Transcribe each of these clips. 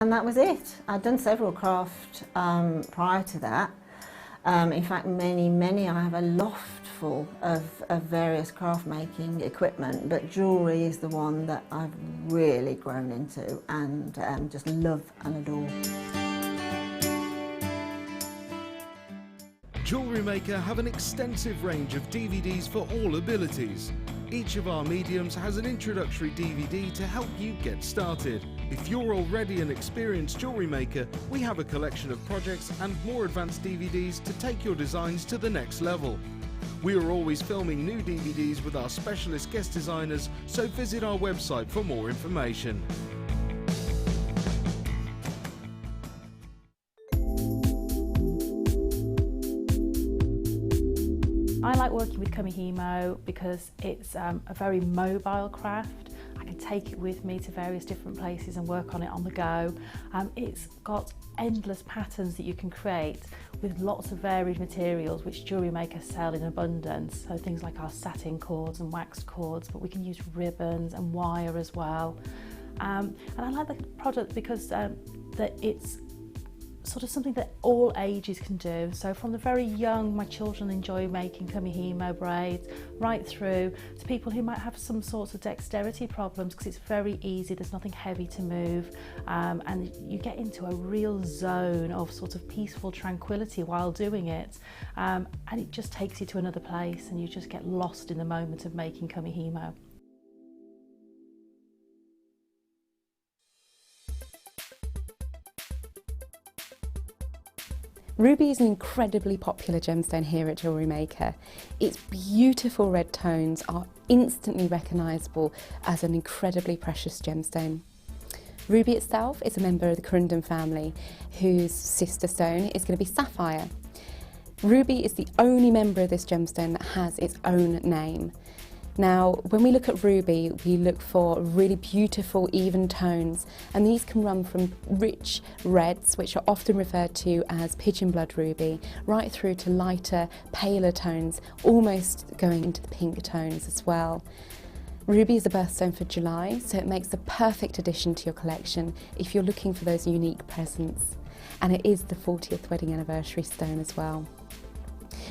And that was it. I'd done several craft prior to that. In fact, many. I have a loft full of various craft making equipment, but jewellery is the one that I've really grown into and just love and adore. Jewellery Maker have an extensive range of DVDs for all abilities. Each of our mediums has an introductory DVD to help you get started. If you're already an experienced jewellery maker, we have a collection of projects and more advanced DVDs to take your designs to the next level. We are always filming new DVDs with our specialist guest designers, so visit our website for more information. I like working with Kumihimo because it's a very mobile craft. I can take it with me to various different places and work on it on the go. It's got endless patterns that you can create with lots of varied materials which Jewellery Maker sell in abundance. So things like our satin cords and waxed cords, but we can use ribbons and wire as well. And I like the product because that it's sort of something that all ages can do. So from the very young, my children enjoy making Kumihimo braids, right through to people who might have some sorts of dexterity problems, because it's very easy, there's nothing heavy to move, and you get into a real zone of sort of peaceful tranquility while doing it, and it just takes you to another place and you just get lost in the moment of making Kumihimo. Ruby is an incredibly popular gemstone here at Jewellery Maker. Its beautiful red tones are instantly recognisable as an incredibly precious gemstone. Ruby itself is a member of the Corundum family, whose sister stone is going to be sapphire. Ruby is the only member of this gemstone that has its own name. Now, when we look at ruby, we look for really beautiful, even tones, and these can run from rich reds, which are often referred to as pigeon blood ruby, right through to lighter, paler tones, almost going into the pink tones as well. Ruby is a birthstone for July, so it makes the perfect addition to your collection if you're looking for those unique presents. And it is the 40th wedding anniversary stone as well.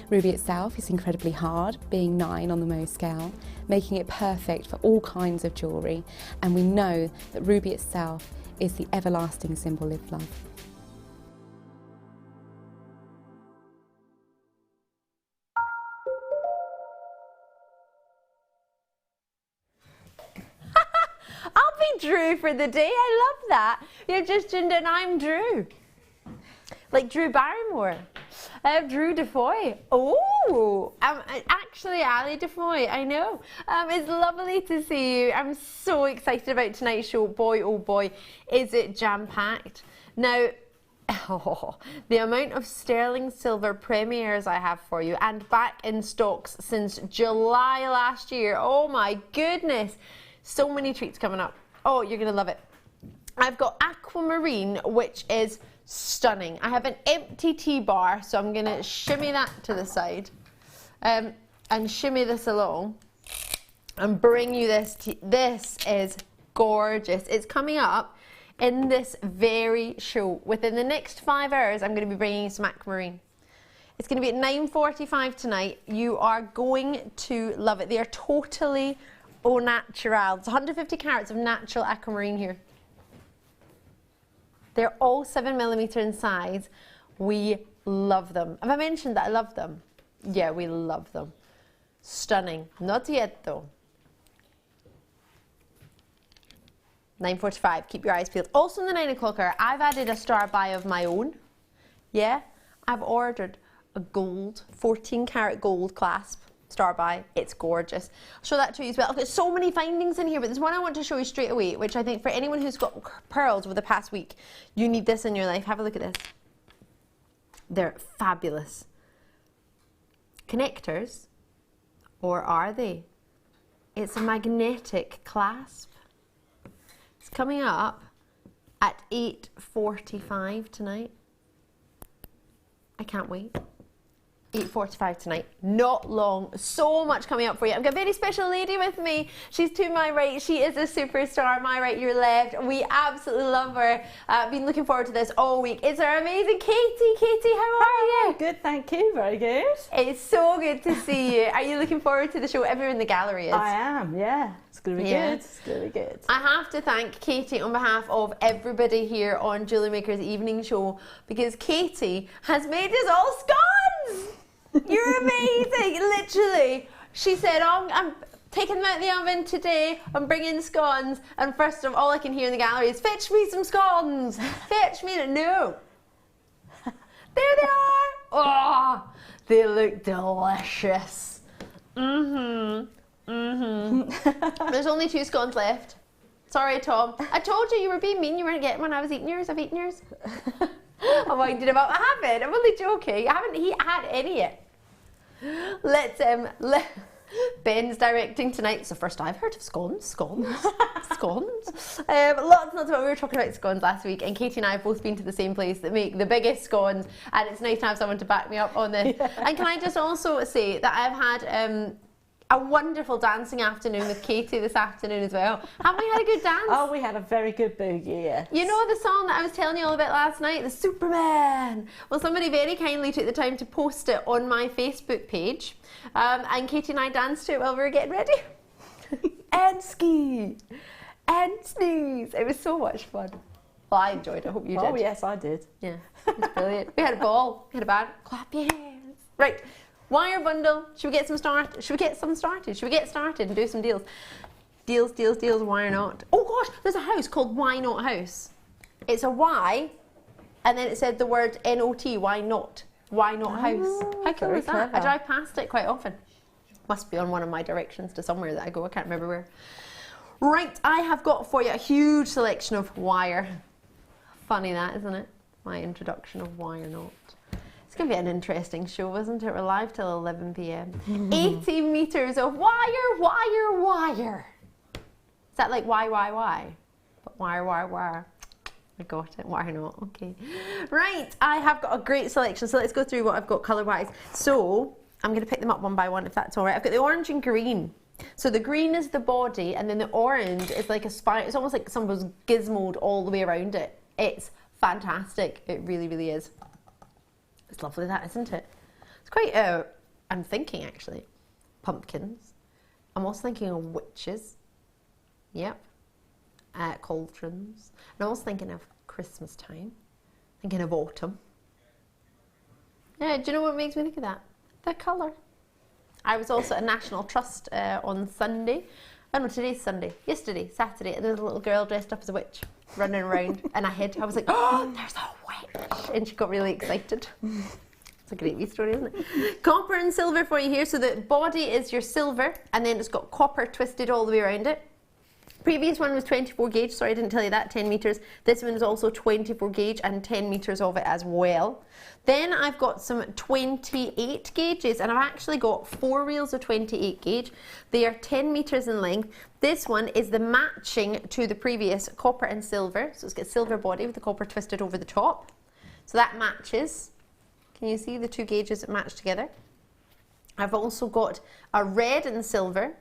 Ruby itself is incredibly hard, being 9 on the Mohs scale, making it perfect for all kinds of jewellery, and we know that ruby itself is the everlasting symbol of love. I'll be Drew for the day, I love that. You're just tuned in, I'm Drew. Like Drew Barrymore. Drew Defoy. Oh, actually Ali Defoy, I know. It's lovely to see you. I'm so excited about tonight's show. Boy, oh boy, is it jam-packed. Now, the amount of sterling silver premieres I have for you, and back in stocks since July last year. Oh my goodness. So many treats coming up. Oh, you're going to love it. I've got aquamarine, which is stunning. I have an empty tea bar, so I'm going to shimmy that to the side and shimmy this along and bring you this tea. This is gorgeous. It's coming up in this very show. Within the next 5 hours, I'm going to be bringing you some aquamarine. It's going to be at 9:45 tonight. You are going to love it. They are totally au naturel. It's 150 carats of natural aquamarine here. They're all 7mm in size. We love them. Have I mentioned that I love them? Yeah, we love them. Stunning. Not yet though. 9:45, keep your eyes peeled. Also in the 9 o'clock hour, I've added a star buy of my own. Yeah, I've ordered a gold, 14 karat gold clasp. Star buy, it's gorgeous. I'll show that to you as well. I've got so many findings in here, but there's one I want to show you straight away, which I think for anyone who's got pearls over the past week, you need this in your life. Have a look at this. They're fabulous. Connectors, or are they? It's a magnetic clasp. It's coming up at 8:45 tonight. I can't wait. 8:45 tonight. Not long. So much coming up for you. I've got a very special lady with me. She's to my right. She is a superstar. My right, your left. We absolutely love her. Been looking forward to this all week. It's our amazing Katie. Katie, how are you? Good, thank you. Very good. It's so good to see you. Are you looking forward to the show? Everyone in the gallery is. I am, yeah. It's going to be good. It's going to be good. I have to thank Katie on behalf of everybody here on Jewellery Maker's evening show, because Katie has made us all scones. You're amazing, literally. She said, oh, I'm taking them out of the oven today, I'm bringing scones, and first of all I can hear in the gallery is, fetch me some scones, fetch me, no. There they are. Oh, they look delicious. There's only 2 scones left. Sorry, Tom. I told you you were being mean, you weren't getting one. I was eating yours, I've eaten yours. I'm winding him up. I haven't, I'm only joking. I haven't had any yet. Ben's directing tonight. It's the first I've heard of scones. Scones. Lots about. We were talking about scones last week, and Katie and I have both been to the same place that make the biggest scones, and it's nice to have someone to back me up on this. Yeah. And can I just also say that I've had a wonderful dancing afternoon with Katie this afternoon as well. Haven't we had a good dance? Oh, we had a very good boogie, yes. You know the song that I was telling you all about last night, the Superman? Well, somebody very kindly took the time to post it on my Facebook page, and Katie and I danced to it while we were getting ready. And ski, and sneeze. It was so much fun. Well, I enjoyed it. I hope you did. Oh, yes, I did. Yeah, it was brilliant. We had a ball, we had a band. Clap your hands. Right. Wire bundle. Should we get some started? Should we get started and do some deals? Deals, why not? Oh gosh, there's a house called Why Not House. It's a Y, and then it said the word N-O-T, why not? Why not house? How cool is that? I drive past it quite often. Must be on one of my directions to somewhere that I go, I can't remember where. Right, I have got for you a huge selection of wire. Funny that, isn't it? My introduction of Why Not. It's going to be an interesting show, isn't it? We're live till 11 p.m. 80 metres of wire. Is that like why? But wire. I got it. Why not? Okay. Right, I have got a great selection. So let's go through what I've got colour-wise. So I'm going to pick them up one by one if that's all right. I've got the orange and green. So the green is the body, and then the orange is like a spine. It's almost like someone's gizmoed all the way around it. It's fantastic. It really, really is. It's lovely, that, isn't it? It's quite, I'm thinking actually, pumpkins. I'm also thinking of witches. Yep. Cauldrons. And I'm also thinking of Christmas time. Thinking of autumn. Yeah, do you know what makes me think of that? The colour. I was also at National Trust on Sunday. Oh no, today's Sunday. Yesterday, Saturday, and there was a little girl dressed up as a witch running around, and I was like, oh, there's a witch! And she got really excited. It's a great wee story, isn't it? Copper and silver for you here. So the body is your silver, and then it's got copper twisted all the way around it. Previous one was 24 gauge, sorry I didn't tell you that, 10 metres. This one is also 24 gauge and 10 metres of it as well. Then I've got some 28 gauges, and I've actually got 4 reels of 28 gauge. They are 10 metres in length. This one is the matching to the previous copper and silver. So it's got silver body with the copper twisted over the top. So that matches. Can you see the 2 gauges that match together? I've also got a red and silver,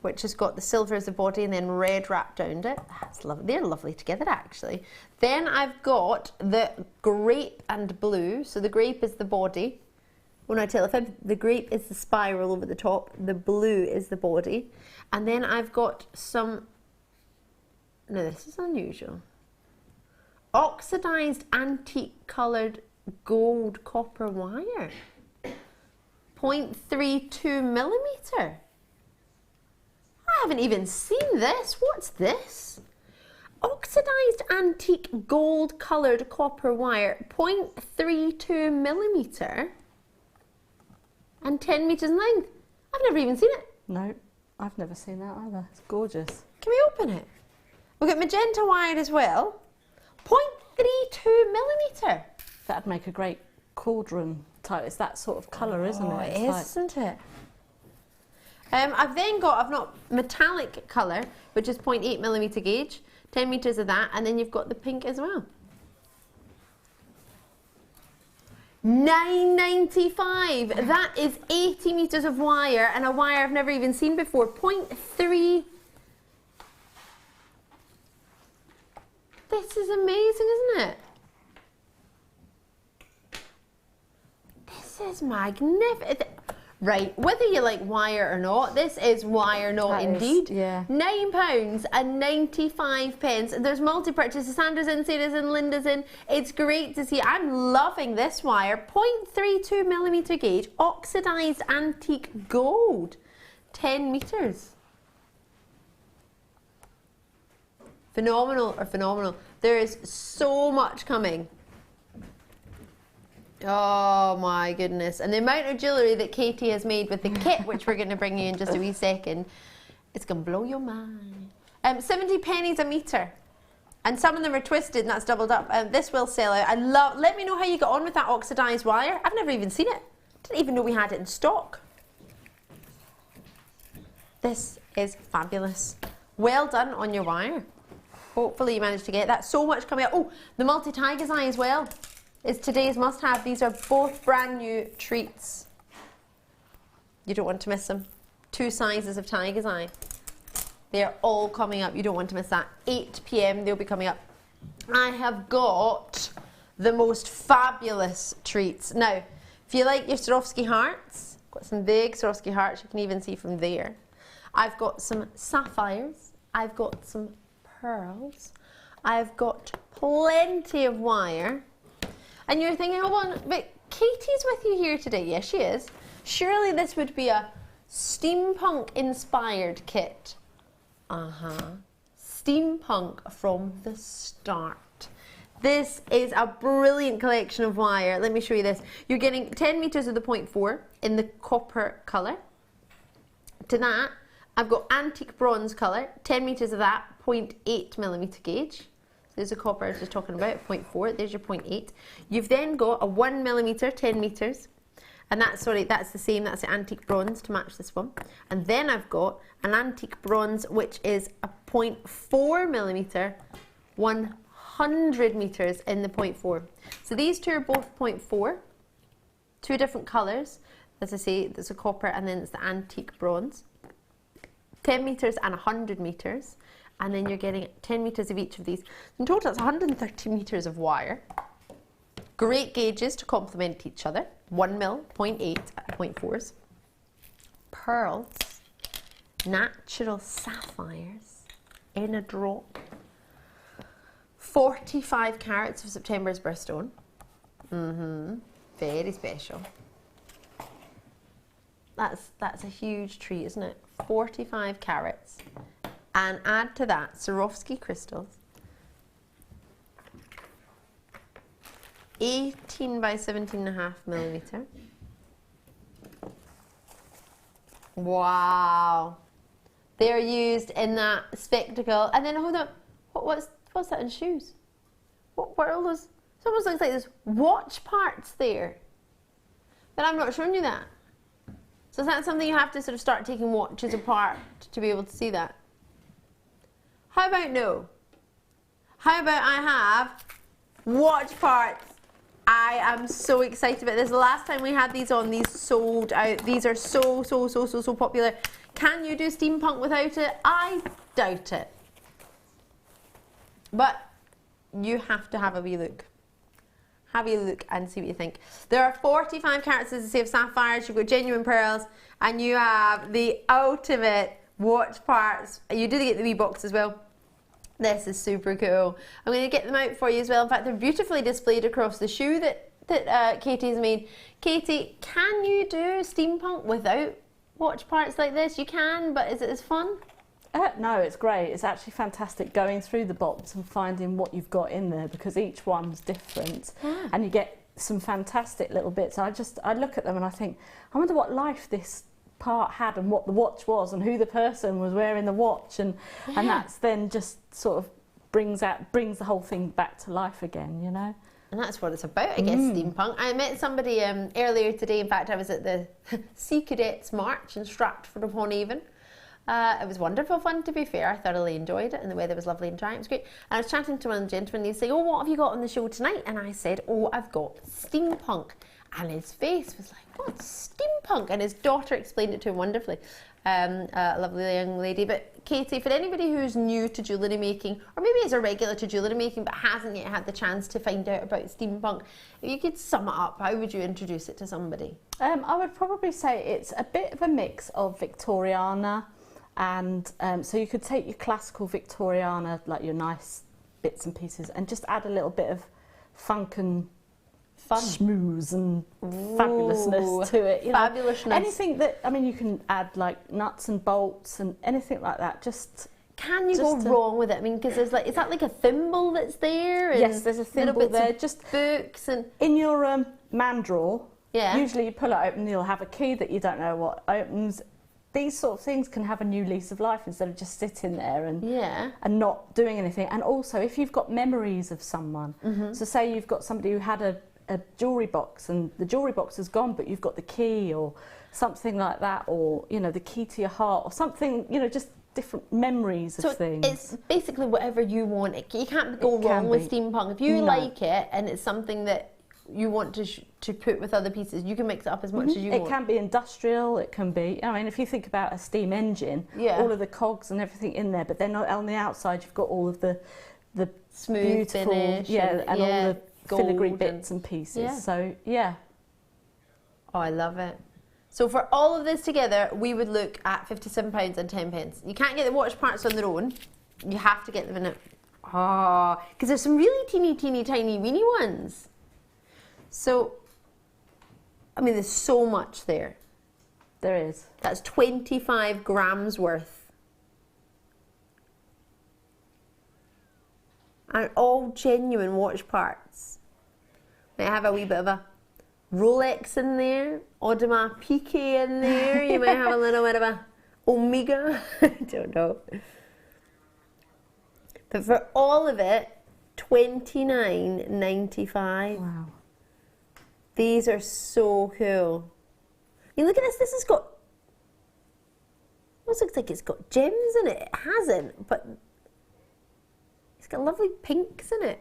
which has got the silver as the body and then red wrapped around it. That's lovely. They're lovely together, actually. Then I've got the grape and blue. So the grape is the body. When I tell you, the grape is the spiral over the top, the blue is the body. And then I've got some, now this is unusual, oxidized antique coloured gold copper wire. 0.32 millimetre. I haven't even seen this. What's this? Oxidized antique gold coloured copper wire, 0.32 millimetre and 10 metres in length. I've never even seen it. No, I've never seen that either. It's gorgeous. Can we open it? We've got magenta wire as well. 0.32 millimetre. That'd make a great cauldron type. It's that sort of colour, isn't it? It is, isn't it? I've got metallic colour, which is 0.8 millimetre gauge, 10 metres of that, and then you've got the pink as well. 9.95. That is 80 meters of wire, and a wire I've never even seen before. 0.3. This is amazing, isn't it? This is magnificent. Right, whether you like wire or not, this is wire not indeed. Yeah. £9.95. There's multi-purchase. Sandra's in, Sarah's in, Linda's in. It's great to see. I'm loving this wire. 0.32 millimeter gauge, oxidized antique gold. 10 meters. Phenomenal or phenomenal. There is so much coming. Oh my goodness. And the amount of jewellery that Katie has made with the kit, which we're going to bring you in just a wee second, it's going to blow your mind. 70 pennies a metre. And some of them are twisted and that's doubled up. This will sell out. Let me know how you got on with that oxidised wire. I've never even seen it. Didn't even know we had it in stock. This is fabulous. Well done on your wire. Hopefully you managed to get that. So much coming out. Oh, the multi-tiger's eye as well is today's must-have. These are both brand new treats. You don't want to miss them. 2 sizes of tiger's eye. They are all coming up. You don't want to miss that. 8 p.m. they'll be coming up. I have got the most fabulous treats. Now, if you like your Swarovski hearts, got some big Swarovski hearts. You can even see from there. I've got some sapphires. I've got some pearls. I've got plenty of wire. And you're thinking, hold on, but Katie's with you here today. Yes, she is. Surely this would be a steampunk inspired kit. Steampunk from the start. This is a brilliant collection of wire. Let me show you this. You're getting 10 meters of the 0.4 in the copper colour. To that, I've got antique bronze colour, 10 meters of that, 0.8 millimeter gauge. There's a copper I was just talking about, 0.4. There's your 0.8. You've then got a 1 millimeter, 10 meters. And that's the same, that's the antique bronze to match this one. And then I've got an antique bronze, which is a 0.4 millimeter, 100 meters in the 0.4. So these two are both 0.4, 2 different colours. As I say, there's a copper and then it's the antique bronze. 10 meters and 100 meters. And then you're getting 10 meters of each of these. In total, it's 130 meters of wire. Great gauges to complement each other. 1 mil, 0.8 at 0.4s. Pearls, natural sapphires in a drop. 45 carats of September's birthstone. Very special. That's a huge treat, isn't it? 45 carats. And add to that Swarovski crystals. 18 by 17.5 millimeter. Wow. They're used in that spectacle. And then hold on, what's that in shoes? What are all those? It almost looks like there's watch parts there. But I'm not showing you that. So is that something you have to sort of start taking watches apart to be able to see that? How about no? How about I have watch parts? I am so excited about this. The last time we had these on, these sold out. These are so popular. Can you do steampunk without it? I doubt it. But you have to have a wee look. Have a look and see what you think. There are 45 carats, as I say, of sapphires. You've got genuine pearls. And you have the ultimate watch parts. You do get the wee box as well. This is super cool. I'm going to get them out for you as well. In fact, they're beautifully displayed across the shoe that Katie's made. Katie, can you do steampunk without watch parts like this? You can, but is it as fun? No, it's great. It's actually fantastic going through the box and finding what you've got in there because each one's different. Yeah. And you get some fantastic little bits. I look at them and I think, I wonder what life this part had and what the watch was and who the person was wearing the watch and that's then just sort of brings the whole thing back to life again, you know. And that's what it's about, I guess, steampunk. I met somebody earlier today. In fact, I was at the Sea Cadets March in Stratford-upon-Avon, It was wonderful fun, to be fair. I thoroughly enjoyed it, and the weather was lovely and dry. It was great. And I was chatting to one of the gentlemen, and he'd say, oh, what have you got on the show tonight? And I said, oh, I've got Steampunk. And his face was like, what's Steampunk? And his daughter explained it to him wonderfully. A lovely young lady. But Katie, for anybody who's new to jewellery making, or maybe is a regular to jewellery making but hasn't yet had the chance to find out about Steampunk, if you could sum it up, how would you introduce it to somebody? I would probably say it's a bit of a mix of Victoriana, and so you could take your classical Victoriana, like your nice bits and pieces, and just add a little bit of funk and fun, schmooze and fabulousness to it. You know, fabulousness. Anything that, I mean, you can add like nuts and bolts and anything like that. Just can you go wrong with it? I mean, because there's like, is that like a thimble that's there? And yes, there's a thimble there. Just books and in your man drawer. Yeah. Usually you pull it open, you'll have a key that you don't know what opens. These sort of things can have a new lease of life instead of just sitting there and not doing anything. And also, if you've got memories of someone, so say you've got somebody who had a jewellery box and the jewellery box is gone, but you've got the key or something like that, or, you know, the key to your heart or something, you know, just different memories of things. It's basically whatever you want. You can't go wrong with Steampunk. If you like it and it's something that you want to put with other pieces, you can mix it up as much as you want. It can be industrial, it can be, I mean, if you think about a steam engine, all of the cogs and everything in there, but then on the outside you've got all of the smooth beautiful finish and all the filigree gold bits and pieces. So yeah. Oh, I love it. So for all of this together, we would look at £57 and 10p. You can't get the watch parts on their own. You have to get them in it. Oh, because there's some really teeny, tiny, weeny ones. So, I mean, there's so much there. There is. That's 25 grams worth. And all genuine watch parts. Might have a wee bit of a Rolex in there, Audemars Piguet in there. You might have a little bit of a Omega. I don't know. But for all of it, $29.95. Wow. These are so cool. You look at this. This has got. Almost looks like it's got gems in it. It hasn't, but it's got lovely pinks in it.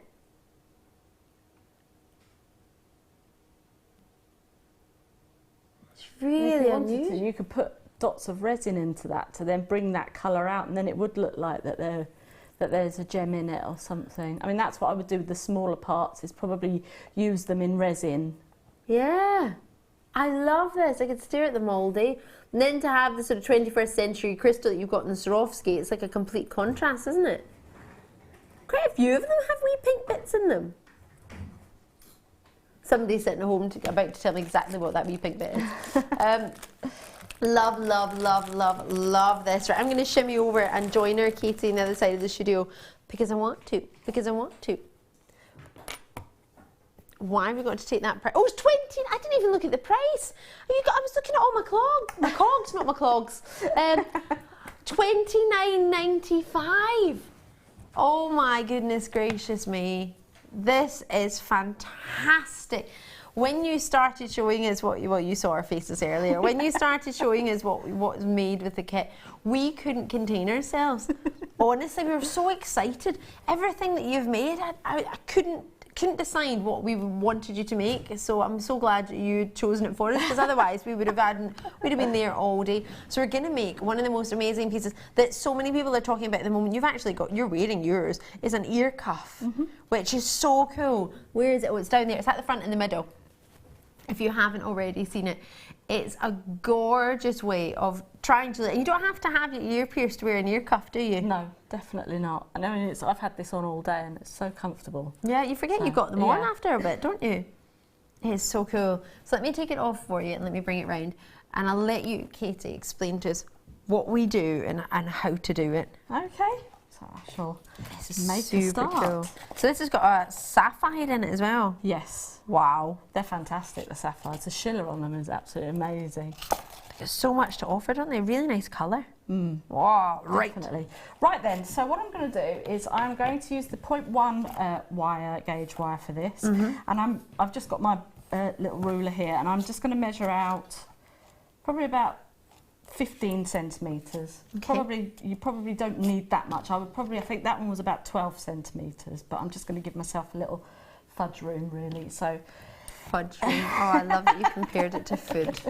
It's really unusual. You could put dots of resin into that to then bring that colour out, and then it would look like that there's a gem in it or something. I mean, that's what I would do with the smaller parts, is probably use them in resin. Yeah, I love this. I could stare at the mouldy. And then to have the sort of 21st century crystal that you've got in the Swarovski, it's like a complete contrast, isn't it? Quite a few of them have wee pink bits in them. Somebody's sitting at home about to tell me exactly what that wee pink bit is. Love, love, love, love, love this. Right, I'm going to shimmy over and join her, Katie, on the other side of the studio because I want to. Why have we got to take that price? Oh, it's 20. I didn't even look at the price. I was looking at all my cogs, not my clogs. $29.95. Oh my goodness gracious me. This is fantastic. When you started showing us what you saw our faces earlier, when you started showing us what was made with the kit, we couldn't contain ourselves. Honestly, we were so excited. Everything that you've made, I couldn't decide what we wanted you to make, so I'm so glad that you'd chosen it for us, because otherwise we'd have been there all day. So we're going to make one of the most amazing pieces that so many people are talking about at the moment. You've actually got, you're wearing yours, is an ear cuff, which is so cool. Where is it? Oh, it's down there. It's at the front in the middle. If you haven't already seen it, it's a gorgeous way of trying to, and you don't have to have your ear pierced to wear an ear cuff, do you? No, definitely not. I know I've had this on all day and it's so comfortable. Yeah, you forget you've got them on after a bit, don't you? It's so cool. So let me take it off for you and let me bring it round, and I'll let you, Katie, explain to us what we do and how to do it. Okay. So I shall make super a start. Cool. So this has got a sapphire in it as well. Yes. Wow. They're fantastic, the sapphires. The shiller on them is absolutely amazing. There's so much to offer, don't they? Really nice colour. Wow, right. Definitely. Right then, so what I'm going to do is I'm going to use the 0.1 gauge wire for this. And I've just got my little ruler here, and I'm just going to measure out probably about 15 centimetres. Okay. You probably don't need that much. I think that one was about 12 centimetres, but I'm just going to give myself a little fudge room, really. So, fudge room. Oh, I love that you compared it to food.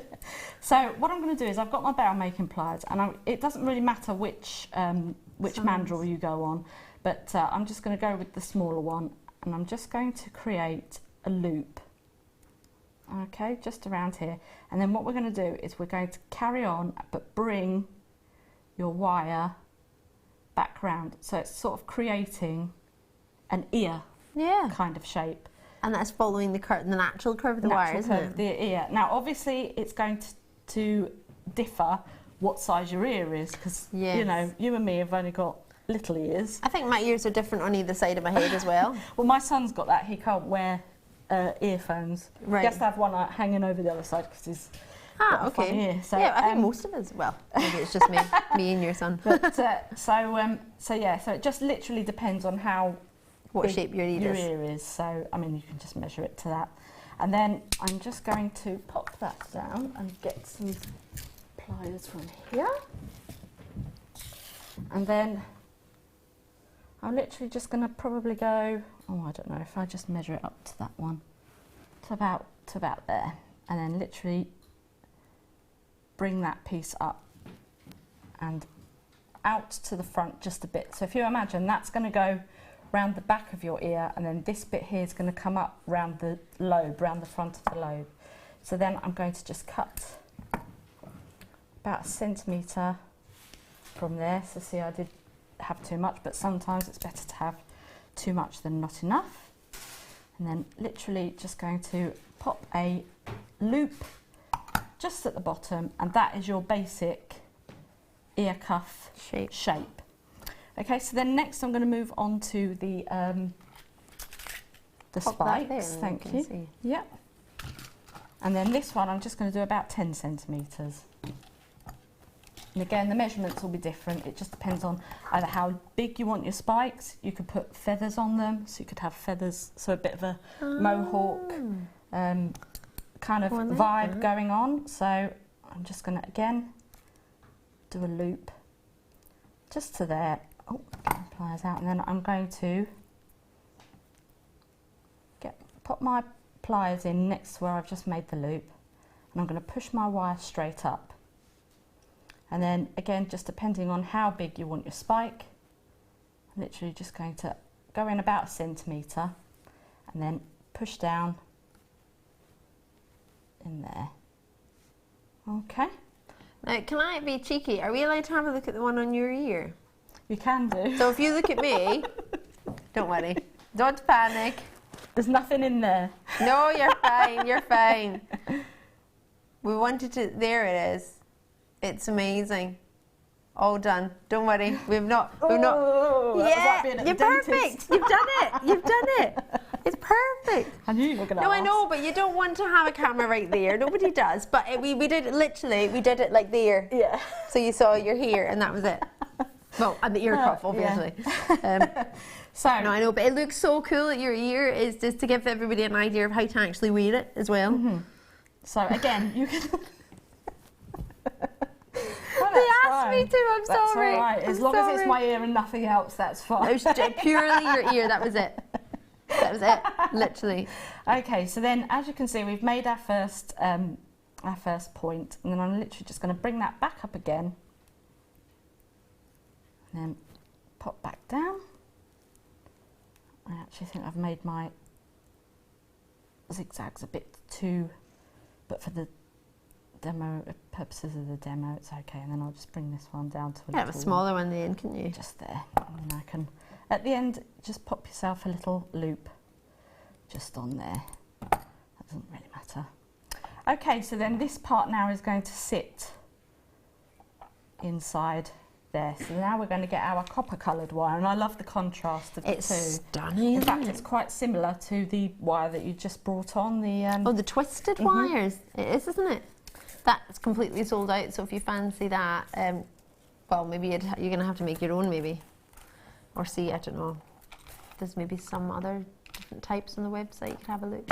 So what I'm going to do is I've got my barrel making pliers, and it doesn't really matter which mandrel you go on, but I'm just going to go with the smaller one, and I'm just going to create a loop. Okay, just around here, and then what we're going to do is we're going to carry on but bring your wire back round, so it's sort of creating an ear kind of shape. And that's following the natural curve of the wire, isn't it? The ear. Now obviously it's going to differ what size your ear is, because you know, you and me have only got little ears. I think my ears are different on either side of my head as well. Well, my son's got that, he can't wear earphones. Right. He has to have one hanging over the other side because he's got a funny ear. So, yeah, I think most of us, well, maybe it's just me and your son. But, so it just literally depends on what shape your ear is. So, I mean, you can just measure it to that. And then I'm just going to pop that down and get some pliers from here. And then I'm literally just going to probably go, I don't know, if I just measure it up to that one, to about there, and then literally bring that piece up and out to the front just a bit. So if you imagine, that's going to go round the back of your ear, and then this bit here is going to come up round the lobe, round the front of the lobe. So then I'm going to just cut about 1 centimetre from there. So see, I did have too much, but sometimes it's better to have too much than not enough. And then literally just going to pop a loop just at the bottom, and that is your basic ear cuff shape. Okay, so then next I'm going to move on to the spikes. Thank you. See. Yep. And then this one I'm just going to do about 10 centimetres. And again, the measurements will be different. It just depends on either how big you want your spikes. You could put feathers on them, so you could have feathers, so a bit of a mohawk kind of vibe going on. So I'm just going to, again, do a loop just to there. Oh, get my pliers out, and then I'm going to pop my pliers in next to where I've just made the loop, and I'm going to push my wire straight up. And then again, just depending on how big you want your spike, I'm literally just going to go in about 1 centimetre and then push down in there. Okay. Now, can I be cheeky? Are we allowed to have a look at the one on your ear? You can do. So if you look at me, don't worry, don't panic. There's nothing in there. No, you're fine, you're fine. We wanted to, there it is. It's amazing. All done. Don't worry. We've not. Yeah, you're perfect. You've done it. You've done it. It's perfect. I knew you were going to No, ask. I know, but you don't want to have a camera right there. Nobody does. But we did it literally. We did it like there. Yeah. So you saw your hair, and that was it. Well, and the ear cuff, obviously. Yeah. So no, I know, but it looks so cool at your ear. Is just to give everybody an idea of how to actually wear it as well. Mm-hmm. So again, you can. They asked me to, I'm that's sorry. All right. As long as it's my ear and nothing else, that's fine. It was purely your ear, that was it. That was it, literally. Okay, so then as you can see, we've made our first point, and then I'm literally just going to bring that back up again, and then pop back down. I actually think I've made my zigzags a bit too, but for the demo purposes of the demo, it's okay. And then I'll just bring this one down to a have a smaller one then, couldn't you? just there, and then I can, at the end, just pop yourself a little loop just on there. That doesn't really matter. Okay, so then this part now is going to sit inside there. So now we're going to get our copper coloured wire, and I love the contrast of the two. It's stunning. In fact, it's quite similar to the wire that you just brought on. The twisted wires. It is, isn't it? That's completely sold out. So if you fancy that, well, maybe you're going to have to make your own, maybe, or see. I don't know. There's maybe some other different types on the website. You can have a look.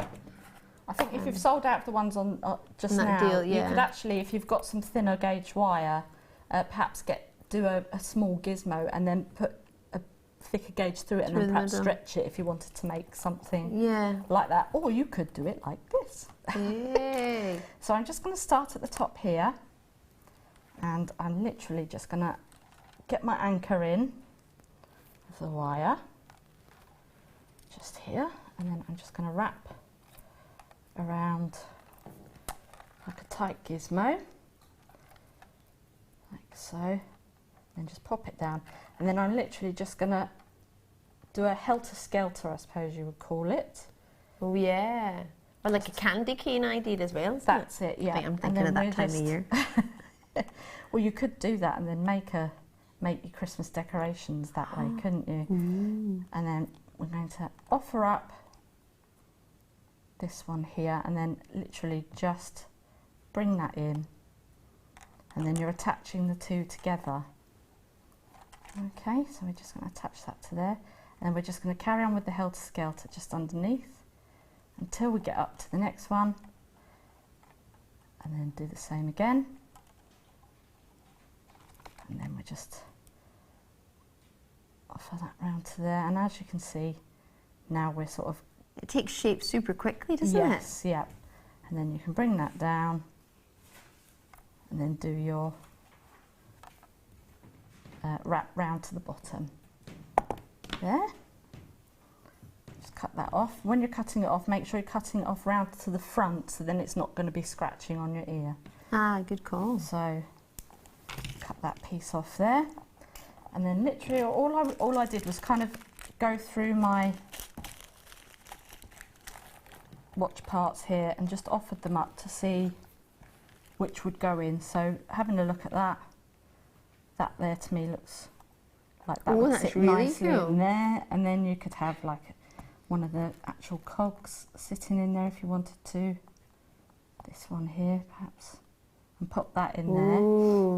I think if you've sold out the ones on just that now, deal, yeah. you could actually, if you've got some thinner gauge wire, perhaps do a small gizmo and then put a thicker gauge through it and then perhaps stretch it if you wanted to make something like that. Or you could do it like this. Yay. So I'm just going to start at the top here, and I'm literally just going to get my anchor in with the wire just here, and then I'm just going to wrap around like a tight gizmo, like so, and just pop it down, and then I'm literally just going to do a helter-skelter, I suppose you would call it. Oh yeah. Or like a candy cane I did as well. That's it, yeah. I think I'm thinking of that time of year. Well, you could do that and then make your Christmas decorations that way, couldn't you? Mm. And then we're going to offer up this one here, and then literally just bring that in, and then you're attaching the two together. Okay, so we're just going to attach that to there, and then we're just going to carry on with the helter-skelter just underneath until we get up to the next one, and then do the same again, and then we just offer that round to there, and as you can see, now we're sort of... It takes shape super quickly, doesn't it? Yes, yeah. And then you can bring that down and then do your wrap round to the bottom. There. Just cut that off. When you're cutting it off, make sure you're cutting it off round to the front, so then it's not going to be scratching on your ear. Ah, good call. So cut that piece off there, and then literally all I did was kind of go through my watch parts here and just offered them up to see which would go in. So having a look at that there to me looks like that would sit really nicely cool in there, and then you could have like one of the actual cogs sitting in there if you wanted to. This one here perhaps, and pop that in there,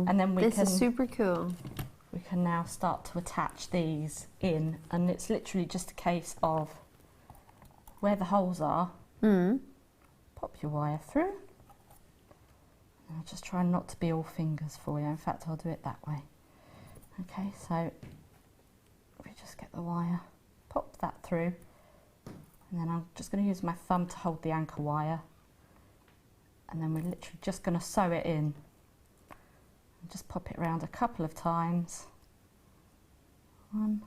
and then this is super cool. We can now start to attach these in, and it's literally just a case of where the holes are, pop your wire through. And I'll just try not to be all fingers for you. In fact, I'll do it that way. Okay, so we just get the wire, pop that through, and then I'm just going to use my thumb to hold the anchor wire, and then we're literally just going to sew it in. Just pop it around a couple of times. 1,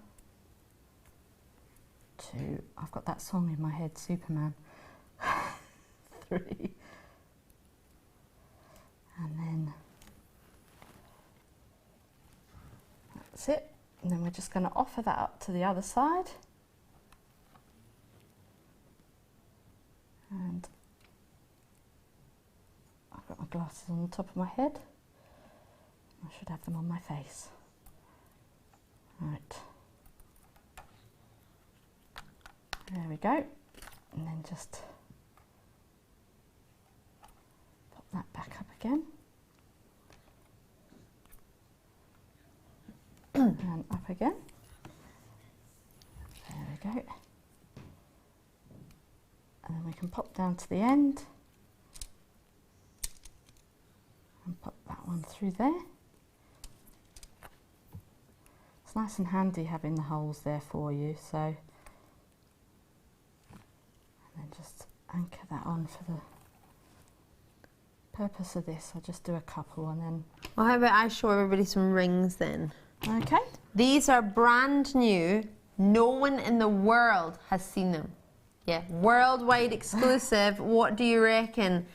2, I've got that song in my head, Superman. 3, and then that's it. And then we're just going to offer that up to the other side. And I've got my glasses on the top of my head. I should have them on my face. Right. There we go. And then just pop that back up again. And up again. There we go. And then we can pop down to the end and pop that one through there. It's nice and handy having the holes there for you, so, and then just anchor that on for the purpose of this. I'll just do a couple and then... Well, how about I show everybody some rings then? Okay. These are brand new. No one in the world has seen them. Yeah, worldwide exclusive. What do you reckon?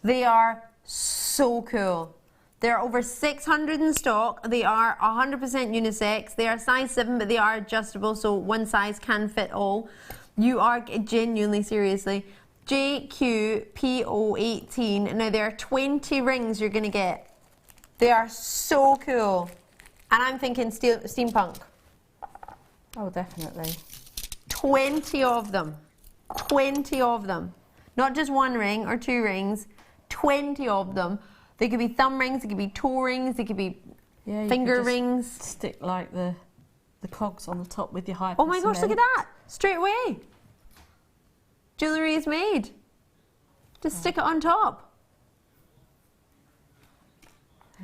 They are so cool. There are over 600 in stock. They are 100% unisex. They are size 7, but they are adjustable, so one size can fit all. You are genuinely, seriously. JQPO18. Now, there are 20 rings you're going to get. They are so cool. And I'm thinking steampunk. Oh, definitely. 20 of them. 20 of them. Not just one ring or 2 rings. 20 of them. They could be thumb rings, they could be toe rings, they could be finger rings. Stick like the cogs on the top with your high. Oh my gosh, look at that! Straight away. Jewellery is made. Just stick it on top.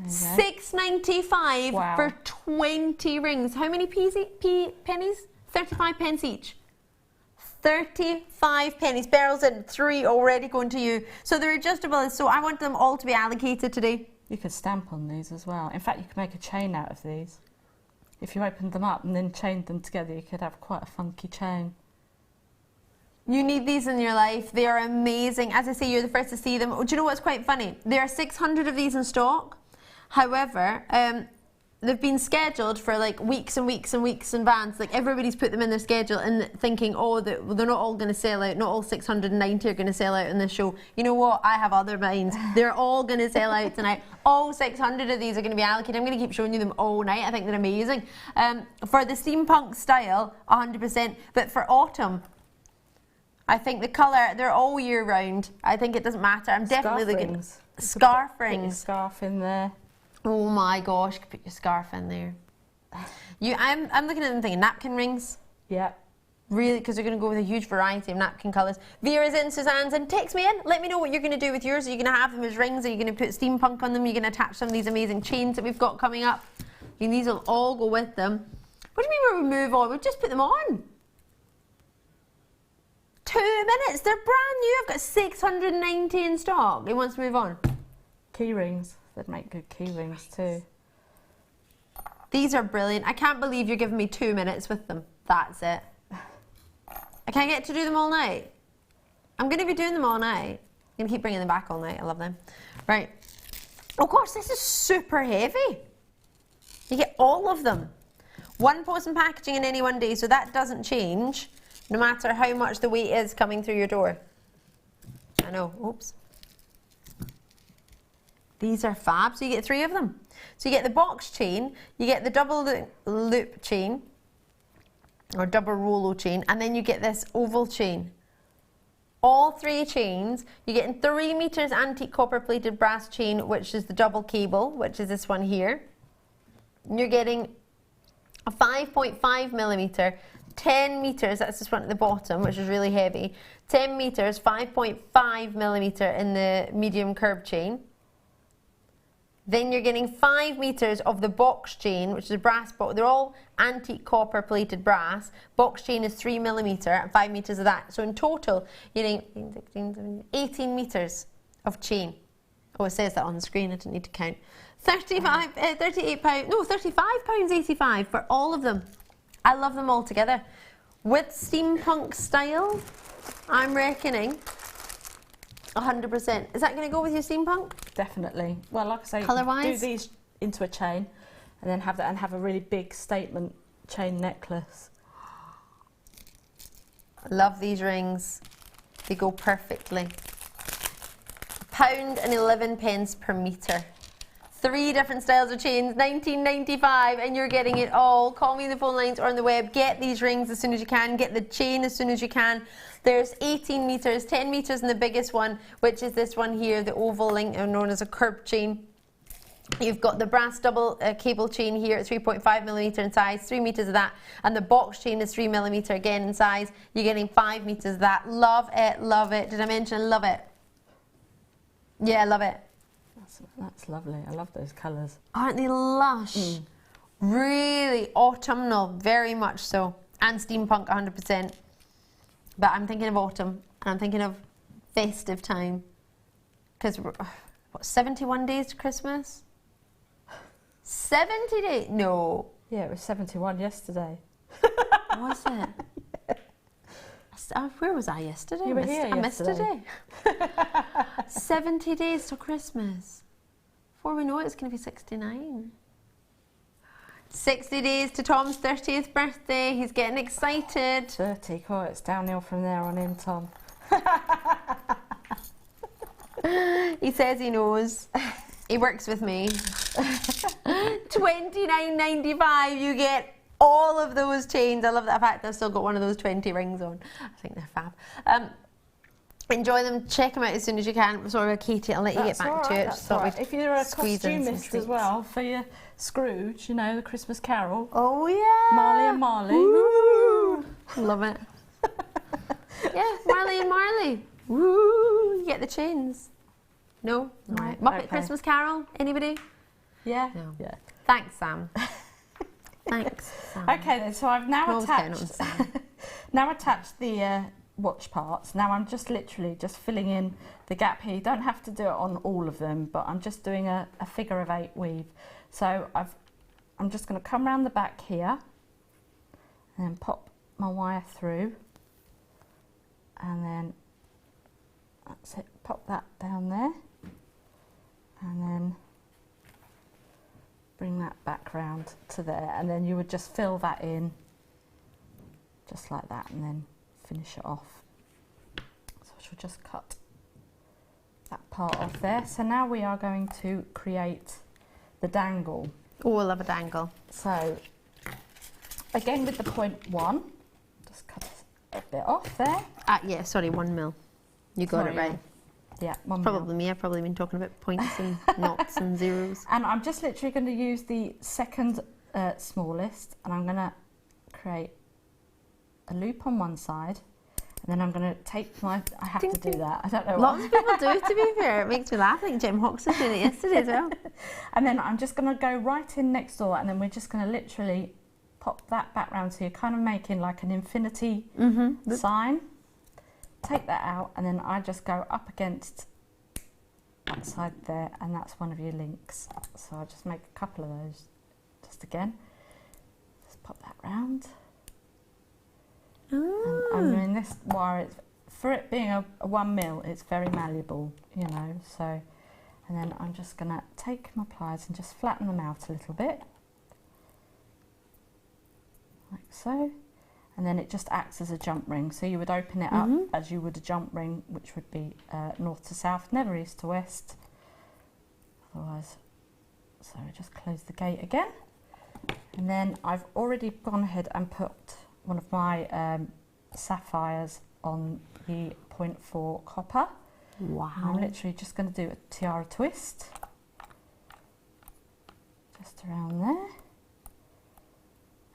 £6.95 Wow. for 20 rings. How many pennies? 35 pence each. 35 pennies. Beryl's in 3 already going to you. So they're adjustable. So I want them all to be allocated today. You could stamp on these as well. In fact, you could make a chain out of these. If you opened them up and then chained them together, you could have quite a funky chain. You need these in your life. They are amazing. As I say, you're the first to see them. Do you know what's quite funny? There are 600 of these in stock. However, they've been scheduled for like weeks and weeks and weeks in advance. Like everybody's put them in their schedule and thinking, oh, they're not all going to sell out. Not all 690 are going to sell out in this show. You know what? I have other minds. They're all going to sell out tonight. All 600 of these are going to be allocated. I'm going to keep showing you them all night. I think they're amazing. For the steampunk style, 100%. But for autumn, I think the colour, they're all year round. I think it doesn't matter. I'm definitely looking at scarf rings. Put your scarf in there. Oh my gosh, you could put your scarf in there. I'm looking at them thinking napkin rings. Yeah. Really, because they're going to go with a huge variety of napkin colours. Vera's in, Suzanne's in. Text me in. Let me know what you're going to do with yours. Are you going to have them as rings? Are you going to put steampunk on them? Are you going to attach some of these amazing chains that we've got coming up? And these will all go with them. What do you mean we move on? We've just put them on. 2 minutes. They're brand new. I've got 690 in stock. He wants to move on. Key rings. They'd make good key rings too. These are brilliant. I can't believe you're giving me 2 minutes with them. That's it. Can I get to do them all night? I'm going to be doing them all night. I'm going to keep bringing them back all night. I love them. Right. Oh gosh, this is super heavy. You get all of them. 1 post and packaging in any one day, so that doesn't change no matter how much the weight is coming through your door. I know. Oops. These are fab, so you get 3 of them. So you get the box chain, you get the double loop chain, or double Rollo chain, and then you get this oval chain. All 3 chains, you're getting 3 meters antique copper plated brass chain, which is the double cable, which is this one here. You're getting a 5.5 millimeter, 10 meters, that's this one at the bottom, which is really heavy, 10 meters, 5.5 millimeter in the medium curved chain. Then you're getting 5 meters of the box chain, which is a brass box. They're all antique copper plated brass. Box chain is 3 millimeter and 5 meters of that. So in total, you're getting 18 meters of chain. Oh, it says that on the screen. I didn't need to count. £38, no, £35.85 for all of them. I love them all together. With steampunk style, I'm reckoning 100%. Is that going to go with your steampunk? Definitely. Well, like I say, Colour-wise? do these into a chain and then have that and have a really big statement chain necklace. I love these rings. They go perfectly. £1.11 per metre. 3 different styles of chains, £19.95, and you're getting it all. Call me on the phone lines or on the web. Get these rings as soon as you can. Get the chain as soon as you can. There's 18 meters, 10 meters in the biggest one, which is this one here, the oval link, known as a curved chain. You've got the brass double cable chain here at 3.5 millimeter in size, 3 meters of that, and the box chain is 3 millimeter again in size. You're getting 5 meters of that. Love it, love it. Did I mention love it? Yeah, love it. That's lovely. I love those colours. Aren't they lush? Really autumnal, very much so. And steampunk 100%. But I'm thinking of autumn, and I'm thinking of festive time. Because, what, 71 days to Christmas? 70 days? No. Yeah, it was 71 yesterday. Was it? Where was I yesterday? You were here I missed a yesterday. day. 70 days till Christmas. Before we know it, it's going to be 69. 60 days to Tom's 30th birthday. He's getting excited. 30, cool. It's downhill from there on in, Tom. He says he knows. He works with me. £29.95. You get all of those chains. I love that fact I've still got one of those 20 rings on. I think they're fab. Enjoy them. Check them out as soon as you can. Sorry, Katie, I'll let you get back to it. That's all right. If you're a costumist as well for your Scrooge, you know, the Christmas Carol. Oh yeah. Marley and Marley. Woo. Love it. Yeah, Marley and Marley. Woo. You get the chains? No? No, Right. Muppet okay. Christmas Carol? Anybody? Yeah. No. Yeah. Thanks, Sam. Thanks, Sam. Okay then, so I've now Always getting on attached Sam. now attached the watch parts. Now I'm just literally just filling in the gap here. You don't have to do it on all of them, but I'm just doing a figure of 8 weave. So I'm just going to come around the back here and then pop my wire through, and then that's it, pop that down there, and then bring that back round to there, and then you would just fill that in just like that and then finish it off. So I shall just cut that part off there. So now we are going to create the dangle. Oh, I love a dangle. So again with the 0.1, just cut a bit off there. Yeah, sorry, 1 mil. You got Sorry, it right. Yeah, 1 mil. Probably me. I've probably been talking about points and knots and zeros. And I'm just literally going to use the second smallest, and I'm going to create a loop on one side, and then I'm going to take my, I have Ding, to do ding. that, I don't know Lots why. of people do, to be fair. It makes me laugh. I think Jim Hawks was doing it yesterday as well. And then I'm just going to go right in next door, and then we're just going to literally pop that back round, so you're kind of making like an infinity sign. Take that out, and then I just go up against that side there, and that's one of your links. So I'll just make a couple of those, just again. Just pop that round. And I'm doing this wire, for it being a 1 mil, it's very malleable, you know, so, and then I'm just going to take my pliers and just flatten them out a little bit, like so, and then it just acts as a jump ring. So you would open it up as you would a jump ring, which would be north to south, never east to west, otherwise, so just close the gate again, and then I've already gone ahead and put one of my sapphires on the 0.4 copper. Wow. I'm literally just going to do a tiara twist just around there,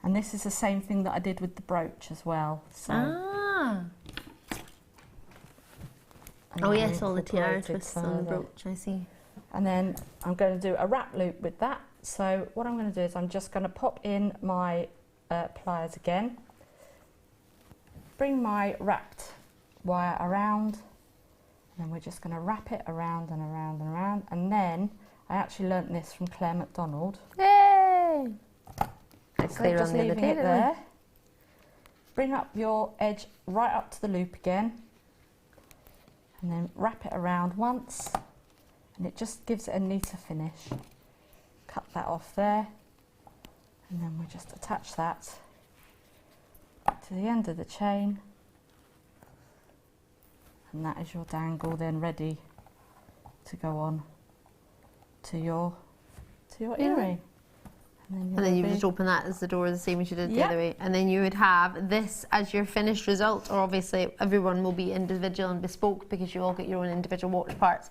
and this is the same thing that I did with the brooch as well. So Oh yes, all the tiara incorporated twists on the further. brooch, I see. And then I'm going to do a wrap loop with that. So what I'm going to do is I'm just going to pop in my pliers again, bring my wrapped wire around, and then we're just going to wrap it around and around and around, and then I actually learnt this from Claire McDonald. Yay! It's So clear just on the other leaving day, it there. Bring up your edge right up to the loop again, and then wrap it around once, and it just gives it a neater finish. Cut that off there, and then we just attach that to the end of the chain, and that is your dangle then ready to go on to your earring. And then you would just open that as the door the same as you did the Yep. other way. And then you would have this as your finished result, or obviously everyone will be individual and bespoke because you all get your own individual watch parts.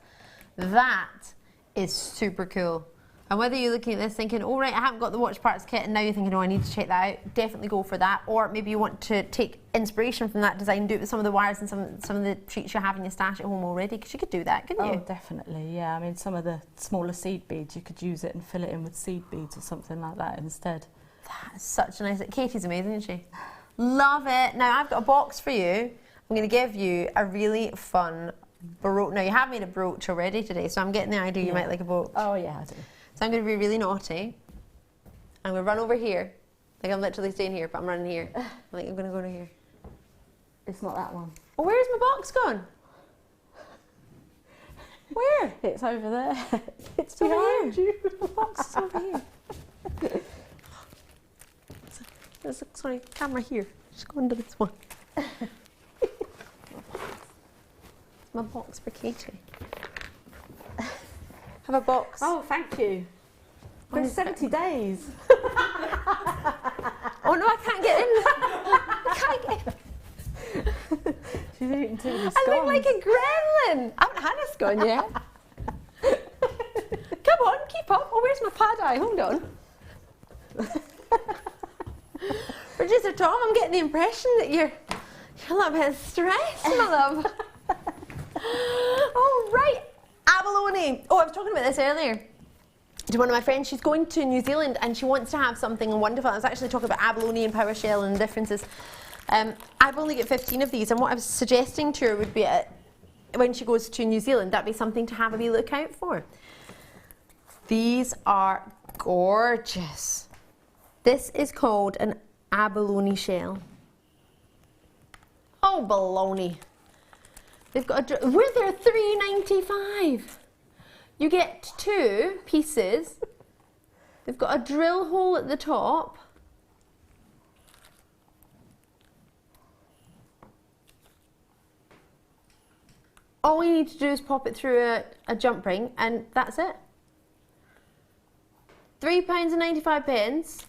That is super cool. And whether you're looking at this thinking, oh right, I haven't got the watch parts kit, and now you're thinking, oh, I need to check that out, definitely go for that. Or maybe you want to take inspiration from that design, do it with some of the wires and some of the sheets you have in your stash at home already, because you could do that, couldn't Oh, you? definitely, yeah. I mean, some of the smaller seed beads, you could use it and fill it in with seed beads or something like that instead. That's such a nice... Katie's amazing, isn't she? Love it. Now, I've got a box for you. I'm going to give you a really fun brooch. Now, you have made a brooch already today, so I'm getting the idea you might like a brooch. Oh, yeah, I do. So I'm going to be really naughty. I'm going to run over here. Like, I'm literally staying here, but I'm running here. I'm going to go over here. It's not that one. Oh, where's my box gone? Where? It's over there. It's over behind you. The box is over here. Sorry, camera here. Just go under this one. My box for Katie. Have a box. Oh, thank you. What Been is 70 days. Oh no, I can't get in. I can't get in. She's eating too many I scones. look like a gremlin. I haven't had a scone yet. Come on, keep up. Oh, where's my pad eye? Hold on. Producer Tom, I'm getting the impression that you're a little bit stressed, my love. Oh right, abalone. Oh, I was talking about this earlier to one of my friends. She's going to New Zealand and she wants to have something wonderful. I was actually talking about abalone and power shell and the differences. I've only got 15 of these, and what I was suggesting to her would be when she goes to New Zealand, that'd be something to have a wee look out for. These are gorgeous. This is called an abalone shell. Oh, baloney. They've got a, were there $3.95? You get 2 pieces. They've got a drill hole at the top. All you need to do is pop it through a jump ring, and that's it. £3.95.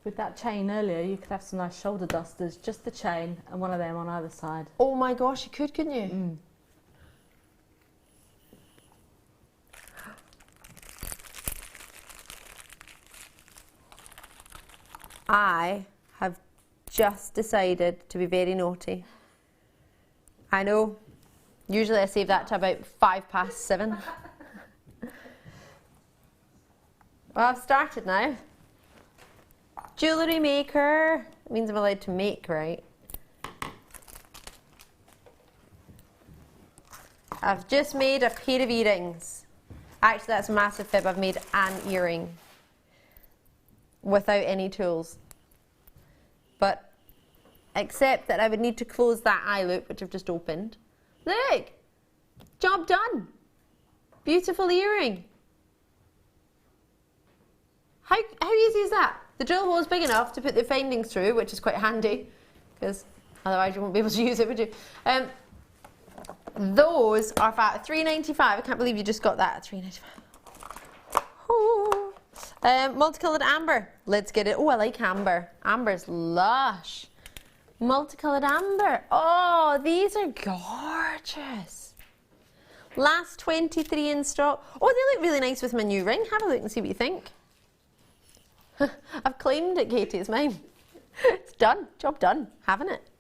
With that chain earlier, you could have some nice shoulder dusters, just the chain and one of them on either side. Oh my gosh, you could, couldn't you? Mm. I have just decided to be very naughty. I know. Usually I save that to about 7:05. Well, I've started now. Jewellery Maker. It means I'm allowed to make, right? I've just made a pair of earrings. Actually, that's a massive fib. I've made an earring without any tools. But except that I would need to close that eye loop, which I've just opened. Look! Job done! Beautiful earring. How easy is that? The drill hole is big enough to put the findings through, which is quite handy, because otherwise you won't be able to use it, would you? Those are at $3.95. I can't believe you just got that at $3.95. Oh. Multicoloured amber. Let's get it. Oh, I like amber. Amber's lush. Multicoloured amber. Oh, these are gorgeous. Last 23 in stock. Oh, they look really nice with my new ring. Have a look and see what you think. I've claimed it, Katie. It's mine. It's done. Job done. Having it.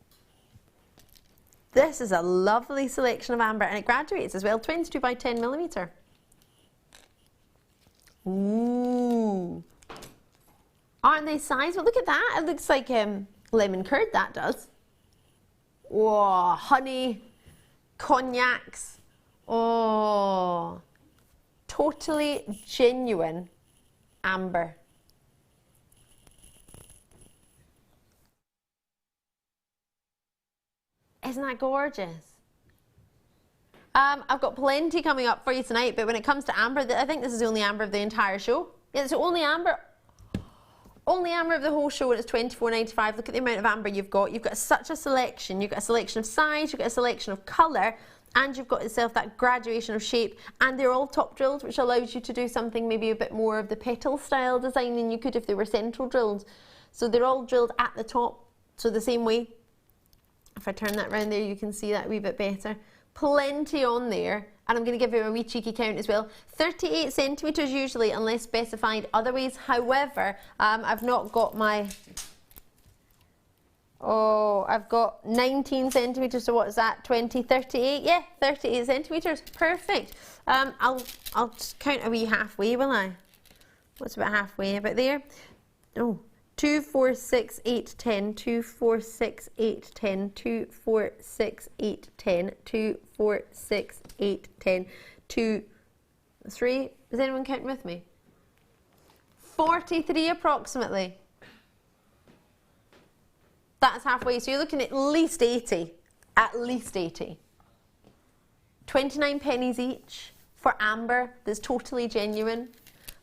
This is a lovely selection of amber, and it graduates as well. 22 by 10 millimetre. Ooh. Aren't they sizable? Look at that. It looks like lemon curd, that does. Whoa, honey, cognacs. Oh, totally genuine amber. Isn't that gorgeous? I've got plenty coming up for you tonight, but when it comes to amber, I think this is the only amber of the entire show. Yeah, it's the only amber of the whole show, and it's $24.95. Look at the amount of amber you've got. You've got such a selection. You've got a selection of size, you've got a selection of colour, and you've got yourself that graduation of shape, and they're all top drilled, which allows you to do something maybe a bit more of the petal style design than you could if they were central drilled. So they're all drilled at the top, so the same way. If I turn that around there, you can see that a wee bit better. Plenty on there, and I'm going to give you a wee cheeky count as well. 38 centimetres usually, unless specified otherwise. However, I've not got my... Oh, I've got 19 centimetres, so what is that? 20, 38? Yeah, 38 centimetres. Perfect. I'll just count a wee halfway, will I? What's about halfway? About there? Oh. 2, 4, 6, 8, 10, 2, 4, 6, 8, 10, 2, 4, 6, 8, 10, 2, 4, 6, 8, 10, 2, 3. Is anyone counting with me? 43 approximately. That's halfway, so you're looking at least 80. At least 80. 29 pennies each for amber that's totally genuine.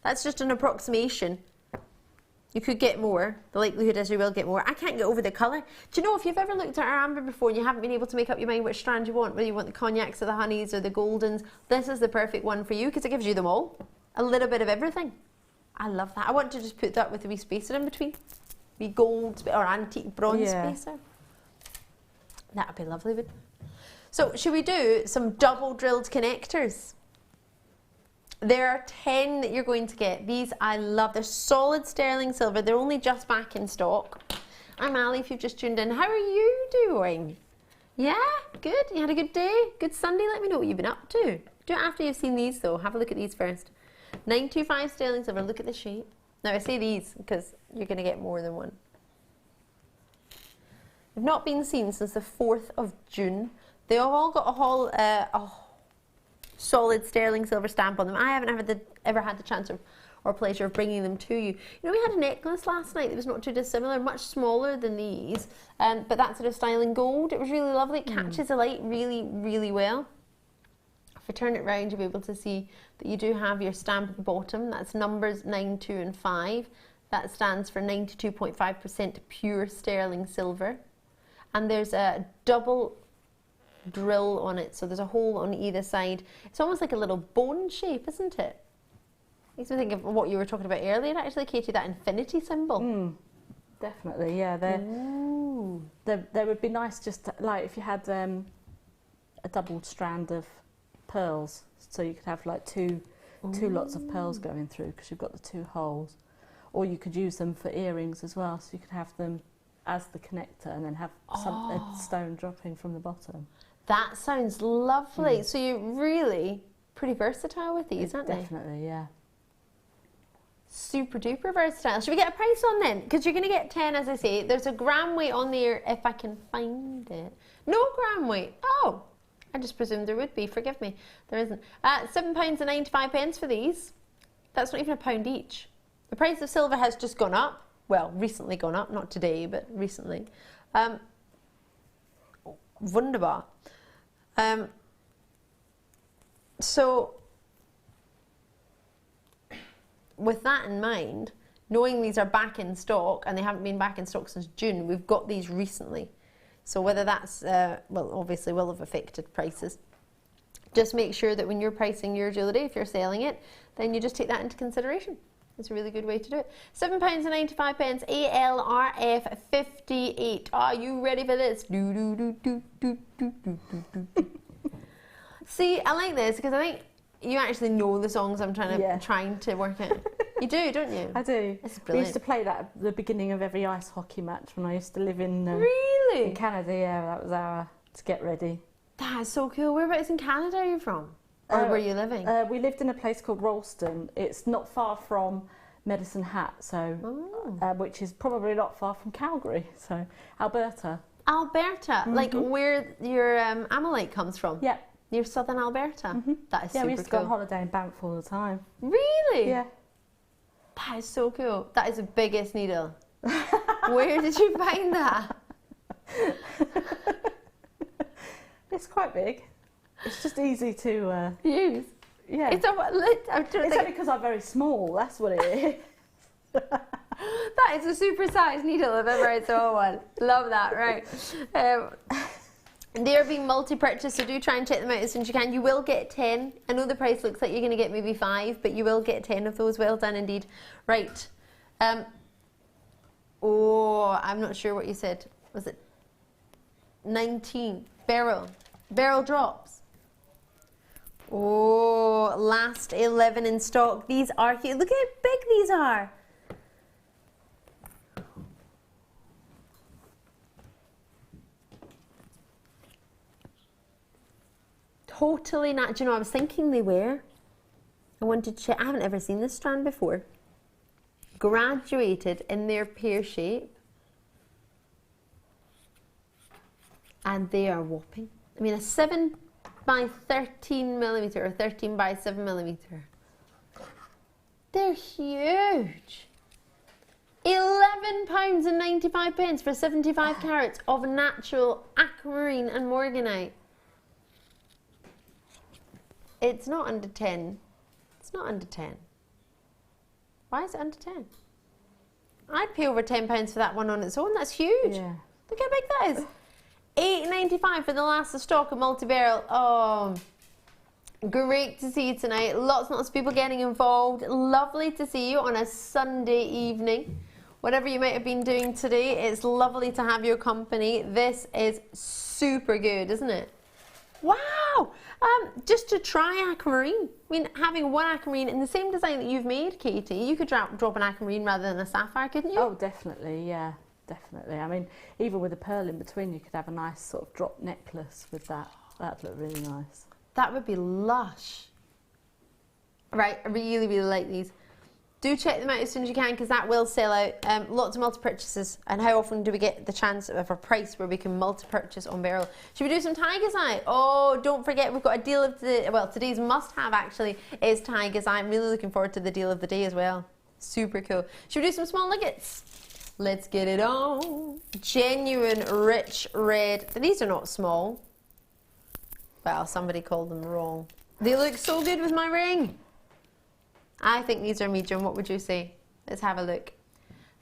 That's just an approximation. You could get more. The likelihood is you will get more. I can't get over the colour. Do you know, if you've ever looked at our amber before and you haven't been able to make up your mind which strand you want, whether you want the cognacs or the honeys or the goldens, this is the perfect one for you because it gives you them all. A little bit of everything. I love that. I want to just put that with a wee spacer in between. Wee gold or antique bronze spacer. That would be lovely, wouldn't it? So should we do some double drilled connectors? There are 10 that you're going to get. These I love. They're solid sterling silver. They're only just back in stock. I'm Ali if you've just tuned in. How are you doing? Yeah, good. You had a good day? Good Sunday? Let me know what you've been up to. Do it after you've seen these though. Have a look at these first. 925 sterling silver. Look at the shape. Now I say these because you're going to get more than one. They've not been seen since the 4th of June. They've all got a solid sterling silver stamp on them. I haven't ever had the chance or pleasure of bringing them to you. You know, we had a necklace last night that was not too dissimilar, much smaller than these, but that sort of style in gold. It was really lovely. It catches the light really, really well. If I turn it round, you'll be able to see that you do have your stamp at the bottom. That's numbers 9, 2 and 5. That stands for 92.5% pure sterling silver. And there's a double drill on it, so there's a hole on either side. It's almost like a little bone shape, isn't it? Makes me think of what you were talking about earlier, actually, Katie, that infinity symbol. Definitely, yeah. They would be nice just to, like if you had a doubled strand of pearls, so you could have like two lots of pearls going through because you've got the 2 holes. Or you could use them for earrings as well, so you could have them as the connector and then have a stone dropping from the bottom. That sounds lovely. So you're really pretty versatile with these, aren't they? Definitely, yeah. Super duper versatile. Should we get a price on them? Because you're going to get 10, as I say. There's a gram weight on there if I can find it. No gram weight. Oh, I just presumed there would be. Forgive me. There isn't. £7.95 for these. That's not even a pound each. The price of silver has just gone up. Well, recently gone up. Not today, but recently. Wunderbar. So, with that in mind, knowing these are back in stock, and they haven't been back in stock since June, we've got these recently. So whether that's, well, obviously will have affected prices. Just make sure that when you're pricing your jewellery, if you're selling it, then you just take that into consideration. It's a really good way to do it. £7.95, ALRF 58. Are you ready for this? See, I like this because I think you actually know the songs I'm trying to work out. You do, don't you? I do. It's brilliant. We used to play that at the beginning of every ice hockey match when I used to live in really? In Canada. Yeah, that was our to get ready. That is so cool. Whereabouts in Canada are you from? Or were you living? We lived in a place called Ralston. It's not far from Medicine Hat, so which is probably not far from Calgary, so Alberta. Alberta, like where your Amalite comes from? Yeah. Near southern Alberta? That is super cool. Yeah, we used to go on holiday in Banff all the time. Really? Yeah. That is so cool. That is the biggest needle. Where did you find that? It's quite big. It's just easy to use. Yeah. It's only because I'm very small, that's what it is. That is a super sized needle if ever I saw one. Love that, right. They're being multi-purchased, so do try and check them out as soon as you can. You will get 10. I know the price looks like you're going to get maybe 5, but you will get 10 of those. Well done indeed. Right. Oh, I'm not sure what you said. Was it 19? Beryl drops. Oh, last 11 in stock. These are cute. Look how big these are. Totally not. Do you know, I was thinking they were. I wanted to check. I haven't ever seen this strand before. Graduated in their pear shape. And they are whopping. I mean, a 7 by 13 millimetre or 13 by 7 millimetre. They're huge. £11.95 for 75 carats of natural aquamarine and morganite. It's not under 10. It's not under 10. Why is it under 10? I'd pay over £10 for that one on its own. That's huge. Yeah. Look how big that is. £8.95 for the last of stock of multi-barrel. Oh, great to see you tonight. Lots and lots of people getting involved. Lovely to see you on a Sunday evening. Whatever you might have been doing today, it's lovely to have your company. This is super good, isn't it? Wow! Just to try aquamarine. I mean, having one aquamarine in the same design that you've made, Katie, you could drop an aquamarine rather than a sapphire, couldn't you? Oh, definitely, yeah. definitely. I mean, even with a pearl in between, you could have a nice sort of drop necklace with that. That'd look really nice. That would be lush. Right, I really, really like these. Do check them out as soon as you can, because that will sell out. Lots of multi-purchases. And how often do we get the chance of a price where we can multi-purchase on Beryl? Should we do some Tiger's Eye? Oh, don't forget, we've got a deal of the, well, today's must-have actually is Tiger's Eye. I'm really looking forward to the deal of the day as well. Super cool. Should we do some small nuggets? Let's get it on. Genuine rich red. These are not small. Well, somebody called them wrong. They look so good with my ring. I think these are medium. What would you say? Let's have a look.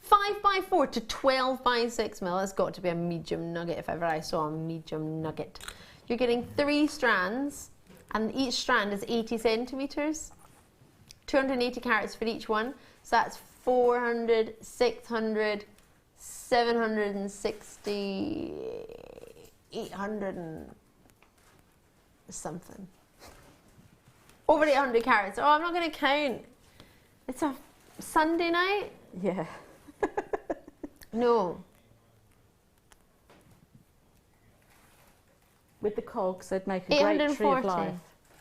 5x4 to 12x6 mil. It's got to be a medium nugget if ever I saw a medium nugget. You're getting 3 strands, and each strand is 80 centimeters. 280 carats for each one. So that's 400, 600, 760, 800 and something. Over 800 carats. Oh, I'm not going to count. It's a Sunday night? Yeah. No. With the cogs, they'd make a great tree of life.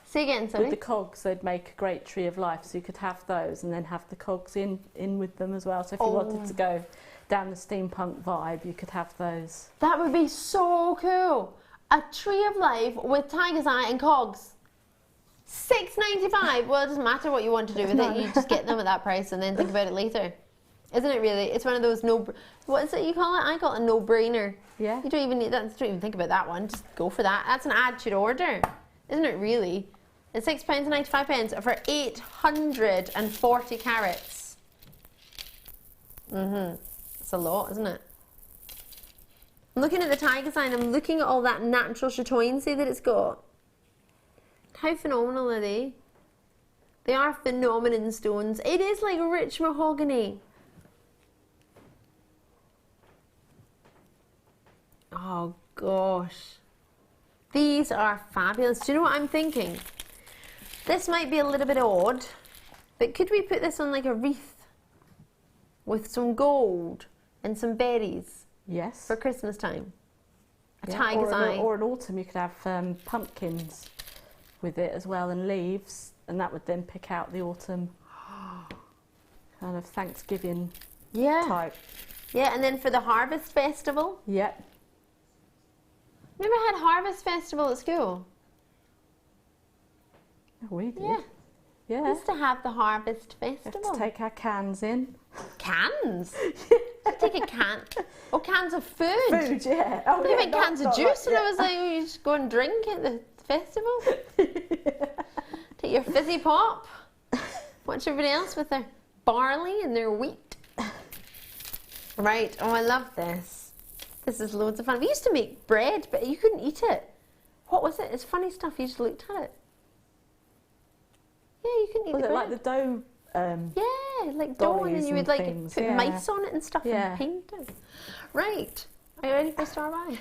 Say again, sorry. With the cogs, they'd make a great tree of life. So you could have those and then have the cogs in with them as well. So if you wanted to go down the steampunk vibe, you could have those. That would be so cool. A tree of life with Tiger's Eye and cogs. $6.95. Well, it doesn't matter what you want to do with it. You just get them at that price and then think about it later. Isn't it really? It's one of those what is it you call it? I call it a no-brainer. Yeah. You don't even need that. Don't even think about that one. Just go for that. That's an add to your order. Isn't it really? It's £6.95 for 840 carats. It's a lot, isn't it? I'm looking at the Tiger's Eye and I'm looking at all that natural chatoyancy that it's got. How phenomenal are they? They are phenomenon stones. It is like rich mahogany. Oh gosh. These are fabulous. Do you know what I'm thinking? This might be a little bit odd, but could we put this on like a wreath with some gold and some berries? Yes. For Christmas time. A Yeah, Tiger's Eye. Or in autumn you could have pumpkins with it as well, and leaves, and that would then pick out the autumn kind of Thanksgiving type. Yeah, and then for the Harvest Festival. Yep. Never had Harvest Festival at school. Oh, we did. Yeah. Yeah. We used to have the Harvest Festival. We have to take our cans in. Cans? Take a can. Oh, cans of food. Food, yeah. Oh, I yeah, meant cans of juice, like, and I was like, oh, you just go and drink at the festival. Take your fizzy pop. Watch everybody else with their barley and their wheat. Right. Oh, I love this. This is loads of fun. We used to make bread, but you couldn't eat it. What was it? It's funny stuff. You just looked at it. Yeah, you couldn't eat was the it bread. like the dough? Yeah, like dough, and then you would like things, put mice on it and stuff and paint it. Right. Are you ready for Star By?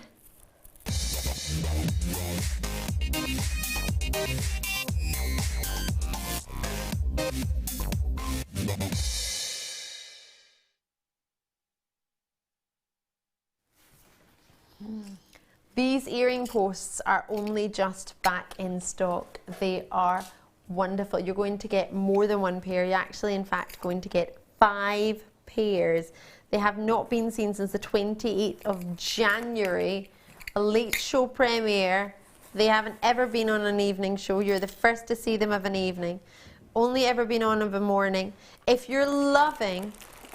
These earring posts are only just back in stock. They are wonderful. You're going to get more than one pair. You're actually, in fact, going to get 5 pairs. They have not been seen since the 28th of January, a late show premiere. They haven't ever been on an evening show. You're the first to see them of an evening. Only ever been on of a morning. If you're loving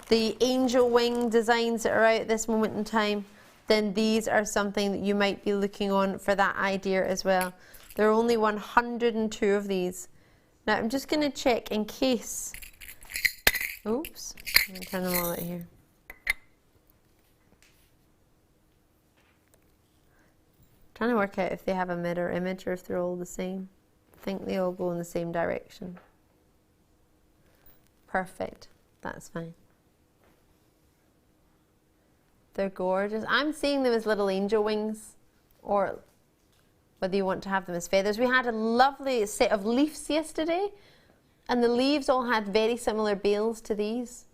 the angel wing designs that are out at this moment in time, then these are something that you might be looking on for that idea as well. There are only 102 of these. Now I'm just going to check in case. Oops, I'm going to turn them all out here. Trying to work out if they have a mirror image or if they're all the same. I think they all go in the same direction. Perfect, that's fine. They're gorgeous. I'm seeing them as little angel wings, or whether you want to have them as feathers. We had a lovely set of leaves yesterday, and the leaves all had very similar bales to these.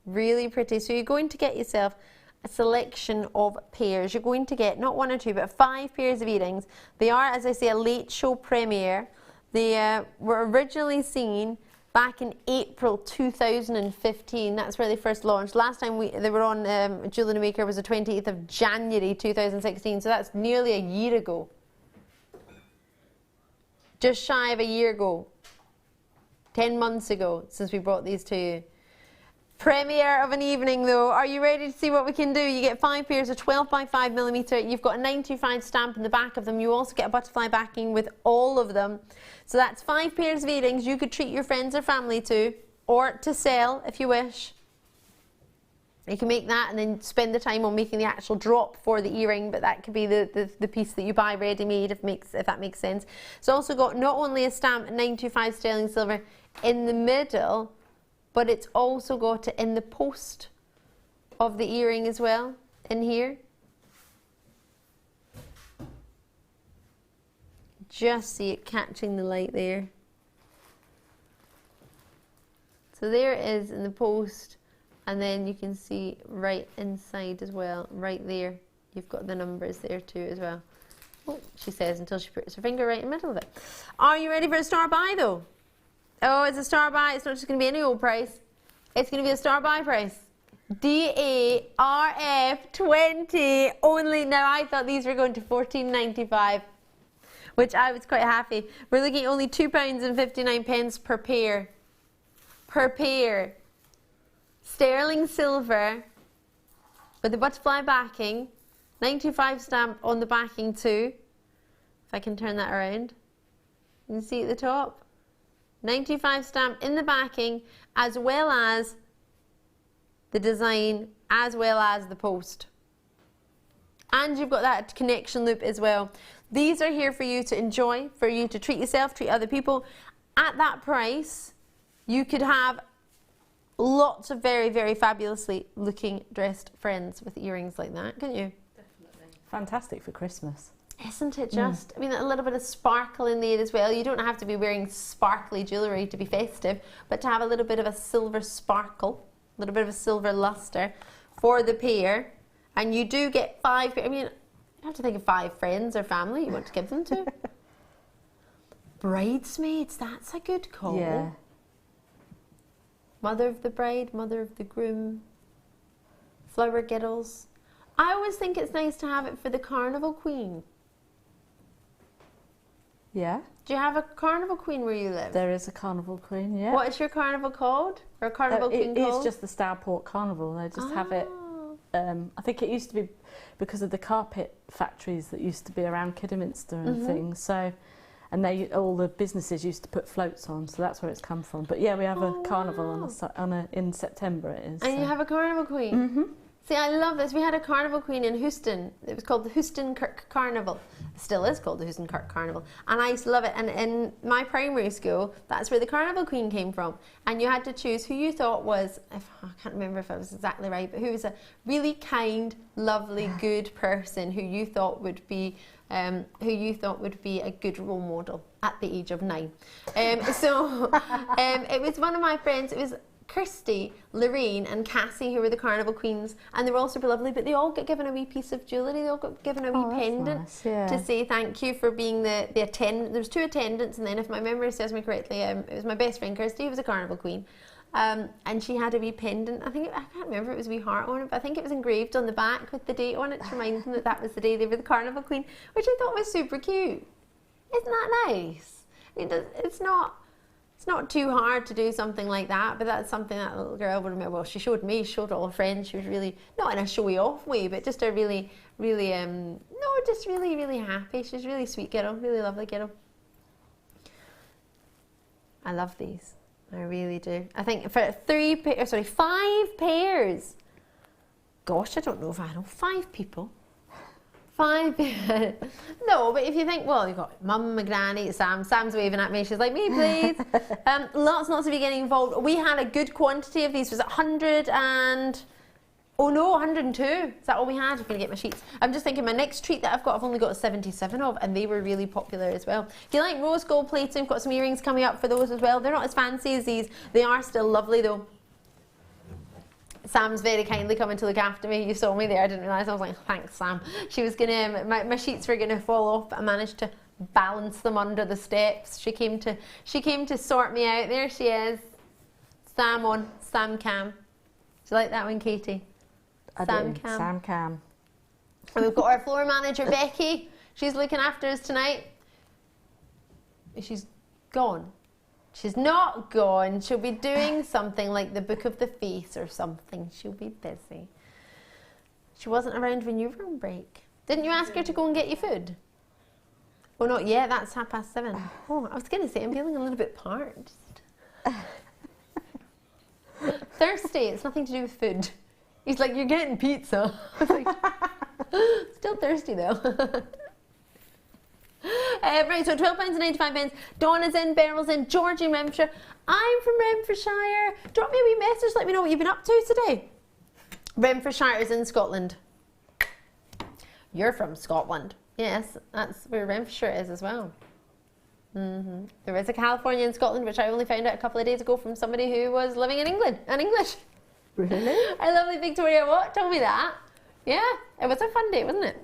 Really pretty. So you're going to get yourself a selection of pairs. You're going to get not 1 or 2, but 5 pairs of earrings. They are, as I say, a late show premiere. They were originally seen back in April 2015. That's where they first launched. Last time they were on Jewellery Maker was the 28th of January 2016, so that's nearly a year ago. Just shy of a year ago. 10 months ago since we brought these to you. Premiere of an evening though. Are you ready to see what we can do? You get 5 pairs of 12 by 5mm. You've got a 925 stamp in the back of them. You also get a butterfly backing with all of them. So that's 5 pairs of earrings you could treat your friends or family to, or to sell if you wish. You can make that and then spend the time on making the actual drop for the earring, but that could be the piece that you buy ready-made if that makes sense. It's also got not only a stamp 925 sterling silver in the middle, but it's also got it in the post of the earring as well, in here. Just see it catching the light there. So there it is in the post, and then you can see right inside as well, right there. You've got the numbers there too as well. Oh, she says until she puts her finger right in the middle of it. Are you ready for a star buy though? Oh, it's a star buy. It's not just going to be any old price. It's going to be a star buy price. DARF20 only. Now, I thought these were going to $14.95, which I was quite happy. We're looking at only £2.59 per pair. Per pair. Sterling silver with the butterfly backing. 925 stamp on the backing too. If I can turn that around. You can see at the top. 925 stamp in the backing, as well as the design, as well as the post. And you've got that connection loop as well. These are here for you to enjoy, for you to treat yourself, treat other people. At that price, you could have lots of very, very fabulously looking dressed friends with earrings like that, couldn't you? Definitely. Fantastic for Christmas. Isn't it just? I mean, a little bit of sparkle in there as well. You don't have to be wearing sparkly jewellery to be festive, but to have a little bit of a silver sparkle, a little bit of a silver lustre for the pair. And you do get 5, I mean, you have to think of 5 friends or family you want to give them to. Bridesmaids, that's a good call. Yeah. Mother of the bride, mother of the groom, flower giddles. I always think it's nice to have it for the carnival queen. Yeah. Do you have a carnival queen where you live? There is a carnival queen, yeah. What is your carnival called? Or carnival queen called? It's just the Stourport Carnival. They just have it. I think it used to be because of the carpet factories that used to be around Kidderminster and things. So, and all the businesses used to put floats on, so that's where it's come from. But yeah, we have a carnival in September. It is. And you have a carnival queen. Mm-hmm. See, I love this. We had a carnival queen in Houston. It was called the Houston Kirk Carnival. It still is called the Houston Kirk Carnival. And I used to love it. And in my primary school, that's where the carnival queen came from. And you had to choose who you thought was, I can't remember if I was exactly right, but who was a really kind, lovely, good person who you thought would be a good role model at the age of 9. It was one of my friends. It was Kirsty, Lorraine and Cassie, who were the carnival queens, and they were all super lovely, but they all got given a wee piece of jewellery. They all got given a wee pendant nice, yeah. to say thank you for being the attendant. There was 2 attendants, and then if my memory serves me correctly, it was my best friend Kirsty, who was a carnival queen, and she had a wee pendant. I can't remember if it was a wee heart on it, but I think it was engraved on the back with the date on it to remind them that was the day they were the carnival queen, which I thought was super cute. Isn't that nice? I mean, it's not too hard to do something like that, but that's something that little girl would remember. Well, she showed all her friends. She was really, not in a showy off way, but just a really, really, just really, really happy. She's a really sweet kiddo, really lovely kiddo. I love these. I really do. I think for 5 pairs. Gosh, I don't know if I know 5 people. 5. No, but if you think, well, you've got Mum, my granny, Sam. Sam's waving at me. She's like, me, please. Lots of you getting involved. We had a good quantity of these. Was it 100 and... Oh no, 102. Is that all we had? I'm going to get my sheets. I'm just thinking my next treat that I've only got 77 of, and they were really popular as well. If you like rose gold plating, we've got some earrings coming up for those as well. They're not as fancy as these. They are still lovely though. Sam's very kindly coming to look after me. You saw me there, I didn't realise. I was like, thanks, Sam. She was gonna, my sheets were gonna fall off, but I managed to balance them under the steps. She came to sort me out. There she is. Sam on, Sam Cam. Do you like that one, Katie? Sam Cam. Sam Cam. And we've got our floor manager, Becky. She's looking after us tonight. She's gone. She's not gone. She'll be doing something like the Book of the Face or something. She'll be busy. She wasn't around when you were on break. Didn't you ask her to go and get you food? Oh, not yet. That's 7:30. Oh, I was going to say, I'm feeling a little bit parched. Thirsty. It's nothing to do with food. He's like, you're getting pizza. I was like, still thirsty though. Right, so £12.95. Donna's in, Beryl's in, George in Renfrewshire. I'm from Renfrewshire. Drop me a wee message, let me know what you've been up to today. Renfrewshire is in Scotland. You're from Scotland. Yes, that's where Renfrewshire is as well. There is a California in Scotland, which I only found out a couple of days ago from somebody who was living in England and English. Really? Our lovely Victoria Watt told me that. Yeah, it was a fun day, wasn't it?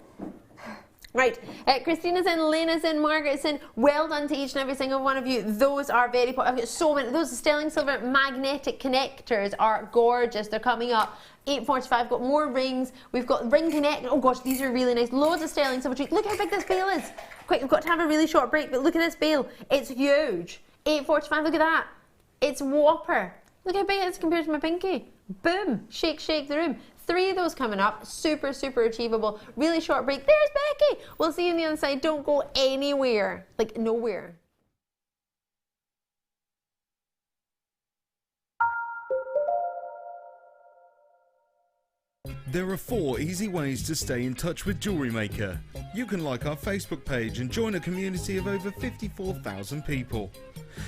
Right, Christina's in, Lena's in, Margaret's in. Well done to each and every single one of you. Those are very I've got so many. Those sterling silver magnetic connectors are gorgeous. They're coming up. 8.45. Got more rings. We've got ring connect. Oh gosh, these are really nice. Loads of sterling silver trees. Look how big this bail is. Quick, we've got to have a really short break, but look at this bail. It's huge. 8.45. Look at that. It's whopper. Look how big it is compared to my pinky. Boom. Shake, shake the room. 3 of those coming up. Super, super achievable. Really short break. There's Becky. We'll see you on the other side. Don't go anywhere. Like nowhere. There are 4 easy ways to stay in touch with Jewellery Maker. You can like our Facebook page and join a community of over 54,000 people.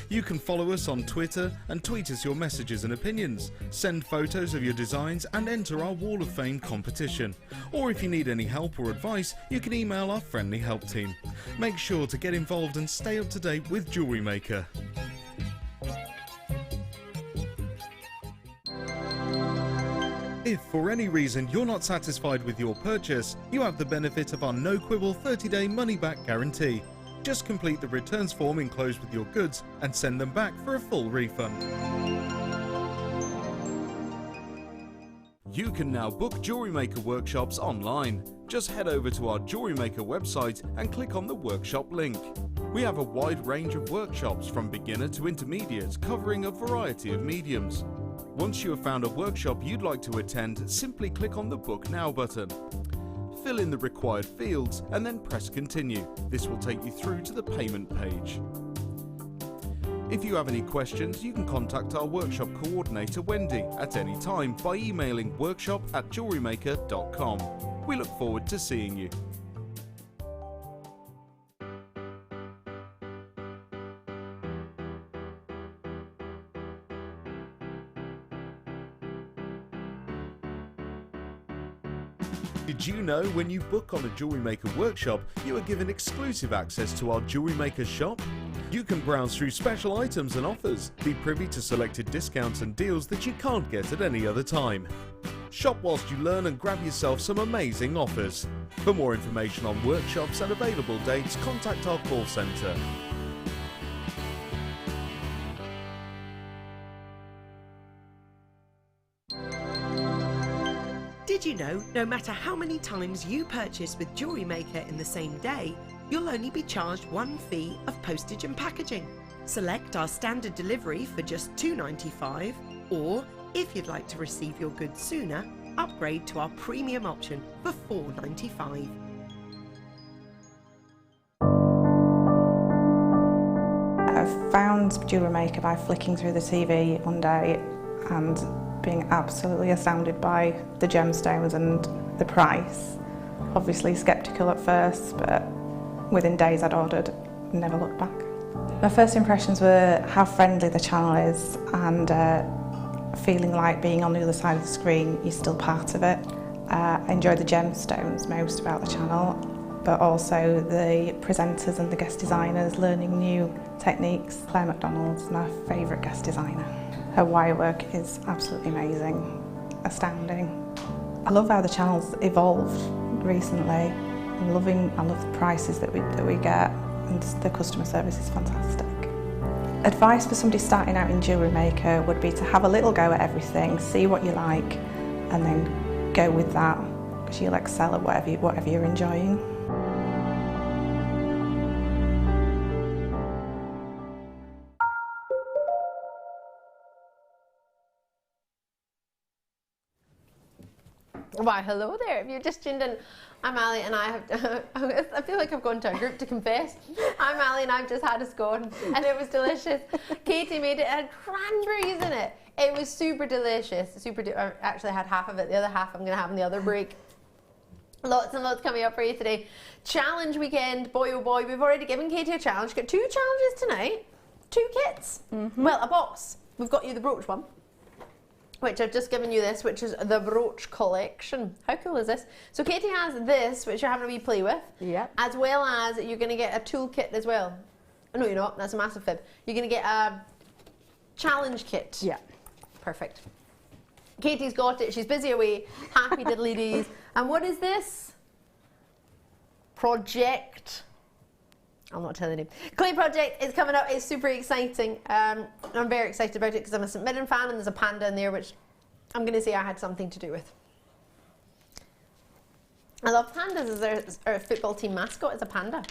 You can follow us on Twitter and tweet us your messages and opinions, send photos of your designs and enter our Wall of Fame competition. Or if you need any help or advice, you can email our friendly help team. Make sure to get involved and stay up to date with Jewellery Maker. If for any reason you're not satisfied with your purchase, you have the benefit of our no quibble 30-day money-back guarantee. Just complete the returns form enclosed with your goods and send them back for a full refund. You can now book Jewellery Maker workshops online. Just head over to our Jewellery Maker website and click on the workshop link. We have a wide range of workshops from beginner to intermediate, covering a variety of mediums. Once you have found a workshop you'd like to attend, simply click on the Book Now button. Fill in the required fields and then press Continue. This will take you through to the payment page. If you have any questions, you can contact our workshop coordinator Wendy at any time by emailing workshop@jewellerymaker.com. We look forward to seeing you. Did you know when you book on a Jewellery Maker workshop, you are given exclusive access to our Jewellery Maker shop? You can browse through special items and offers, be privy to selected discounts and deals that you can't get at any other time. Shop whilst you learn and grab yourself some amazing offers. For more information on workshops and available dates, contact our call centre. Did you know, no matter how many times you purchase with Jewellery Maker in the same day, you'll only be charged one fee of postage and packaging. Select our standard delivery for just $2.95, or if you'd like to receive your goods sooner, upgrade to our premium option for $4.95. I found Jewellery Maker by flicking through the TV one day and being absolutely astounded by the gemstones and the price. Obviously sceptical at first, but within days I'd ordered, never looked back. My first impressions were how friendly the channel is and feeling like being on the other side of the screen, you're still part of it. I enjoy the gemstones most about the channel, but also the presenters and the guest designers learning new techniques. Claire McDonald's my favourite guest designer. Her wire work is absolutely amazing. astounding. I love how the channel's evolved recently. I love the prices that we get, and the customer service is fantastic. Advice for somebody starting out in Jewellery Maker would be to have a little go at everything, see what you like, and then go with that, because you'll excel at whatever you're enjoying. Why, hello there. If you're just tuned in, I'm Ali and I have, I feel like I've gone to a group to confess. I'm Ali and I've just had a scone and it was delicious. Katie made it, it had cranberries in it. It was super delicious. I actually had half of it. The other half I'm going to have in the other break. Lots and lots coming up for you today. Challenge weekend, boy oh boy. We've already given Katie a challenge. Got 2 challenges tonight. 2 kits. Well, a box. We've got you the brooch one, which I've just given you this, which is the brooch collection. How cool is this? So Katie has this, which you're having a wee play with. Yeah. As well as you're going to get a tool kit as well. Oh, no, you're not. That's a massive fib. You're going to get a challenge kit. Yeah. Perfect. Katie's got it. She's busy away. Happy diddly days. And what is this? Project. I'll not tell the name. Clay project is coming up. It's super exciting. I'm very excited about it because I'm a St Mirren fan and there's a panda in there, which I'm going to say I had something to do with. I love pandas as our football team mascot is a panda.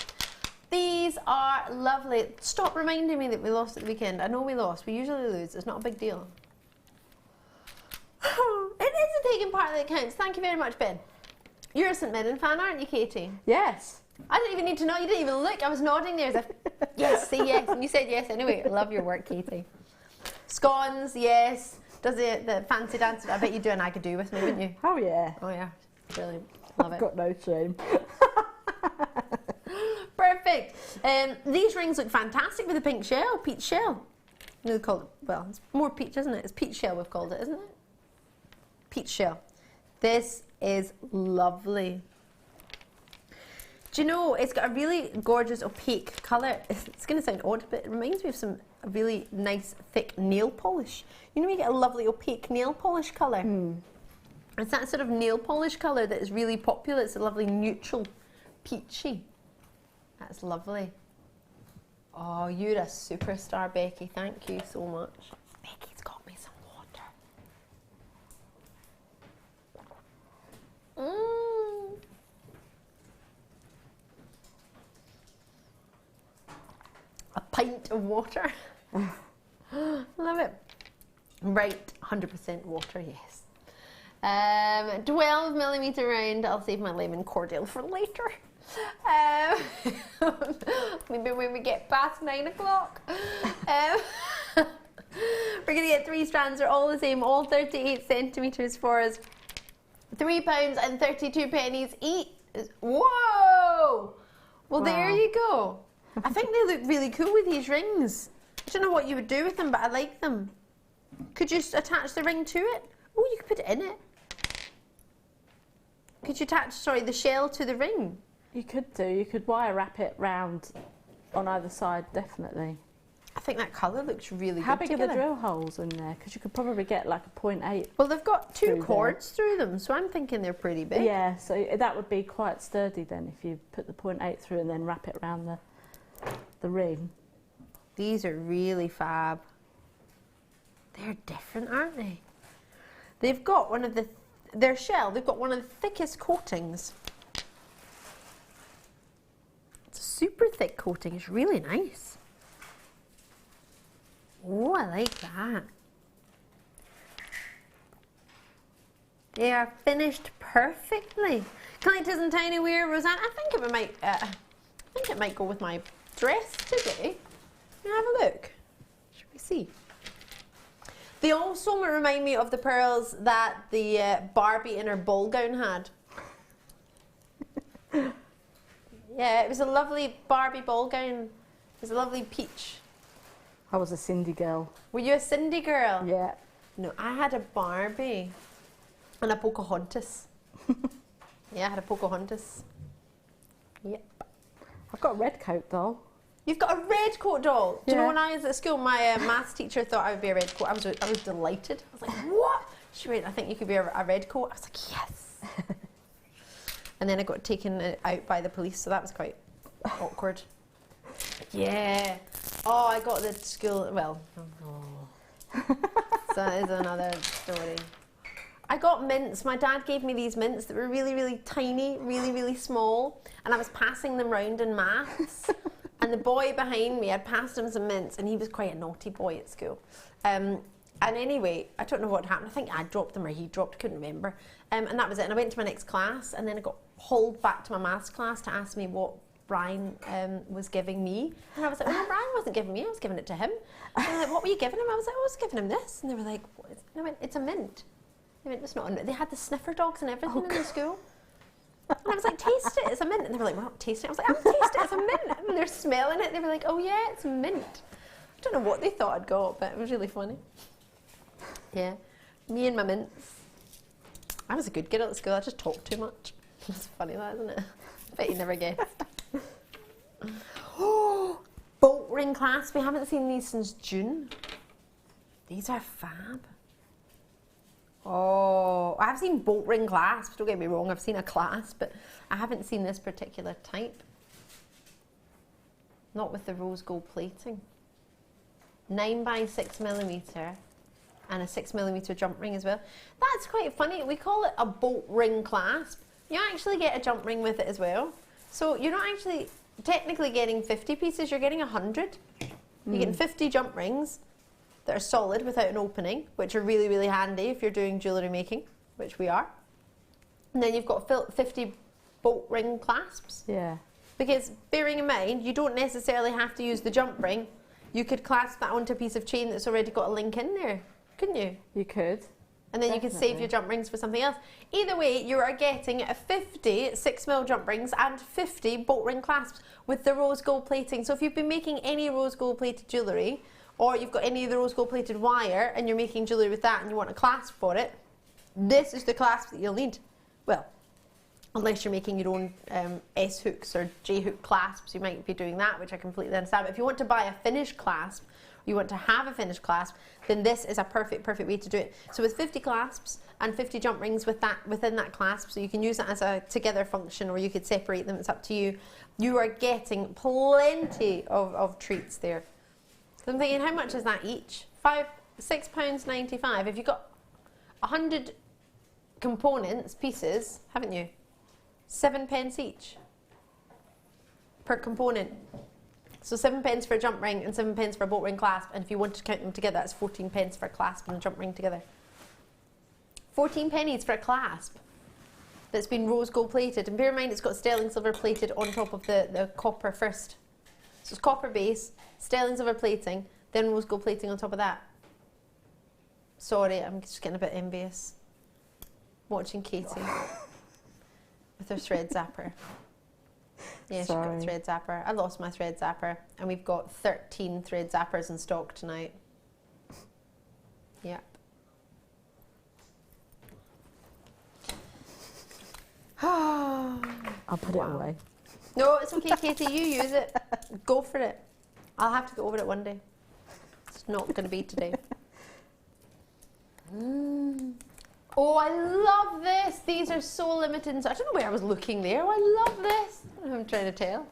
These are lovely. Stop reminding me that we lost at the weekend. I know we lost. We usually lose. It's not a big deal. It is the taking part that counts. Thank you very much, Ben. You're a St Mirren fan, aren't you, Katie? Yes. I didn't even need to know. You didn't even look. I was nodding there as if, yes, say yes. And you said yes anyway. I love your work, Katie. Scones, yes. Does the fancy dance? I bet you'd do an I could do with me, wouldn't you? Oh, yeah. Oh, yeah. Brilliant. Love it. I've got no shame. Perfect. These rings look fantastic with the pink shell, peach shell. No, they call it, well, it's more peach, isn't it? It's peach shell we've called it, isn't it? Peach shell. This is lovely. Do you know, it's got a really gorgeous opaque colour. It's going to sound odd, but it reminds me of a really nice thick nail polish. You know, you get a lovely opaque nail polish colour. It's that sort of nail polish colour that is really popular. It's a lovely neutral peachy. That's lovely. Oh, you're a superstar, Becky. Thank you so much. Becky's got me some water. A pint of water. Love it. Right, 100% water, yes. 12mm round. I'll save my lemon cordial for later. Maybe when we get past 9 o'clock. We're going to get 3 strands. They're all the same, all 38 centimetres for us. £3.32 each. Whoa! Well, there you go. I think they look really cool with these rings. I don't know what you would do with them, but I like them. Could you attach the ring to it? Oh, you could put it in it. Could you attach, sorry, the shell to the ring? You could do. You could wire wrap it round on either side, definitely. I think that colour looks really How good big together. are the drill holes in there? Because you could probably get like a 0.8. Well, they've got 2 cords through them, so I'm thinking they're pretty big. Yeah, so that would be quite sturdy then if you put the 0.8 through and then wrap it around the ring. These are really fab. They're different, aren't they? They've got one of their shell, they've got one of the thickest coatings. It's a super thick coating, it's really nice. Oh, I like that. They are finished perfectly. Clintus and Tiny Wear, Roseanne. I think it might go with my dress today. Can I have a look? Shall we see? They also remind me of the pearls that the Barbie in her ball gown had. Yeah, it was a lovely Barbie ball gown. It was a lovely peach. I was a Cindy girl. Were you a Cindy girl? Yeah. No, I had a Barbie and a Pocahontas. Yeah, I had a Pocahontas. Yep. I've got a red coat doll. You've got a red coat doll. Do you Yeah. know when I was at school, my maths teacher thought I would be a red coat. I was delighted. I was like, what? She went, I think you could be a red coat. I was like, yes. And then I got taken out by the police, so that was quite awkward. Yeah. Oh, I got the school, well, so that is another story. I got mints. My dad gave me these mints that were really, really tiny, really, really small, and I was passing them round in maths. And the boy behind me, I'd passed him some mints, and he was quite a naughty boy at school. And anyway, I don't know what happened. I think I dropped them or he dropped, couldn't remember. And that was it. And I went to my next class, and then I got hauled back to my maths class to ask me what Brian was giving me. And I was like, well, no, Brian wasn't giving me, I was giving it to him. And they were like, what were you giving him? I was like, I was giving him this. And they were like, what is it? And I went, it's a mint. They went, it's not a mint. They had the sniffer dogs and everything in the school. And I was like, taste it, it's a mint. And they were like, we're not tasting it. I was like, I'm tasting it, it's a mint. And they're smelling it. They were like, oh yeah, it's mint. I don't know what they thought I'd got, but it was really funny. Yeah, me and my mints. I was a good girl at school, I just talked too much. It's funny that, isn't it? I bet you never guessed. Oh, bolt ring clasps. We haven't seen these since June. These are fab. Oh, I've seen bolt ring clasps, don't get me wrong, I've seen a clasp, but I haven't seen this particular type. Not with the rose gold plating. 9 by 6mm and a 6mm jump ring as well. That's quite funny. We call it a bolt ring clasp. You actually get a jump ring with it as well. So you're not actually technically getting 50 pieces, you're getting 100. You're getting 50 jump rings that are solid without an opening, which are really, really handy if you're doing jewellery making, which we are. And then you've got 50 bolt ring clasps. Yeah. Because bearing in mind, you don't necessarily have to use the jump ring. You could clasp that onto a piece of chain that's already got a link in there, couldn't you? You could. And then you could save your jump rings for something else. Either way, you are getting 50 6mm jump rings and 50 bolt ring clasps with the rose gold plating. So if you've been making any rose gold plated jewellery, or you've got any of the rose gold plated wire and you're making jewellery with that and you want a clasp for it, this is the clasp that you'll need. Well, unless you're making your own S hooks or J hook clasps, you might be doing that, which I completely understand. But if you want to buy a finished clasp, or you want to have a finished clasp, then this is a perfect way to do it. So with 50 clasps and 50 jump rings within that clasp, so you can use that as a together function, or you could separate them, it's up to you. You are getting plenty of treats there. So I'm thinking, how much is that each? £6.95. If you've got 100 components, pieces, haven't you? 7p each per component. So 7p for a jump ring and 7p for a bolt ring clasp, and if you want to count them together, that's 14p for a clasp and a jump ring together. 14 pennies for a clasp that's been rose gold plated, and bear in mind it's got sterling silver plated on top of the copper first. So it's copper base, sterling silver plating, then rose gold plating on top of that. Sorry, I'm just getting a bit envious watching Katie with her thread zapper. Yeah, she's got a thread zapper. I lost my thread zapper, and we've got 13 thread zappers in stock tonight. Yep. I'll put it away. No, it's okay, Katie, you use it. Go for it. I'll have to go over it one day. It's not going to be today. Oh, I love this. These are so limited. I don't know where I was looking there. Oh, I love this. I'm trying to tell.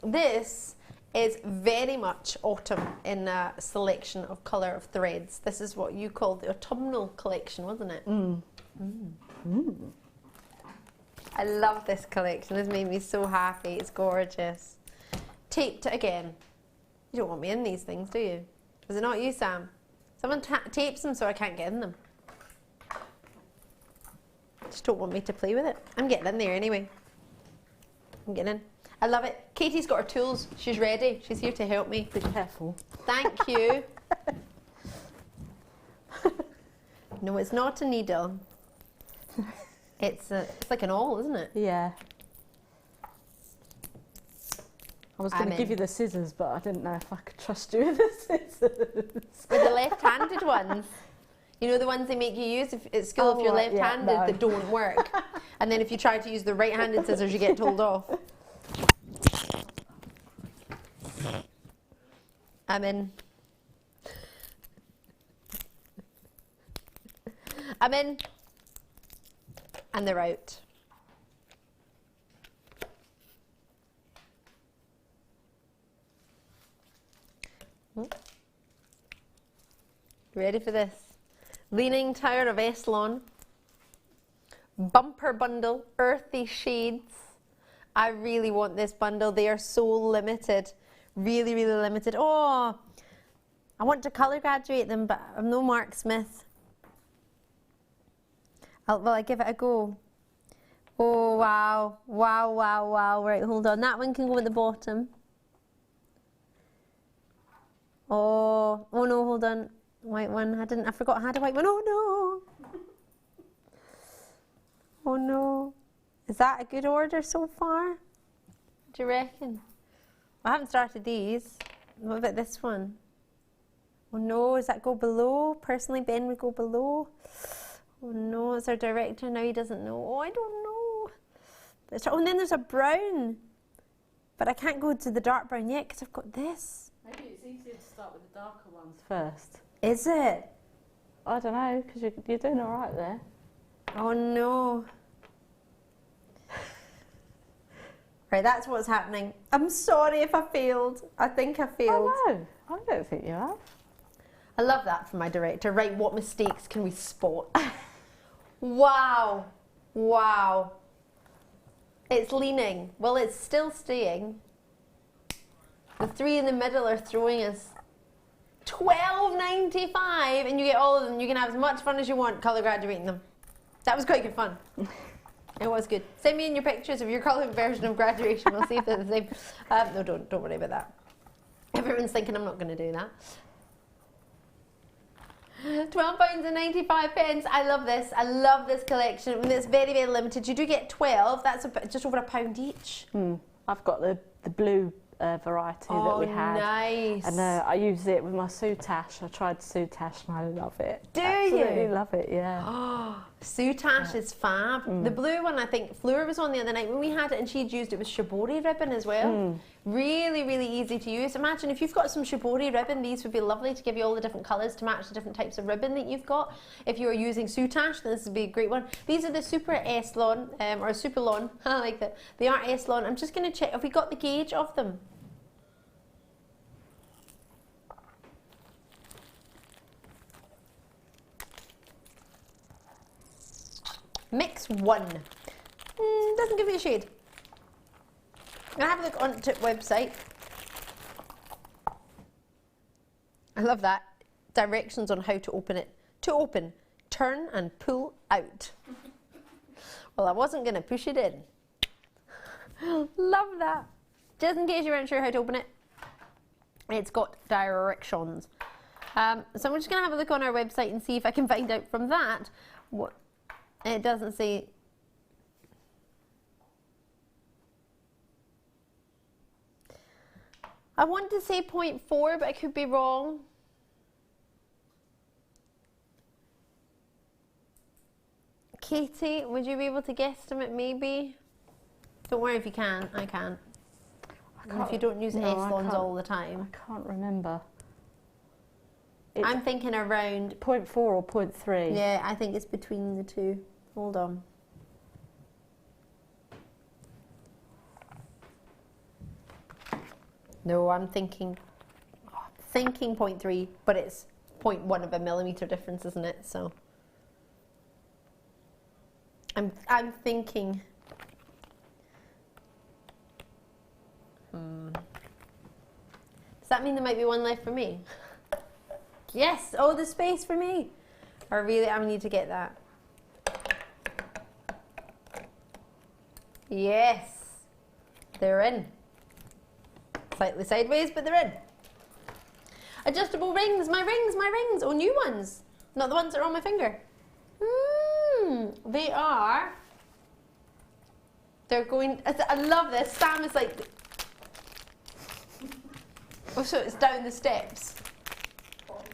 This is very much autumn in a selection of colour of threads. This is what you called the autumnal collection, wasn't it? I love this collection. This made me so happy. It's gorgeous. Taped again. You don't want me in these things, do you? Was it not you, Sam? Someone tapes them so I can't get in them. Just don't want me to play with it. I'm getting in there anyway. I'm getting in. I love it. Katie's got her tools. She's ready. She's here to help me. Be careful. Thank you. No, it's not a needle. It's like an awl, isn't it? Yeah. I was going to give you the scissors, but I didn't know if I could trust you with the scissors. With the left-handed ones. You know the ones they make you use at school if you're left-handed that don't work. And then if you try to use the right-handed scissors, you get told off. I'm in. I'm in. And they're out. Ready for this? Leaning Tower of Eslon. Bumper bundle, earthy shades. I really want this bundle. They are so limited. Really, really limited. Oh, I want to colour graduate them, but I'm no Mark Smith. Will I give it a go? Oh, wow. Wow, wow, wow. Right, hold on. That one can go at the bottom. Oh, oh no, hold on. White one. I forgot I had a white one. Oh no. Oh no. Is that a good order so far? Do you reckon? I haven't started these. What about this one? Oh no, does that go below? Personally, Ben would go below. Oh no, it's our director now, he doesn't know. Oh, I don't know. Oh, and then there's a brown. But I can't go to the dark brown yet because I've got this. Maybe it's easier to start with the darker ones first. Is it? I don't know, because you're doing all right there. Oh no. Right, that's what's happening. I'm sorry if I failed. I think I failed. Oh no, I don't think you have. I love that from my director. Right, what mistakes can we spot? Wow. Wow. It's leaning. Well, it's still staying. The three in the middle are throwing us $12.95, and you get all of them. You can have as much fun as you want colour graduating them. That was quite good fun. It was good. Send me in your pictures of your colour version of graduation. We'll see if they're the same. No, don't worry about that. Everyone's thinking I'm not going to do that. £12.95. I love this. I love this collection. And it's very, very limited. You do get 12. That's just over £1 each. I've got the blue variety that we had. Nice. And I use it with my soutache. I tried soutache and I love it. Do Absolutely you? love it, yeah. Oh, soutache is fab. The blue one, I think Fleur was on the other night when we had it, and she'd used it with shibori ribbon as well. Really, really easy to use. Imagine if you've got some shibori ribbon, these would be lovely to give you all the different colours to match the different types of ribbon that you've got. If you're using soutache, then this would be a great one. These are the Super Eslon, or Super Lon. I like that. They are Eslon. I'm just going to check. Have we got the gauge of them? Mix 1. Doesn't give me a shade. I'm going to have a look on the website. I love that. Directions on how to open it. To open, turn and pull out. Well, I wasn't going to push it in. Love that. Just in case you weren't sure how to open it, it's got directions. So I'm just going to have a look on our website and see if I can find out from that what. It doesn't say. I want to say 0.4, but I could be wrong. Katie, would you be able to guesstimate maybe? Don't worry if you can't, I can't. If you don't use Eslons all the time. I can't remember. I'm thinking around 0.4 or 0.3. Yeah, I think it's between the two. Hold on. No, I'm thinking 0.3, but it's 0.1 of a millimetre difference, isn't it? So I'm thinking. Does that mean there might be one left for me? Yes. Oh, the space for me. Or really, I need to get that. Yes, they're in. Slightly sideways, but they're in. Adjustable rings, my rings. Oh, new ones, not the ones that are on my finger. They are. They're going. I love this. Sam is like. Oh, so it's down the steps.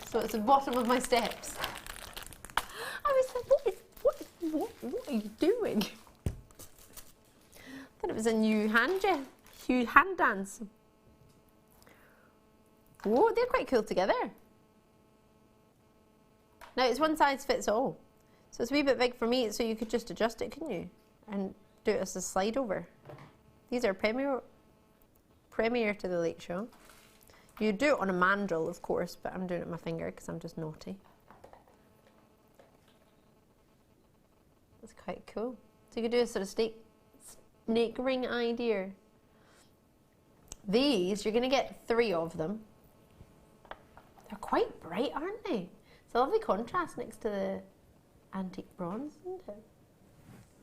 So it's the bottom of my steps. I was like, what are you doing? I thought it was a new hand dance. Oh, they're quite cool together. Now it's one size fits all. So it's a wee bit big for me, so you could just adjust it, couldn't you? And do it as a slide over. These are premier to the late show. You do it on a mandrel, of course, but I'm doing it with my finger because I'm just naughty. That's quite cool. So you could do a sort of snake ring idea. These, you're going to get 3 of them. They're quite bright, aren't they? It's a lovely contrast next to the antique bronze, isn't it?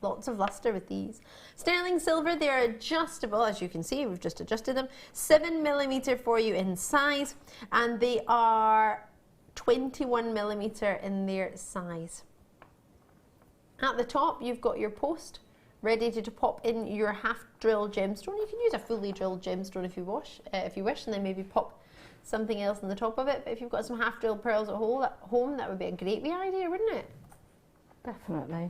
Lots of luster with these. Sterling silver, they are adjustable, as you can see, we've just adjusted them. 7mm for you in size, and they are 21mm in their size. At the top, you've got your post, ready to pop in your half-drill gemstone. You can use a fully drilled gemstone if you wish, and then maybe pop something else on the top of it. But if you've got some half-drill pearls at home, that would be a great wee idea, wouldn't it? Definitely.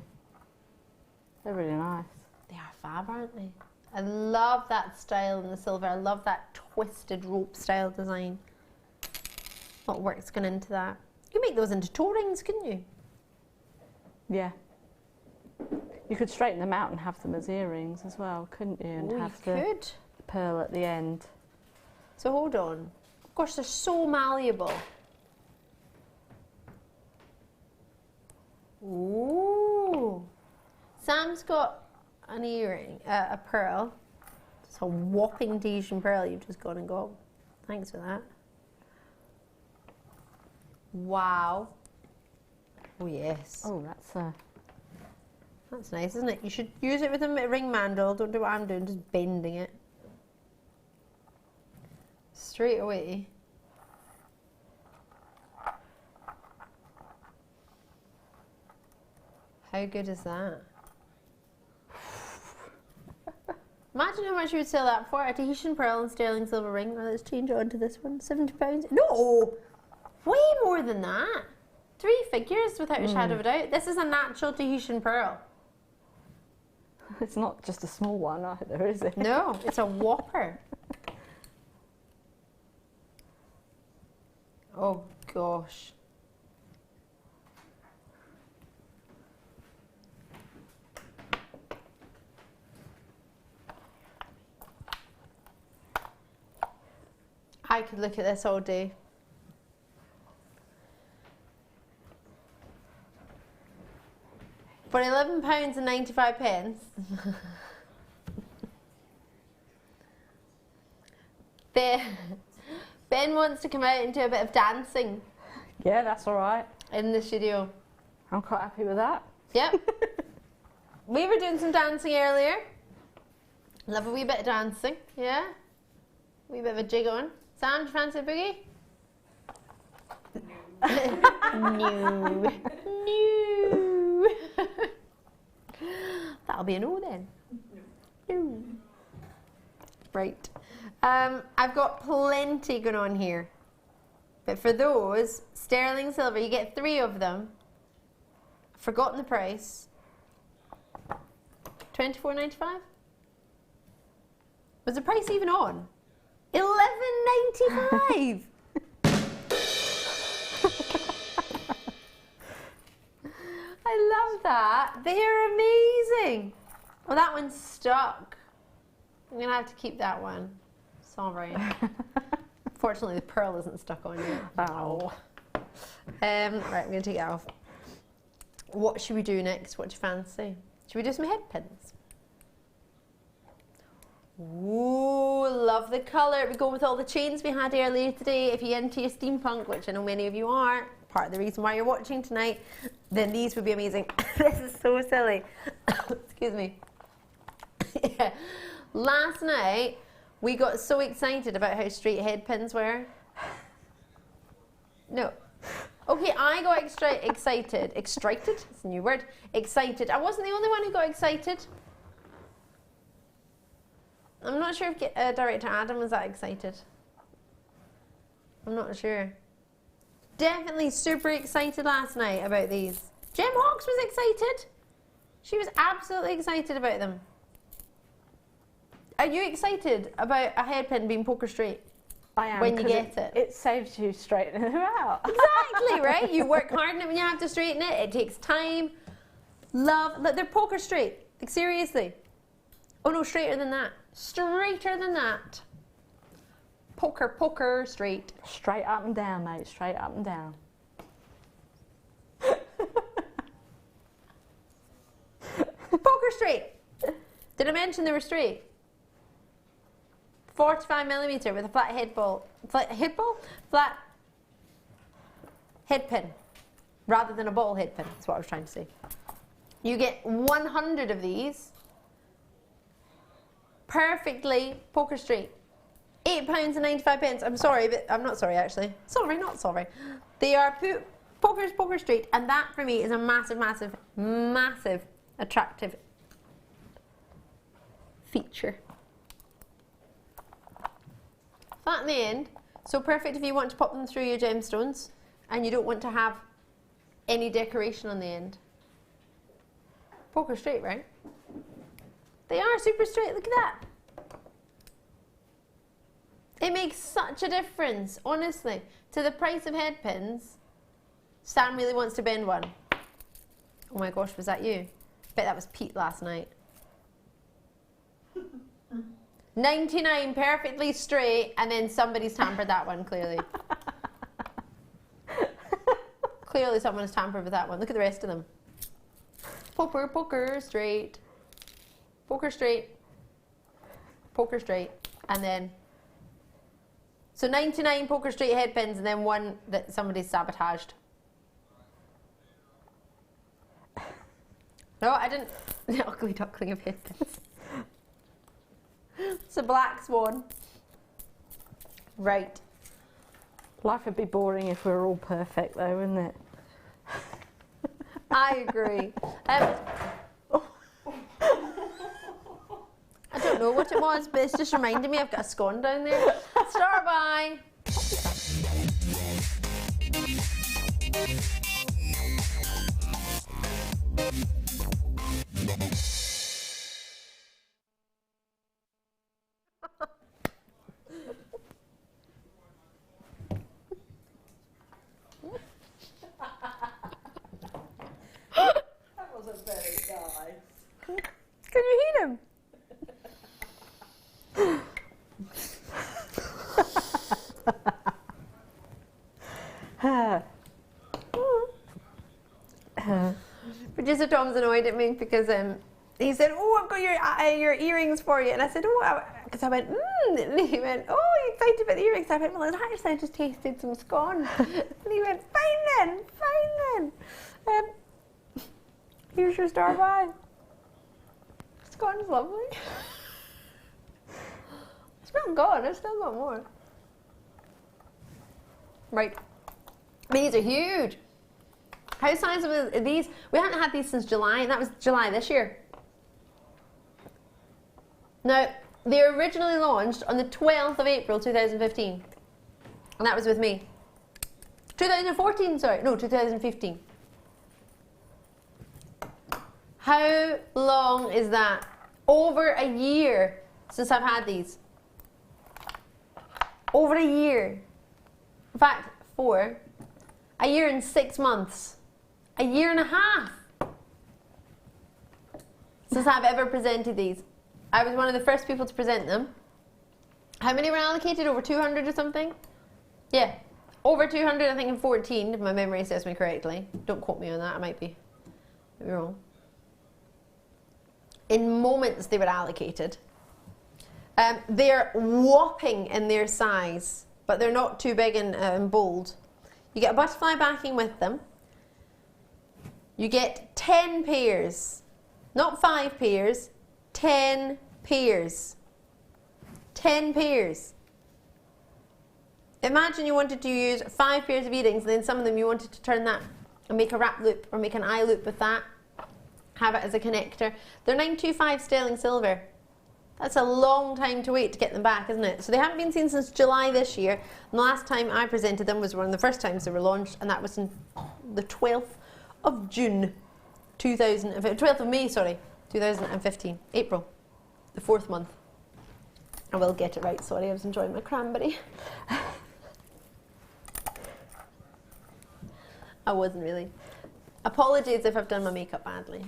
They're really nice. They are fab, aren't they? I love that style in the silver. I love that twisted rope style design. A lot of work's gone into that. You could make those into toe rings, couldn't you? Yeah. You could straighten them out and have them as earrings as well, couldn't you? And have the pearl at the end. So hold on. Gosh, they're so malleable. Ooh. Sam's got an earring, a pearl. It's a whopping Tahitian pearl you've just gone and got. Thanks for that. Wow. Oh yes. Oh, That's nice, isn't it? You should use it with a ring mandrel. Don't do what I'm doing, just bending it. Straight away. How good is that? Imagine how much you would sell that for. A Tahitian pearl and sterling silver ring. Well, let's change it onto this one. £70. No! Way more than that. 3 figures without a shadow of a doubt. This is a natural Tahitian pearl. It's not just a small one either, is it? No, it's a whopper. Oh gosh. I could look at this all day. For £11.95. Ben wants to come out and do a bit of dancing. Yeah, that's all right. In the studio. I'm quite happy with that. Yep. We were doing some dancing earlier. Love a wee bit of dancing, yeah? A wee bit of a jig on. Sam, do you fancy a boogie? No. No. That'll be a no then. No. Right. I've got plenty going on here. But for those, sterling silver, you get 3 of them. I've forgotten the price. $24.95? Was the price even on? $11.95! I love that. They're amazing. Oh, that one's stuck. I'm going to have to keep that one. Sorry. Fortunately, the pearl isn't stuck on yet. Oh. Right, I'm going to take it off. What should we do next? What do you fancy? Should we do some head pins? Ooh, love the colour. We go with all the chains we had earlier today. If you're into your steampunk, which I know many of you are, part of the reason why you're watching tonight, then these would be amazing. This is so silly. Excuse me. Yeah. Last night, we got so excited about how straight head pins were. No. Okay, I got excited. Excited? It's a new word. Excited. I wasn't the only one who got excited. I'm not sure if Director Adam was that excited. I'm not sure. Definitely super excited last night about these. Gem Hawks was excited. She was absolutely excited about them. Are you excited about a head pin being poker straight? I am. when you get it. It saves you straightening them out. Exactly, right? You work hard on it when you have to straighten it. It takes time. Love, look, they're poker straight. Like, seriously. Oh no, straighter than that. Straighter than that. Poker straight. Straight up and down, mate. Straight up and down. Poker straight. Did I mention they were straight? 45mm with a flat head ball. Flat head pin. Rather than a ball head pin. That's what I was trying to say. You get 100 of these. Perfectly poker straight. £8.95. I'm sorry, but I'm not sorry actually. Sorry, not sorry. They are poker straight, and that for me is a massive, massive, massive attractive feature. Flat in the end, so perfect if you want to pop them through your gemstones and you don't want to have any decoration on the end. Poker straight, right? They are super straight, look at that. It makes such a difference, honestly. To the price of head pins, Sam really wants to bend one. Oh my gosh, was that you? Bet that was Pete last night. 99 perfectly straight, and then somebody's tampered that one, clearly. Clearly someone has tampered with that one. Look at the rest of them. Poker straight. Poker straight. Poker straight. And then... So 99 poker straight head pins, and then one that somebody's sabotaged. No, I didn't. The ugly duckling of head pins. It's a black swan. Right. Life would be boring if we were all perfect though, wouldn't it? I agree. I don't know what it was, but it's just reminded me I've got a scone down there. Star by. That wasn't very nice. Can you hear him? Producer Tom's annoyed at me because he said, "Oh, I've got your earrings for you," and I said, "Oh," because I went, and he went, "Oh, you excited about the earrings?" I went, "Well, actually, I just tasted some scone," and he went, "Fine then." Here's your star by. Scone's lovely. It's not gone. I've still got more. Right. These are huge. How sizable are these? We haven't had these since July, and that was July this year. Now, they were originally launched on the 12th of April 2015. And that was with me. 2014, sorry. No, 2015. How long is that? Over a year since I've had these. Over a year. In fact, a year and 6 months. A year and a half since I've ever presented these. I was one of the first people to present them. How many were allocated? Over 200 or something? Yeah. Over 200, I think, in 14, if my memory serves me correctly. Don't quote me on that, I might be wrong. In moments they were allocated. They're whopping in their size, but they're not too big and bold. You get a butterfly backing with them. You get 10 pairs, not 5 pairs, 10 pairs. 10 pairs. Imagine you wanted to use 5 pairs of earrings, and then some of them you wanted to turn that and make a wrap loop or make an eye loop with that. Have it as a connector. They're 925 sterling silver. That's a long time to wait to get them back, isn't it? So they haven't been seen since July this year. And the last time I presented them was one of the first times they were launched, and that was in the 12th of June 12th of May, sorry, 2015. April, the 4th month. I will get it right, sorry, I was enjoying my cranberry. I wasn't really. Apologies if I've done my makeup badly.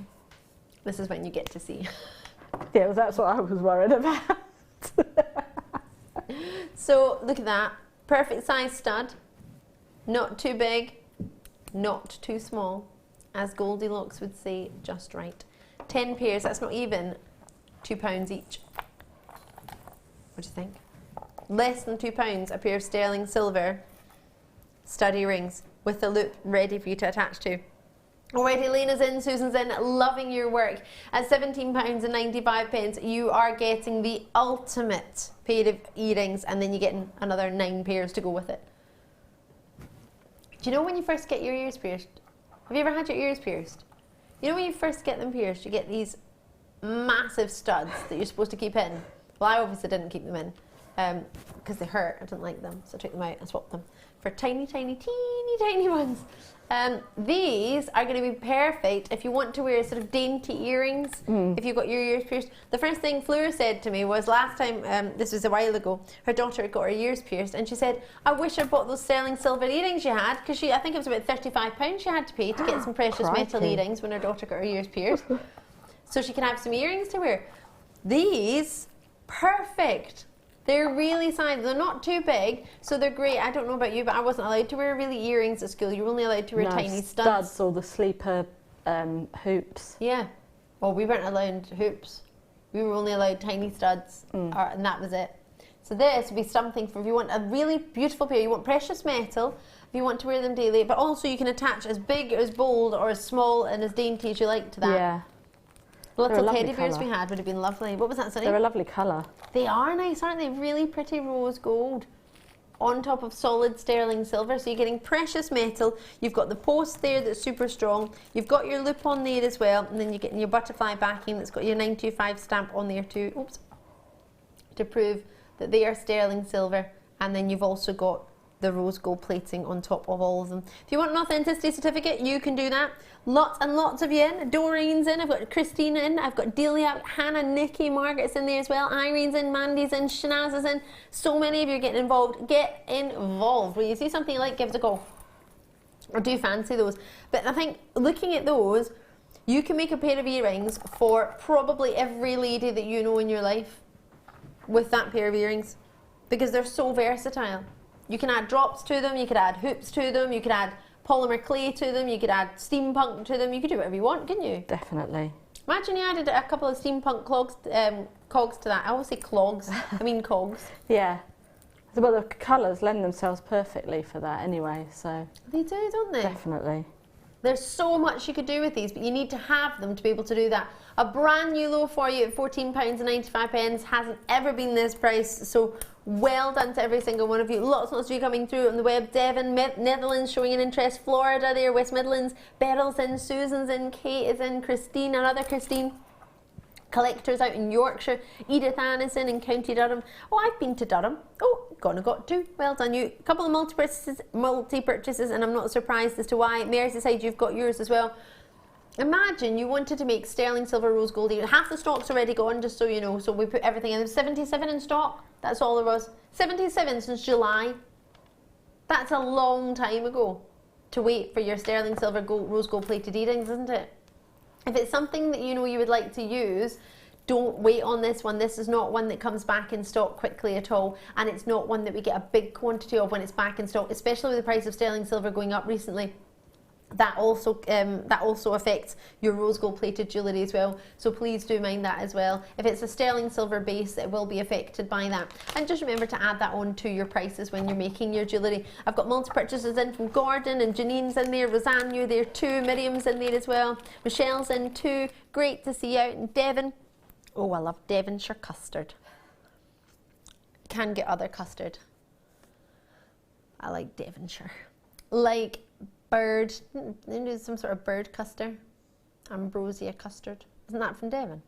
This is when you get to see. Yeah, well, that's what I was worried about. So look at that, perfect size stud, not too big, not too small, as Goldilocks would say, just right. 10 pairs, that's not even £2 each. What do you think? Less than £2 a pair of sterling silver stud earrings with the loop ready for you to attach to. Already Lena's in, Susan's in, loving your work. At £17.95 you are getting the ultimate pair of earrings, and then you're getting another 9 pairs to go with it. Do you know when you first get your ears pierced? Have you ever had your ears pierced? You know when you first get them pierced, you get these massive studs that you're supposed to keep in. Well, I obviously didn't keep them in because they hurt. I didn't like them, so I took them out and swapped them for tiny, tiny, teeny, tiny ones. These are going to be perfect if you want to wear sort of dainty earrings, if you've got your ears pierced. The first thing Fleur said to me was last time, this was a while ago, her daughter got her ears pierced, and she said, I wish I bought those sterling silver earrings you had, because I think it was about £35 she had to pay to get some precious metal earrings when her daughter got her ears pierced. So she can have some earrings to wear. These, perfect. They're really sized. They're not too big, so they're great. I don't know about you, but I wasn't allowed to wear really earrings at school. You were only allowed to wear tiny studs. Or the sleeper hoops. Yeah. Well, we weren't allowed hoops. We were only allowed tiny studs, and that was it. So this would be something for if you want a really beautiful pair, you want precious metal, if you want to wear them daily, but also you can attach as big, as bold, or as small and as dainty as you like to that. Yeah. Little teddy bears we had would have been lovely. What was that, Sunny? They're a lovely colour. They are nice, aren't they? Really pretty rose gold on top of solid sterling silver. So you're getting precious metal. You've got the post there that's super strong. You've got your loop on there as well. And then you're getting your butterfly backing that's got your 925 stamp on there too. Oops. To prove that they are sterling silver. And then you've also got the rose gold plating on top of all of them. If you want an authenticity certificate, you can do that. Lots and lots of you in. Doreen's in, I've got Christine in, I've got Delia, Hannah, Nikki, Margaret's in there as well, Irene's in, Mandy's in, Shanaz is in. So many of you are getting involved. Get involved. When you see something you like, give us a call. Or do fancy those. But I think looking at those, you can make a pair of earrings for probably every lady that you know in your life with that pair of earrings, because they're so versatile. You can add drops to them, you could add hoops to them, you could add polymer clay to them, you could add steampunk to them, you could do whatever you want, couldn't you? Definitely. Imagine you added a couple of steampunk cogs to that. I always say clogs, I mean cogs. Yeah. Well, the colours lend themselves perfectly for that anyway, so. They do, don't they? Definitely. There's so much you could do with these, but you need to have them to be able to do that. A brand new low for you at £14.95 hasn't ever been this price, so well done to every single one of you. Lots and lots of you coming through on the web. Devon, Netherlands showing an interest. Florida there, West Midlands. Beryl's in, Susan's in, Kate is in, Christine, another Christine. Collectors out in Yorkshire. Edith Ann is in County Durham. Oh, I've been to Durham. Oh, got two. Well done you. A couple of multi-purchases, and I'm not surprised as to why. Merseyside, you've got yours as well. Imagine you wanted to make sterling silver rose gold. Half the stock's already gone, just so you know. So we put everything in. There's 77 in stock. That's all there was. 77 since July. That's a long time ago to wait for your sterling silver rose gold plated earrings, isn't it? If it's something that you know you would like to use, don't wait on this one. This is not one that comes back in stock quickly at all, and it's not one that we get a big quantity of when it's back in stock, especially with the price of sterling silver going up recently. That also affects your rose gold plated jewellery as well, so please do mind that as well. If it's a sterling silver base, it will be affected by that, and just remember to add that on to your prices when you're making your jewellery. I've got multi-purchases in from Gordon, and Janine's in there, Roseanne, you're there too, Miriam's in there as well, Michelle's in too, great to see you out, and Devon. Oh, I love Devonshire custard. Can get other custard. I like Devonshire. Like bird, some sort of bird custard. Ambrosia custard. Isn't that from Devon?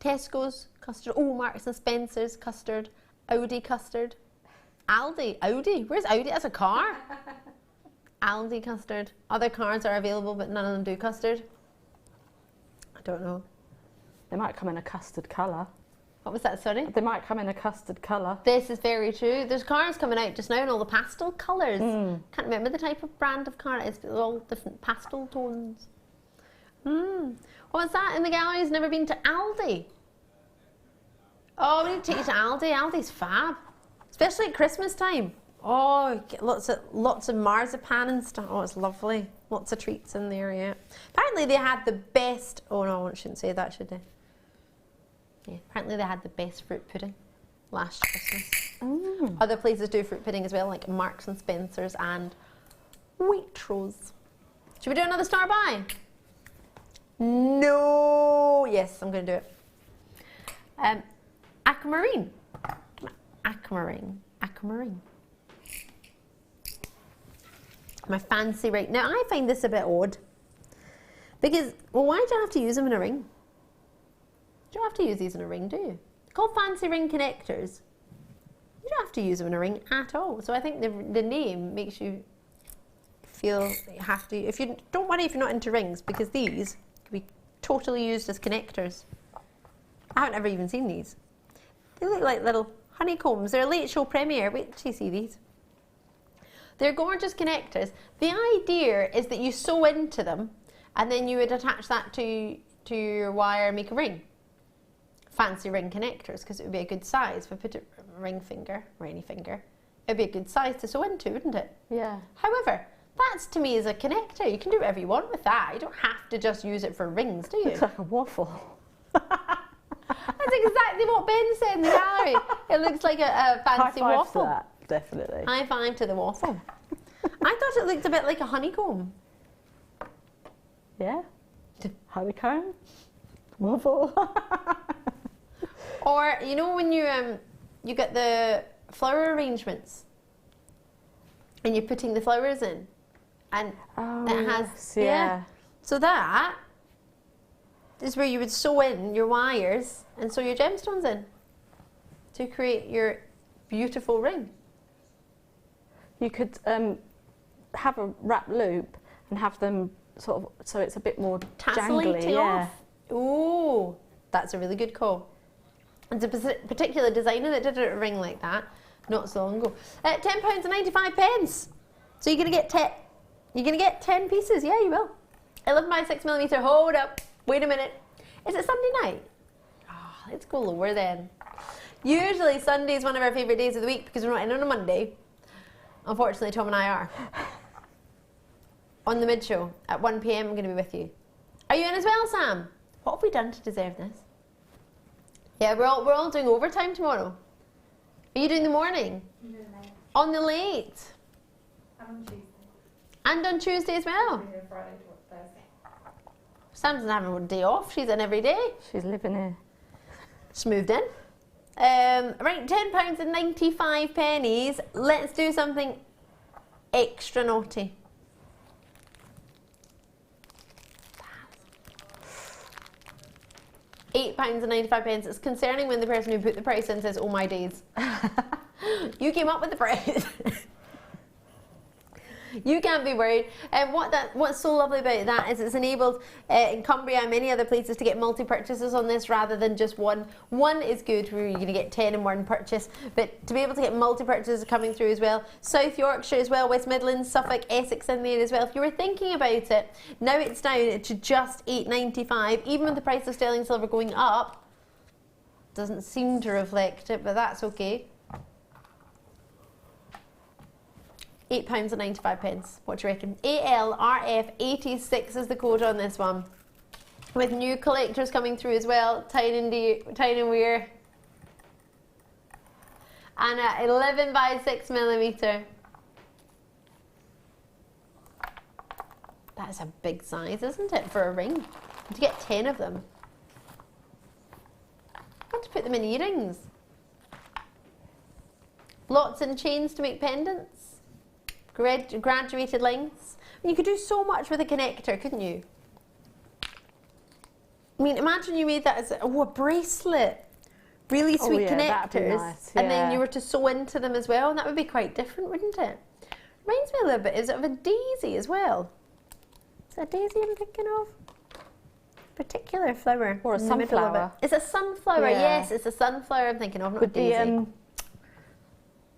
Tesco's custard. Oh, Marks and Spencer's custard. Audi custard. Aldi. Audi? Where's Audi? That's a car. Aldi custard. Other cars are available, but none of them do custard. I don't know. They might come in a custard colour. What was that, sorry? They might come in a custard colour. This is very true. There's cars coming out just now in all the pastel colours. Can't remember the type of brand of car it is, but they're all different pastel tones. What's that in the gallery? Has never been to Aldi? Oh, we need to take you to Aldi. Aldi's fab, especially at Christmas time. Oh, get lots of marzipan and stuff. Oh, it's lovely. Lots of treats in there, yeah. Apparently they had the best. Oh no, I shouldn't say that, should they? Yeah, apparently they had the best fruit pudding last Christmas. Other places do fruit pudding as well, like Marks and Spencer's and Waitrose. Should we do another star buy? No. Yes, I'm going to do it. Aquamarine. Aquamarine. My fancy ring. Now I find this a bit odd because, well, why do you have to use them in a ring? You don't have to use these in a ring, do you? They're called fancy ring connectors. You don't have to use them in a ring at all. So I think the name makes you feel that you have to. If you don't worry if you're not into rings, because these can be totally used as connectors. I haven't ever even seen these. They look like little honeycombs. They're a late show premiere. Wait till you see these. They're gorgeous connectors. The idea is that you sew into them and then you would attach that to your wire and make a ring. Fancy ring connectors, because it would be a good size. If I put a ring finger or any finger, it would be a good size to sew into, wouldn't it? Yeah. However, that's to me is a connector. You can do whatever you want with that. You don't have to just use it for rings, do you? Looks like a waffle. That's exactly what Ben said in the gallery. It looks like a fancy High five waffle. to that, definitely. High five to the waffle. I thought it looked a bit like a honeycomb. Yeah. Honeycomb. Waffle. Or you know when you get the flower arrangements and you're putting the flowers in, and it has So that is where you would sew in your wires and sew your gemstones in to create your beautiful ring. You could have a wrap loop and have them sort of so it's a bit more jangly. Off. Ooh, that's a really good call. There's a particular designer that did a ring like that not so long ago. £10.95. So you're gonna get 10. You're gonna get 10 pieces. Yeah, you will. 11 by 6mm. Hold up. Wait a minute. Is it Sunday night? Oh, let's go lower then. Usually Sunday is one of our favourite days of the week because we're not in on a Monday. Unfortunately, Tom and I are. On the mid-show at 1 PM, I'm going to be with you. Are you in as well, Sam? What have we done to deserve this? Yeah, we're all doing overtime tomorrow. Are you doing the morning? I'm doing the late. On the late? And on Tuesday. And on Tuesday as well? I'm here Friday to Thursday. Sam's not having a day off. She's in every day. She's living here. She's moved in. Right, £10.95. Let's do something extra naughty. £8.95. It's concerning when the person who put the price in says, "Oh my days." You came up with the price. You can't be worried. And what's so lovely about that is it's enabled in Cumbria and many other places to get multi-purchases on this rather than just one. One is good where you're going to get 10 in one purchase, but to be able to get multi-purchases coming through as well. South Yorkshire as well, West Midlands, Suffolk, Essex in there as well. If you were thinking about it, now it's down to just £8.95. Even with the price of sterling silver going up, doesn't seem to reflect it, but that's okay. £8.95. What do you reckon? ALRF86 is the code on this one. With new collectors coming through as well. Town and Weir. And at 11 by 6mm. That is a big size, isn't it, for a ring? To get 10 of them. I want to put them in earrings. Lots in chains to make pendants. Graduated lengths. And you could do so much with a connector, couldn't you? I mean, imagine you made that as a bracelet. Really sweet connectors. Nice, and then you were to sew into them as well, and that would be quite different, wouldn't it? Reminds me a little bit of a daisy as well. Is that a daisy I'm thinking of? particular flower? Or a in the middle of sunflower. it? It's a sunflower, Yeah. yes, it's a sunflower I'm thinking of, not a With daisy.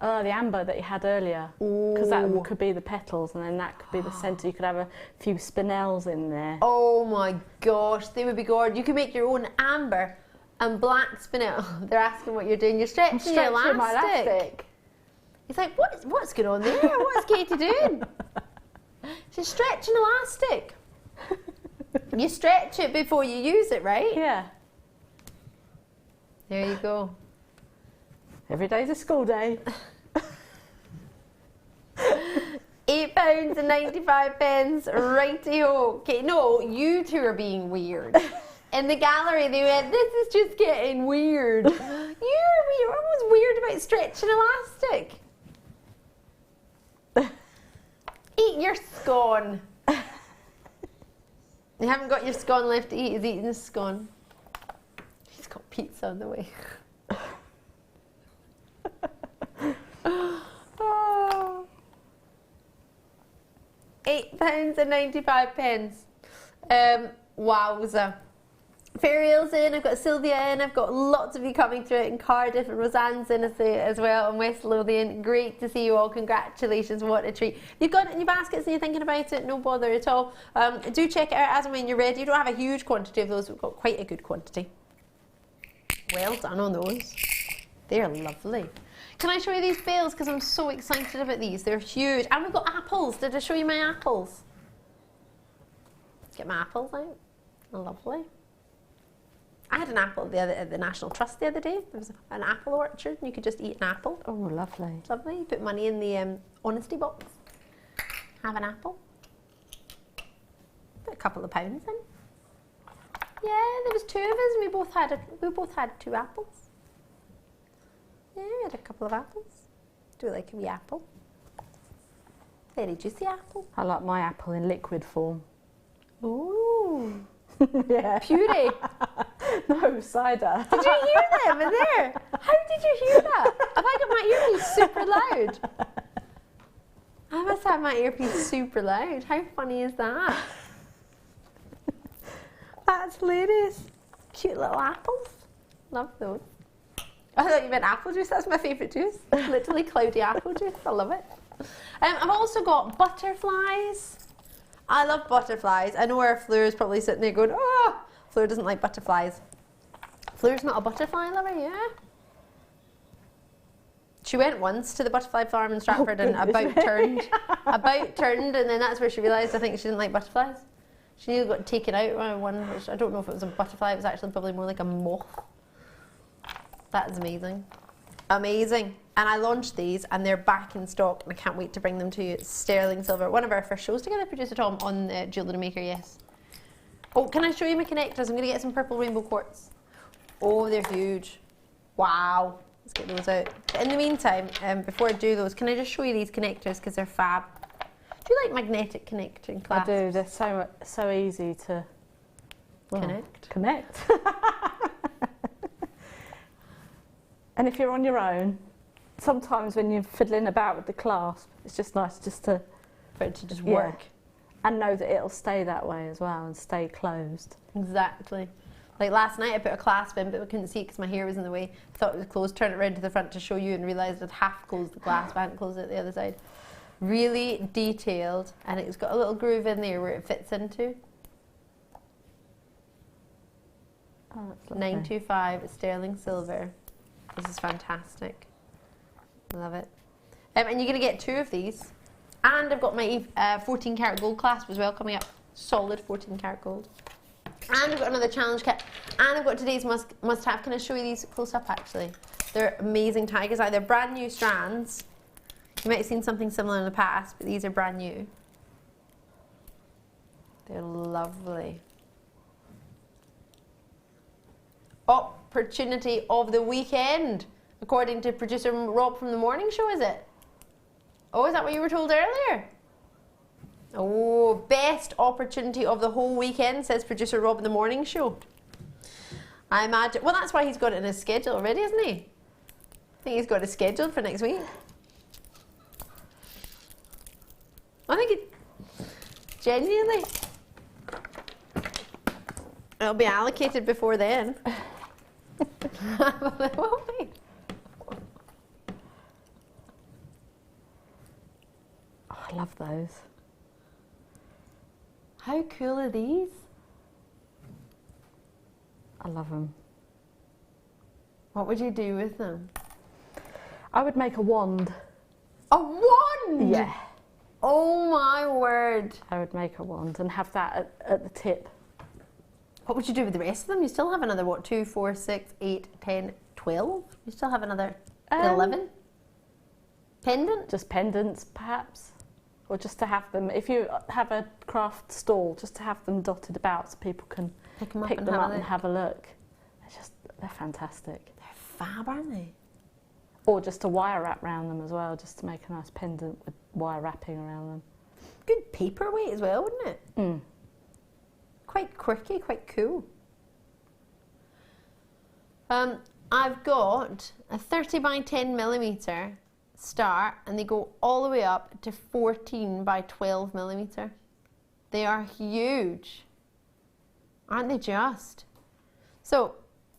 the amber that you had earlier, because that Ooh. could be the petals, and then that could be the centre. You could have a few spinels in there. Oh my gosh, they would be gorgeous. You could make your own amber and black spinel. They're asking what you're doing. You're stretching, your elastic. my elastic. It's like, what's going on there? What's Katie doing? She's stretching elastic. You stretch it before you use it, right? Yeah. There you go. Every day's a school day. £8.95, righty-ho. Okay, no, you two are being weird. In the gallery, they went, this is just getting weird. You're weird. Everyone's weird about stretching elastic. Eat your scone. You haven't got your scone left to eat. He's eating the scone. He's got pizza on the way. Oh. £8.95. Wowza. Ferial's in, I've got Sylvia in, I've got lots of you coming through it in Cardiff, and Roseanne's in as well, and West Lothian. Great to see you all, congratulations, what a treat. You've got it in your baskets and you're thinking about it, no bother at all. Do check it out as and when you're ready. You don't have a huge quantity of those, we've got quite a good quantity. Well done on those. They're lovely. Can I show you these bales, because I'm so excited about these, they're huge. And we've got apples, did I show you my apples? Get my apples out, lovely. I had an apple at the National Trust the other day. There was an apple orchard and you could just eat an apple. Oh, lovely. Lovely. You put money in the honesty box. Have an apple. Put a couple of pounds in. Yeah, there was two of us and we both had 2 apples. Yeah, we had a couple of apples. Do like a wee apple. Very juicy apple. I like my apple in liquid form. Ooh. Yeah. Puree. No, cider. Did you hear them in there? How did you hear that? Have I got my earpiece super loud? I must have my earpiece super loud. How funny is that? That's hilarious. Cute little apples. Love those. I thought you meant apple juice. That's my favourite juice. Literally cloudy apple juice. I love it. I've also got butterflies. I love butterflies. I know our Fleur's probably sitting there going, oh, Fleur doesn't like butterflies. Fleur's not a butterfly lover, yeah? She went once to the butterfly farm in Stratford and about turned, and then that's where she realised I think she didn't like butterflies. She nearly got taken out by one, which I don't know if it was a butterfly, it was actually probably more like a moth. That is amazing. Amazing. And I launched these and they're back in stock and I can't wait to bring them to you. It's sterling silver. One of our first shows together, Producer Tom, on Jewellery Maker, yes. Oh, can I show you my connectors? I'm going to get some purple rainbow quartz. Oh, they're huge. Wow. Let's get those out. But in the meantime, before I do those, can I just show you these connectors because they're fab. Do you like magnetic connecting clasps? I do. They're so easy to connect. And if you're on your own, sometimes when you're fiddling about with the clasp, it's just nice just to for it to just work. And know that it'll stay that way as well and stay closed. Exactly. Like last night I put a clasp in but I couldn't see it because my hair was in the way. I thought it was closed, turned it around to the front to show you and realised I'd half closed the clasp, I hadn't closed it the other side. Really detailed and it's got a little groove in there where it fits into. Oh, that's lovely. 925 sterling silver. This is fantastic. Love it. And you're going to get 2 of these. And I've got my 14 karat gold clasp as well coming up. Solid 14 karat gold. And I've got another challenge kit. And I've got today's must have. Can I show you these close up actually? They're amazing tigers. They're brand new strands. You might have seen something similar in the past, but these are brand new. They're lovely. Opportunity of the weekend, according to producer Rob from the morning show, is it? Oh, is that what you were told earlier? Oh, best opportunity of the whole weekend, says producer Rob in the morning show. I imagine, well, that's why he's got it in his schedule already, isn't he? I think he's got it scheduled for next week. I think it, genuinely. It'll be allocated before then. It won't be. Oh, I love those. How cool are these? I love them. What would you do with them? I would make a wand. A wand? Yeah. Oh my word. I would make a wand and have that at the tip. What would you do with the rest of them? You still have another, what, 2, 4, 6, 8, 10, 12? You still have another 11? Pendant? Just pendants, perhaps. Or just to have them, if you have a craft stall, just to have them dotted about so people can Pick them up, pick and, them have up a and look. have a look. They're fantastic. They're fab, aren't they? Or just a wire wrap around them as well, just to make a nice pendant with wire wrapping around them. Good paperweight as well, wouldn't it? Mm. Quite quirky, quite cool. I've got a 30 by 10 millimeter start, and they go all the way up to 14 by 12 millimeter. They are huge, aren't they just? So,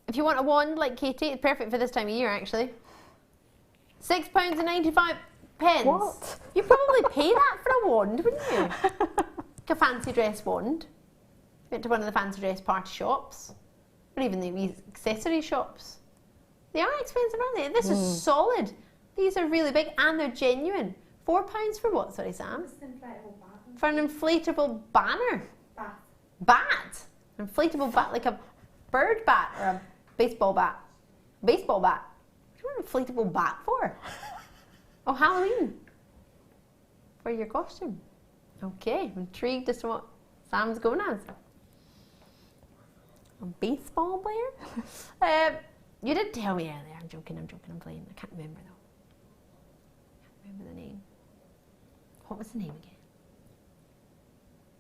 if you want a wand like Katie, it's perfect for this time of year actually. £6.95. What? You'd probably pay that for a wand, wouldn't you? Like a fancy dress wand. You went to one of the fancy dress party shops, or even the accessory shops. They are expensive, aren't they? This is solid. These are really big and they're genuine. £4 for what, sorry Sam? Just an inflatable bat. For an inflatable banner. Bat. Bat? An inflatable bat, like a bird bat or a baseball bat. Baseball bat. What do you want an inflatable bat for? Oh, Halloween. For your costume. Okay, I'm intrigued as to what Sam's going as. A baseball player? You did tell me earlier. I'm joking, I'm playing. I can't remember though. I can't remember the name. What was the name again?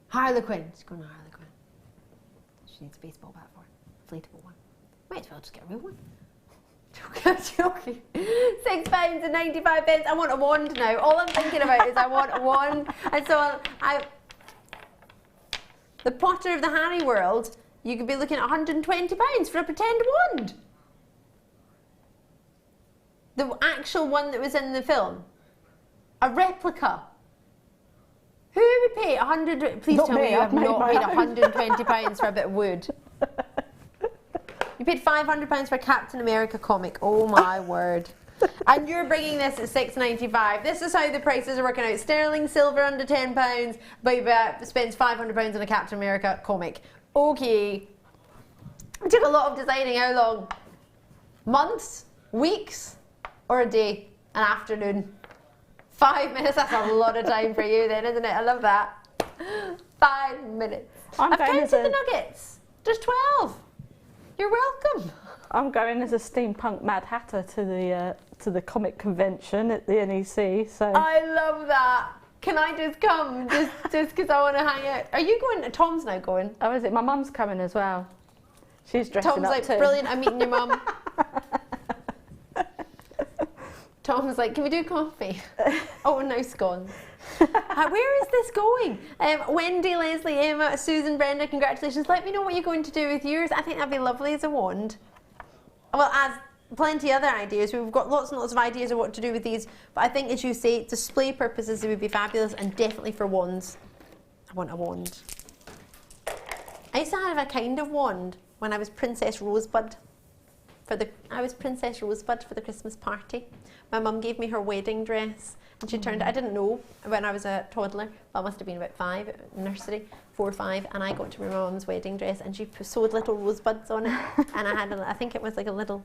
Harlequin. She's going to Harlequin. She needs a baseball bat for it. Inflatable one. Might as well just get a real one. Joking. £6.95. I want a wand now. All I'm thinking about is I want a wand. And so the Potter of the Harry world, you could be looking at £120 for a pretend wand. The actual one that was in the film. A replica. Who would pay 100? Please Not tell me, me you I've have made not my paid own. £120 for a bit of wood. You paid £500 for a Captain America comic. Oh my word. And you're bringing this at £6.95. This is how the prices are working out. Sterling silver under £10, but spends £500 on a Captain America comic. Okay. It took a lot of designing. How long? Months? Weeks? Or a day? An afternoon? 5 minutes? That's a lot of time for you then, isn't it? I love that. 5 minutes. I've counted the nuggets. Just 12. You're welcome. I'm going as a steampunk Mad Hatter to the comic convention at the NEC. So I love that. Can I just come? Just because I want to hang out. Are you going? Tom's now going. oh, is it? My mum's coming as well. She's dressing Tom's up like, too. brilliant, I'm meeting your mum. Tom's like, can we do coffee? Oh, no scones. Where is this going? Wendy, Leslie, Emma, Susan, Brenda, congratulations. Let me know what you're going to do with yours. I think that'd be lovely as a wand. Well, as plenty other ideas. We've got lots and lots of ideas of what to do with these. But I think, as you say, display purposes, it would be fabulous, and definitely for wands. I want a wand. I used to have a kind of wand when I was Princess Rosebud. I was Princess Rosebud for the Christmas party. My mum gave me her wedding dress, and she turned. I didn't know when I was a toddler. Well, I must have been about 5, nursery, 4 or 5, and I got to wear my mum's wedding dress, and she sewed little rosebuds on it, and I had, I think it was like a little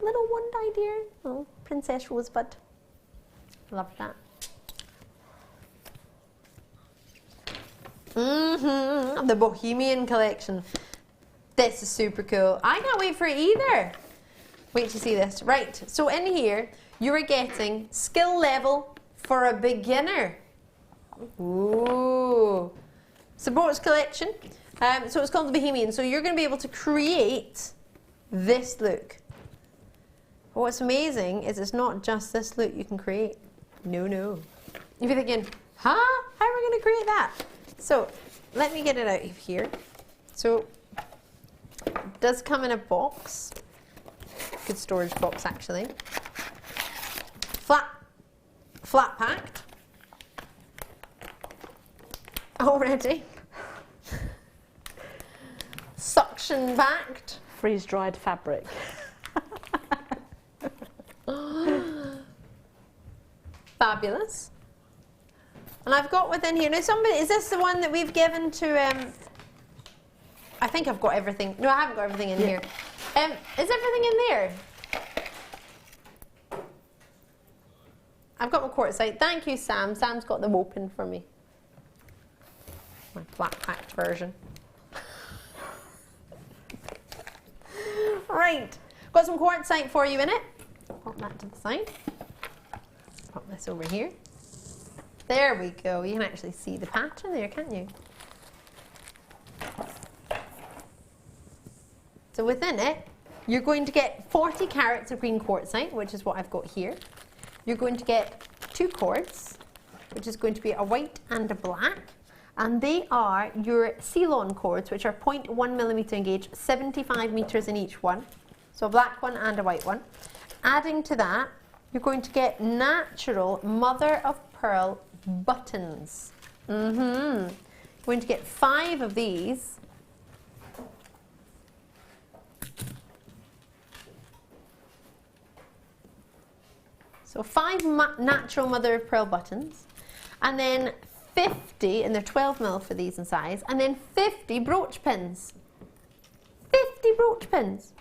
wand idea, little Princess Rosebud. Love that. The Bohemian collection. This is super cool. I can't wait for it either. Wait to see this. Right, so in here, you are getting skill level for a beginner. Ooh. Supports collection. So it's called the Bohemian. So you're going to be able to create this look. What's amazing is it's not just this look you can create. No. You'll be thinking, huh? How are we going to create that? So let me get it out of here. So does come in a box. Good storage box, actually. Flat packed. Already. Suction packed. Freeze-dried fabric. Fabulous. And I've got within here, now somebody, is this the one that we've given to, I think I've got everything. No, I haven't got everything in here. Is everything in there? I've got my quartzite. Thank you, Sam. Sam's got them open for me. My flat packed version. Right, got some quartzite for you in it. Pop that to the side. Pop this over here. There we go. You can actually see the pattern there, can't you? So within it, you're going to get 40 carats of green quartzite, which is what I've got here. You're going to get 2 cords, which is going to be a white and a black. And they are your Ceylon cords, which are 0.1 millimeter in gauge, 75 meters in each one. So a black one and a white one. Adding to that, you're going to get natural mother of pearl buttons. You're going to get 5 of these. So 5 natural mother of pearl buttons. And then 50, and they're 12 mil for these in size, and then 50 brooch pins. 50 brooch pins.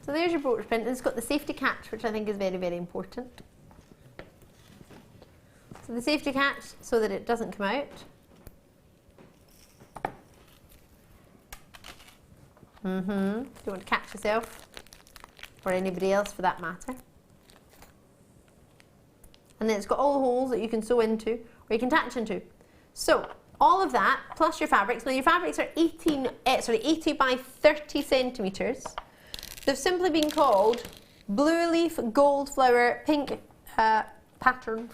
So there's your brooch pin, and it's got the safety catch, which I think is very, very important. So the safety catch, so that it doesn't come out. Don't want to catch yourself, or anybody else for that matter. And then it's got all the holes that you can sew into, or you can attach into. So all of that, plus your fabrics. Now your fabrics are 80 by 30 centimetres. They've simply been called blue leaf, gold flower, pink pattern,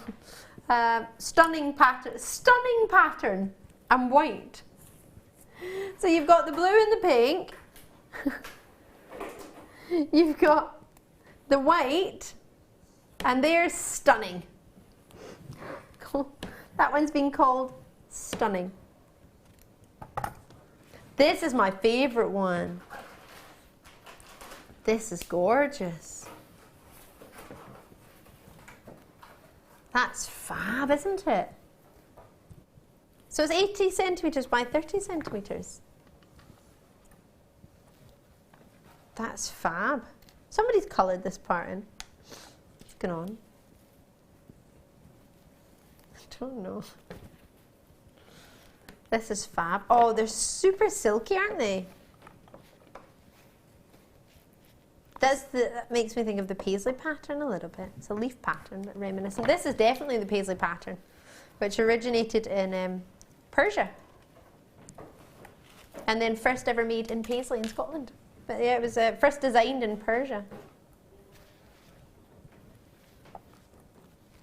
stunning pattern, and white. So you've got the blue and the pink. You've got the white, and they're stunning. That one's been called stunning. This is my favourite one. This is gorgeous. That's fab, isn't it? So it's 80 centimetres by 30 centimetres. That's fab. Somebody's coloured this part in. What's going on? I don't know. This is fab. Oh, they're super silky, aren't they? That makes me think of the paisley pattern a little bit. It's a leaf pattern, but reminiscent. This is definitely the paisley pattern, which originated in Persia. And then first ever made in Paisley in Scotland. But yeah, it was first designed in Persia.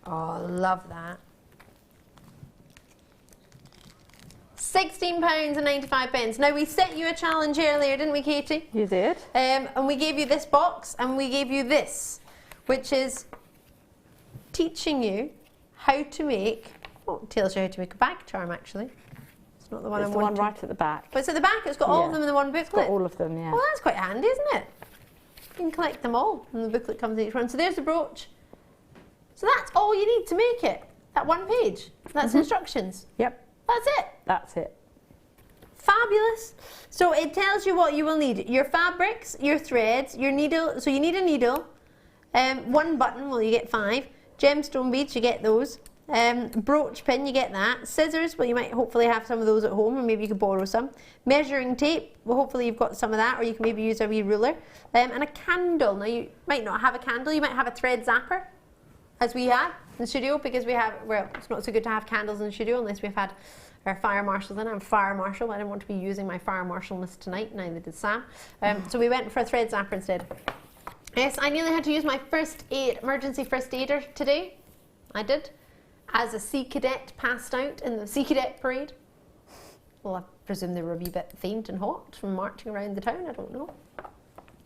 Oh, love that. £16.95. Now we set you a challenge earlier, didn't we, Katie? You did. And we gave you this box, and we gave you this, which is teaching you how to make. Oh, it tells you how to make a bag charm. Actually, it's not the one. It's the one right at the back. But it's at the back. It's got all of them in the one booklet. It's got all of them. Yeah. Well, that's quite handy, isn't it? You can collect them all, and the booklet comes in each one. So there's the brooch. So that's all you need to make it. That one page. That's instructions. Yep. That's it. That's it. Fabulous. So it tells you what you will need. Your fabrics, your threads, your needle. So you need a needle. 1 button, well you get 5. Gemstone beads, you get those. Brooch pin, you get that. Scissors, well you might hopefully have some of those at home, or maybe you could borrow some. Measuring tape, well hopefully you've got some of that, or you can maybe use a wee ruler. And a candle. Now you might not have a candle, you might have a thread zapper, as we had in the studio, because we have, well, it's not so good to have candles in the studio unless we've had our fire marshals in. I'm fire marshal, but I didn't want to be using my fire marshalness tonight, neither did Sam. So we went for a thread zapper instead. Yes, I nearly had to use my emergency first aider today. I did. As a Sea Cadet passed out in the Sea Cadet parade. Well, I presume they were a wee bit faint and hot from marching around the town, I don't know.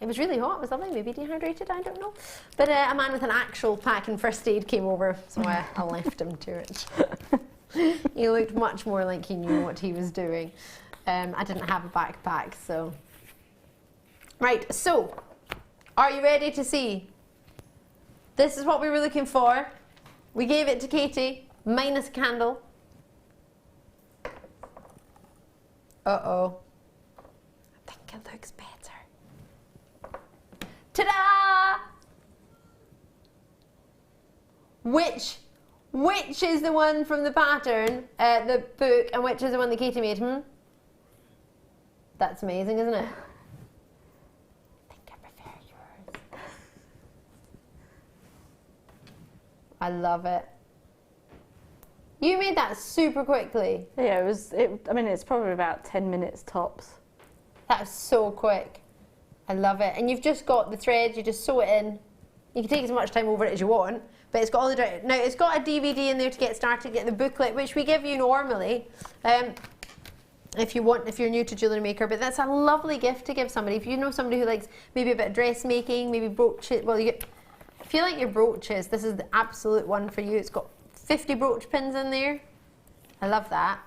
It was really hot, it was lovely, maybe dehydrated, I don't know. But a man with an actual pack and first aid came over, so I left him to it. He looked much more like he knew what he was doing. I didn't have a backpack, so. Right, so, are you ready to see? This is what we were looking for. We gave it to Katie, minus a candle. Uh-oh. I think it looks better. Ta-da! Which is the one from the pattern, the book, and which is the one that Katie made, That's amazing, isn't it? I think I prefer yours. I love it. You made that super quickly. Yeah, I mean, it's probably about 10 minutes tops. That was so quick. I love it. And you've just got the thread, you just sew it in. You can take as much time over it as you want, but it's got all the... Now, it's got a DVD in there to get started, get the booklet, which we give you normally, if you're new to Jewellery Maker, but that's a lovely gift to give somebody. If you know somebody who likes maybe a bit of dressmaking, maybe brooches, well, if you like your brooches, this is the absolute one for you. It's got 50 brooch pins in there. I love that.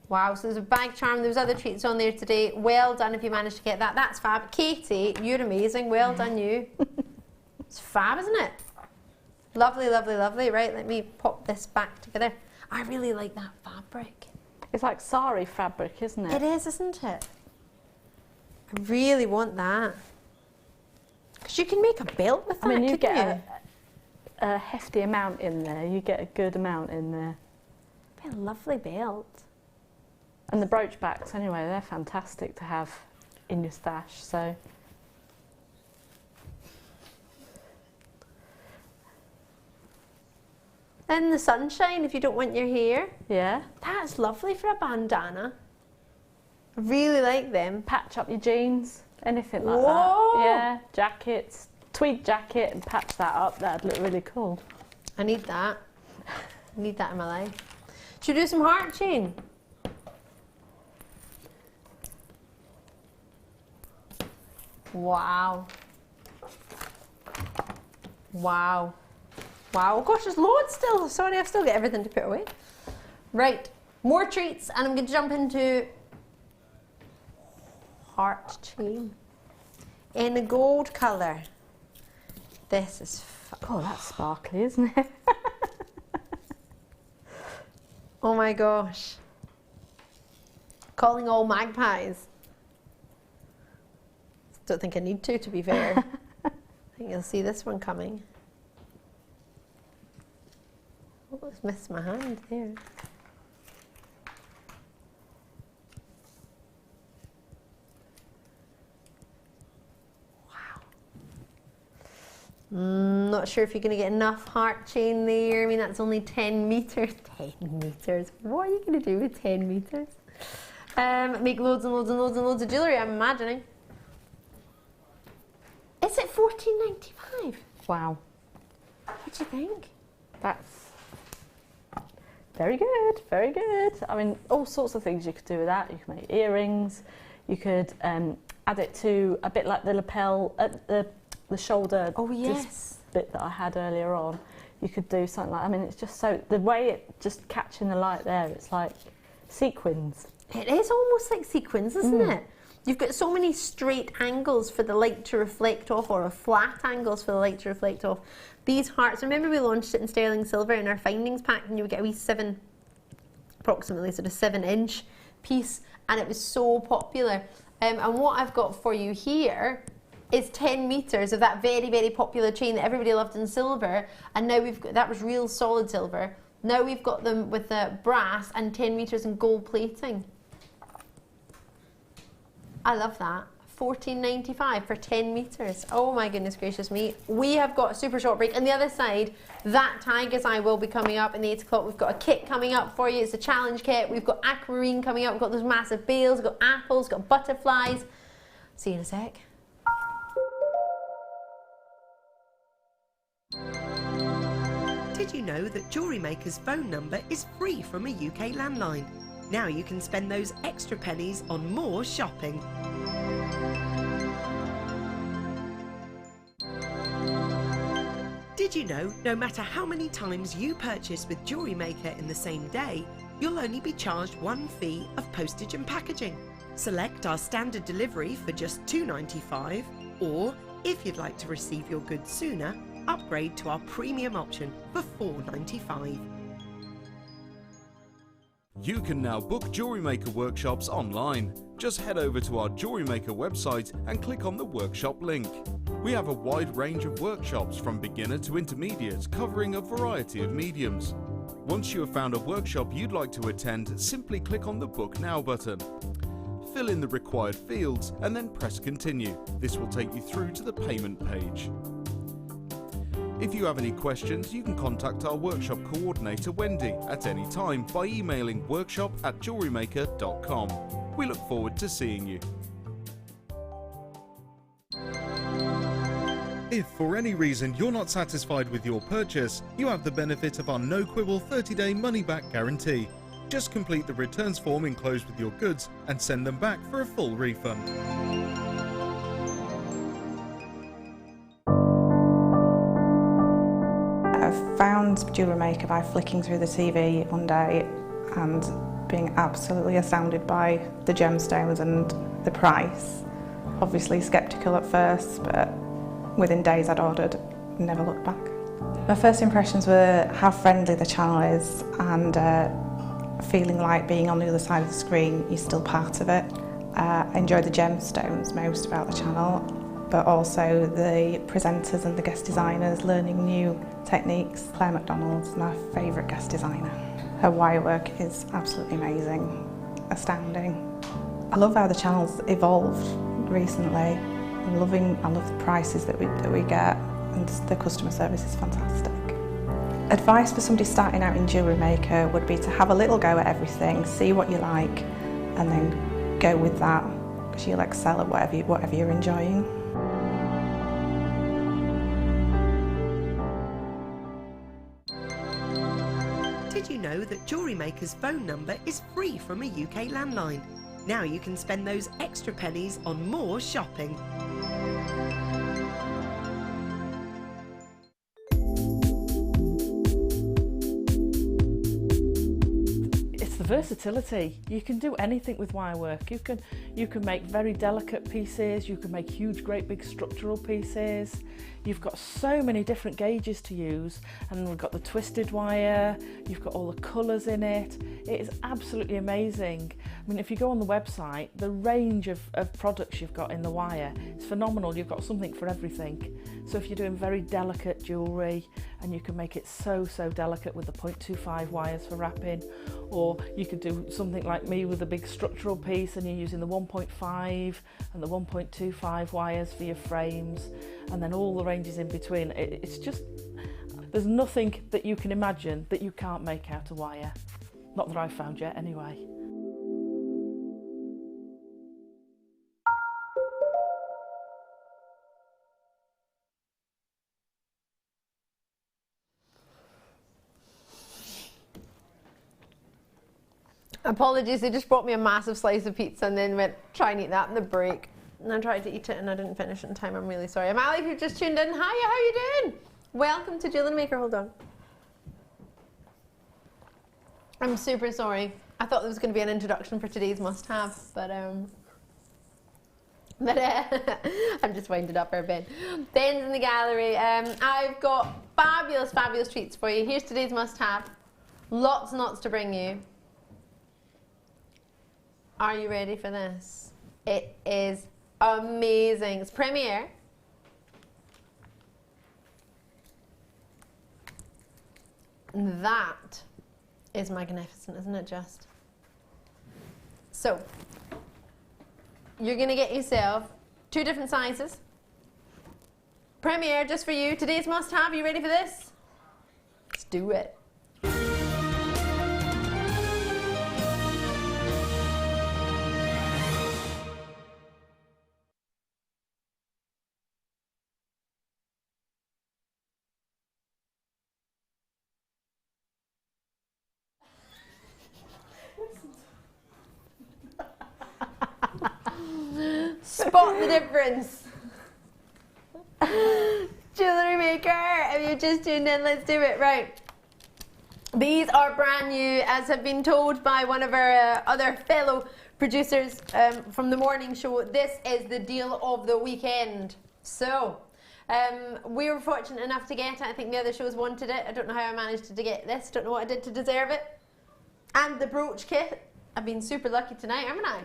Wow, so there's a bag charm, there's other treats on there today. Well done if you managed to get that. That's fab. Katie, you're amazing. Well done, you. It's fab, isn't it? Lovely, lovely, lovely. Right, let me pop this back together. I really like that fabric. It's like sari fabric, isn't it? It is, isn't it? I really want that. Because you can make a belt with that, I mean, you couldn't get a hefty amount in there. You get a good amount in there. Be a lovely belt. And the brooch backs, anyway, they're fantastic to have in your stash, so. And the sunshine, if you don't want your hair. Yeah. That's lovely for a bandana. I really like them. Patch up your jeans, anything like Whoa. that. Yeah, jackets, tweed jacket and patch that up, that'd look really cool. I need that. I need that in my life. Should we do some heart chain? Wow. Wow. Wow. Oh gosh, there's loads still. Sorry, I've still got everything to put away. Right. More treats, and I'm going to jump into heart chain in a gold colour. This is Oh, that's sparkly, isn't it? oh my gosh. Calling all magpies. Don't think I need to be fair. I think you'll see this one coming. Oh, it's missed my hand there. Not sure if you're going to get enough heart chain there. I mean, that's only 10 metres. 10 metres. What are you going to do with 10 metres? Make loads and loads and loads and loads of jewellery, I'm imagining. Is it $14.95? Wow. What do you think? That's very good, very good. I mean, all sorts of things you could do with that. You could make earrings. You could add it to a bit like the lapel, the shoulder. Oh yes. Bit that I had earlier on. You could do something like. I mean, it's just so the way it just catching the light there. It's like sequins. It is almost like sequins, isn't it? You've got so many straight angles for the light to reflect off, or flat angles for the light to reflect off. These hearts, remember we launched it in sterling silver in our findings pack, and you would get a wee approximately sort of 7-inch piece, and it was so popular. And what I've got for you here is 10 metres of that very, very popular chain that everybody loved in silver, and now we've got, that was real solid silver. Now we've got them with the brass and 10 metres in gold plating. I love that. $14.95 for 10 metres. Oh my goodness gracious me. We have got a super short break. On the other side, that tiger's eye will be coming up in the 8 o'clock. We've got a kit coming up for you. It's a challenge kit. We've got aquamarine coming up. We've got those massive bales. We've got apples. We've got butterflies. See you in a sec. Did you know that Jewellery Maker's phone number is free from a UK landline? Now you can spend those extra pennies on more shopping. Did you know, no matter how many times you purchase with Jewellery Maker in the same day, you'll only be charged one fee of postage and packaging. Select our standard delivery for just $2.95, or if you'd like to receive your goods sooner, upgrade to our premium option for $4.95. You can now book Jewellery Maker workshops online. Just head over to our Jewellery Maker website and click on the workshop link. We have a wide range of workshops from beginner to intermediate, covering a variety of mediums. Once you have found a workshop you'd like to attend, simply click on the Book Now button. Fill in the required fields and then press Continue. This will take you through to the payment page. If you have any questions, you can contact our workshop coordinator Wendy at any time by emailing workshop@jewellerymaker.com. We look forward to seeing you. If for any reason you're not satisfied with your purchase, you have the benefit of our no quibble 30-day money-back guarantee. Just complete the returns form enclosed with your goods and send them back for a full refund. I found Jewellery Maker by flicking through the TV one day and being absolutely astounded by the gemstones and the price. Obviously sceptical at first, but within days I'd ordered, never looked back. My first impressions were how friendly the channel is and feeling like being on the other side of the screen, you're still part of it. I enjoy the gemstones most about the channel, but also the presenters and the guest designers learning new techniques. Claire McDonald's my favourite guest designer. Her wire work is absolutely amazing, astounding. I love how the channel's evolved recently. I love the prices that we get, and the customer service is fantastic. Advice for somebody starting out in Jewellery Maker would be to have a little go at everything, see what you like, and then go with that, because you'll excel at whatever you're enjoying. Did you know that Jewellery Maker's phone number is free from a UK landline? Now you can spend those extra pennies on more shopping. Versatility. You can do anything with wire work. You can make very delicate pieces, you can make huge great big structural pieces. You've got so many different gauges to use, and we've got the twisted wire, you've got all the colours in it. It is absolutely amazing. I mean, if you go on the website, the range of products you've got in the wire is phenomenal. You've got something for everything. So if you're doing very delicate jewellery, and you can make it so delicate with the 0.25 wires for wrapping, or you could do something like me with a big structural piece and you're using the 1.5 and the 1.25 wires for your frames, and then all the ranges in between. It's just, there's nothing that you can imagine that you can't make out of wire. Not that I've found yet anyway. Apologies, they just brought me a massive slice of pizza and then went, try and eat that in the break. And I tried to eat it and I didn't finish it in time. I'm really sorry. Amali, if you've just tuned in, hiya, how you doing? Welcome to Jewellery Maker. Hold on. I'm super sorry. I thought there was going to be an introduction for today's must-have, but I'm just winded up our bed. Ben's in the gallery. I've got fabulous treats for you. Here's today's must-have. Lots and lots to bring you. Are you ready for this? It is amazing. It's Premiere. That is magnificent, isn't it just? So, you're gonna get yourself 2 different sizes. Premiere just for you. Today's must-have. You ready for this? Let's do it. Spot the difference. Jewellery Maker, if you just tuned in, let's do it. Right. These are brand new, as have been told by one of our other fellow producers from the morning show. This is the deal of the weekend. So, we were fortunate enough to get it. I think the other shows wanted it. I don't know how I managed to get this. Don't know what I did to deserve it. And the brooch kit. I've been super lucky tonight, haven't I?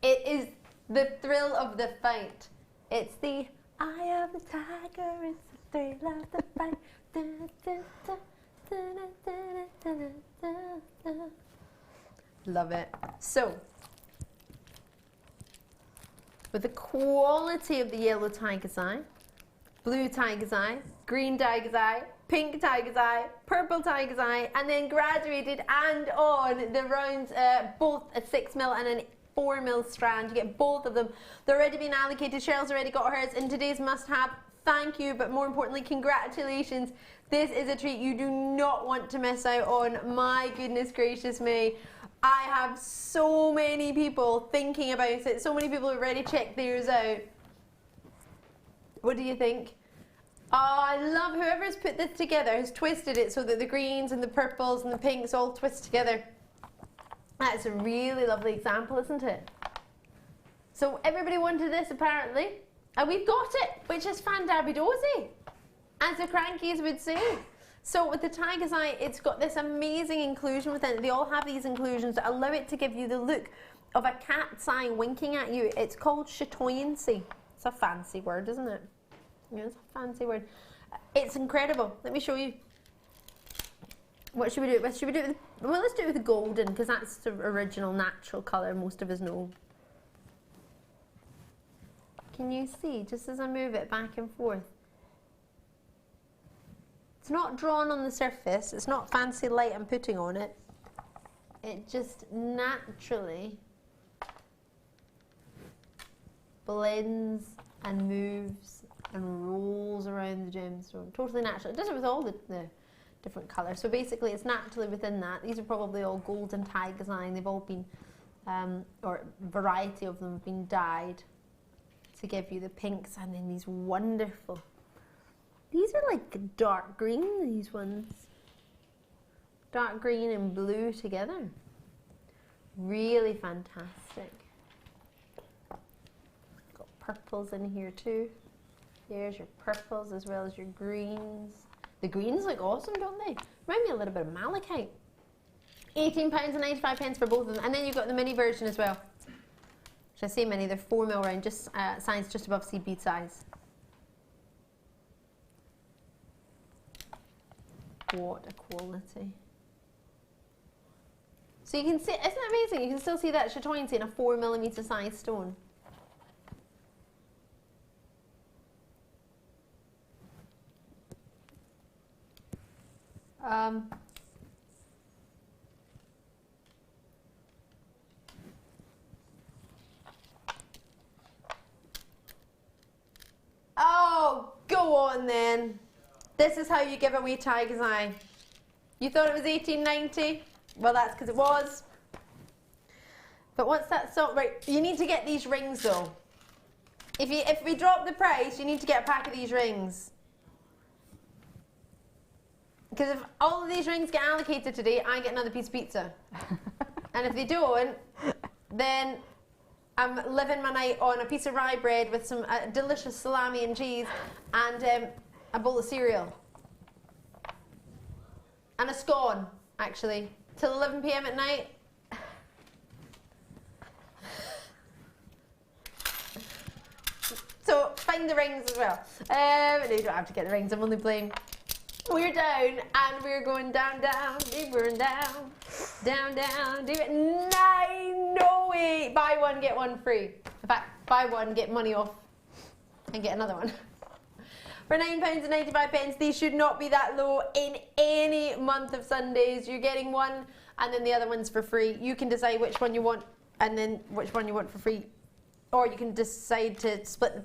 It is the thrill of the fight. It's the eye of the tiger, it's the thrill of the fight. Love it. So, with the quality of the yellow tiger's eye, blue tiger's eye, green tiger's eye, pink tiger's eye, purple tiger's eye, and then graduated and on the rounds, both a 6mm and an 4mm strand. You get both of them. They're already been allocated. Cheryl's already got hers in today's must-have. Thank you, but more importantly, congratulations. This is a treat you do not want to miss out on. My goodness gracious me. I have so many people thinking about it. So many people have already checked theirs out. What do you think? Oh, I love whoever's put this together has twisted it so that the greens and the purples and the pinks all twist together. That's a really lovely example, isn't it? So everybody wanted this apparently, and we've got it, which is fan-dabby-dozy, as the Crankies would say. So with the tiger's eye, it's got this amazing inclusion within it. They all have these inclusions that allow it to give you the look of a cat's eye winking at you. It's called chatoyancy. It's a fancy word, isn't it? Yeah, it's a fancy word. It's incredible. Let me show you. What should we do? Should we do it with, well, let's do it with the golden, because that's the original natural colour most of us know. Can you see, just as I move it back and forth? It's not drawn on the surface, it's not fancy light I'm putting on it. It just naturally blends and moves and rolls around the gemstone. Totally natural. It does it with all the different colours. So basically it's naturally within that. These are probably all golden tiger's eye, and they've all been, or a variety of them have been dyed to give you the pinks, and then these wonderful. These are like dark green, these ones. Dark green and blue together. Really fantastic. Got purples in here too. There's your purples as well as your greens. The greens look awesome, don't they? Remind me a little bit of malachite. £18.95 for both of them. And then you've got the mini version as well. Should I say mini? They're 4mm round, just size just above seed bead size. What a quality. So you can see, isn't that amazing? You can still see that chatoyancy in a 4mm size stone. Oh, go on then. This is how you give away tiger's eye. You thought it was $18.90? Well, that's because it was. But what's that song? Right, you need to get these rings though. If we drop the price, you need to get a pack of these rings. Because if all of these rings get allocated today, I get another piece of pizza. And if they don't, then I'm living my night on a piece of rye bread with some delicious salami and cheese and a bowl of cereal. And a scone, actually, till 11 PM at night. So find the rings as well. No, you don't have to get the rings, I'm only playing. We're down and we're going down, down, deeper and down, down, down, deeper. No way! Buy one, get one free. In fact, buy one, get money off, and get another one. For £9.95, these should not be that low in any month of Sundays. You're getting one, and then the other one's for free. You can decide which one you want, and then which one you want for free. Or you can decide to split the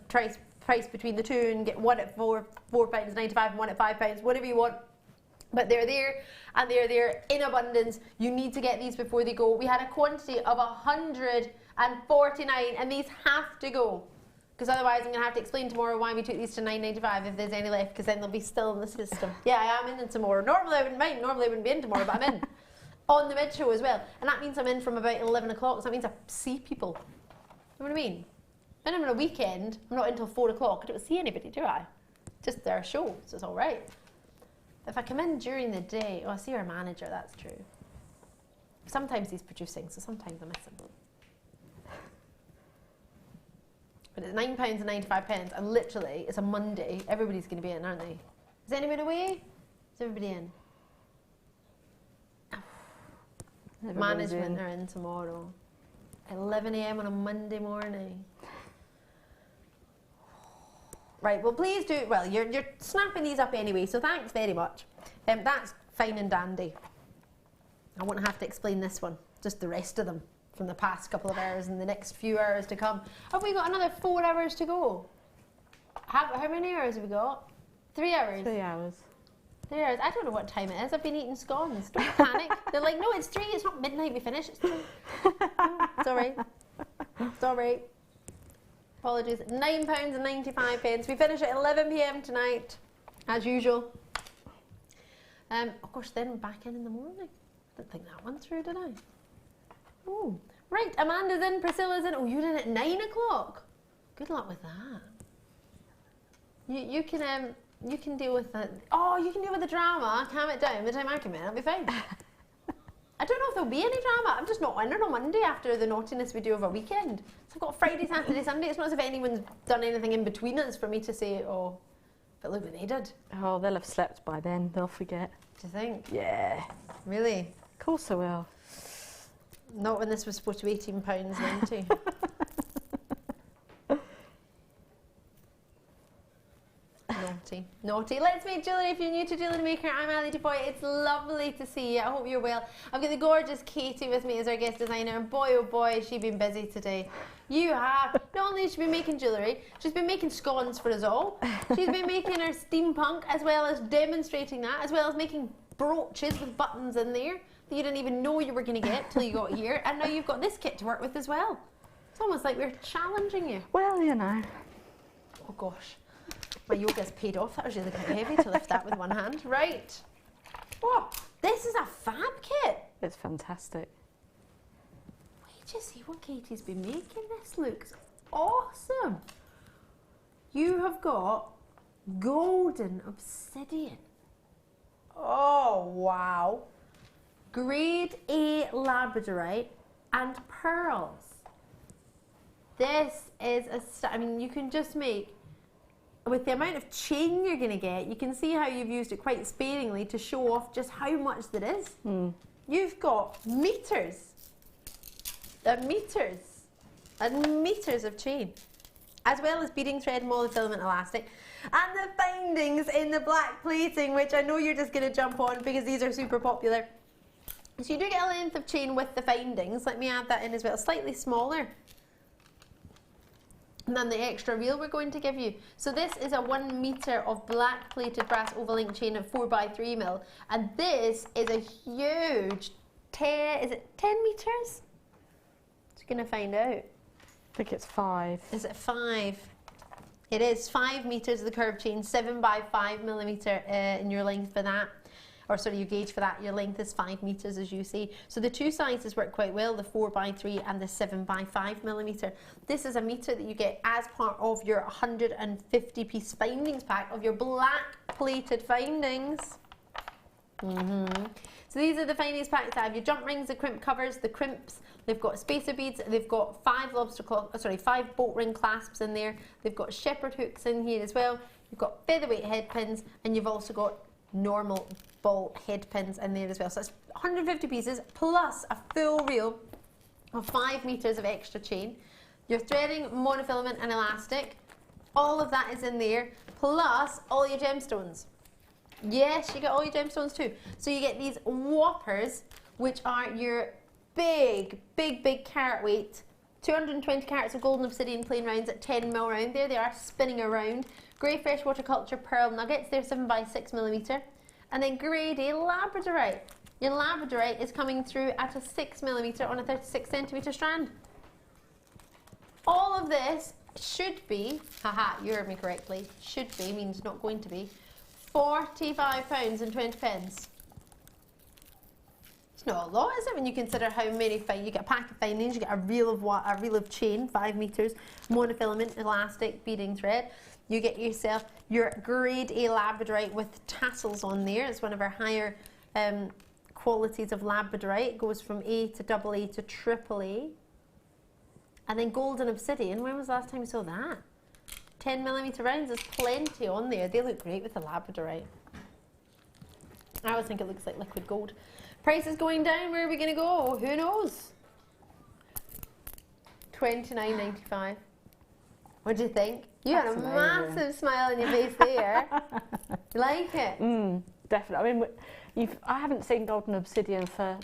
price between the two and get one at £4.95 and one at £5, whatever you want. But they're there, and they're there in abundance. You need to get these before they go. We had a quantity of 100 and 49, and these have to go. Because otherwise I'm going to have to explain tomorrow why we took these to 9.95 if there's any left, because then they'll be still in the system. Yeah, I am in tomorrow. Normally I wouldn't mind, normally I wouldn't be in tomorrow, but I'm in. On the mid-show as well. And that means I'm in from about 11 o'clock, so that means I see people. You know what I mean? When I'm on a weekend, I'm not in until 4 o'clock. I don't see anybody, do I? Just their show, so it's all right. If I come in during the day, oh, I see our manager, that's true. Sometimes he's producing, so sometimes I miss him. But it's £9.95, and literally, it's a Monday. Everybody's going to be in, aren't they? Is anybody away? Is everybody in? Management are in tomorrow. 11 AM on a Monday morning. Right, well please do, well you're snapping these up anyway, so thanks very much. That's fine and dandy. I won't have to explain this one, just the rest of them from the past couple of hours and the next few hours to come. Have we got another 4 hours to go? How many hours have we got? 3 hours? 3 hours. 3 hours. I don't know what time it is. I've been eating scones. Don't panic. They're like, no, it's 3. It's not midnight. We finish. It's 3. Sorry. Sorry. Apologies. £9.95. We finish at 11 PM tonight, as usual. Of course, then we're back in the morning. I didn't think that one through, did I? Oh, right. Amanda's in. Priscilla's in. Oh, you're in at 9 o'clock. Good luck with that. You can deal with the. Oh, you can deal with the drama. Calm it down. By the time I come in, I'll be fine. I don't know if there'll be any drama. I'm just not in on Monday after the naughtiness we do over a weekend. So I've got Friday, Saturday, Sunday. It's not as if anyone's done anything in between us for me to say, oh, but look what they did. Oh, they'll have slept by then. They'll forget. Do you think? Yeah. Really? Of course they will. Not when this was supposed to be £18.90. Naughty. Naughty. Let's make jewellery. If you're new to Jewellery Maker, I'm Ali Dubois. It's lovely to see you. I hope you're well. I've got the gorgeous Katie with me as our guest designer, and boy oh boy has she been busy today. You have. Not only has she been making jewellery, she's been making scones for us all. She's been making her steampunk, as well as demonstrating that, as well as making brooches with buttons in there that you didn't even know you were going to get till you got here, and now you've got this kit to work with as well. It's almost like we're challenging you. Well, you know. Oh gosh. My yoga's paid off. That was really quite heavy to lift that with one hand. Right. Oh, this is a fab kit. It's fantastic. Wait till you see what Katie's been making. This looks awesome. You have got golden obsidian. Oh, wow. Grade A labradorite and pearls. This is I mean, you can just make, with the amount of chain you're going to get, you can see how you've used it quite sparingly to show off just how much there is. You've got meters and meters and meters of chain, as well as beading thread, monofilament elastic, and the findings in the black plating, which I know you're just going to jump on because these are super popular. So you do get a length of chain with the findings. Let me add that in as well, slightly smaller than the extra reel we're going to give you. So this is a 1 metre of black plated brass overlink chain of 4x3mm, and this is a huge 10, is it 10 metres? Just gonna find out. I think it's 5. Is it 5? It is 5 metres of the curved chain, 7x5mm in your length for that. Or sorry, your gauge for that, your length is 5 metres as you see. So the two sizes work quite well, the 4x3 and the 7x5mm. This is a metre that you get as part of your 150 piece findings pack of your black plated findings. So these are the findings packs that have your jump rings, the crimp covers, the crimps, they've got spacer beads, they've got 5 5 bolt ring clasps in there, they've got shepherd hooks in here as well, you've got featherweight head pins, and you've also got normal ball head pins in there as well. So it's 150 pieces plus a full reel of 5 metres of extra chain. Your threading, monofilament and elastic, all of that is in there, plus all your gemstones. Yes, you get all your gemstones too. So you get these whoppers, which are your big carat weight, 220 carats of golden obsidian plain rounds at 10mm round. There they are spinning around. Grey freshwater culture pearl nuggets, they're 7x6mm. And then grade A labradorite. Your labradorite is coming through at a 6mm on a 36cm strand. All of this should be, haha, you heard me correctly, should be means not going to be, £45.20. It's not a lot, is it, when you consider how many you get a pack of findings, you get a reel of chain, 5 metres, monofilament, elastic, beading thread. You get yourself your grade A labradorite with tassels on there. It's one of our higher qualities of labradorite. It goes from A to AA to AAA. And then golden obsidian. When was the last time you saw that? 10mm rounds. There's plenty on there. They look great with the labradorite. I always think it looks like liquid gold. Price is going down. Where are we going to go? Who knows? $29.95. What do you think? You had a massive smile on your face there. You like it? Definitely. I mean, I haven't seen golden obsidian for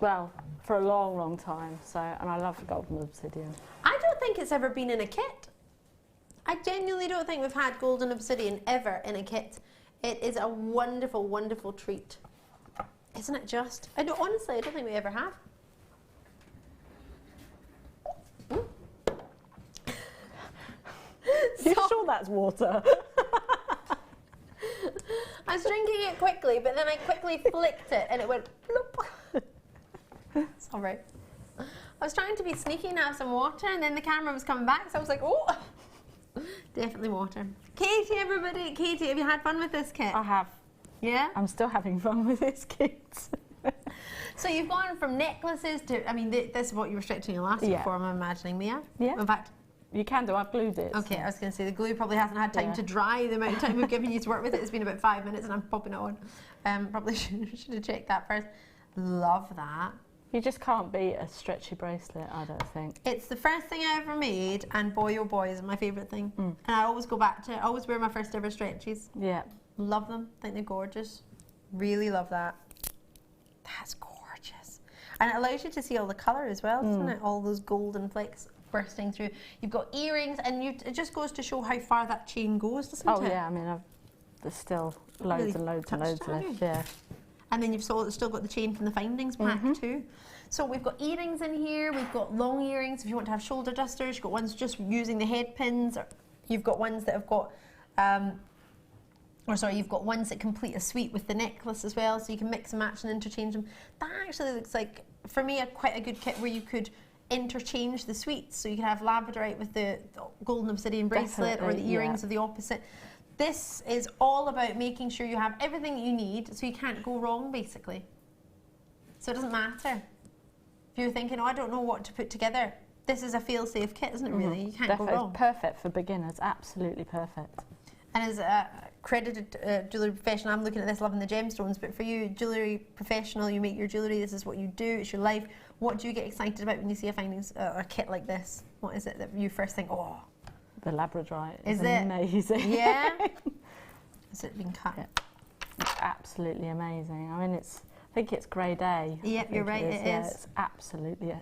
a long, long time. So, and I love golden obsidian. I don't think it's ever been in a kit. I genuinely don't think we've had golden obsidian ever in a kit. It is a wonderful, wonderful treat. Isn't it just? Honestly, I don't think we ever have. You sure that's water? I was drinking it quickly, but then I quickly flicked it and it went plop. Sorry. I was trying to be sneaky and have some water, and then the camera was coming back, so I was like, oh, definitely water. Katie, everybody. Katie, have you had fun with this kit? I have. Yeah? I'm still having fun with this kit. So you've gone from necklaces to, I mean, this is what you were stretching elastic for, I'm imagining, Mia. Yeah. In fact, you can do. I've glued it. Okay, I was going to say the glue probably hasn't had time to dry. The amount of time we've given you to work with it, it's been about 5 minutes and I'm popping it on. Probably should have checked that first. Love that. You just can't beat a stretchy bracelet, I don't think. It's the first thing I ever made, and boy oh boy is it my favourite thing. And I always go back to it. I always wear my first ever stretchies. Yeah. Love them. Think they're gorgeous. Really love that. That's gorgeous. And it allows you to see all the colour as well, doesn't it? All those golden flakes bursting through. You've got earrings, and it just goes to show how far that chain goes, doesn't it? Oh yeah, I mean, there's still loads Really and loads and loads touched, left. Yeah. And then you've still got the chain from the findings pack too. So we've got earrings in here, we've got long earrings if you want to have shoulder dusters, you've got ones just using the head pins, or you've got ones that have got, you've got ones that complete a suite with the necklace as well, so you can mix and match and interchange them. That actually looks like, for me, quite a good kit where you could interchange the suites, so you can have labradorite with the golden obsidian bracelet or the earrings of the opposite. This is all about making sure you have everything that you need, so you can't go wrong, basically. So it doesn't matter. If you're thinking, oh, I don't know what to put together, this is a fail-safe kit, isn't it, really? You can't go wrong. It's perfect for beginners, absolutely perfect. And as a accredited jewellery professional, I'm looking at this, loving the gemstones, but for you, jewellery professional, you make your jewellery, this is what you do, it's your life. What do you get excited about when you see a findings or a kit like this? What is it that you first think, oh? The labradorite is amazing. Yeah? Has it been cut? Yeah. It's absolutely amazing. I mean, I think it's grade A. Yep, you're right, it is. It's absolutely,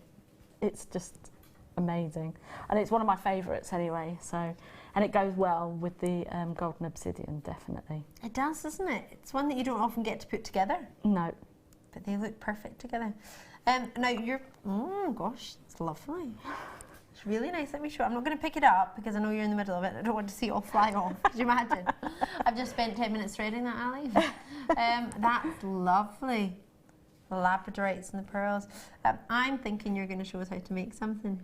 it's just amazing. And it's one of my favourites anyway, so, and it goes well with the golden obsidian, definitely. It does, doesn't it? It's one that you don't often get to put together. No. But they look perfect together. Now you're, oh gosh, it's lovely. It's really nice. Let me show. I'm not going to pick it up because I know you're in the middle of it. I don't want to see it all fly off. Could you imagine? I've just spent 10 minutes threading that, Ali. That's lovely. The labradorites and the pearls. I'm thinking you're going to show us how to make something.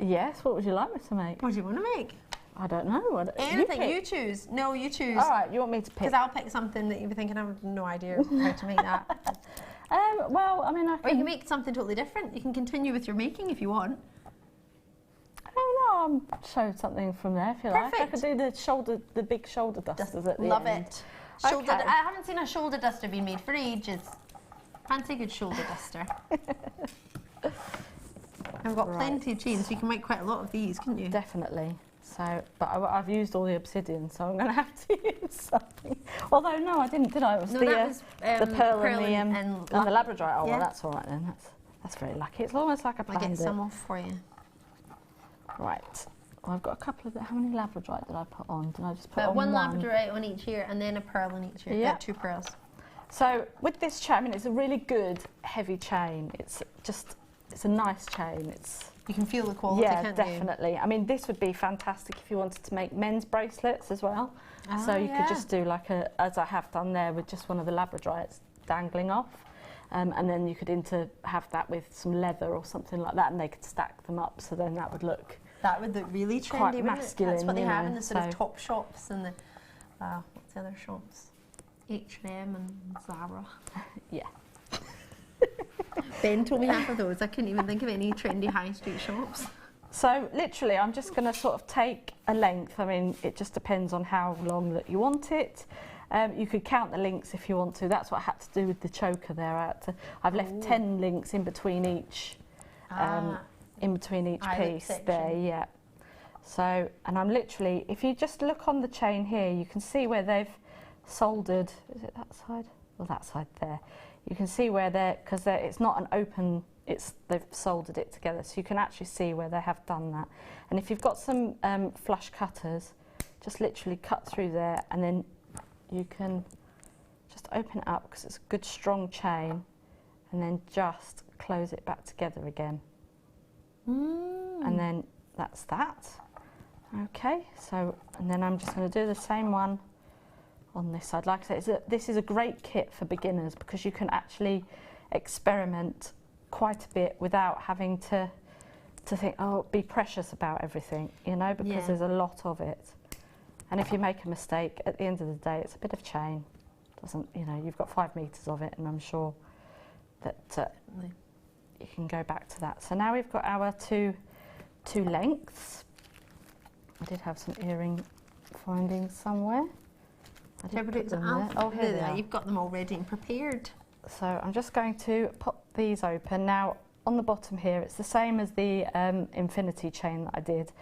Yes. What would you like me to make? What do you want to make? I don't know. Anything you choose. No, you choose. All right. You want me to pick? Because I'll pick something that you'll be thinking I have no idea how to make that. Well, I mean, Or you can make something totally different. You can continue with your making if you want. Oh no, I'll show something from there if you like. I could do the big shoulder dusters at the Love end. it. Shoulder. Okay. I haven't seen a shoulder duster being made for ages. Fancy a good shoulder duster. I've got plenty of chains, so you can make quite a lot of these, couldn't you? Definitely. So, but I've used all the obsidian, so I'm going to have to use something. Although no, I didn't, did I? It was the pearl and the labradorite. Oh, well, that's all right then. That's very lucky. It's almost like I planned it. I'll get some off for you. Right. Well, I've got a couple of. How many labradorite did I put on? Did I just put on one labradorite on each ear and then a pearl on each ear? Yeah, 2 pearls. So with this chain, I mean, it's a really good heavy chain. It's a nice chain. It's You can feel the quality, Yeah, can't definitely. I mean, this would be fantastic if you wanted to make men's bracelets as well. So you could just do like as I have done there, with just one of the labradorites dangling off. And then you could have that with some leather or something like that, and they could stack them up, so then that would look really trendy, quite wouldn't masculine. it? That's what they have know, in the sort of top shops and the, what's the other shops? H&M and Zara. Yeah. Ben told me half of those. I couldn't even think of any trendy high street shops. So literally, I'm just going to sort of take a length. I mean, it just depends on how long that you want it. You could count the links if you want to. That's what I had to do with the choker there. I've left 10 links in between each piece there. Yeah. So, and I'm literally, if you just look on the chain here, you can see where they've soldered. Is it that side? Well, that side there. You can see where because it's not an open. They've soldered it together, so you can actually see where they have done that. And if you've got some flush cutters, just literally cut through there, and then you can just open it up because it's a good strong chain, and then just close it back together again. And then that's that. Okay, so, and then I'm just going to do the same one on this side. Like I said, this is a great kit for beginners because you can actually experiment quite a bit without having to think, oh, be precious about everything, you know, because there's a lot of it. And if you make a mistake, at the end of the day, it's a bit of chain. You know, you've got 5 meters of it, and I'm sure that you can go back to that. So now we've got our two lengths. I did have some earring findings somewhere. I did put them there. Oh, here they are. You've got them all ready and prepared. So I'm just going to pop these open. Now, on the bottom here, it's the same as the infinity chain that I did.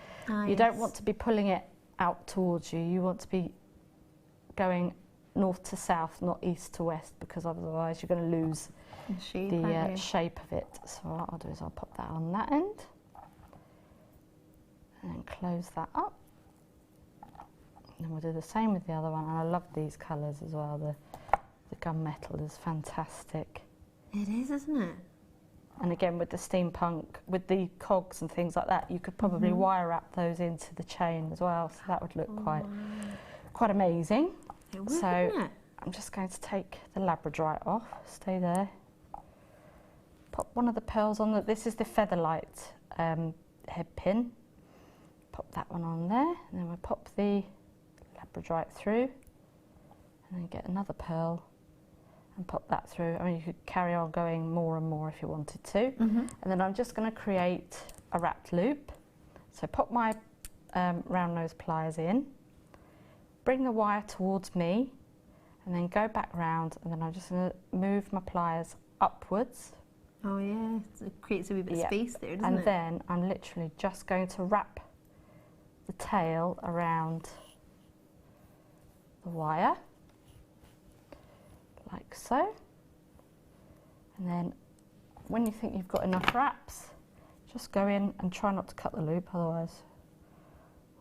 You don't want to be pulling it out towards you. You want to be going north to south, not east to west, because otherwise you're going to lose the shape of it. So what I'll do is I'll pop that on that end and then close that up. And then we'll do the same with the other one. And I love these colours as well. The gunmetal is fantastic. It is, isn't it? And again, with the steampunk, with the cogs and things like that, you could probably wire wrap those into the chain as well. So that would look quite amazing. It would, so wouldn't it? I'm just going to take the labradorite off. Stay there. Pop one of the pearls on. This is the Featherlight head pin. Pop that one on there, and then we'll pop the labradorite through, and then get another pearl and pop that through. I mean, you could carry on going more and more if you wanted to. And then I'm just going to create a wrapped loop. So pop my round nose pliers in, bring the wire towards me, and then go back round, and then I'm just going to move my pliers upwards. Oh yeah, so it creates a wee bit of space there, doesn't it? And then I'm literally just going to wrap the tail around the wire, like so. And then when you think you've got enough wraps, just go in and try not to cut the loop, otherwise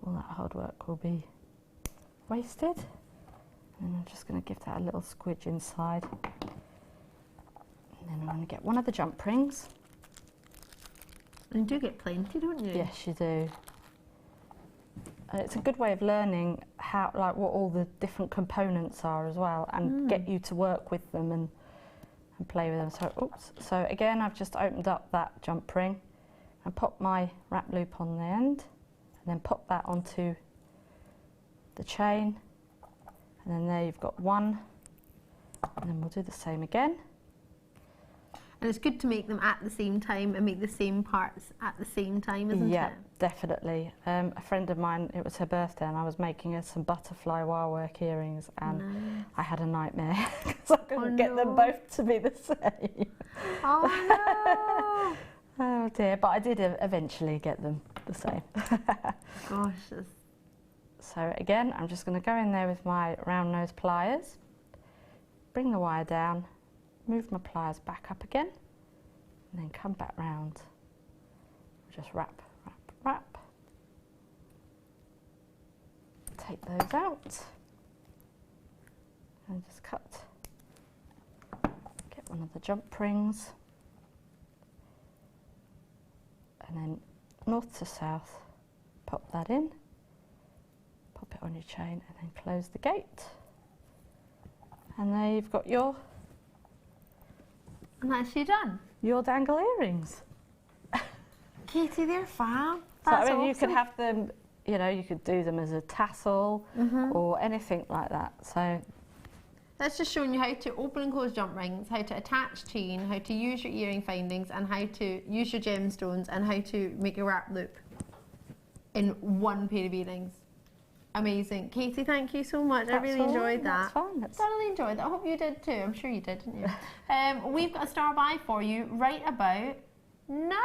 all that hard work will be wasted. And then I'm just going to give that a little squidge inside. And then I'm going to get one of the jump rings. And you do get plenty, don't you? Yes, you do. And it's a good way of learning how, like, what all the different components are as well, and get you to work with them and play with them. So, oops. So again, I've just opened up that jump ring and popped my wrap loop on the end, and then pop that onto the chain, and then there you've got one, and then we'll do the same again. And it's good to make them at the same time and make the same parts at the same time, isn't it? Yeah, definitely. A friend of mine, it was her birthday, and I was making her some butterfly wire work earrings, and I had a nightmare because I couldn't get them both to be the same. Oh no! Oh dear, but I did eventually get them the same. Gosh. So again, I'm just going to go in there with my round nose pliers, bring the wire down, move my pliers back up again, and then come back round. Just wrap, wrap, wrap. Take those out and just cut. Get one of the jump rings, and then north to south. Pop that in, pop it on your chain and then close the gate. And there you've got your And that's you done. dangle earrings. Katie, they're fab. So, That's I mean, you awesome. could have them, you know, you could do them as a tassel or anything like that. So That's just showing you how to open and close jump rings, how to attach chain, how to use your earring findings, and how to use your gemstones, and how to make a wrap loop in one pair of earrings. Amazing. Katie, thank you so much. I really enjoyed that. That's fine. That's Thoroughly enjoyed that. I hope you did too. I'm sure you did, didn't you? We've got a star buy for you right about now.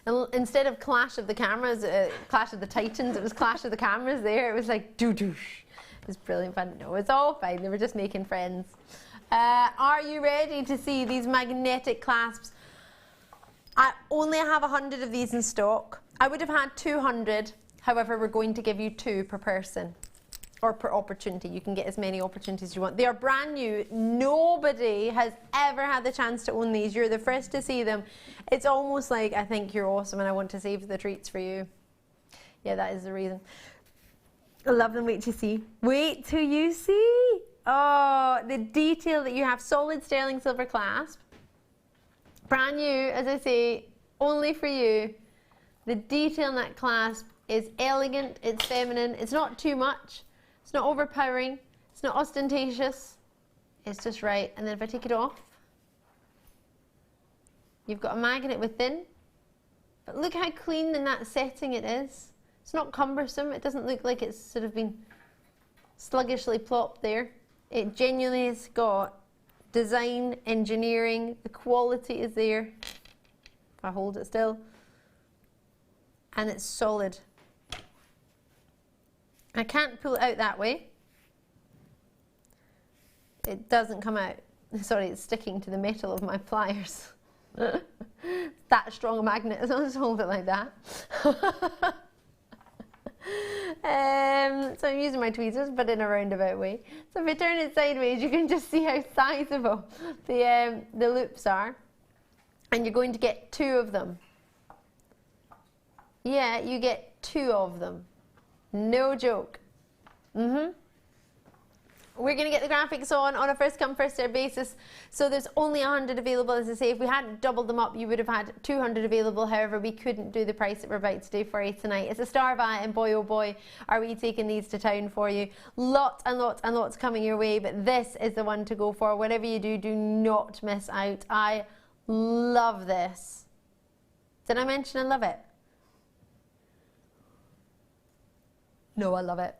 And instead of Clash of the Cameras, Clash of the Titans, it was Clash of the Cameras there. It was like doo-doosh. It was brilliant fun. No, it's all fine. They were just making friends. Are you ready to see these magnetic clasps? I only have 100 of these in stock. I would have had 200. However, we're going to give you 2 per person. Or per opportunity. You can get as many opportunities as you want. They are brand new. Nobody has ever had the chance to own these. You're the first to see them. It's almost like, I think you're awesome and I want to save the treats for you. Yeah, that is the reason. I love them. Wait to see. Wait till you see. Oh, the detail that you have. Solid sterling silver clasp. Brand new, as I say, only for you. The detail in that clasp is elegant. It's feminine. It's not too much. It's not overpowering, it's not ostentatious, it's just right. And then if I take it off, you've got a magnet within, but look how clean in that setting it is. It's not cumbersome, it doesn't look like it's sort of been sluggishly plopped there. It genuinely has got design, engineering, the quality is there. If I hold it still, and it's solid. I can't pull it out that way. It doesn't come out. Sorry, it's sticking to the metal of my pliers. That strong a magnet, so I'll just hold it like that. So I'm using my tweezers, but in a roundabout way. So if I turn it sideways, you can just see how sizable the loops are. And you're going to get 2 of them. Yeah, you get 2 of them. No joke. We're going to get the graphics on a first come first served basis. So there's only 100 available. As I say, if we hadn't doubled them up, you would have had 200 available. However, we couldn't do the price that we're about to do for you tonight. It's a star buy, and boy oh boy, are we taking these to town for you. Lots and lots and lots coming your way, but this is the one to go for. Whatever you do, do not miss out. I love this. Did I mention I love it? No, I love it.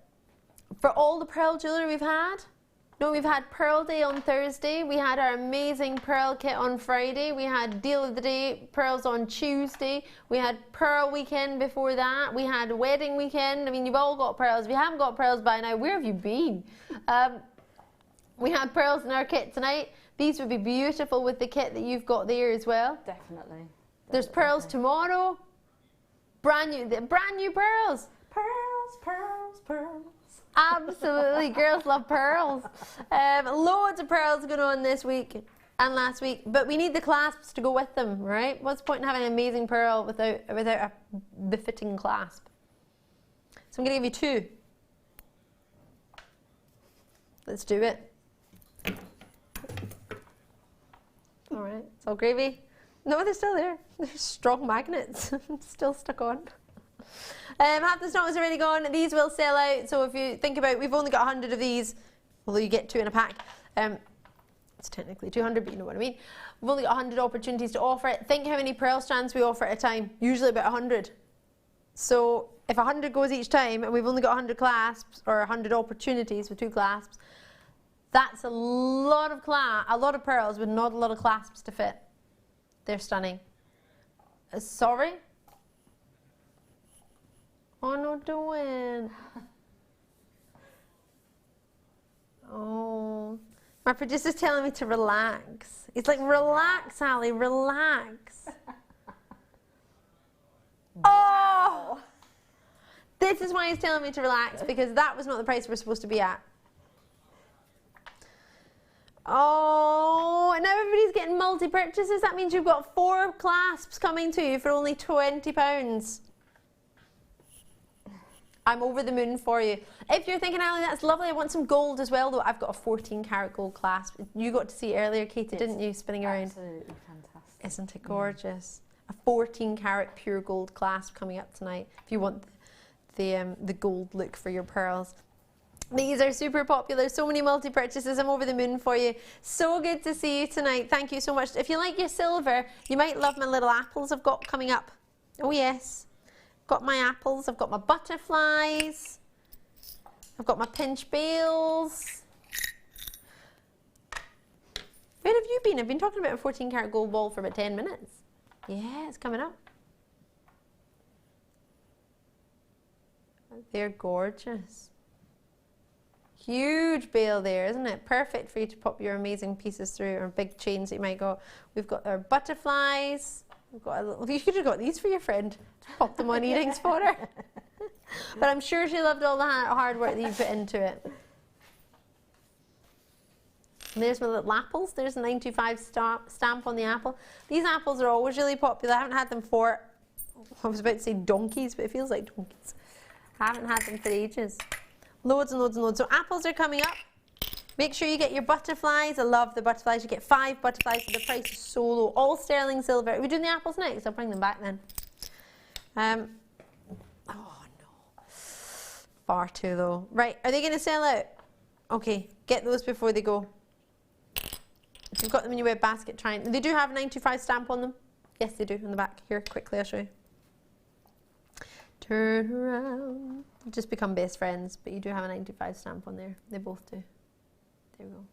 For all the pearl jewellery we've had, no, we've had Pearl Day on Thursday, we had our amazing pearl kit on Friday, we had Deal of the Day pearls on Tuesday, we had Pearl Weekend before that, we had Wedding Weekend. I mean, you've all got pearls. If you haven't got pearls by now, where have you been? We had pearls in our kit tonight. These would be beautiful with the kit that you've got there as well. definitely. There's pearls tomorrow. Brand new pearls. Pearls, pearls, pearls. Absolutely, girls love pearls. Loads of pearls going on this week and last week, but we need the clasps to go with them, right? What's the point in having an amazing pearl without a befitting clasp? So I'm going to give you 2. Let's do it. All right, it's all gravy. No, they're still there. They're strong magnets, still stuck on. Half the stock is already gone. These will sell out. So if you think about it, we've only got 100 of these, although you get 2 in a pack. It's technically 200, but you know what I mean. We've only got 100 opportunities to offer it. Think how many pearl strands we offer at a time. Usually about 100. So if 100 goes each time, and we've only got 100 clasps, or 100 opportunities with 2 clasps, that's a lot of pearls with not a lot of clasps to fit. They're stunning. Sorry? Oh, no, doing. Oh, my producer's telling me to relax. He's like, relax, Ali, relax. This is why he's telling me to relax, because that was not the price we're supposed to be at. Oh, and now everybody's getting multi-purchases. That means you've got 4 clasps coming to you for only £20. I'm over the moon for you. If you're thinking, Ali, that's lovely, I want some gold as well, though, I've got a 14 karat gold clasp. You got to see it earlier, Katie, didn't you, spinning around? Absolutely fantastic. Isn't it gorgeous? A 14 karat pure gold clasp coming up tonight if you want the gold look for your pearls. These are super popular, so many multi-purchases. I'm over the moon for you. So good to see you tonight. Thank you so much. If you like your silver, you might love my little apples I've got coming up. Oh yes, got my apples, I've got my butterflies, I've got my pinch beals. Where have you been? I've been talking about a 14 karat gold ball for about 10 minutes. Yeah, it's coming up. They're gorgeous. Huge bail there, isn't it? Perfect for you to pop your amazing pieces through, or big chains that you might got. We've got our butterflies. We've got a little, you could have got these for your friend to pop them on earrings for her. But I'm sure she loved all the hard work that you put into it. And there's my little apples. There's a 925 stamp on the apple. These apples are always really popular. I haven't had them for, I was about to say donkeys, but it feels like donkeys. I haven't had them for ages. Loads and loads and loads. So apples are coming up. Make sure you get your butterflies. I love the butterflies. You get 5 butterflies, so the price is so low. All sterling silver. Are we doing the apples next? I'll bring them back then. Oh no. Far too low. Right, are they going to sell out? Okay, get those before they go. If you've got them in your web basket, try and... They do have a 925 stamp on them. Yes, they do, on the back. Here, quickly, I'll show you. Turn around. You've just become best friends, but you do have a 925 stamp on there. They both do. There we go.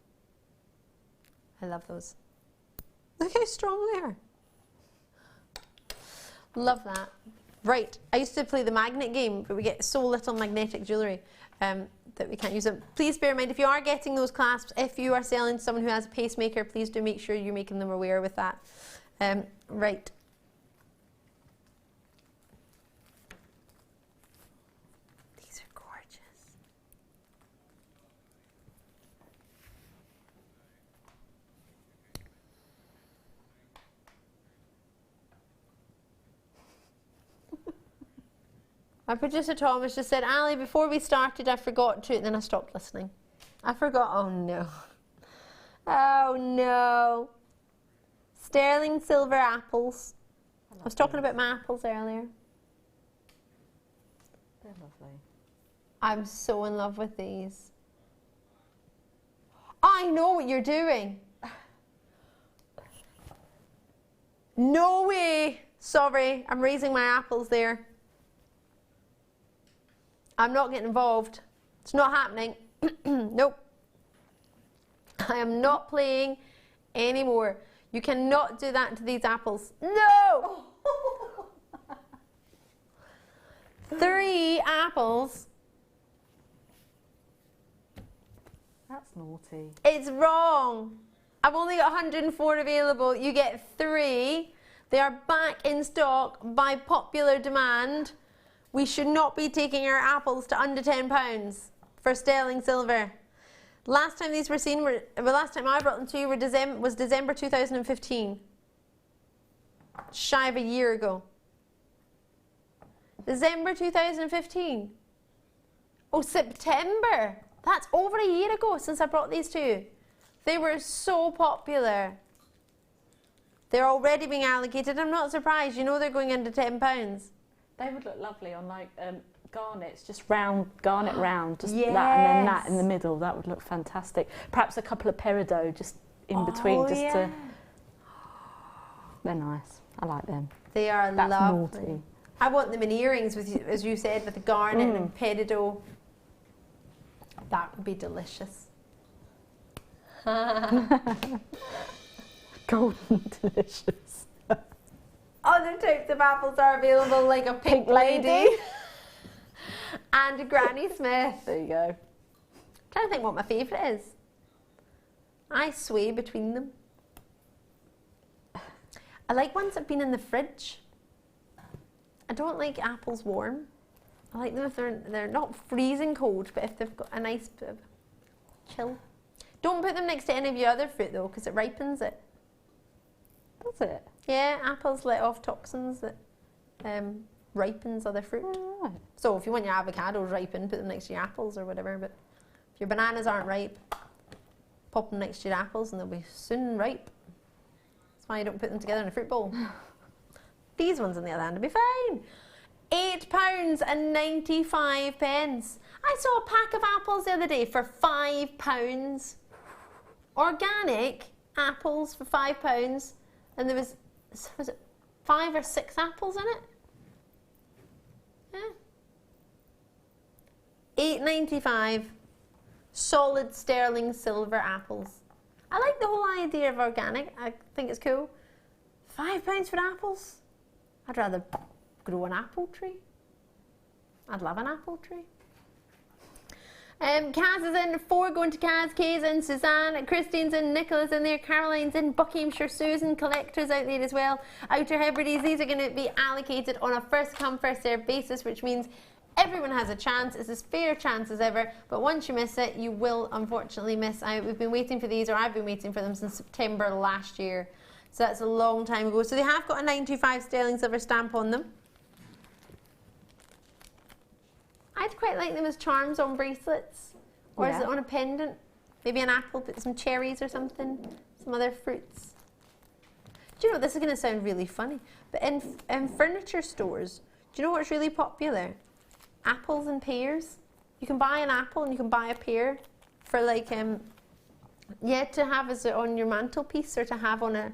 I love those. Look how strong they are. Love that. Right, I used to play the magnet game, but we get so little magnetic jewellery that we can't use them. Please bear in mind, if you are getting those clasps, if you are selling to someone who has a pacemaker, please do make sure you're making them aware with that. Right. These are gorgeous. My producer Thomas just said, Ali, before we started, I forgot to, and then I stopped listening. I forgot, oh no. Oh no. Sterling silver apples. I was talking about my apples earlier. They're lovely. I'm so in love with these. I know what you're doing. No way. Sorry, I'm raising my apples there. I'm not getting involved. It's not happening. Nope. I am not playing anymore. You cannot do that to these apples. No! 3 apples. That's naughty. It's wrong. I've only got 104 available. You get 3. They are back in stock by popular demand. We should not be taking our apples to under £10 for sterling silver. Last time these were seen, last time I brought them to you was December 2015. Shy of a year ago. December 2015. Oh, September. That's over a year ago since I brought these to you. They were so popular. They're already being allocated. I'm not surprised. You know they're going under £10. They would look lovely on like garnets, just round, garnet round, just Yes. that and then that in the middle. That would look fantastic. Perhaps a couple of peridot just in between, just to. They're nice. I like them. They are That's lovely. naughty. I want them in earrings, with, as you said, with the garnet and peridot. That would be delicious. Golden delicious. Other types of apples are available, like a pink lady and a Granny Smith. There you go. I'm trying to think what my favourite is. I sway between them. I like ones that have been in the fridge. I don't like apples warm. I like them if they're not freezing cold, but if they've got a nice bit of chill. Don't put them next to any of your other fruit though, because it ripens it. Does it? Yeah, apples let off toxins that ripens other fruit. Oh, right. So if you want your avocados ripened, put them next to your apples or whatever. But if your bananas aren't ripe, pop them next to your apples and they'll be soon ripe. That's why you don't put them together in a fruit bowl. These ones on the other hand will be fine. £8.95. I saw a pack of apples the other day for £5. Organic apples for £5, and there was it 5 or 6 apples in it? Yeah. £8.95. Solid sterling silver apples. I like the whole idea of organic. I think it's cool. £5 for apples? I'd rather grow an apple tree. I'd love an apple tree. Kaz is in, 4 going to Kaz, Kay's in, Suzanne, Christine's in, Nicola's in there, Caroline's in, Buckinghamshire, Susan, collectors out there as well. Outer Hebrides, these are going to be allocated on a first come first served basis, which means everyone has a chance. It's as fair a chance as ever, but once you miss it, you will unfortunately miss out. We've been waiting for these, or I've been waiting for them since September last year. So that's a long time ago. So they have got a 925 sterling silver stamp on them. I'd quite like them as charms on bracelets. Or is it on a pendant? Maybe an apple, put some cherries or something. Some other fruits. Do you know, this is going to sound really funny, but in furniture stores, do you know what's really popular? Apples and pears. You can buy an apple and you can buy a pear for like, yeah, to have as on your mantelpiece or to have on a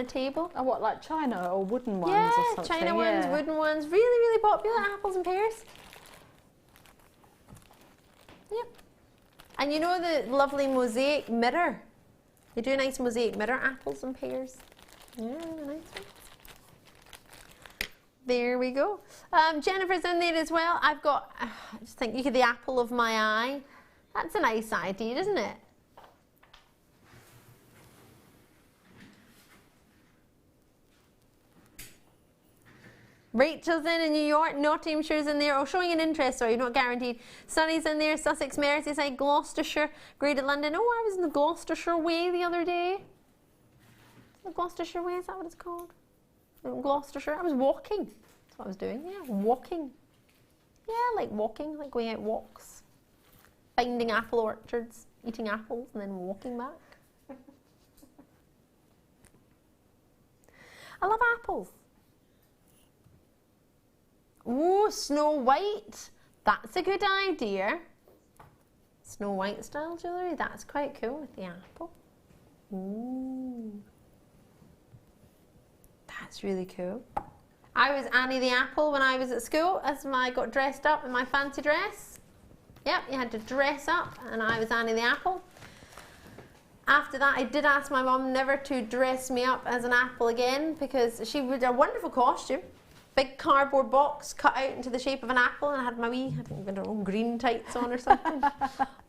table. Oh, what, like china or wooden ones yeah, or something? China ones, wooden ones. Really, really popular, apples and pears. Yep. And you know the lovely mosaic mirror? They do a nice mosaic mirror, apples and pears. Yeah, nice one. There we go. Jennifer's in there as well. I've got, I just think you could the apple of my eye. That's a nice idea, isn't it? Rachel's in New York, Nottinghamshire's in there. Oh, showing an interest, sorry, not guaranteed. Sunny's in there, Sussex, Merseyside, Gloucestershire, Greater London. Oh, I was in the Gloucestershire Way the other day. The Gloucestershire Way, is that what it's called? Gloucestershire. I was walking. That's what I was doing, yeah, walking. Yeah, I like walking, I like going out walks. Finding apple orchards, eating apples, and then walking back. I love apples. Ooh, Snow White. That's a good idea. Snow White style jewellery. That's quite cool with the apple. Ooh. That's really cool. I was Annie the Apple when I was at school as I got dressed up in my fancy dress. Yep, you had to dress up and I was Annie the Apple. After that, I did ask my mum never to dress me up as an apple again because she did a wonderful costume. Big cardboard box cut out into the shape of an apple, and I had my wee, I think I don't know, green tights on or something.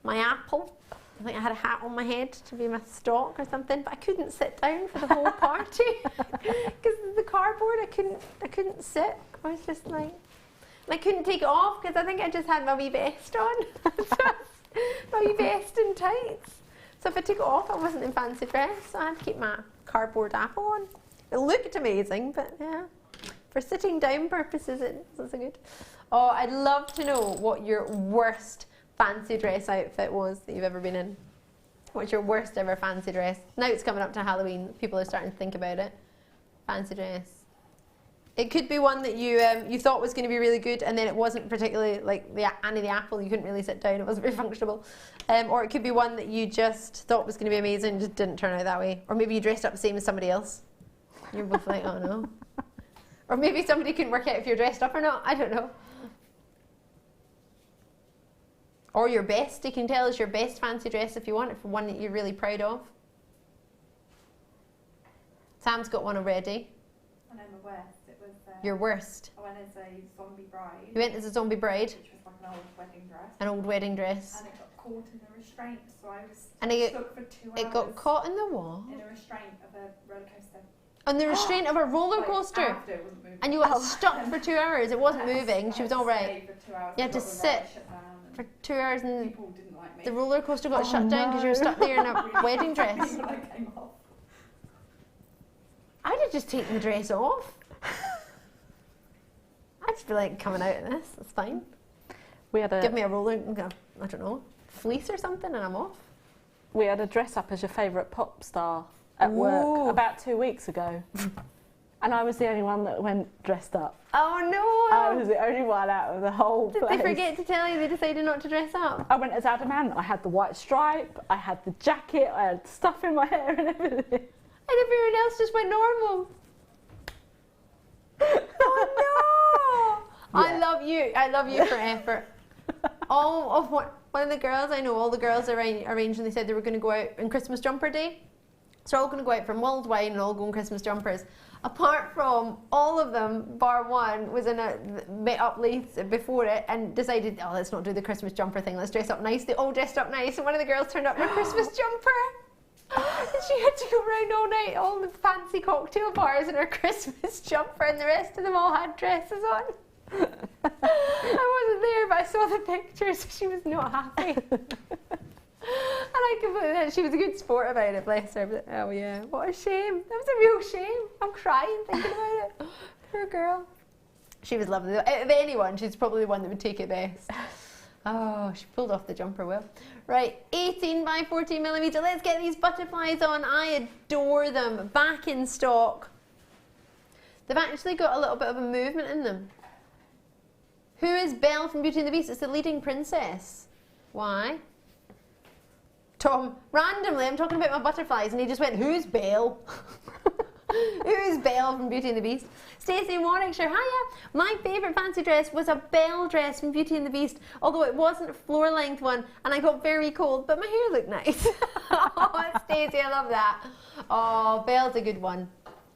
My apple. I think I had a hat on my head to be my stalk or something, but I couldn't sit down for the whole party because the cardboard. I couldn't sit. I was just like, and I couldn't take it off because I think I just had my wee vest on, my wee vest and tights. So if I took it off, I wasn't in fancy dress. So I had to keep my cardboard apple on. It looked amazing, but yeah. For sitting down purposes, it wasn't so good. Oh, I'd love to know what your worst fancy dress outfit was that you've ever been in. What's your worst ever fancy dress? Now it's coming up to Halloween. People are starting to think about it. Fancy dress. It could be one that you thought was going to be really good and then it wasn't particularly like the Annie the Apple. You couldn't really sit down. It wasn't very functional. Or it could be one that you just thought was going to be amazing and just didn't turn out that way. Or maybe you dressed up the same as somebody else. You're both like, oh no. Or maybe somebody can work out if you're dressed up or not. I don't know. Or your best. You can tell us your best fancy dress if you want it, for one that you're really proud of. Sam's got one already. And I'm the worst. It was. Your worst. I went as a zombie bride. You went as a zombie bride. Which was like an old wedding dress. An old wedding dress. And it got caught in the restraint, so I was and stuck for 2 hours. It got caught in the wall. In a restraint of a roller coaster. On the restraint of a roller coaster. After it wasn't moving. And you got stuck for 2 hours. It wasn't moving. She was all right. For 2 hours. You had to sit for 2 hours and People didn't like me. the roller coaster got shut down because you were stuck there in a wedding dress. When I came off. I'd have just taken the dress off. I'd just be like, coming out of this, it's fine. We had Give me a roller, I don't know, fleece or something and I'm off. We had a dress up as your favourite pop star at work about 2 weeks ago. And I was the only one that went dressed up. Oh no! I was the only one out of the whole place. Did they forget to tell you they decided not to dress up? I went as Adamant. I had the white stripe, I had the jacket, I had stuff in my hair and everything. And everyone else just went normal. Oh no! Yeah. I love you for effort. All of one of the girls I know, all the girls arranged and they said they were going to go out on Christmas jumper day. So they're all going to go out for mulled wine and all go on Christmas jumpers. Apart from all of them, bar one, was in a met up late before it and decided, oh, let's not do the Christmas jumper thing, let's dress up nice. They all dressed up nice and one of the girls turned up in a Christmas jumper. And she had to go around all night, all the fancy cocktail bars in her Christmas jumper and the rest of them all had dresses on. I wasn't there, but I saw the pictures, so she was not happy. And I completely, she was a good sport about it, bless her. But, oh yeah, what a shame. That was a real shame. I'm crying thinking about it. Poor girl. She was lovely. Of anyone, she's probably the one that would take it best. Oh, she pulled off the jumper well. Right, 18 by 14 millimeter. Let's get these butterflies on. I adore them. Back in stock. They've actually got a little bit of a movement in them. Who is Belle from Beauty and the Beast? It's the leading princess. Why? Tom, randomly, I'm talking about my butterflies, and he just went, who's Belle? Who's Belle from Beauty and the Beast? Stacey in Warwickshire, hiya. My favourite fancy dress was a Belle dress from Beauty and the Beast, although it wasn't a floor length one, and I got very cold, but my hair looked nice. Oh, Stacey, I love that. Oh, Belle's a good one.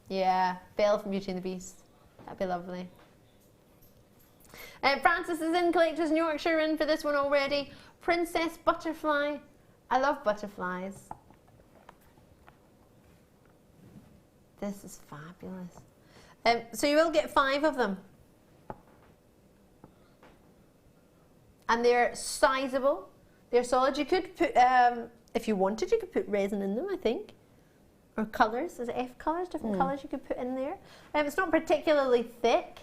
Yeah, Belle from Beauty and the Beast. That'd be lovely. Francis is in, Collectors in Yorkshire in for this one already. Princess Butterfly. I love butterflies. This is fabulous. So you will get 5 of them. And they're sizable. They're solid. You could put, if you wanted, you could put resin in them, I think. Or colours. Is it F colours? Different colours you could put in there. It's not particularly thick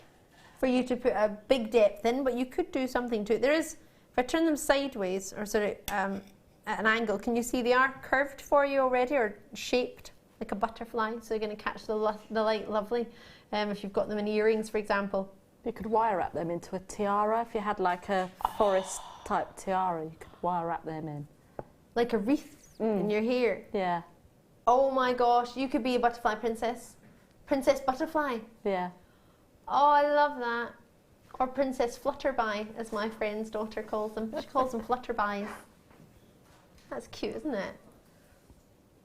for you to put a big depth in, but you could do something to it. There is, if I turn them sideways, or sort of at an angle, can you see they are curved for you already, or shaped like a butterfly, so they're going to catch the light lovely. If you've got them in earrings, for example. You could wire wrap them into a tiara. If you had like a forest type tiara, you could wire wrap them in. Like a wreath in your hair? Yeah. Oh my gosh, you could be a butterfly princess. Princess Butterfly. Yeah. Oh, I love that. Or Princess Flutterby, as my friend's daughter calls them. She calls them Flutterbys. That's cute, isn't it?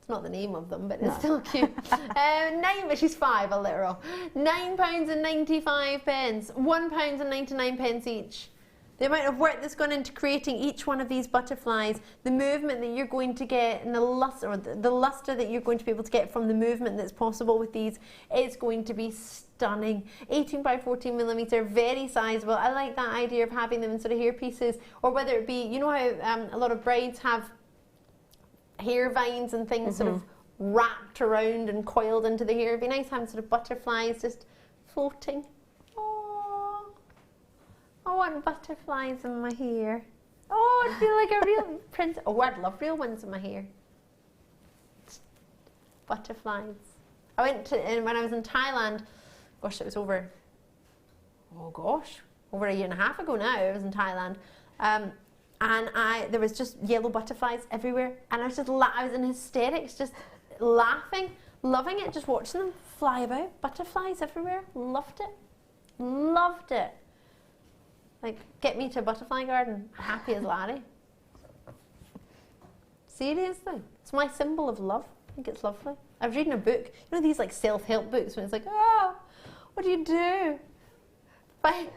It's not the name of them, but it's still cute. But she's 5, I'll let her off. £9.95, £1.99 each. The amount of work that's gone into creating each one of these butterflies, the movement that you're going to get, and the luster, or the luster that you're going to be able to get from the movement that's possible with these, is going to be stunning. 18 by 14 millimeter, very sizable. I like that idea of having them in sort of hair pieces, or whether it be, you know how a lot of brides have hair vines and things sort of wrapped around and coiled into the hair. It'd be nice having sort of butterflies just floating. I want butterflies in my hair. Oh, I feel like a real princess. Oh, I'd love real ones in my hair. Butterflies. I went to, when I was in Thailand, gosh, it was over a year and a half ago now, I was in Thailand. And there was just yellow butterflies everywhere. And I was just, I was in hysterics, just laughing, loving it, just watching them fly about. Butterflies everywhere. Loved it. Loved it. Like, get me to a butterfly garden, happy as Larry. Seriously, it's my symbol of love. I think it's lovely. I was reading a book, you know these like self-help books when it's like, oh, what do you do? Find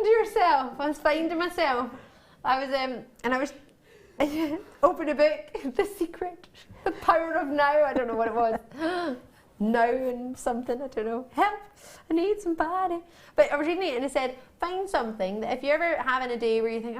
yourself. I was finding myself. I was, and I was, open a book, The Secret, The Power of Now, I don't know what it was. now and something, I don't know. Help, I need somebody. But I was reading it and it said, find something that if you're ever having a day where you think,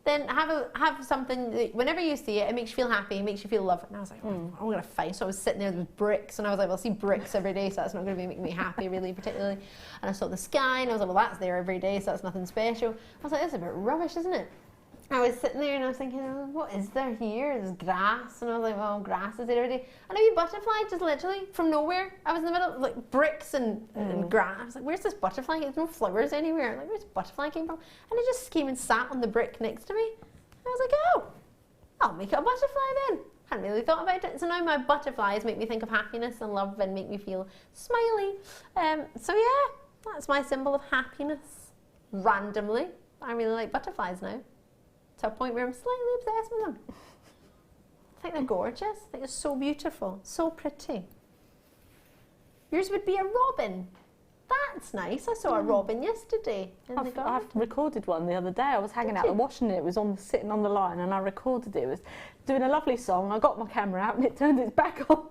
then have something that whenever you see it, it makes you feel happy, it makes you feel loved. And I was like, I'm going to find. So I was sitting there with bricks and I was like, well, I see bricks every day, so that's not going to be making me happy really particularly. And I saw the sky and I was like, well, that's there every day, so that's nothing special. I was like, that's a bit rubbish, isn't it? I was sitting there and I was thinking, oh, what is there here? There's grass. And I was like, well, grass is there every day. And a wee butterfly just literally from nowhere. I was in the middle of like bricks and grass. I was like, where's this butterfly? There's no flowers anywhere. Like, where's this butterfly came from? And it just came and sat on the brick next to me. I was like, oh, I'll make it a butterfly then. Hadn't really thought about it. So now my butterflies make me think of happiness and love and make me feel smiley. So yeah, that's my symbol of happiness. Randomly, I really like butterflies now. To a point where I'm slightly obsessed with them. I think they're gorgeous. I think they're so beautiful, so pretty. Yours would be a robin. That's nice. I saw a robin yesterday in the garden. I've recorded one the other day. I was hanging out the washing it. It was sitting on the line, and I recorded it. It was doing a lovely song. I got my camera out, and it turned its back on.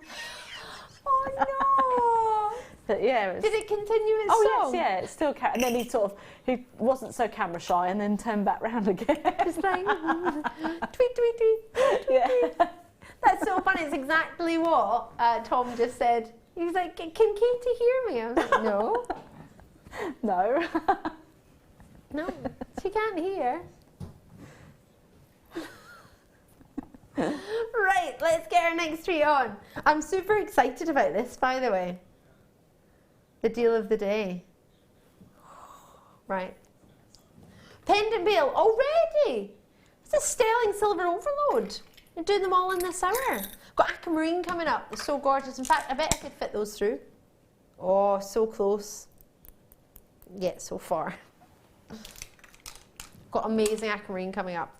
Oh no! But yeah, did it continue its song? Oh yes, yeah. It still and then he wasn't so camera shy, and then turned back round again. Just like tweet, tweet, tweet, tweet, yeah. tweet. That's so funny. It's exactly what Tom just said. He was like, can Katie hear me? I was like, no. No. No, she can't hear. Right, let's get our next tree on. I'm super excited about this, by the way. The deal of the day. Right. Pendant bail already. It's a sterling silver overload. You're doing them all in this hour. Got aquamarine coming up. It's so gorgeous. In fact, I bet I could fit those through. Oh, so close. Yet so far. Got amazing aquamarine coming up.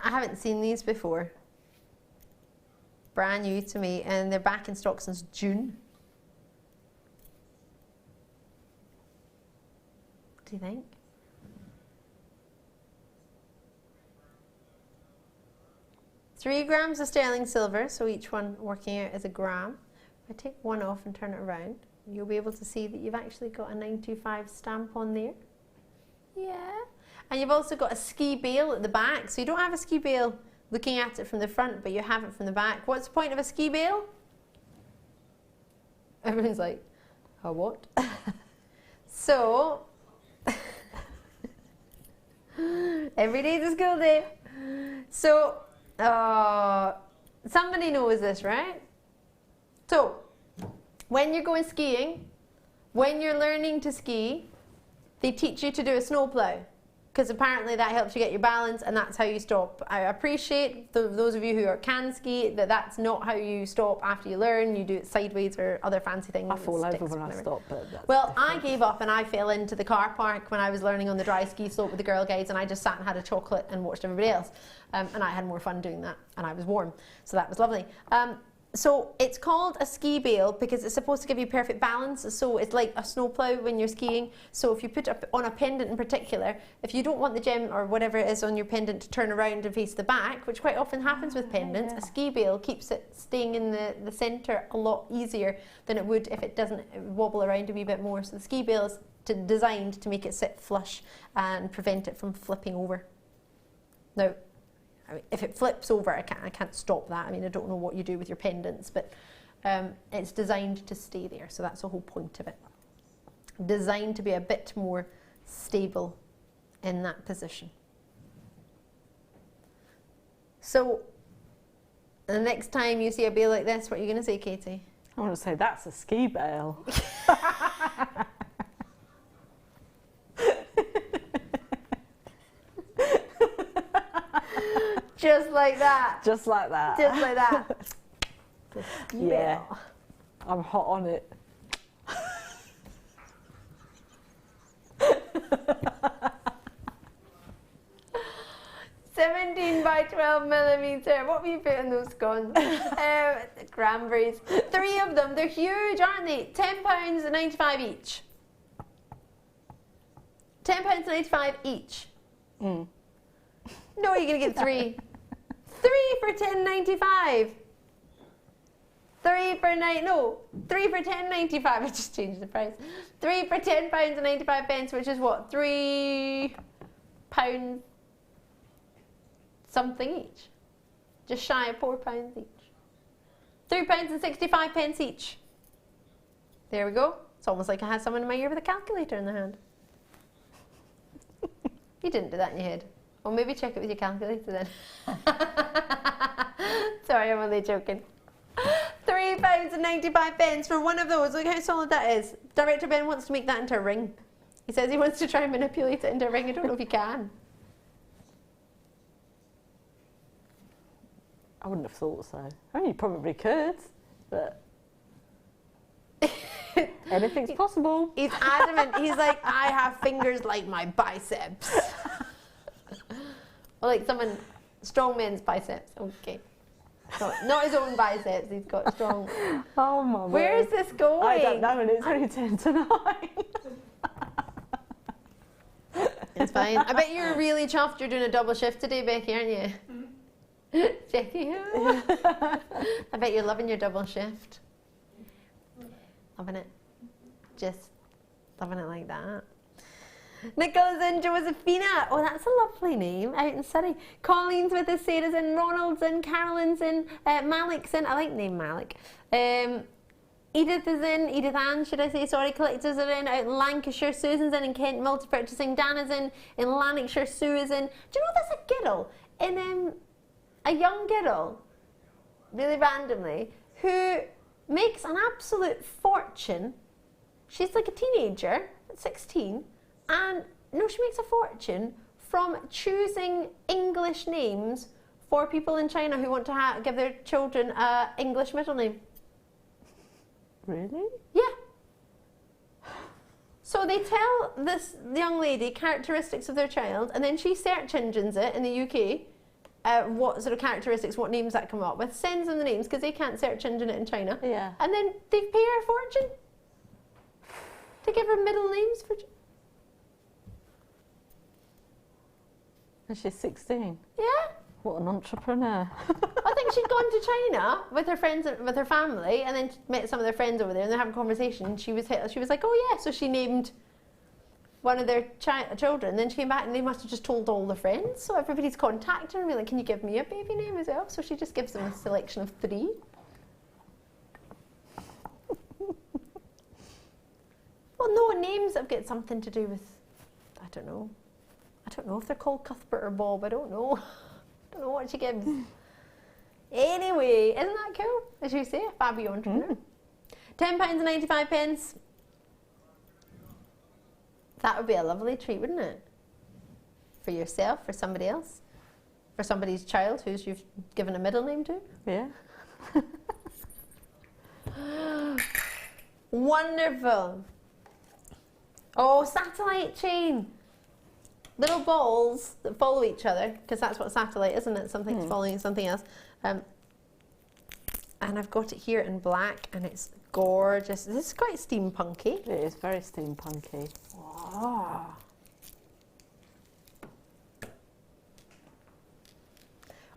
I haven't seen these before. Brand new to me, and they're back in stock since June. What do you think? Three grams of sterling silver, so each one working out as a gram. If I take one off and turn it around, you'll be able to see that you've actually got a 925 stamp on there. Yeah. And you've also got a ski bail at the back. So you don't have a ski bail looking at it from the front, but you have it from the back. What's the point of a ski bail? Everyone's like, a what? So, every day's a school day. So, somebody knows this, right? So, when you're going skiing, when you're learning to ski, they teach you to do a snowplow, because apparently that helps you get your balance, and that's how you stop. I appreciate those of you who can ski, that's not how you stop after you learn. You do it sideways or other fancy things. I fall over when I stop. Well, I gave up and I fell into the car park when I was learning on the dry ski slope with the girl guides, and I just sat and had a chocolate and watched everybody else. And I had more fun doing that, and I was warm, so that was lovely. So it's called a ski bail because it's supposed to give you perfect balance. So it's like a snowplow when you're skiing. So if you put it on a pendant in particular, if you don't want the gem or whatever it is on your pendant to turn around and face the back, which quite often happens with pendants, a ski bail keeps it staying in the centre a lot easier than it would if it doesn't wobble around a wee bit more. So the ski bail is designed to make it sit flush and prevent it from flipping over. Now, I mean, if it flips over, I can't stop that. I mean, I don't know what you do with your pendants, but it's designed to stay there. So that's the whole point of it. Designed to be a bit more stable in that position. So the next time you see a bail like this, what are you going to say, Katie? I want to say that's a ski bail. Just like that. Just like that. Just like that. Yeah. I'm hot on it. By 12 millimetre. What were you putting those scones? Cranberries. 3 of them. They're huge, aren't they? £10.95 each. £10.95 each. No, you're going to get 3. 3 for £10.95. 3 for £10.95. I just changed the price. 3 for £10.95, which is what, £3 something each. Just shy of £4 each. £3.65 each. There we go. It's almost like I had someone in my ear with a calculator in their hand. You didn't do that in your head. Well, maybe check it with your calculator then. Sorry, I'm only joking. £3.95 for one of those. Look how solid that is. Director Ben wants to make that into a ring. He says he wants to try and manipulate it into a ring. I don't know if he can. I wouldn't have thought so. I mean, you probably could, but anything's possible. He's adamant. He's like, I have fingers like my biceps. Or like someone, strong men's biceps. Okay. So, not his own biceps, he's got strong. Oh my word. Where is this going? I don't know, and it's only 10 to 9. It's fine. I bet you're really chuffed you're doing a double shift today, Becky, aren't you? Becky, I bet you're loving your double shift. Loving it. Just loving it like that. Nicholas and Josephina. Oh, that's a lovely name out in Surrey. Colleen's with us, Sarah's in, Ronald's in, Carolyn's in, Malik's in. I like the name Malik. Edith is in, Edith Ann, should I say, sorry. Collectors are in, out in Lancashire. Susan's in Kent, multi-purchasing. Dana's in Lanarkshire. Sue is in. Do you know there's a girl in, a young girl, really randomly, who makes an absolute fortune. She's like a teenager at 16. And no, she makes a fortune from choosing English names for people in China who want to give their children an English middle name. Really? Yeah. So they tell this young lady characteristics of their child, and then she search engines it in the UK, what sort of characteristics, what names that come up with, sends them the names because they can't search engine it in China. Yeah. And then they pay her a fortune to give her middle names for. And she's 16. Yeah. What an entrepreneur. I think she'd gone to China with her friends, with her family, and then met some of their friends over there, and they're having a conversation. And she was like, oh yeah, so she named one of their children. Then she came back, and they must have just told all the friends. So everybody's contacted her and be like, can you give me a baby name as well? So she just gives them a selection of 3. Well, no, names have got something to do with, I don't know if they're called Cuthbert or Bob. I don't know. I don't know what she gives. Anyway, isn't that cool? As you say, a fabby entrepreneur. £10.95. That would be a lovely treat, wouldn't it? For yourself, for somebody else, for somebody's child who's you've given a middle name to. Yeah. Wonderful. Oh, satellite chain. Little balls that follow each other, because that's what satellite, isn't it? Something's following something else. And I've got it here in black, and it's gorgeous. This is quite steampunky. It is very steampunky. Wow.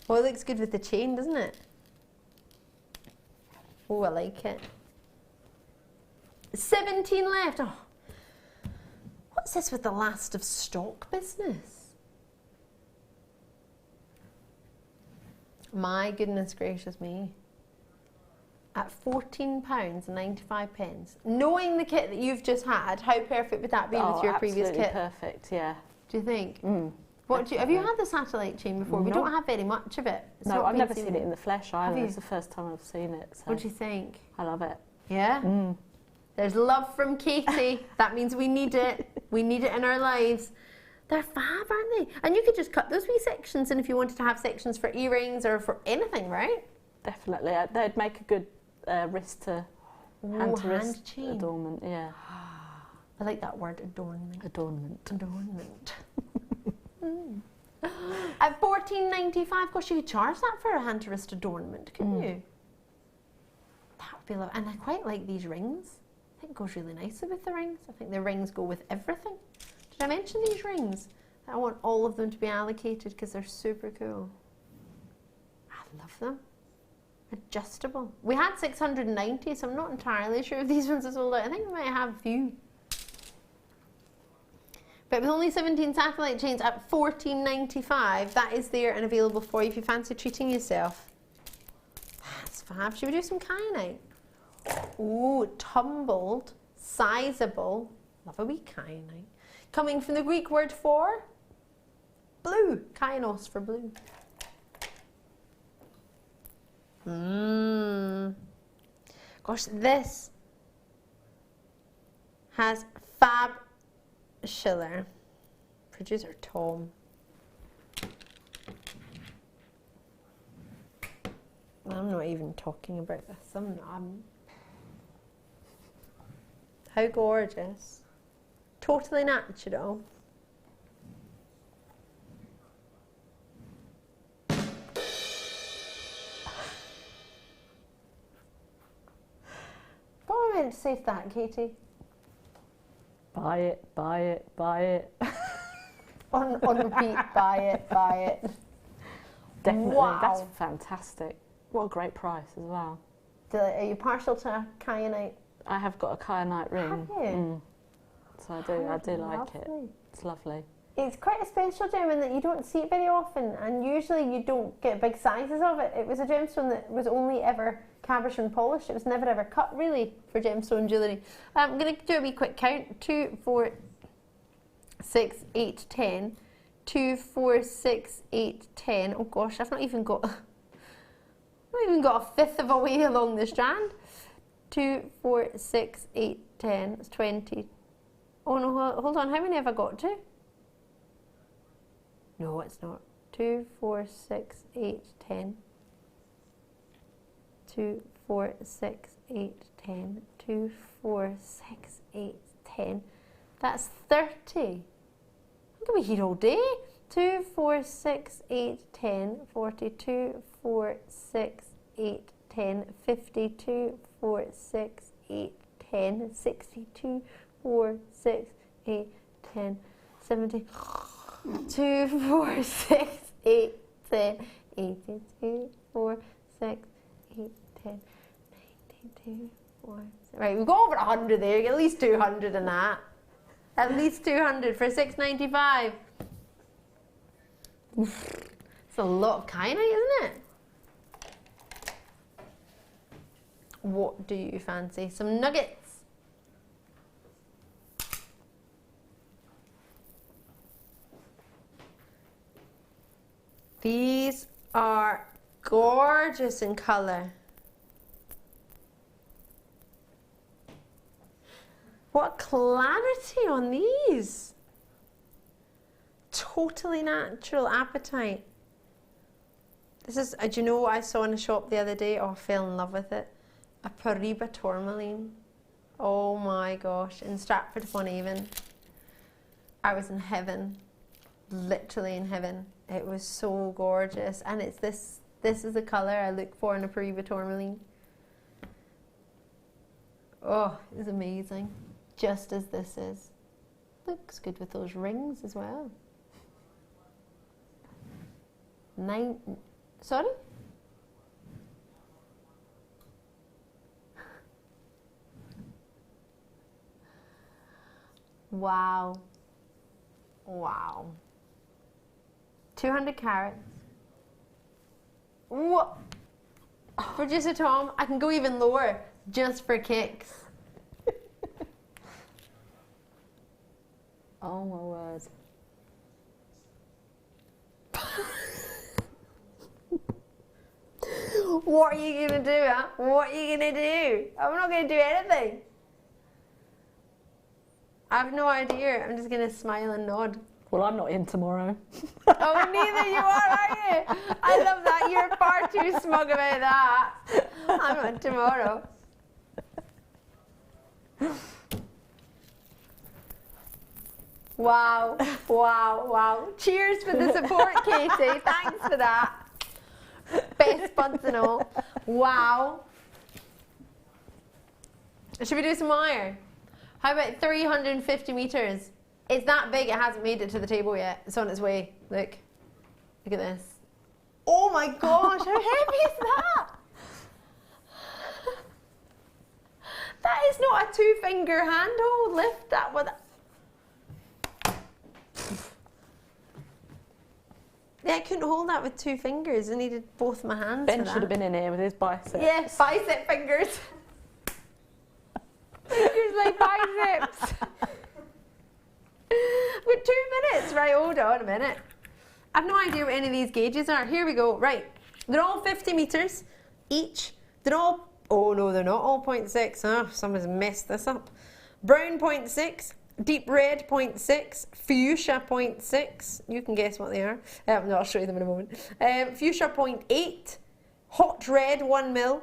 Oh, it looks good with the chain, doesn't it? Oh, I like it. 17 left. Oh. What's this with the last of stock business? My goodness gracious me. At £14.95. Knowing the kit that you've just had, how perfect would that be with your previous kit? Perfect, yeah. Do you think? Have you had the satellite chain before? No. We don't have very much of it. It's No, I've never seen it in the flesh either. you? It's the first time I've seen it. So What do you think? I love it. Yeah? There's love from Katie. That means we need it. We need it in our lives. They're fab, aren't they? And you could just cut those wee sections in if you wanted to have sections for earrings or for anything, right? Definitely. They'd make a good wrist to hand chain. adornment, yeah. I like that word, adornment. Adornment. At £14.95, of course you could charge that for a hand to wrist adornment, couldn't you? That would be lovely. And I quite like these rings. I think it goes really nicely with the rings. I think the rings go with everything. Did I mention these rings? I want all of them to be allocated because they're super cool. I love them. adjustable. We had 690, so I'm not entirely sure if these ones are sold out. I think we might have a few. But with only 17 satellite chains at $14.95, that is there and available for you if you fancy treating yourself. That's fab. Should we do some kyanite? Ooh, tumbled, sizable. Love a wee kyanite. Coming from the Greek word for blue. Kainos for blue. Gosh, this has fab Schiller. Producer Tom. I'm not even talking about this. How gorgeous. Totally natural. What am I meant to say to that, Katie? Buy it, buy it, buy it. On repeat, buy it, buy it. Definitely, Wow. that's fantastic. What a great price as well. Are you partial to kyanite? I have got a kyanite ring. Have you? So I do like it. Lovely. It's lovely. It's quite a special gem in that you don't see it very often, and usually you don't get big sizes of it. It was a gemstone that was only ever cabochon polished. It was never ever cut really for gemstone jewellery. I'm going to do a wee quick count. 2, 4, 6, 8, 10. 2, 4, 6, 8, 10. Oh gosh, I've not even got a fifth of a way along the strand. 2, 4, 6, 8, 10. It's 20. Oh no, hold on. How many have I got to? No, it's not. 2, 4, 6, 8, 10. 2, 4, 6, 8, 10. 2, 4, 6, 8, 10. That's 30. I'm going to be here all day. 2, 4, 6, 8, 10. 42, 4, 6, 8, 10. 52, 4, 6, 8, 10. 62, 4, 6, 8, 10. 70. 2, 4, 6, 8, 10. 82, 4, 6, 8, 10. 92, 4, 6. Right, we've got over 100 there. Get at least 200 in that. At least 200 for $6.95. It's a lot of kyanite, isn't it? What do you fancy? Some nuggets. These are gorgeous in colour. What clarity on these. Totally natural apatite. This is, do you know what I saw in a shop the other day? Oh, I fell in love with it. A Paraiba tourmaline. Oh my gosh, in Stratford-upon-Avon. I was in heaven. Literally in heaven. It was so gorgeous. And it's this is the colour I look for in a Paraiba tourmaline. Oh, it's amazing. Just as this is. Looks good with those rings as well. Sorry? Wow. Wow. 200 carats. What? Producer Tom, I can go even lower just for kicks. Oh my word. What are you going to do, huh? What are you going to do? I'm not going to do anything. I have no idea. I'm just going to smile and nod. Well, I'm not in tomorrow. Oh, neither you are you? I love that. You're far too smug about that. I'm not tomorrow. Wow, wow, wow. Cheers for the support, Katie. Thanks for that. Best buds and all. Wow. Should we do some wire? How about 350 metres? It's that big, it hasn't made it to the table yet. It's on its way. Look. Look at this. Oh my gosh, how heavy is that? That is not a 2-finger handhold. Lift that with. Yeah, I couldn't hold that with 2 fingers. I needed both my hands. Ben for that. should have been in here with his biceps. Yeah, bicep fingers. Fingers like biceps. With 2 minutes. Right, hold on a minute. I've no idea what any of these gauges are. Here we go. Right. They're all 50 metres each. They're all, oh no, they're not all 0.6. Oh, someone's messed this up. Brown 0.6. Deep red 0.6, fuchsia 0.6, you can guess what they are. No, I'll show you them in a moment. Fuchsia 0.8, hot red 1 mil,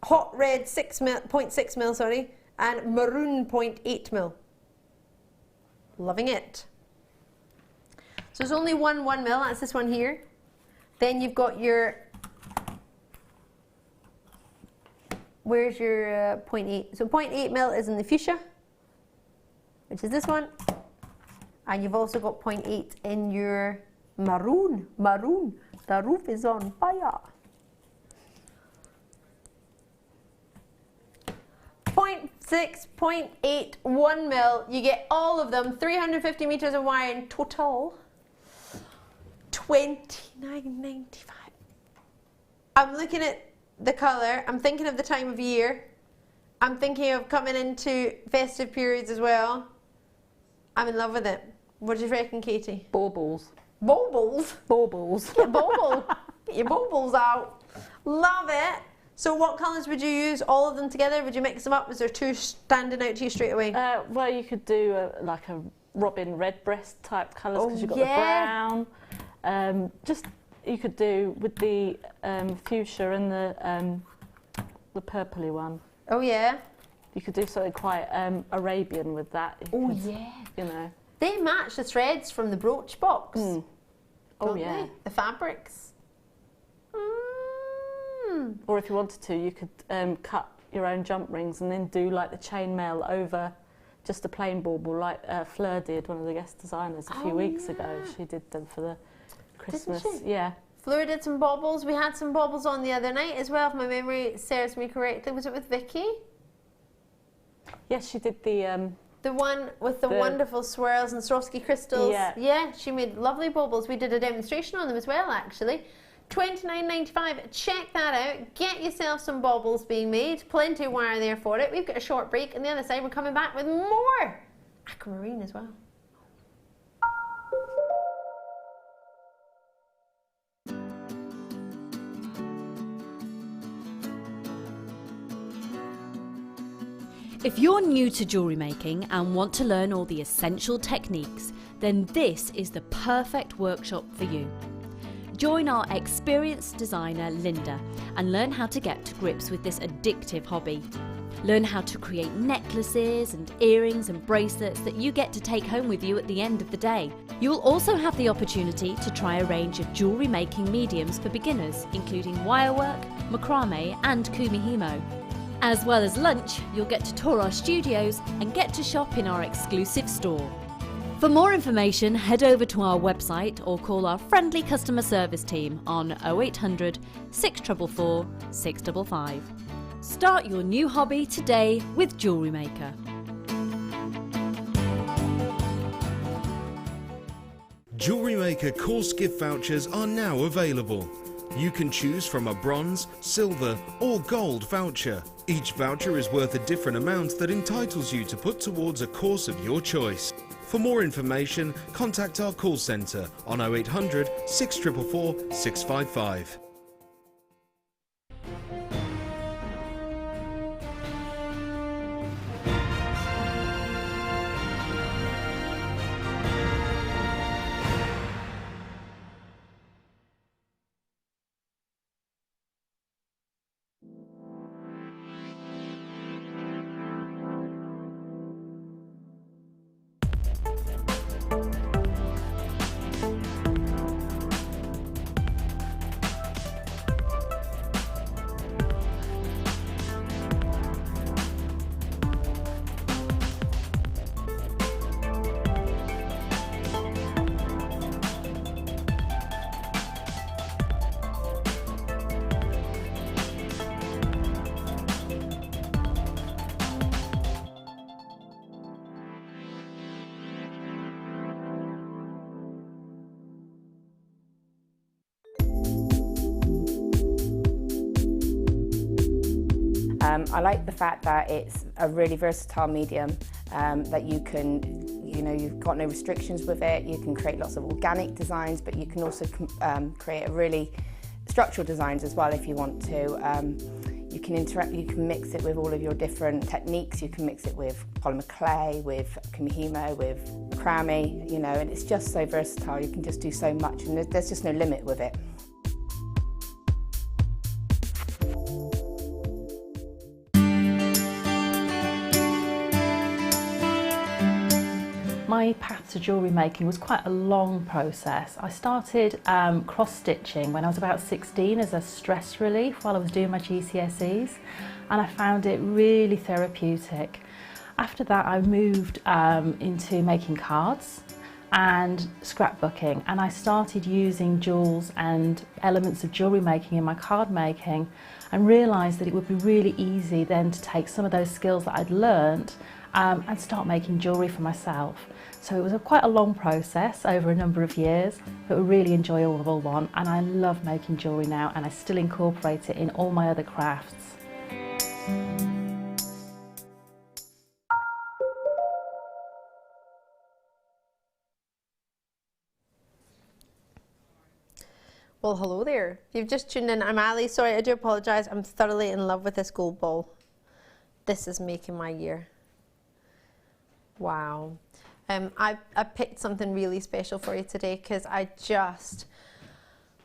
hot red 0.6 mil, sorry, and maroon 0.8 mil. Loving it. So there's only one 1 mil, that's this one here. Then you've got your, where's your 0.8? So 0.8 mil is in the fuchsia, which is this one, and you've also got 0.8 in your maroon. Maroon, the roof is on fire. 0.6, 0.8, 1 mil. You get all of them. 350 meters of wire in total. $29.95. I'm looking at the colour. I'm thinking of the time of year. I'm thinking of coming into festive periods as well. I'm in love with it. What do you reckon, Katie? Baubles. Baubles? Baubles. Get bauble. Get your baubles out. Love it. So what colours would you use? All of them together? Would you mix them up? Was there 2 standing out to you straight away? Well, you could do like a robin redbreast type colours because you've got the brown. You could do with the fuchsia and the purpley one. Oh yeah. You could do something quite Arabian with that. Oh could, yeah. You know. They match the threads from the brooch box. Mm. Oh Don't yeah. they? The fabrics. Mm. Or if you wanted to, you could cut your own jump rings and then do like the chainmail over just a plain bauble, like Fleur did, one of the guest designers a few weeks ago. She did them for the Christmas. Didn't she? Yeah. Fleur did some baubles. We had some baubles on the other night as well, if my memory serves me correctly. Was it with Vicky? Yes, she did the one with the wonderful swirls and Swarovski crystals. Yeah. Yeah, she made lovely baubles. We did a demonstration on them as well, actually. $29.95. Check that out. Get yourself some baubles being made. Plenty of wire there for it. We've got a short break. On the other side, we're coming back with more aquamarine as well. If you're new to jewellery making and want to learn all the essential techniques, then this is the perfect workshop for you. Join our experienced designer Linda and learn how to get to grips with this addictive hobby. Learn how to create necklaces and earrings and bracelets that you get to take home with you at the end of the day. You'll also have the opportunity to try a range of jewellery making mediums for beginners, including wirework, macrame and kumihimo. As well as lunch, you'll get to tour our studios and get to shop in our exclusive store. For more information, head over to our website or call our friendly customer service team on 0800 644 655. Start your new hobby today with Jewellery Maker. Jewellery Maker course gift vouchers are now available. You can choose from a bronze, silver or gold voucher. Each voucher is worth a different amount that entitles you to put towards a course of your choice. For more information, contact our call centre on 0800 644 655. I like the fact that it's a really versatile medium, that you can, you've got no restrictions with it. You can create lots of organic designs, but you can also create a really structural designs as well if you want to. You can mix it with all of your different techniques. You can mix it with polymer clay, with kumihimo, with macrame, and it's just so versatile. You can just do so much, and there's just no limit with it. My path to jewellery making was quite a long process. I started cross-stitching when I was about 16 as a stress relief while I was doing my GCSEs, and I found it really therapeutic. After that I moved into making cards and scrapbooking, and I started using jewels and elements of jewellery making in my card making, and realised that it would be really easy then to take some of those skills that I'd learnt and start making jewellery for myself. So it was quite a long process over a number of years, but a really enjoyable one, and I love making jewellery now, and I still incorporate it in all my other crafts. Well, hello there. If you've just tuned in, I'm Ali. Sorry, I do apologise. I'm thoroughly in love with this gold ball. This is making my year. Wow. I picked something really special for you today because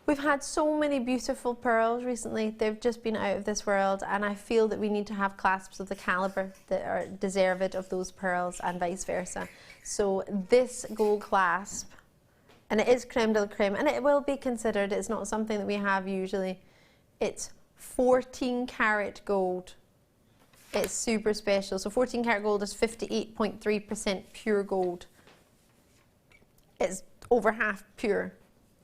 we've had so many beautiful pearls recently. They've just been out of this world, and I feel that we need to have clasps of the calibre that are deserved of those pearls and vice versa. So this gold clasp, and it is creme de la creme, and it will be considered, it's not something that we have usually. It's 14 karat gold. It's super special. So 14 karat gold is 58.3% pure gold. It's over half pure.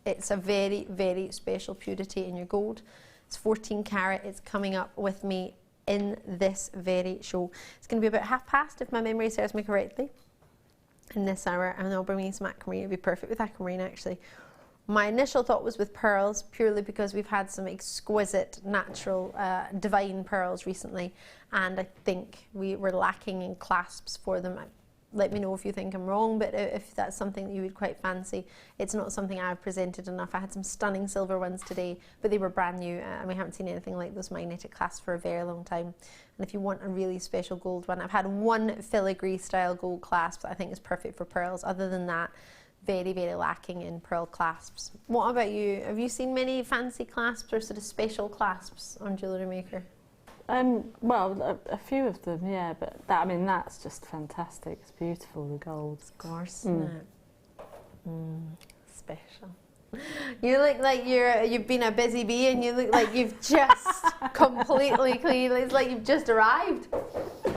It's a very, very special purity in your gold. It's 14 karat. It's coming up with me in this very show. It's going to be about past, if my memory serves me correctly, in this hour, and I'll bring me some aquamarine. It'll be perfect with aquamarine, actually. My initial thought was with pearls, purely because we've had some exquisite, natural, divine pearls recently, and I think we were lacking in clasps for them. Let me know if you think I'm wrong, but if that's something that you would quite fancy. It's not something I've presented enough. I had some stunning silver ones today, but they were brand new, and we haven't seen anything like those magnetic clasps for a very long time. And if you want a really special gold one, I've had one filigree style gold clasp that I think is perfect for pearls. Other than that, very, very lacking in pearl clasps. What about you? Have you seen many fancy clasps or sort of special clasps on Jewellery Maker? Well, a few of them, yeah, but that's just fantastic. It's beautiful, the gold. Of course, isn't it? Special. You look like you've been a busy bee, and you look like you've just completely clean. It's like you've just arrived.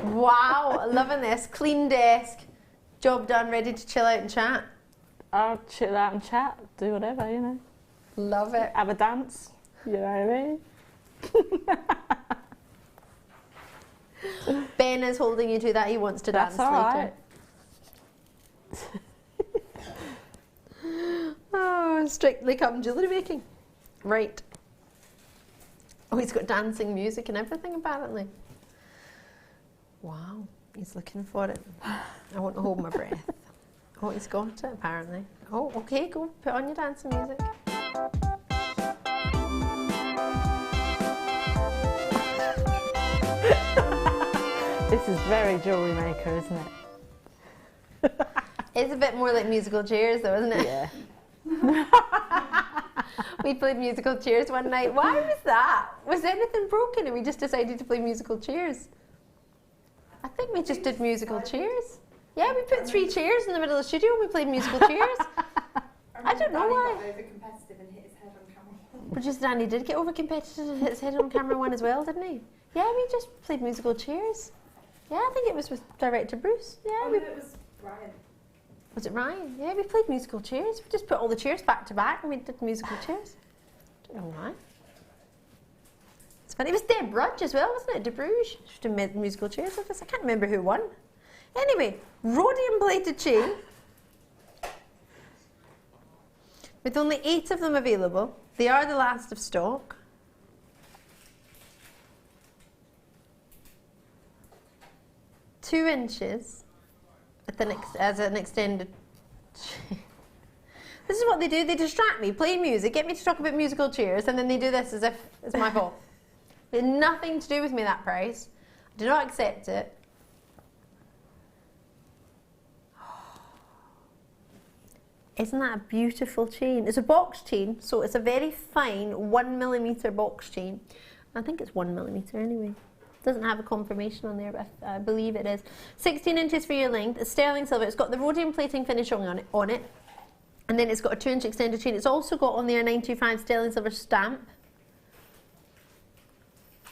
Wow, loving this. Clean desk, job done, ready to chill out and chat. I'll chill out and chat, do whatever, Love it. Have a dance, you know what I mean? Ben is holding you to that. He wants to dance That's all later. Right. Oh, Strictly Come Jewellery Making. Right. Oh, he's got dancing music and everything, apparently. Wow, he's looking for it. I want to hold my breath. Oh, he's got it, apparently. Oh, okay, go put on your dancing music. This is very Jewellery Maker, isn't it? It's a bit more like musical chairs, though, isn't it? Yeah. We played musical chairs one night. Why was that? Was anything broken and we just decided to play musical chairs? I think we just did musical chairs. Yeah, we put 3 chairs in the middle of the studio and we played musical chairs. I don't know why. Danny got over-competitive and hit his head on camera one. Producer Danny did get over-competitive and hit his head on camera one as well, didn't he? Yeah, we just played musical chairs. Yeah, I think it was with director Bruce. Yeah, Oh, no, it was Ryan. Was it Ryan? Yeah, we played musical chairs. We just put all the chairs back to back and we did musical chairs. Don't know why. It's funny. It was Deb Rudge as well, wasn't it? De Bruges. She did musical chairs with us. I can't remember who won. Anyway, rhodium plated chain. With only 8 of them available. They are the last of stock. 2 inches as an extended. This is what they do. They distract me, play music, get me to talk about musical chairs, and then they do this as if it's my fault. It had nothing to do with me, that price. I do not accept it. Isn't that a beautiful chain? It's a box chain, so it's a very fine 1mm box chain. I think it's 1mm anyway. Doesn't have a confirmation on there, but I believe it is. 16 inches for your length. It's sterling silver. It's got the rhodium plating finish on it. And then it's got a 2-inch extended chain. It's also got on there a 925 sterling silver stamp.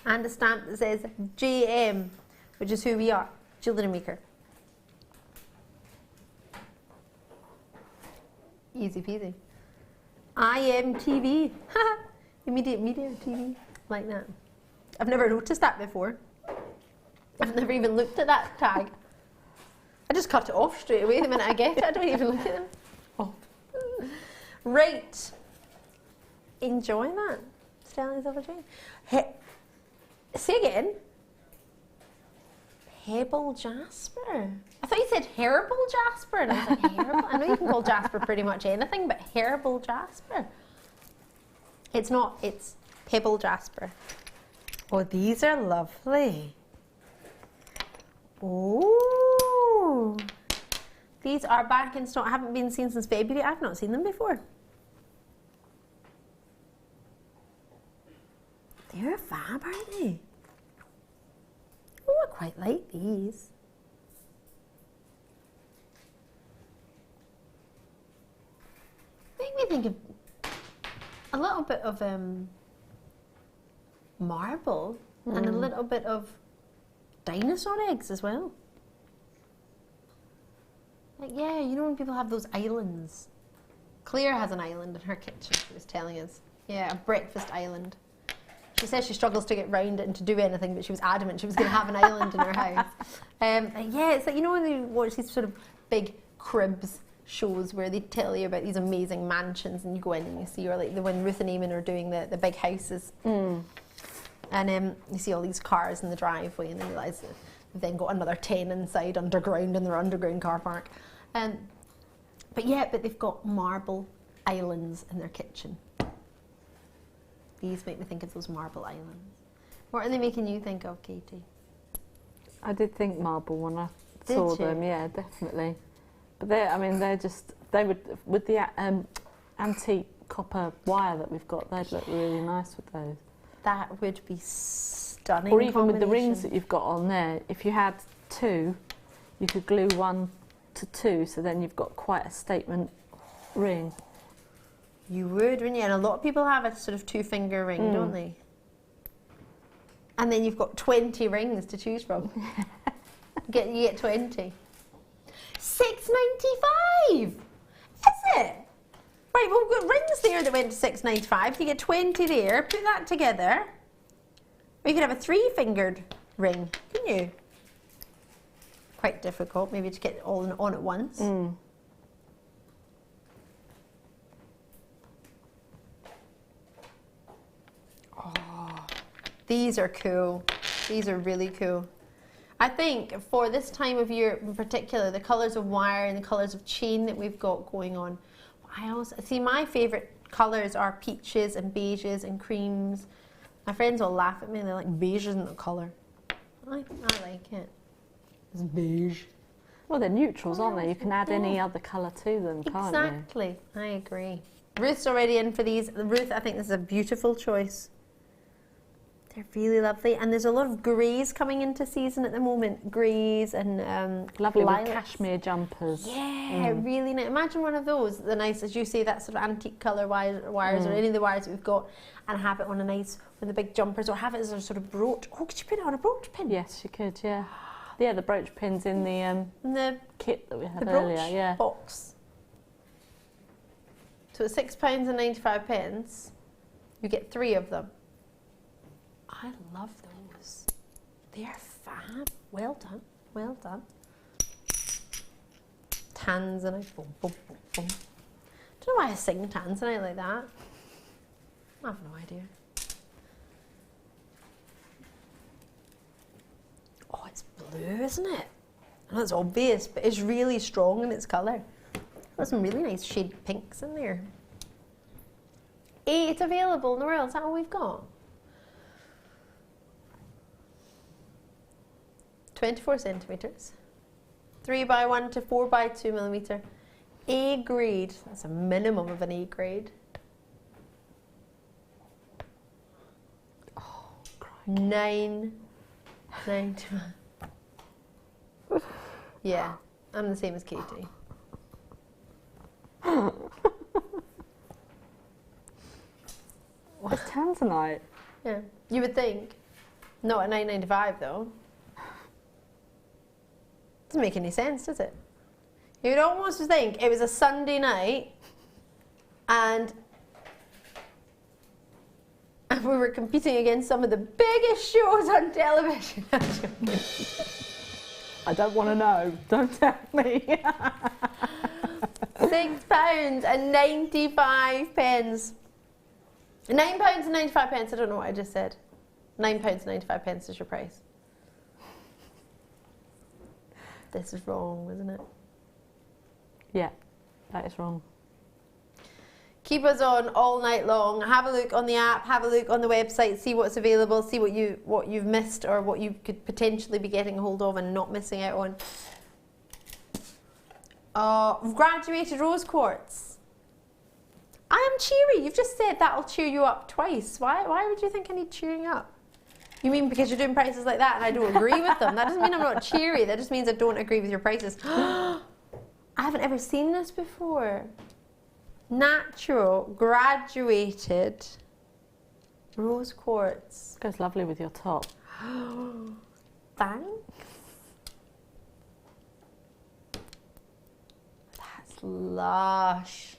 And a stamp that says JM, which is who we are, Jewellery Maker. Easy peasy. IMTV. Immediate media TV. Like that. I've never noticed that before. I've never even looked at that tag. I just cut it off straight away the minute I get it. I don't even look at them. Oh. Right. Enjoy that. Sterling silver chain. Say again. Pebble jasper. I thought you said herbal jasper, and I was like, herbal? I know you can call jasper pretty much anything, but herbal jasper. It's not, it's pebble jasper. Oh, these are lovely. Oh, these are back in stock. Haven't been seen since February. I've not seen them before. They're fab, aren't they? Oh, I quite like these. Make me think of a little bit of marble and a little bit of dinosaur eggs as well. Like, yeah, you know when people have those islands. Claire has an island in her kitchen, she was telling us. Yeah, a breakfast island. She says she struggles to get round it and to do anything, but she was adamant she was going to have an island in her house. Yeah, it's like, you know when you watch these sort of big cribs shows where they tell you about these amazing mansions and you go in and you see, or like the when Ruth and Eamon are doing the big houses. And you see all these cars in the driveway and then realise that they've then got another 10 inside underground in their underground car park. But they've got marble islands in their kitchen. These make me think of those marble islands. What are they making you think of, Katie? I did think marble when I saw them, yeah, definitely. But they would, with the antique copper wire that we've got, they'd look really nice with those. That would be stunning. Or even with the rings that you've got on there, if you had 2, you could glue 1 to 2, so then you've got quite a statement ring. You would, wouldn't you? And a lot of people have a sort of 2-finger ring, don't they? And then you've got 20 rings to choose from. You get 20. $6.95. Is it? Right, well, we've got rings there that went to $6.95. You get 20 there. Put that together. Or you could have a 3-fingered ring, couldn't you? Quite difficult, maybe to get it all on at once. These are cool. These are really cool. I think for this time of year in particular, the colours of wire and the colours of chain that we've got going on, I also see my favourite colours are peaches and beiges and creams. My friends all laugh at me, they're like, beige isn't a colour. I like it. It's beige. Well, they're neutrals, aren't they? You can add any other colour to them, can't you? Exactly, I agree. Ruth's already in for these. Ruth, I think this is a beautiful choice. They're really lovely, and there's a lot of greys coming into season at the moment. Greys and lovely lilacs. With cashmere jumpers. Yeah, really nice. Imagine one of those, the nice, as you say, that sort of antique colour wires or any of the wires that we've got, and have it on a nice, with the big jumpers, or have it as a sort of brooch. Oh, could you put it on a brooch pin? Yes, you could, yeah. Yeah, the brooch pins in the kit that we had earlier, yeah. Box. So it's £6.95. You get 3 of them. I love those. They're fab. Well done. Well done. Tanzanite. Boom, boom, boom, boom. Don't know why I sing Tanzanite like that. I have no idea. Oh, it's blue, isn't it? That's obvious, but it's really strong in its colour. There's some really nice shade pinks in there. 8 available, Noelle, is that all we've got? 24 centimetres. 3x1 to 4x2 millimetre. A grade, that's a minimum of an A grade. Oh, 9.91. Yeah, I'm the same as Katie. It's tanzanite. Yeah, you would think. Not at $9.95 though. Doesn't make any sense, does it? You'd almost think it was a Sunday night and we were competing against some of the biggest shows on television. I don't want to know. Don't tell me. £6.95. £9.95. I don't know what I just said. £9.95 is your price. This is wrong, isn't it? Yeah, that is wrong. Keep us on all night long. Have a look on the app, have a look on the website, see what's available, see what you've missed or what you could potentially be getting a hold of and not missing out on. Graduated rose quartz. I am cheery. You've just said that'll cheer you up twice. Why would you think I need cheering up? You mean because you're doing prices like that and I don't agree with them? That doesn't mean I'm not cheery. That just means I don't agree with your prices. I haven't ever seen this before. Natural, graduated rose quartz. Goes lovely with your top. Thanks. That's lush.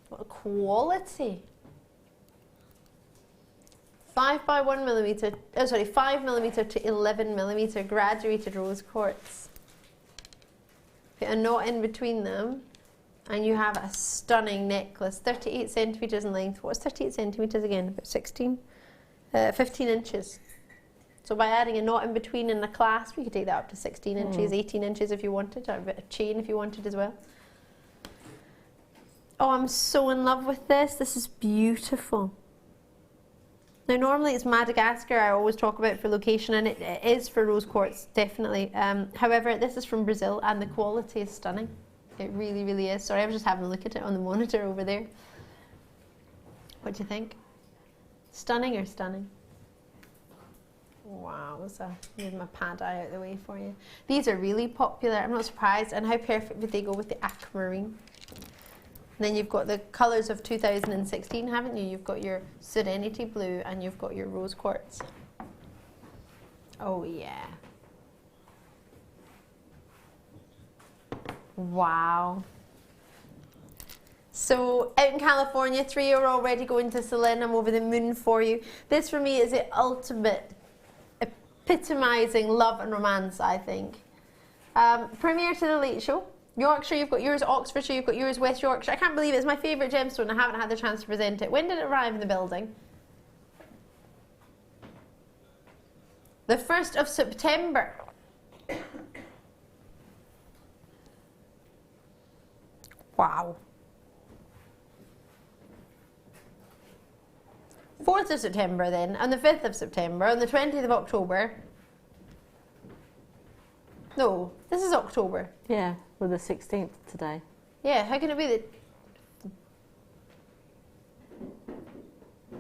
What a quality. 5x1 millimetre, 5mm to 11mm graduated rose quartz. Put a knot in between them and you have a stunning necklace. 38 centimetres in length. What's 38 centimetres again? About 15 inches. So by adding a knot in between and a clasp, you could take that up to 16 inches, 18 inches if you wanted, or a bit of chain if you wanted as well. Oh, I'm so in love with this. This is beautiful. Now, normally it's Madagascar I always talk about for location, and it is for rose quartz, definitely. However, this is from Brazil, and the quality is stunning. It really, really is. Sorry, I was just having a look at it on the monitor over there. What do you think? Stunning or stunning? Wow, so move my pad eye out of the way for you. These are really popular. I'm not surprised. And how perfect would they go with the aquamarine? And then you've got the colours of 2016, haven't you? You've got your Serenity Blue and you've got your Rose Quartz. Oh yeah. Wow. So out in California, 3 are already going to Celine. I'm over the moon for you. This for me is the ultimate epitomising love and romance, I think. Premiere to the Late Show. Yorkshire, you've got yours. Oxfordshire, you've got yours. West Yorkshire. I can't believe it. It's my favourite gemstone. I haven't had the chance to present it. When did it arrive in the building? The 1st of September. Wow. 4th of September then, and the 5th of September, and the 20th of October. No, this is October. Yeah, we're the 16th today. Yeah, how can it be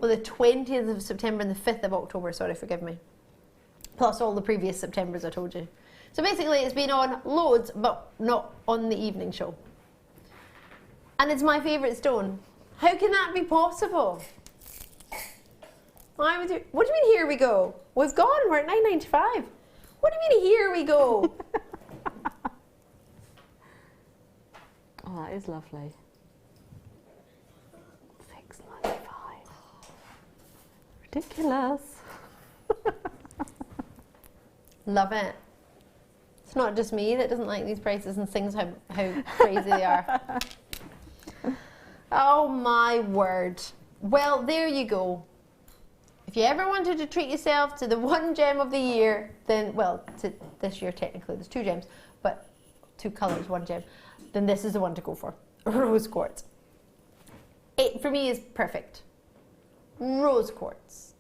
the 20th of September and the 5th of October, sorry, forgive me. Plus all the previous Septembers I told you. So basically it's been on loads, but not on the evening show. And it's my favourite stone. How can that be possible? Why would you, what do you mean here we go? We've gone, we're at $9.95. What do you mean here we go? Oh, that is lovely. $6.95. Ridiculous. Love it. It's not just me that doesn't like these prices and sings how crazy they are. Oh my word. Well, there you go. If you ever wanted to treat yourself to the one gem of the year, then, well, to this year technically there's 2 gems, but 2 colours, 1 gem, then this is the one to go for. Rose quartz. It, for me, is perfect. Rose quartz.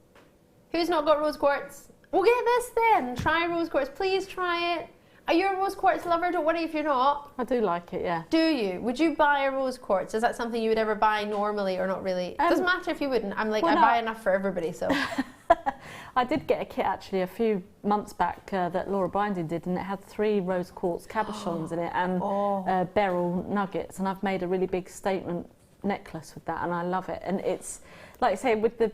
Who's not got rose quartz? Well, get this then. Try rose quartz. Please try it. Are you a rose quartz lover? Don't worry if you're not. I do like it, yeah. Do you? Would you buy a rose quartz? Is that something you would ever buy normally or not really? Doesn't matter if you wouldn't. I'm like, well, I buy enough for everybody, so. I did get a kit actually a few months back that Laura Binding did, and it had 3 rose quartz cabochons in it and beryl nuggets, and I've made a really big statement necklace with that, and I love it. And it's, like I say, with the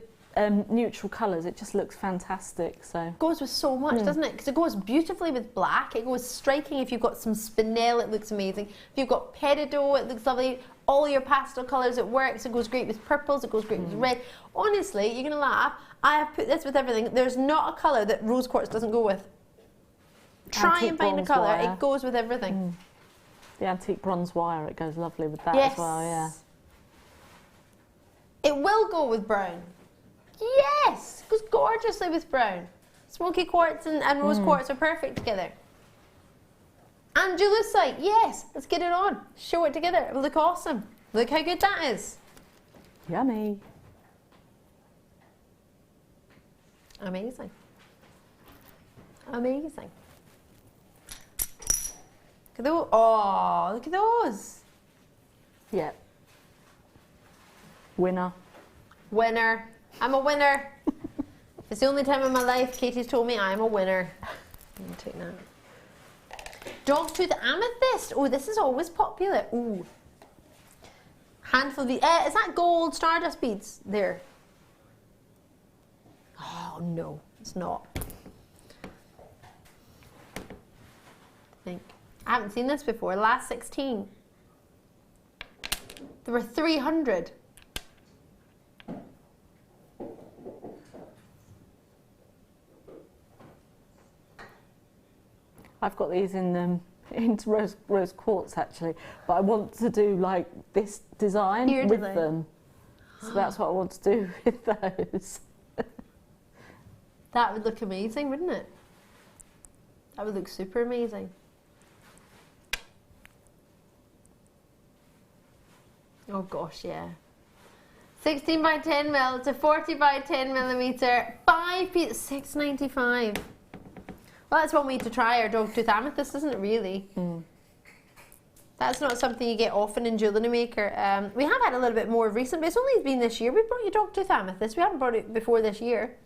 neutral colours, it just looks fantastic. So it goes with so much, doesn't it? Because it goes beautifully with black. It goes striking. If you've got some spinel, it looks amazing. If you've got peridot, it looks lovely. All your pastel colours, it works. It goes great with purples. It goes great with red. Honestly, you're gonna laugh. I have put this with everything. There's not a colour that rose quartz doesn't go with. Try and find a colour. Wire. It goes with everything. The antique bronze wire, it goes lovely with that as well. Yeah. It will go with brown. Yes, it goes gorgeously with brown. Smoky quartz and rose quartz are perfect together. Andalusite, yes, let's get it on. Show it together, it will look awesome. Look how good that is. Yummy. Amazing. Amazing. Look at those. Oh, look at those. Yeah. Winner. Winner. I'm a winner. It's the only time in my life Katie's told me I'm a winner. I'm gonna take that. Dogtooth amethyst. Oh, this is always popular. Ooh. Handful of these. Is that gold stardust beads? There. Oh, no, it's not. I haven't seen this before. Last 16. There were 300. I've got these in rose quartz actually, but I want to do like this design with them. So that's what I want to do with those. That would look amazing, wouldn't it? That would look super amazing. Oh gosh, yeah. 16 by 10 mil to 40 by 10 millimeter, 5 pieces, $6.95. Well, that's one way to try our dogtooth amethyst, isn't it, really? That's not something you get often in Jewellery Maker. We have had a little bit more recent, but it's only been this year. We brought you dogtooth amethyst. We haven't brought it before this year.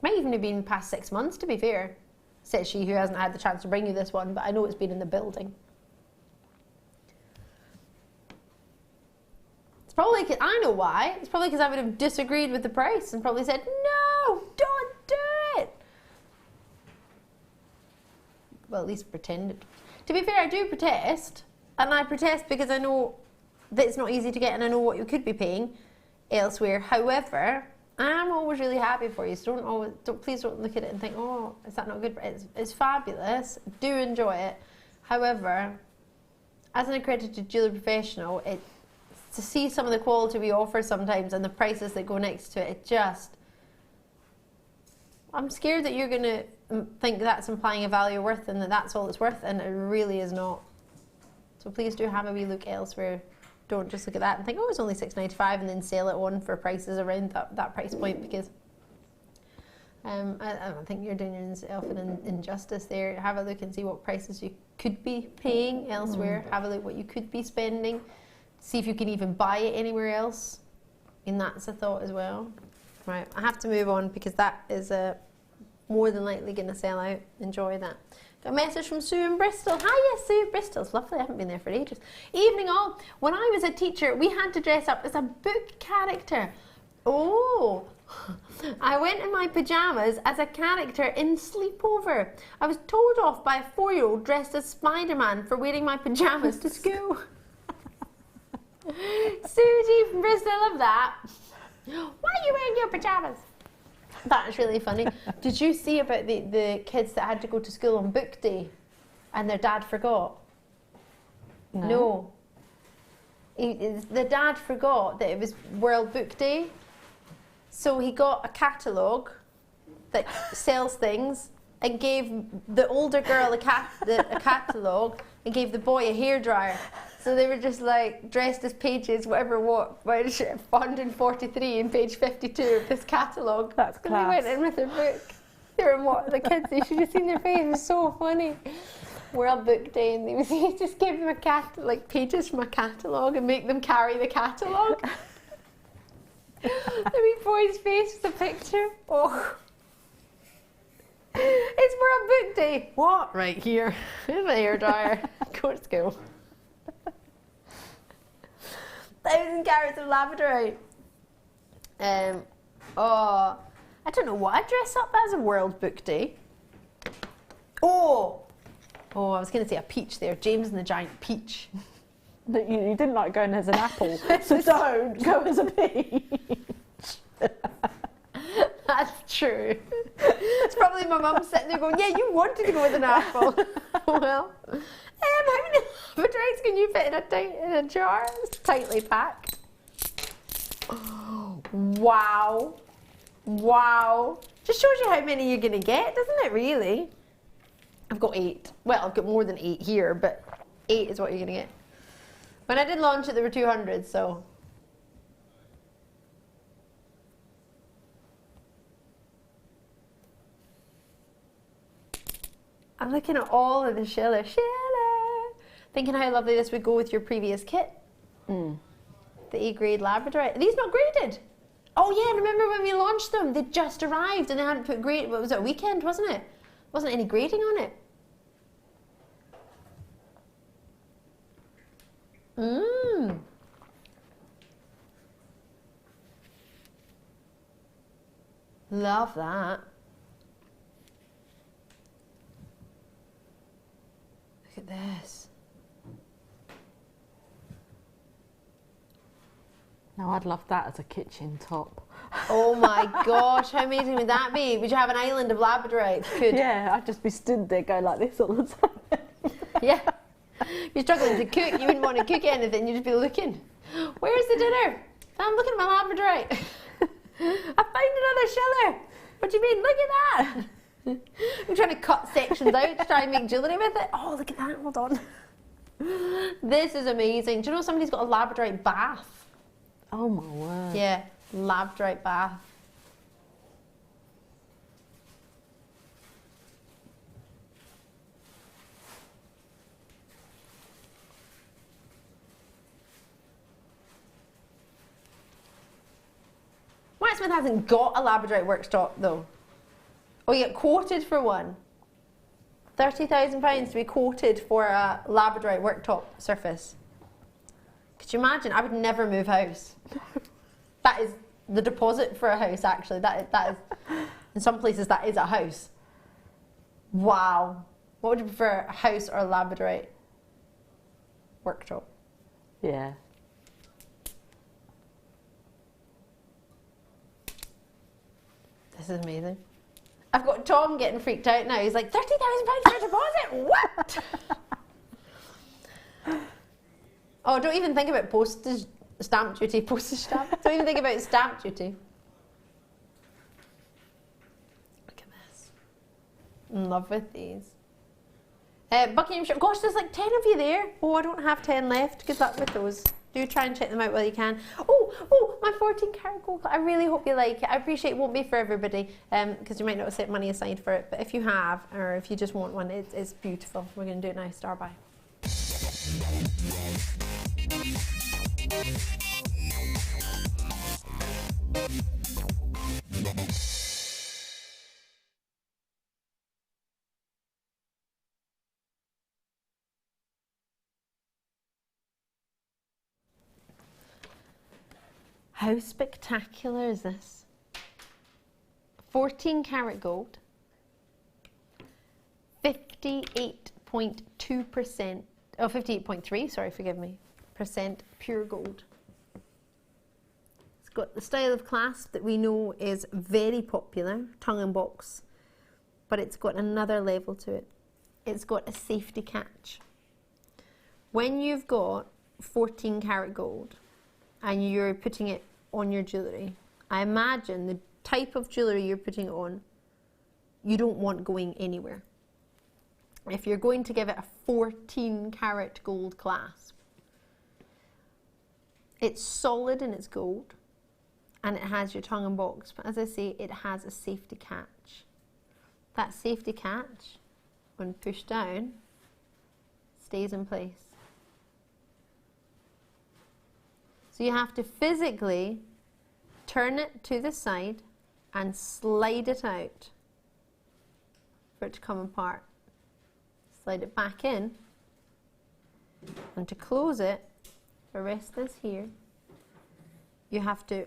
Might even have been past 6 months, to be fair. Says she who hasn't had the chance to bring you this one, but I know it's been in the building. It's probably because, I know why. It's probably because I would have disagreed with the price and probably said, no, don't do it. Well, at least pretended. To be fair, I do protest, and I protest because I know that it's not easy to get, and I know what you could be paying elsewhere. However, I'm always really happy for you, so please don't look at it and think, oh, is that not good? It's fabulous. Do enjoy it. However, as an accredited jewellery professional, to see some of the quality we offer sometimes and the prices that go next to it, I'm scared that you're going to think that's implying a value worth and that's all it's worth, and it really is not. So please do have a wee look elsewhere. Don't just look at that and think, oh, it's only $6.95 and then sell it on for prices around that price point, because I don't think you're doing yourself an injustice there. Have a look and see what prices you could be paying elsewhere. Have a look what you could be spending. See if you can even buy it anywhere else. And that's a thought as well. Right, I have to move on because that is more than likely going to sell out. Enjoy that. Got a message from Sue in Bristol. Hi, yes, Sue, Bristol's lovely. I haven't been there for ages. Evening all. When I was a teacher, we had to dress up as a book character. Oh, I went in my pyjamas as a character in Sleepover. I was told off by a 4-year-old dressed as Spider-Man for wearing my pyjamas to school. Susie from Bristol, I love that. Why are you wearing your pyjamas? That's really funny. Did you see about the kids that had to go to school on book day and their dad forgot? No. The dad forgot that it was World Book Day. So he got a catalogue that sells things and gave the older girl a catalogue and gave the boy a hairdryer. So they were just like dressed as pages, whatever what, 143 and page 52 of this catalogue. That's class. And they went in with their book. They were what the kids, you should have seen their face, it was so funny. World Book Day, and he just gave them pages from a catalogue and make them carry the catalogue. The wee boy's face with a picture. Oh. It's World Book Day. What? Right here. Here's my hairdryer. Go to school. 1,000 carats of labradorite. Oh, I don't know what I'd dress up as a World Book Day. Oh, I was going to say a peach there. James and the Giant Peach. You didn't like going as an apple, so don't go as a peach. That's true. It's probably my mum sitting there going, yeah, you wanted to go with an apple. Well, how many labradorites can you fit in a jar? It's tightly packed. Oh, wow. Wow. Just shows you how many you're going to get, doesn't it, really? I've got 8. Well, I've got more than 8 here, but 8 is what you're going to get. When I did launch it, there were 200, so... I'm looking at all of the Sheila. Thinking how lovely this would go with your previous kit. The A-grade Labradorite. Are these not graded? Oh yeah, remember when we launched them? They just arrived and they hadn't put grade. What was it, a weekend, wasn't it? Wasn't any grading on it. Love that. Look at this. Now I'd love that as a kitchen top. Oh my gosh, how amazing would that be? Would you have an island of labradorite? Yeah, I'd just be stood there going like this all the time. Yeah. If you're struggling to cook, you wouldn't want to cook anything, you'd just be looking. Where's the dinner? I'm looking at my labradorite. I found another Schiller. What do you mean? Look at that. I'm trying to cut sections out to try and make jewellery with it. Oh, look at that. Hold on. This is amazing. Do you know somebody's got a labradorite bath? Oh my word. Yeah, labradorite bath. Whitesmith hasn't got a labradorite worktop though. Oh, you get quoted for one. £30,000 to be quoted for a labradorite worktop surface. Could you imagine? I would never move house. That is the deposit for a house, actually. That is, in some places, that is a house. Wow. What would you prefer, a house or a labradorite worktop? Yeah. This is amazing. I've got Tom getting freaked out now. He's like, £30,000 for a deposit? What? Oh, don't even think about postage, stamp duty, postage stamp. Don't even think about stamp duty. Look at this. In love with these. Buckinghamshire, gosh, there's like 10 of you there. Oh, I don't have 10 left. Good luck with those. Do try and check them out while you can. Oh, my 14 karat gold. I really hope you like it. I appreciate it won't be for everybody because you might not have set money aside for it. But if you have, or if you just want one, it's beautiful. We're going to do it now. Star by. How spectacular is this? 14 karat gold, 58.2%, oh 58.3, sorry, forgive me, percent pure gold. It's got the style of clasp that we know is very popular, tongue and box, but it's got another level to it. It's got a safety catch. When you've got 14 karat gold, and you're putting it on your jewellery, I imagine the type of jewellery you're putting on, you don't want going anywhere. If you're going to give it a 14 karat gold clasp, it's solid and it's gold, and it has your tongue and box, but as I say, it has a safety catch. That safety catch, when pushed down, stays in place. So you have to physically turn it to the side and slide it out for it to come apart. Slide it back in, and to close it, rest this here, you have to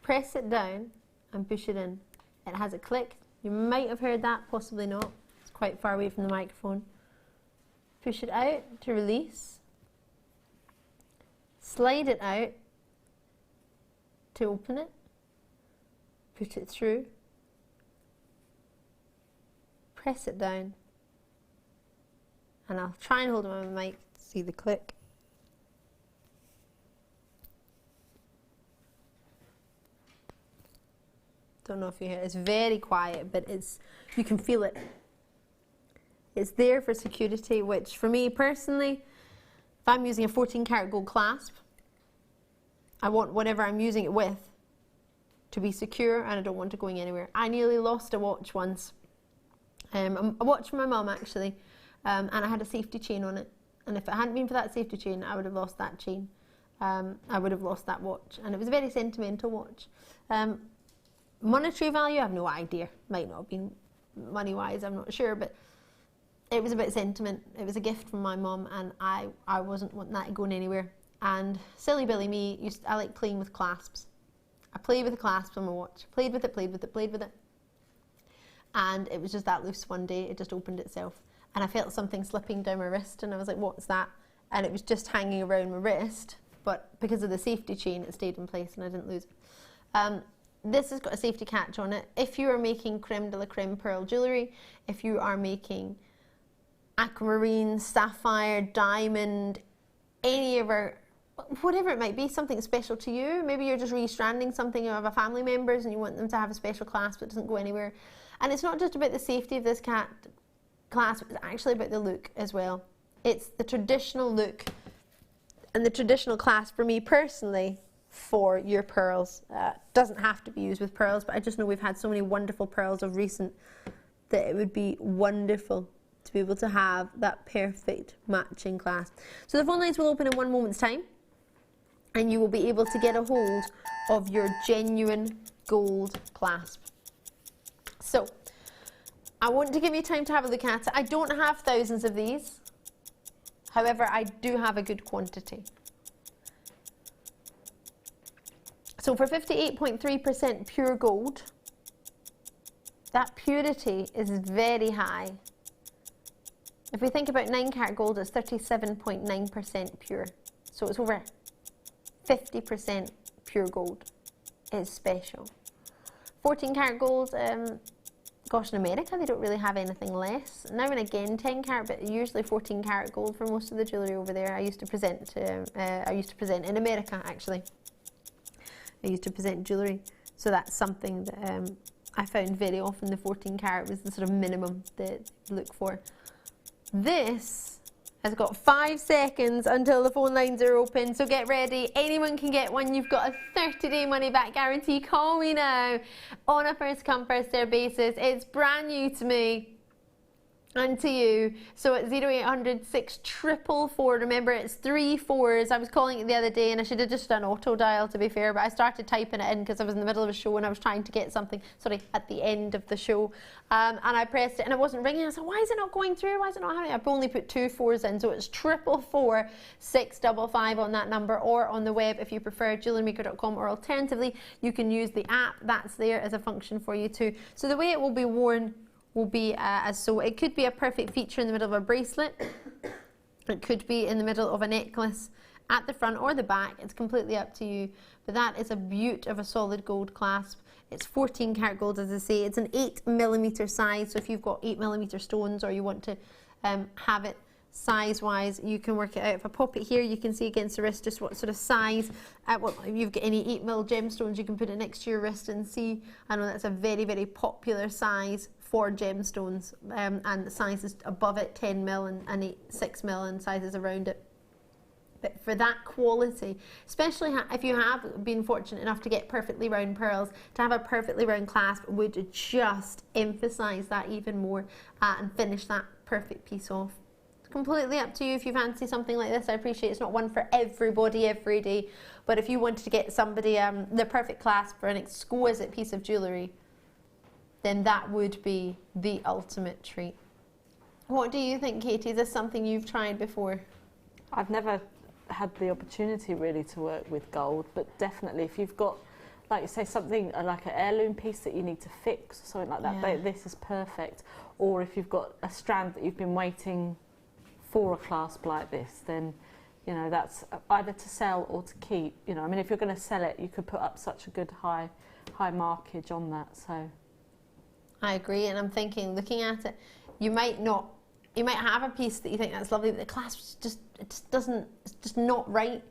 press it down and push it in. It has a click. You might have heard that, possibly not. It's quite far away from the microphone. Push it out to release. Slide it out to open it. Put it through. Press it down. And I'll try and hold it on my mic to see the click. Don't know if you hear it. It's very quiet, but you can feel it. It's there for security, which for me personally, if I'm using a 14 karat gold clasp, I want whatever I'm using it with to be secure, and I don't want it going anywhere. I nearly lost a watch once. A watch from my mum actually, and I had a safety chain on it. And if it hadn't been for that safety chain, I would have lost that chain. I would have lost that watch. And it was a very sentimental watch. Monetary value, I have no idea. Might not have been money-wise, I'm not sure, but it was about sentiment. It was a gift from my mum, and I wasn't wanting that going anywhere. And silly Billy me, I like playing with clasps. I played with the clasps on my watch. Played with it. And it was just that loose one day, it just opened itself. And I felt something slipping down my wrist, and I was like, what's that? And it was just hanging around my wrist, but because of the safety chain, it stayed in place and I didn't lose it. This has got a safety catch on it. If you are making creme de la creme pearl jewellery, if you are making aquamarine, sapphire, diamond, any of our, whatever it might be, something special to you. Maybe you're just restranding something of a family member's and you want them to have a special clasp that doesn't go anywhere. And it's not just about the safety of this clasp, it's actually about the look as well. It's the traditional look and the traditional clasp for me personally for your pearls. Doesn't have to be used with pearls, but I just know we've had so many wonderful pearls of recent that it would be wonderful to be able to have that perfect matching clasp. So the phone lines will open in one moment's time, and you will be able to get a hold of your genuine gold clasp. So I want to give you time to have a look at it. I don't have thousands of these, however I do have a good quantity. So for 58.3% pure gold, that purity is very high. If we think about 9 karat gold, it's 37.9% pure. So it's over 50% pure gold. It's special. 14 karat gold, gosh, in America they don't really have anything less. Now and again 10 karat, but usually 14 karat gold for most of the jewellery over there. I used to present in America actually. I used to present jewellery, so that's something that I found very often. The 14 karat was the sort of minimum that you look for. This has got 5 seconds until the phone lines are open, so get ready. Anyone can get one. You've got a 30-day money-back guarantee. Call me now on a first-come, first-served basis. It's brand new to me and to you. So at 0800 644, remember it's 3 4s. I was calling it the other day and I should have just done auto dial, to be fair, but I started typing it in because I was in the middle of a show and I was trying to get something, sorry, at the end of the show, and I pressed it and it wasn't ringing. I said, why is it not going through? Why is it not happening? I've only put 2 4s in, so it's 444 655 on that number, or on the web if you prefer, JewelleryMaker.com, or alternatively you can use the app. That's there as a function for you too. So the way it will be worn will be as so. It could be a perfect feature in the middle of a bracelet. It could be in the middle of a necklace at the front or the back. It's completely up to you. But that is a beaut of a solid gold clasp. It's 14 karat gold, as I say. It's an 8mm size. So if you've got 8mm stones or you want to have it size-wise, you can work it out. If I pop it here, you can see against the wrist just what sort of size. Well, if you've got any 8mm gemstones, you can put it next to your wrist and see. I know that's a very, very popular size for gemstones, and the sizes above it, 10mm and 6mm, and sizes around it. But for that quality, especially if you have been fortunate enough to get perfectly round pearls, to have a perfectly round clasp would just emphasise that even more and finish that perfect piece off. It's completely up to you if you fancy something like this. I appreciate it's not one for everybody every day, but if you wanted to get somebody the perfect clasp for an exquisite piece of jewellery, then that would be the ultimate treat. What do you think, Katie? Is this something you've tried before? I've never had the opportunity really to work with gold, but definitely if you've got, like you say, something like an heirloom piece that you need to fix or something like that, but this is perfect. Or if you've got a strand that you've been waiting for a clasp like this, then you know that's either to sell or to keep. You know, I mean, if you're going to sell it, you could put up such a good high markage on that. So I agree, and I'm thinking, looking at it, you might have a piece that you think that's lovely, but the clasp it's just not right.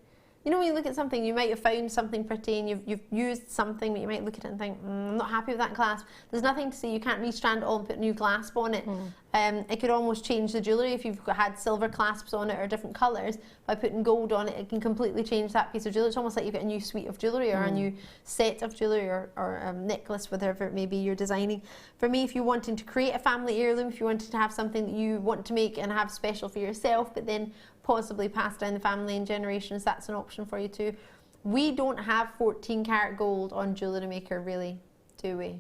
You know, when you look at something, you might have found something pretty and you've used something, but you might look at it and think, I'm not happy with that clasp. There's nothing to say, you can't restrand it all and put a new clasp on it. It could almost change the jewellery if you've had silver clasps on it or different colours. By putting gold on it, it can completely change that piece of jewellery. It's almost like you've got a new suite of jewellery or a new set of jewellery or a necklace, whatever it may be you're designing. For me, if you're wanting to create a family heirloom, if you wanted to have something that you want to make and have special for yourself, but then possibly pass down the family in generations, that's an option for you too. We don't have 14 karat gold on Jewellery Maker, really, do we?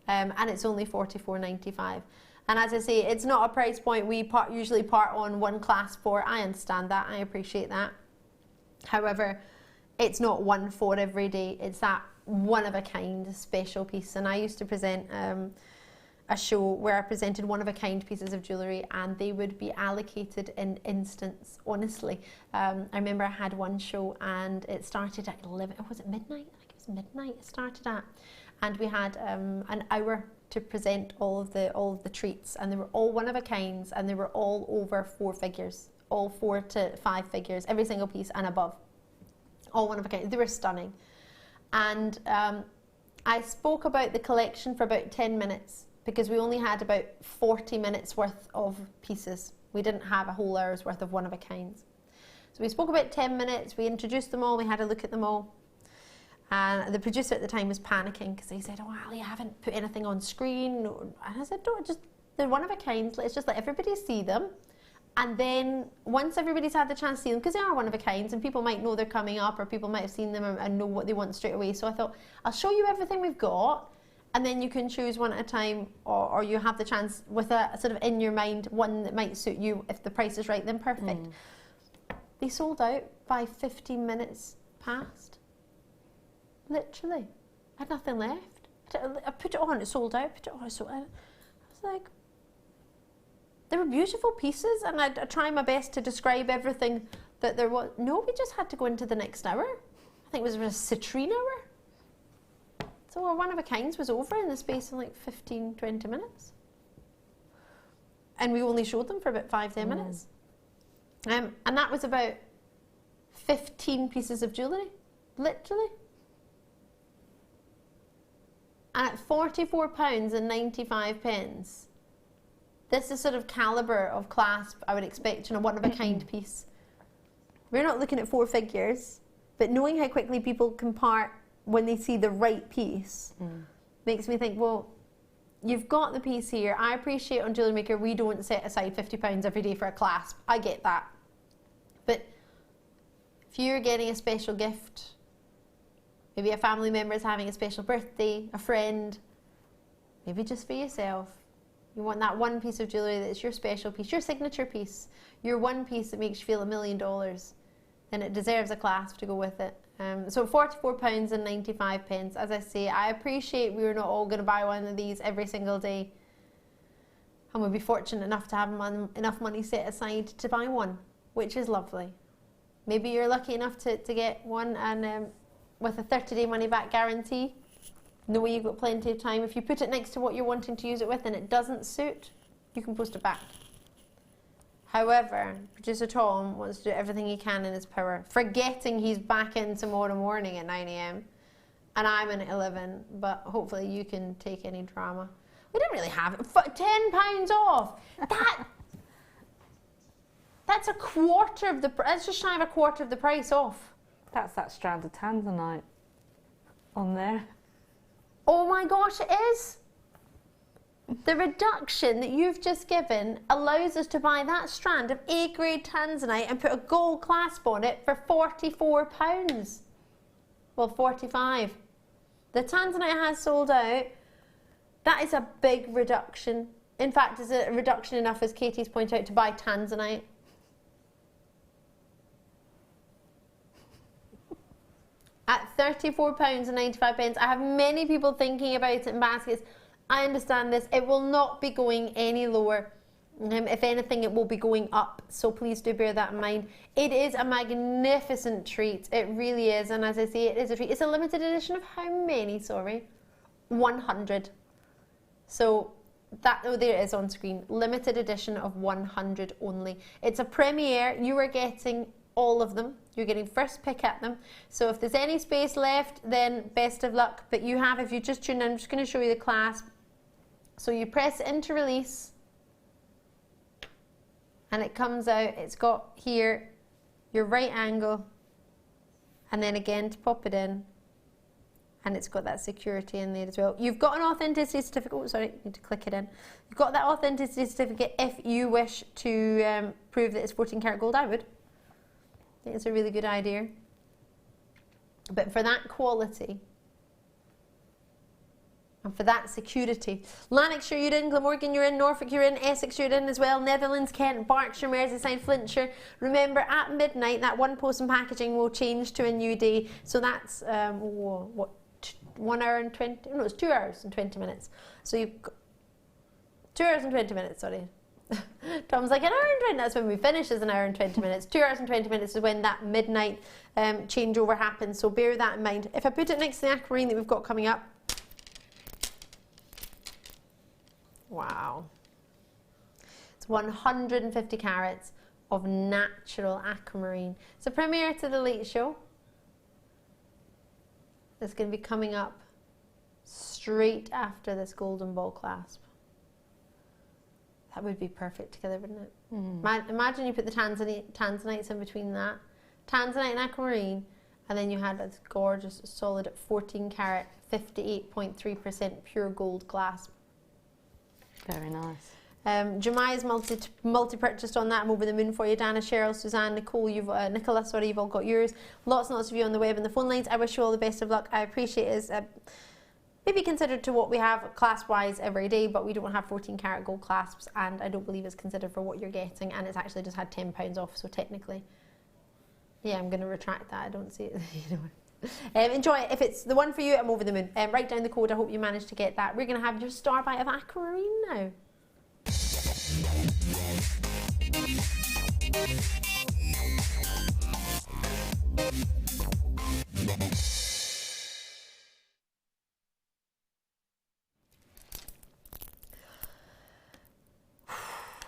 And it's only $44.95. And as I say, it's not a price point we usually part on one clasp for. I understand that, I appreciate that. However, it's not one for every day. It's that one of a kind special piece. And I used to present a show where I presented one of a kind pieces of jewellery, and they would be allocated in instants, honestly. I remember I had one show and it started at 11, was it midnight? I think it was midnight it started at. And we had an hour to present all of the treats, and they were all one of a kinds, and they were all over 4 figures, all 4 to 5 figures, every single piece and above. All one of a kind. They were stunning. And I spoke about the collection for about 10 minutes. Because we only had about 40 minutes worth of pieces. We didn't have a whole hour's worth of one of a kinds. So we spoke about 10 minutes, we introduced them all, we had a look at them all. And the producer at the time was panicking because he said, oh, Ali, you haven't put anything on screen. And I said, don't, just, they're one of a kind, let's just let everybody see them. And then once everybody's had the chance to see them, because they are one of a kinds and people might know they're coming up or people might have seen them and know what they want straight away. So I thought, I'll show you everything we've got. And then you can choose one at a time, or you have the chance with a sort of in your mind one that might suit you. If the price is right, then perfect. They sold out by 15 minutes past. Literally. I had nothing left. I put it on, it sold out, put it on, it sold out. I was like, they were beautiful pieces, and I tried my best to describe everything that there was. No, we just had to go into the next hour. I think it was a citrine hour. So our one of a kinds was over in the space of like 15, 20 minutes. And we only showed them for about 5-10 minutes. And that was about 15 pieces of jewellery, literally. And at £44.95, this is sort of calibre of clasp I would expect in a one of a kind piece. We're not looking at 4 figures, but knowing how quickly people can part when they see the right piece makes me think, well, you've got the piece here. I appreciate on Jewellery Maker we don't set aside £50 every day for a clasp. I get that. But if you're getting a special gift, maybe a family member is having a special birthday, a friend, maybe just for yourself, you want that one piece of jewellery that's your special piece, your signature piece, your one piece that makes you feel $1 million, then it deserves a clasp to go with it. So £44.95. As I say, I appreciate we're not all going to buy one of these every single day, and we'll be fortunate enough to have enough money set aside to buy one, which is lovely. Maybe you're lucky enough to get one and with a 30-day money-back guarantee, know you've got plenty of time. If you put it next to what you're wanting to use it with and it doesn't suit, you can post it back. However, producer Tom wants to do everything he can in his power, forgetting he's back in tomorrow morning at 9 AM. And I'm in at 11, but hopefully you can take any drama. We don't really have it. £10 off. That's a quarter of the. That's just shy of a quarter of the price off. That's that strand of tanzanite on there. Oh my gosh, it is. The reduction that you've just given allows us to buy that strand of A-grade tanzanite and put a gold clasp on it for £44. Well, 45. The tanzanite has sold out. That is a big reduction. In fact, it's a reduction enough, as Katie's pointed out, to buy tanzanite. At £34.95, I have many people thinking about it in baskets. I understand this. It will not be going any lower. If anything, it will be going up. So please do bear that in mind. It is a magnificent treat. It really is. And as I say, it is a treat. It's a limited edition of how many? Sorry. 100. So that, oh, there it is on screen. Limited edition of 100 only. It's a premiere. You are getting all of them. You're getting first pick at them. So if there's any space left, then best of luck. But you have, if you just tune in, I'm just going to show you the clasp. So you press into release and it comes out. It's got here your right angle and then again to pop it in, and it's got that security in there as well. You've got an authenticity certificate. Oh, sorry, need to click it in. You've got that authenticity certificate if you wish to prove that it's 14 karat gold. I would. I think it's a really good idea. But for that quality and for that security, Lanarkshire you're in, Glamorgan you're in, Norfolk you're in, Essex you're in as well, Netherlands, Kent, Berkshire, Merseyside, Flintshire. Remember, at midnight that one post and packaging will change to a new day. So that's what, 1 hour and 20? No, it's 2 hours and 20 minutes. So you've got 2 hours and 20 minutes. Sorry. Tom's like, an hour and 20, that's when we finish, is an hour and 20 minutes. 2 hours and 20 minutes is when that midnight changeover happens, so bear that in mind. If I put it next to the aquamarine that we've got coming up, wow. It's 150 carats of natural aquamarine. It's a premiere to the late show. It's going to be coming up straight after this golden ball clasp. That would be perfect together, wouldn't it? Mm. Imagine you put the tanzanites in between that, tanzanite and aquamarine, and then you had this gorgeous, solid 14 karat, 58.3% pure gold clasp. Very nice. Jemiah's multi-purchased on that. I'm over the moon for you. Dana, Cheryl, Suzanne, Nicole, Nicola, sorry, you've all got yours. Lots and lots of you on the web and the phone lines. I wish you all the best of luck. I appreciate it. Maybe considered to what we have clasp-wise every day, but we don't have 14 karat gold clasps, and I don't believe it's considered for what you're getting, and it's actually just had £10 off, so technically, yeah, I'm going to retract that. I don't see it. You know. Enjoy it. If it's the one for you, I'm over the moon. Write down the code. I hope you managed to get that. We're going to have your star bite of aquamarine now.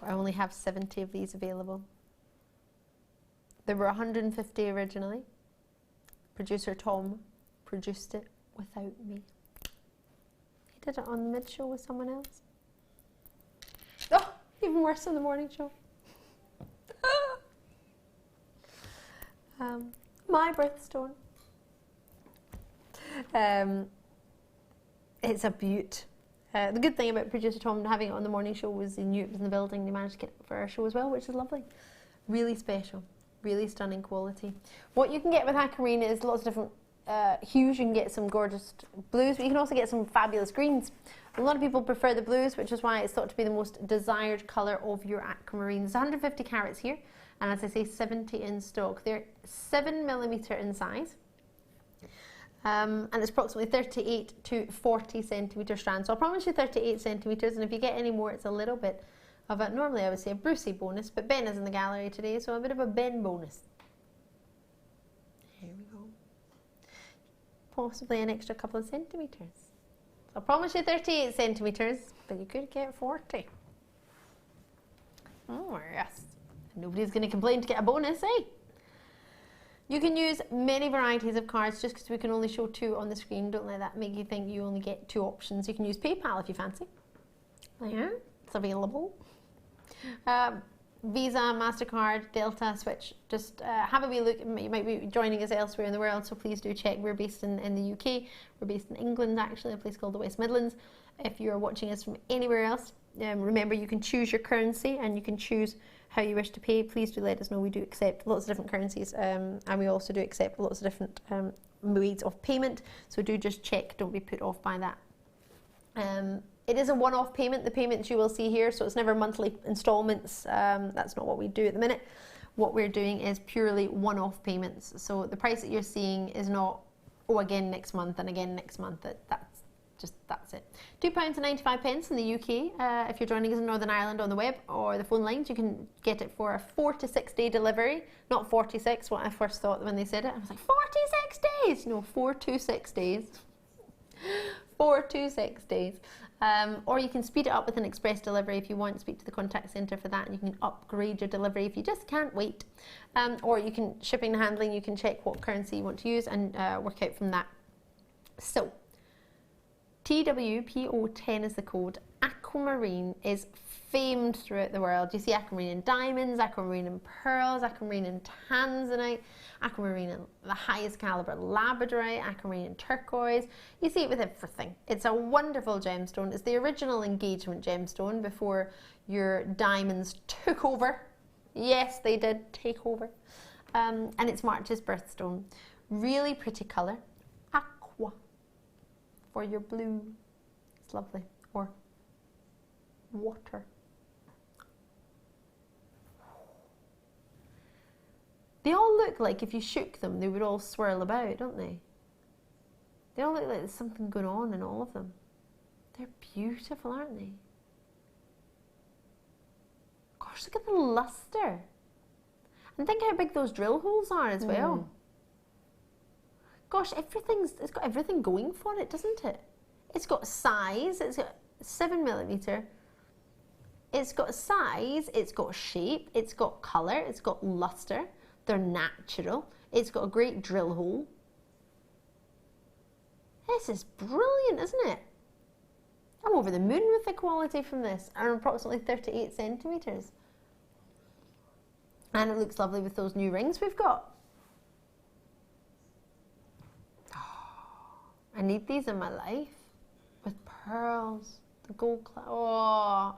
I only have 70 of these available. There were 150 originally. Producer Tom produced it without me. He did it on the mid-show with someone else. Oh, even worse than the morning show. My birthstone. It's a beaut. The good thing about producer Tom having it on the morning show was he knew it was in the building. They managed to get it for our show as well, which is lovely. Really special, really stunning quality. What you can get with aquamarine is lots of different hues. You can get some gorgeous blues, but you can also get some fabulous greens. A lot of people prefer the blues, which is why it's thought to be the most desired colour of your aquamarine. There's 150 carats here, and as I say, 70 in stock. They're 7mm in size. And it's approximately 38 to 40 centimetre strand. So I'll promise you 38 centimetres, and if you get any more, it's a little bit of a, normally I would say a Brucey bonus, but Ben is in the gallery today, so a bit of a Ben bonus. Here we go. Possibly an extra couple of centimetres. So I'll promise you 38 centimetres, but you could get 40. Oh yes. Nobody's going to complain to get a bonus, eh? You can use many varieties of cards. Just because we can only show 2 on the screen, don't let that make you think you only get 2 options. You can use PayPal if you fancy. Yeah, it's available. Visa, MasterCard, Delta, Switch. Just have a wee look. You might be joining us elsewhere in the world, so please do check. We're based in the UK. We're based in England, actually, a place called the West Midlands. If you're watching us from anywhere else, remember you can choose your currency and you can choose how you wish to pay. Please do let us know. We do accept lots of different currencies, and we also do accept lots of different modes of payment. So do just check. Don't be put off by that. It is a one-off payment, the payments you will see here, so it's never monthly installments. That's not what we do at the minute. What we're doing is purely one-off payments. So the price that you're seeing is not, oh, again next month and again next month. That's it. £2.95 in the UK. If you're joining us in Northern Ireland on the web or the phone lines, you can get it for a 4 to 6 day delivery. Not 46, what I first thought when they said it. I was like, 46 days? No, 4 to 6 days. 4 to 6 days. Or you can speed it up with an express delivery if you want. Speak to the contact centre for that, and you can upgrade your delivery if you just can't wait. Or you can, shipping and handling, you can check what currency you want to use and work out from that. So, TWPO10 is the code. Aquamarine is famed throughout the world. You see aquamarine in diamonds, aquamarine in pearls, aquamarine in tanzanite, aquamarine in the highest caliber labradorite, aquamarine in turquoise. You see it with everything. It's a wonderful gemstone. It's the original engagement gemstone before your diamonds took over. Yes, they did take over. And it's March's birthstone. Really pretty colour. Aqua for your blue. It's lovely. Or water. They all look like if you shook them, they would all swirl about, don't they? They all look like there's something going on in all of them. They're beautiful, aren't they? Gosh, look at the luster. And think how big those drill holes are as well. Gosh, it's got everything going for it, doesn't it? It's got size, it's got 7mm. It's got size, it's got shape, it's got colour, it's got luster. They're natural. It's got a great drill hole. This is brilliant, isn't it? I'm over the moon with the quality from this. And approximately 38 centimetres. And it looks lovely with those new rings we've got. I need these in my life. With pearls, the gold clasp.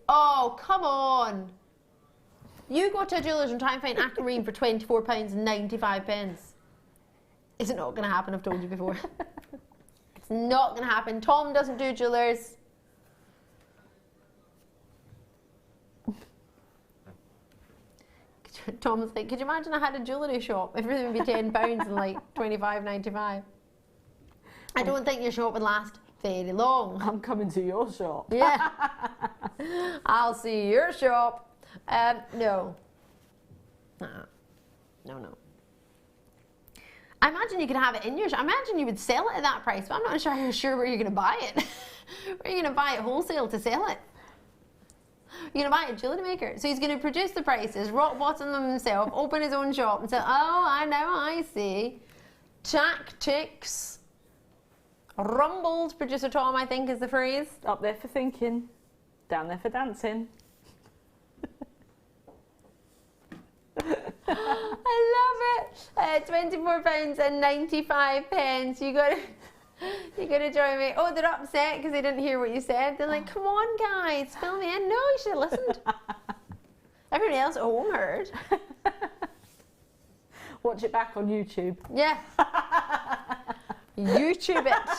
Oh, come on. You go to a jeweller's and try and find aquamarine for £24.95. Is it not going to happen? I've told you before. It's not going to happen. Tom doesn't do jewellers. Tom's like, could you imagine I had a jewellery shop? Everything would be £10 and like £25.95. I don't think your shop would last very long. I'm coming to your shop. Yeah. I'll see your shop. No. No. I imagine you could have it in your shop. I imagine you would sell it at that price, but I'm not sure where you're going to buy it. Where are you going to buy it wholesale to sell it? You're going to buy it at Jewellery Maker. So he's going to produce the prices, rock bottom them himself, open his own shop and say, oh, I see. Tactics. Rumbled, producer Tom, I think is the phrase. Up there for thinking, down there for dancing. I love it. £24.95. You gotta join me. Oh, they're upset because they didn't hear what you said. They're like, come on, guys, fill me in. No, you should have listened. Everybody else at home heard. Watch it back on YouTube. Yeah. YouTube it.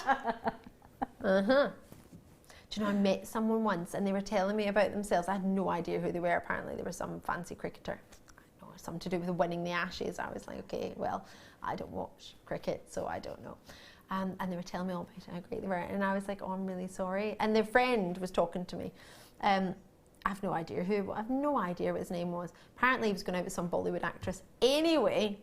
Do you know, I met someone once and they were telling me about themselves. I had no idea who they were. Apparently they were some fancy cricketer. I know, something to do with winning the Ashes. I was like, okay, well, I don't watch cricket, so I don't know. And they were telling me all about how great they were. And I was like, oh, I'm really sorry. And their friend was talking to me. I have no idea who, I have no idea what his name was. Apparently he was going out with some Bollywood actress. Anyway,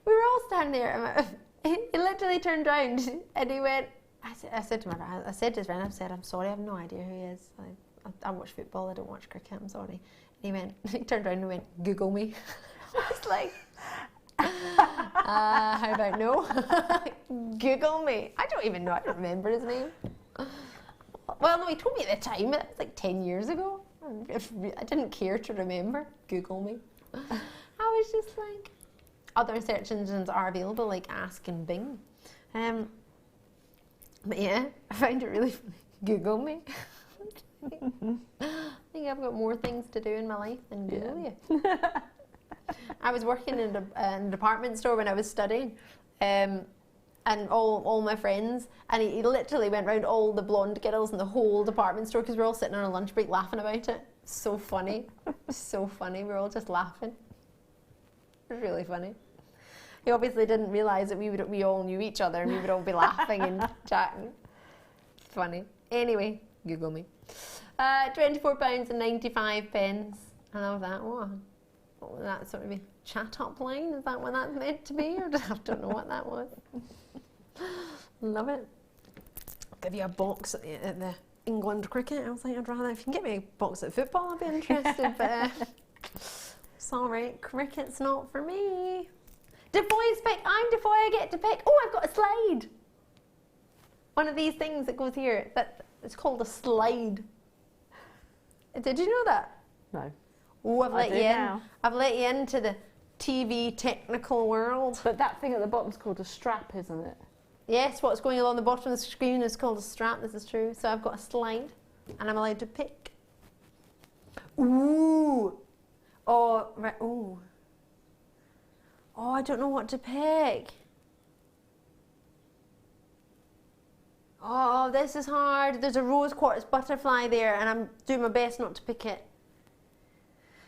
we were all standing there. He literally turned around and he went, I said to his friend, I'm sorry, I have no idea who he is. I watch football, I don't watch cricket, I'm sorry. And he turned around and went, Google me. I was like, how about no? Google me. I don't even know, I don't remember his name. Well, no, he told me at the time, it was like 10 years ago. I didn't care to remember. Google me. I was just like, other search engines are available, like Ask and Bing. But yeah, I found it really funny. Google me. I think I've got more things to do in my life than Google you. I was working in a department store when I was studying, and all my friends, and he literally went round all the blonde girls in the whole department store because we were all sitting on a lunch break laughing about it. So funny. So funny. We were all just laughing. It was really funny. He obviously didn't realise that we all knew each other and we would all be laughing and chatting. Funny. Anyway, Google me. £24.95. I love that one. Oh, that sort of a chat up line. Is that what that's meant to be? Or I don't know what that was. Love it. I'll give you a box at the England cricket. I was like, I'd rather, if you can get me a box at football, I'd be interested. But sorry, cricket's not for me. Defoy's pick. I'm Defoy. I get to pick. Oh, I've got a slide. One of these things that goes here. It's called a slide. Did you know that? No. Oh, I've let you in. Now. I've let you into the TV technical world. But that thing at the bottom's called a strap, isn't it? Yes, what's going along the bottom of the screen is called a strap. This is true. So I've got a slide, and I'm allowed to pick. Ooh. Oh, right. Ooh. Oh, I don't know what to pick. Oh, this is hard. There's a rose quartz butterfly there, and I'm doing my best not to pick it.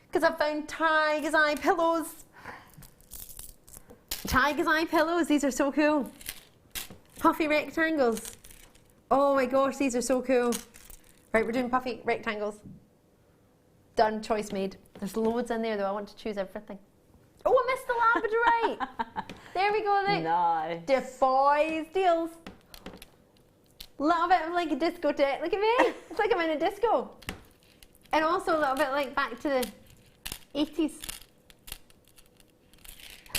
Because I've found tiger's eye pillows. Tiger's eye pillows, these are so cool. Puffy rectangles. Oh my gosh, these are so cool. Right, we're doing puffy rectangles. Done, choice made. There's loads in there though, I want to choose everything. Oh, I missed the labradorite. There we go, look. Nice. Defoy's deals. Love it, I'm like a discotheque. Look at me, it's like I'm in a disco. And also a little bit like back to the 80s.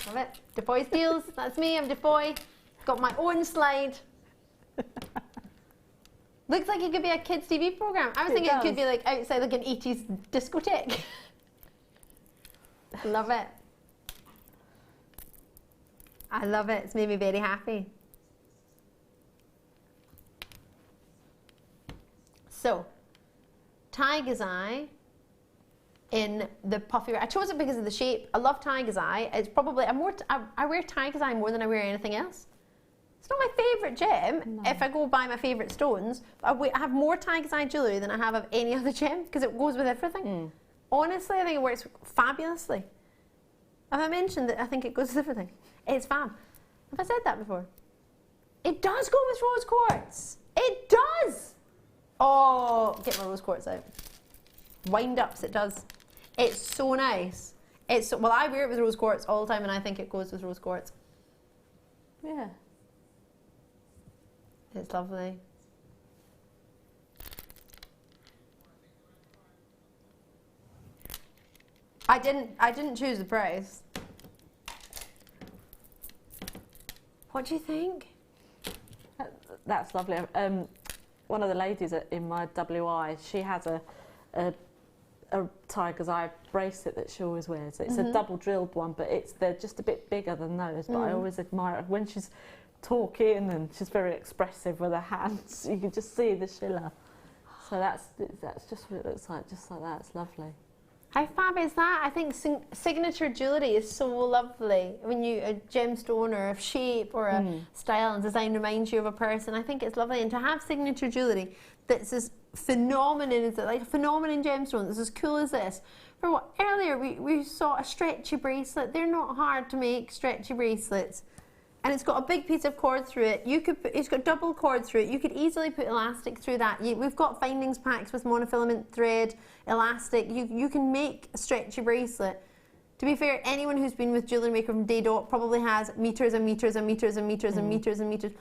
Love it. Defoy's deals, that's me, I'm Defoy. Got my own slide. Looks like it could be a kids' TV program. I was thinking it could be like outside like an 80s discotheque. Love it. I love it, it's made me very happy. So, tiger's eye in the puffy. I chose it because of the shape. I love tiger's eye. It's probably I wear tiger's eye more than I wear anything else. It's not my favourite gem. If I go buy my favourite stones, I have more tiger's eye jewellery than I have of any other gem because it goes with everything. Honestly, I think it works fabulously. Have I mentioned that I think it goes with everything? It's fab. Have I said that before? It does go with rose quartz. It does. Oh, get my rose quartz out. Wind ups, it does. It's so nice. Well, I wear it with rose quartz all the time and I think it goes with rose quartz. Yeah. It's lovely. I didn't choose the price. What do you think? That's lovely. One of the ladies in my WI, she has a tiger's eye bracelet that she always wears. It's a double drilled one, but they're just a bit bigger than those. But I always admire it when she's talking and she's very expressive with her hands. You can just see the schiller. So that's just what it looks like, just like that. It's lovely. How fab is that? I think signature jewellery is so lovely. When a gemstone or a shape or a style and design reminds you of a person, I think it's lovely. And to have signature jewellery that's as phenomenon, is it like a phenomenon gemstone that's as cool as this. For what earlier we saw a stretchy bracelet. They're not hard to make, stretchy bracelets. And it's got a big piece of cord through it. It's got double cord through it. You could easily put elastic through that. We've got findings packs with monofilament thread, elastic. You can make a stretchy bracelet. To be fair, anyone who's been with Jewellery Maker from day dot probably has meters and meters and meters and meters and meters and meters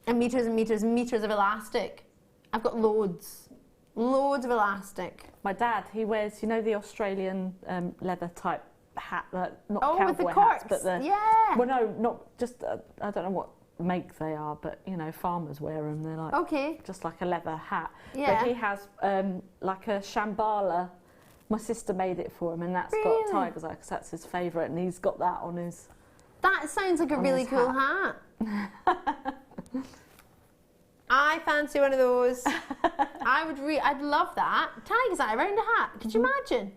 and meters and meters and meters of elastic. I've got loads. Loads of elastic. My dad, he wears, you know, the Australian leather type hat, not Oh, with the cowboy hats, corks. but the Yeah. well, no, not just I don't know what make they are, but you know, farmers wear them. They're like Okay. just like a leather hat. Yeah. But he has like a shambala. My sister made it for him, and that's Really? got tiger's eye because that's his favourite, and he's got that on his. That sounds like a On really his cool hat. I fancy one of those. I'd love that. Tiger's eye around a hat. Could you imagine?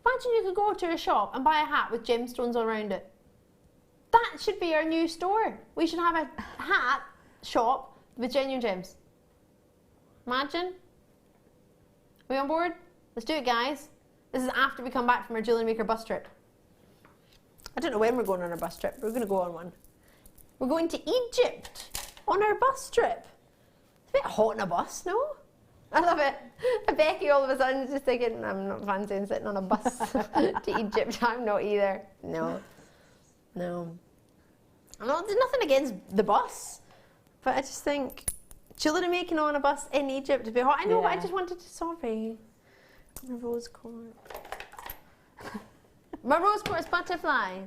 Imagine you could go to a shop and buy a hat with gemstones all around it. That should be our new store. We should have a hat shop with genuine gems. Imagine. Are we on board? Let's do it, guys. This is after we come back from our Jewellery Maker bus trip. I don't know when we're going on our bus trip, but we're going to go on one. We're going to Egypt on our bus trip. It's a bit hot on a bus, no? I love it. Becky all of a sudden is just thinking, I'm not fancying sitting on a bus to Egypt. I'm not either. No. No. There's nothing against the bus, but I just think jewellery making on a bus in Egypt would be hot. I know, but I just wanted to, sorry. My rose quartz. My rose quartz butterfly.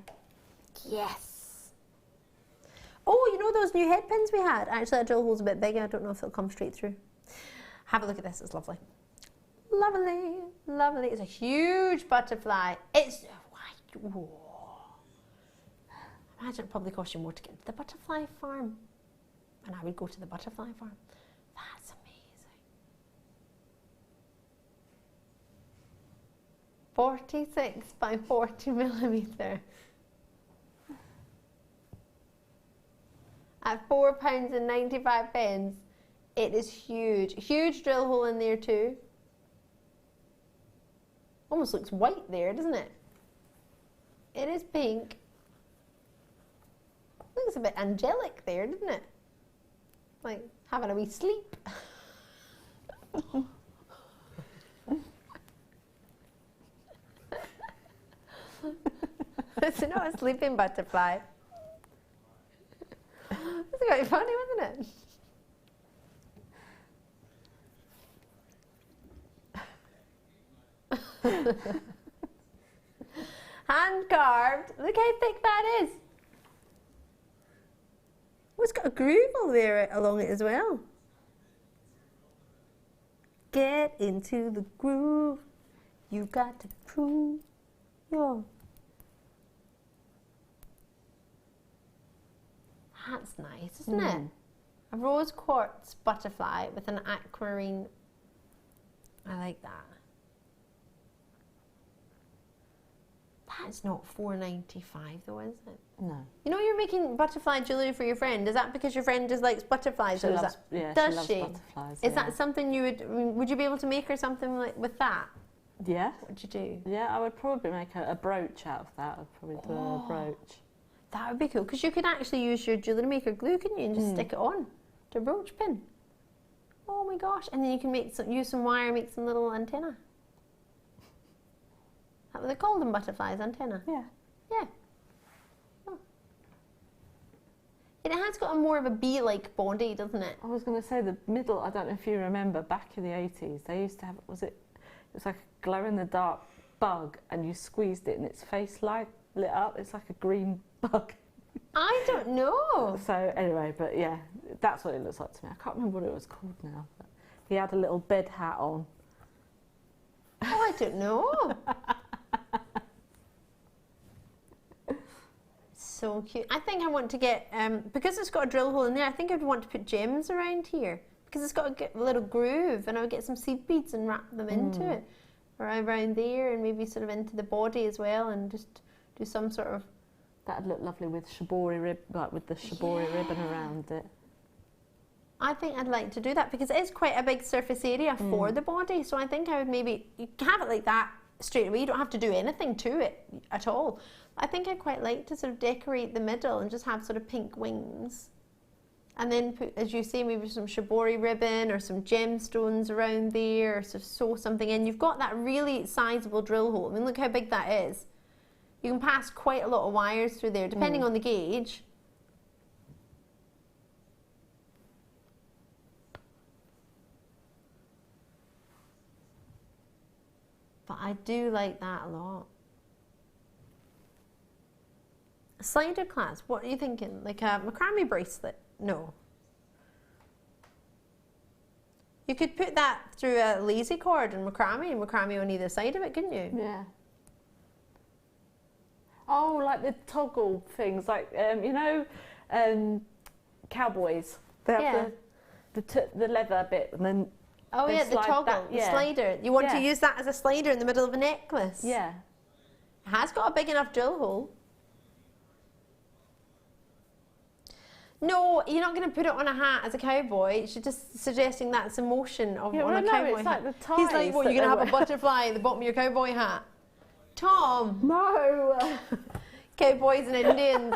Yes. Oh, you know those new head pins we had? Actually, that drill hole's a bit bigger. I don't know if it'll come straight through. Have a look at this. It's lovely. Lovely. Lovely. It's a huge butterfly. It's white. Whoa. Imagine it probably cost you more to get to the butterfly farm. And I would go to the butterfly farm. That's amazing. 46 by 40 millimetre. At £4.95. It is huge. Huge drill hole in there too. Almost looks white there, doesn't it? It is pink. Looks a bit angelic there, doesn't it? Like having a wee sleep. It's not a sleeping butterfly. It's quite funny, wasn't it? Hand carved. Look how thick that is. Oh, it's got a groove all there along it as well. Get into the groove. You got to prove your. That's nice, isn't it? A rose quartz butterfly with an aquamarine. I like that. That's not $4.95 though, is it? No. You know you're making butterfly jewellery for your friend. Is that because your friend just likes butterflies? She or loves, does she she? loves butterflies. Is that something you would you be able to make her something like with that? Yeah. What would you do? Yeah, I would probably make a brooch out of that. I'd probably do a brooch. That would be cool, because you could actually use your Jewellery Maker glue, couldn't you, and just stick it on to a brooch pin. Oh my gosh. And then you can make use some wire, make some little antenna. That what they call them, butterflies, antenna? Yeah. Yeah. Oh. It has got a more of a bee-like body, doesn't it? I was going to say the middle, I don't know if you remember, back in the 80s, they used to have, it was like a glow-in-the-dark bug, and you squeezed it and its face light lit up. It's like a green bug. I don't know. So anyway, but yeah, that's what it looks like to me. I can't remember what it was called now. But he had a little bed hat on. Oh, I don't know. So cute. I think I want to get, because it's got a drill hole in there, I think I'd want to put gems around here. Because it's got a little groove, and I would get some seed beads and wrap them into it. Or around there, and maybe sort of into the body as well, and just do some sort of... That'd look lovely with shibori like with the shibori ribbon around it. I think I'd like to do that, because it is quite a big surface area for the body. So I think I would maybe, you can have it like that straight away. You don't have to do anything to it at all. I think I'd quite like to sort of decorate the middle and just have sort of pink wings. And then put, as you say, maybe some shibori ribbon or some gemstones around there, or sort of sew something in. You've got that really sizable drill hole. I mean, look how big that is. You can pass quite a lot of wires through there, depending on the gauge. But I do like that a lot. Slider clasp, what are you thinking? Like a macrame bracelet? No. You could put that through a lazy cord and macrame on either side of it, couldn't you? Yeah. Oh, like the toggle things, like, you know, cowboys. They have the leather bit and then... Oh yeah, the toggle, the slider. You want to use that as a slider in the middle of a necklace? Yeah. It has got a big enough drill hole. No, you're not going to put it on a hat as a cowboy. You're just suggesting that's a motion of on a cowboy it's hat. Like the ties. He's like, what, you're going to have a butterfly at the bottom of your cowboy hat? Tom! No! Cowboys and Indians.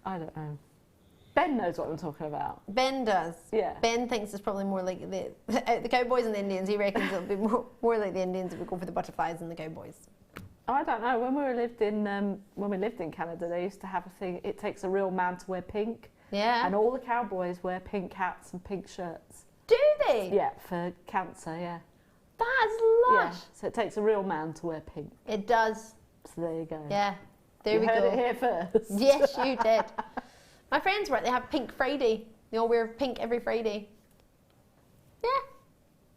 I don't know. Ben knows what I'm talking about. Ben does. Yeah. Ben thinks it's probably more like the cowboys and the Indians. He reckons it'll be more like the Indians if we go for the butterflies than the cowboys. I don't know. When we lived in Canada, they used to have a thing. It takes a real man to wear pink. Yeah. And all the cowboys wear pink hats and pink shirts. Do they? Yeah, for cancer. Yeah. That's lush. Yeah. So it takes a real man to wear pink. It does. So there you go. Yeah. There we go. You heard it here first. Yes, you did. My friends work. They have Pink Friday. They all wear pink every Friday. Yeah.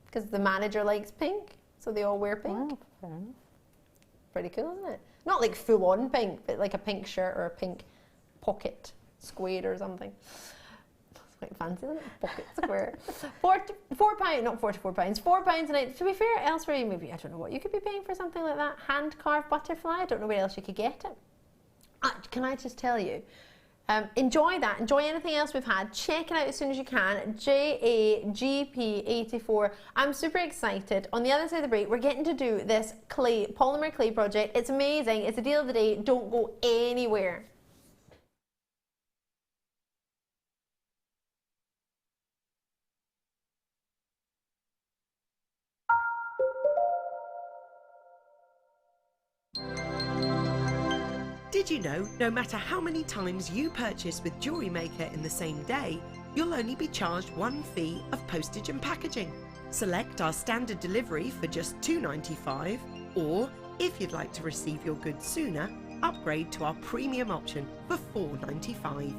Because the manager likes pink, so they all wear pink. Wow, fair enough. Pretty cool, isn't it? Not like full on pink, but like a pink shirt or a pink pocket square or something. It's quite fancy, isn't it? Pocket square. £4, not £44, £4 a night. To be fair, elsewhere maybe, I don't know what you could be paying for something like that. Hand carved butterfly, I don't know where else you could get it. Can I just tell you? Enjoy that. Enjoy anything else we've had. Check it out as soon as you can. JAGP84. I'm super excited. On the other side of the break, we're getting to do this polymer clay project. It's amazing. It's the deal of the day. Don't go anywhere. Did you know, no matter how many times you purchase with Jewellery Maker in the same day, you'll only be charged one fee of postage and packaging. Select our standard delivery for just $2.95, or if you'd like to receive your goods sooner, upgrade to our premium option for $4.95.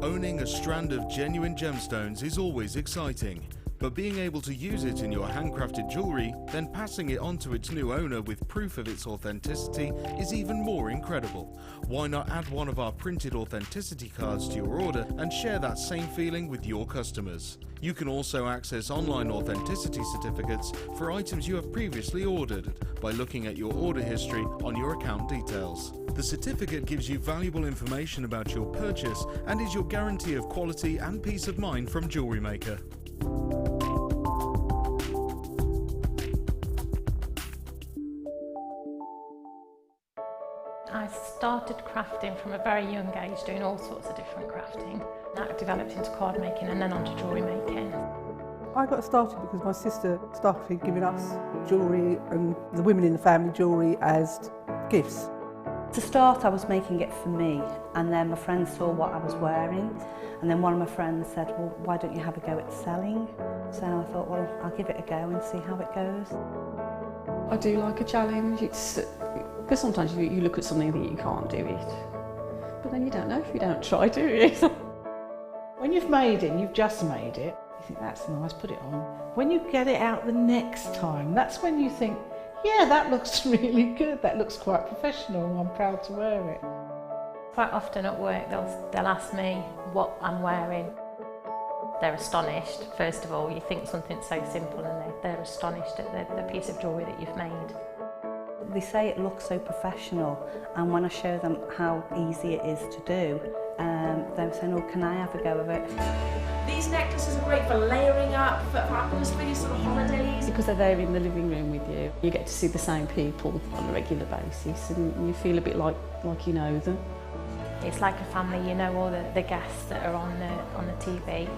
Owning a strand of genuine gemstones is always exciting. But being able to use it in your handcrafted jewellery, then passing it on to its new owner with proof of its authenticity is even more incredible. Why not add one of our printed authenticity cards to your order and share that same feeling with your customers? You can also access online authenticity certificates for items you have previously ordered by looking at your order history on your account details. The certificate gives you valuable information about your purchase and is your guarantee of quality and peace of mind from Jewellery Maker. I started crafting from a very young age, doing all sorts of different crafting. That developed into card making and then onto jewellery making. I got started because my sister started giving us jewellery and the women in the family jewellery as gifts. To start, I was making it for me, and then my friends saw what I was wearing, and then one of my friends said, well, why don't you have a go at selling? So I thought, well, I'll give it a go and see how it goes. I do like a challenge. Because sometimes you look at something that you can't do it, but then you don't know if you don't try, do you? When you've made it, you've just made it, you think that's nice, put it on. When you get it out the next time, that's when you think, yeah, that looks really good, that looks quite professional, and I'm proud to wear it. Quite often at work they'll ask me what I'm wearing. They're astonished. First of all, you think something so simple and they're astonished at the piece of jewellery that you've made. They say it looks so professional, and when I show them how easy it is to do, they're saying, oh, can I have a go of it? These necklaces are great for layering up, for atmosphere, sort of holidays. Because they're there in the living room with you, you get to see the same people on a regular basis and you feel a bit like you know them. It's like a family, you know all the guests that are on the TV.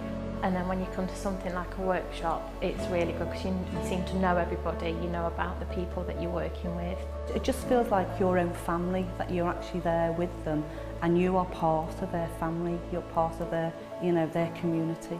And then when you come to something like a workshop, it's really good because you seem to know everybody, you know about the people that you're working with. It just feels like your own family, that you're actually there with them and you are part of their family, you're part of their, you know, their community.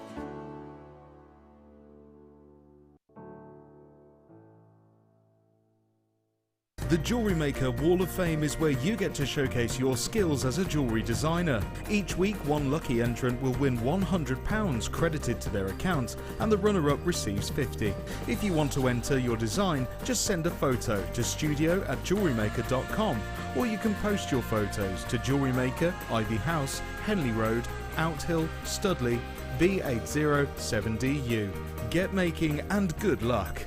The Jewellery Maker Wall of Fame is where you get to showcase your skills as a jewellery designer. Each week, one lucky entrant will win £100 credited to their account, and the runner-up receives £50. If you want to enter your design, just send a photo to studio@jewellerymaker.com, or you can post your photos to Jewellery Maker, Ivy House, Henley Road, Outhill, Studley, B807DU. Get making and good luck.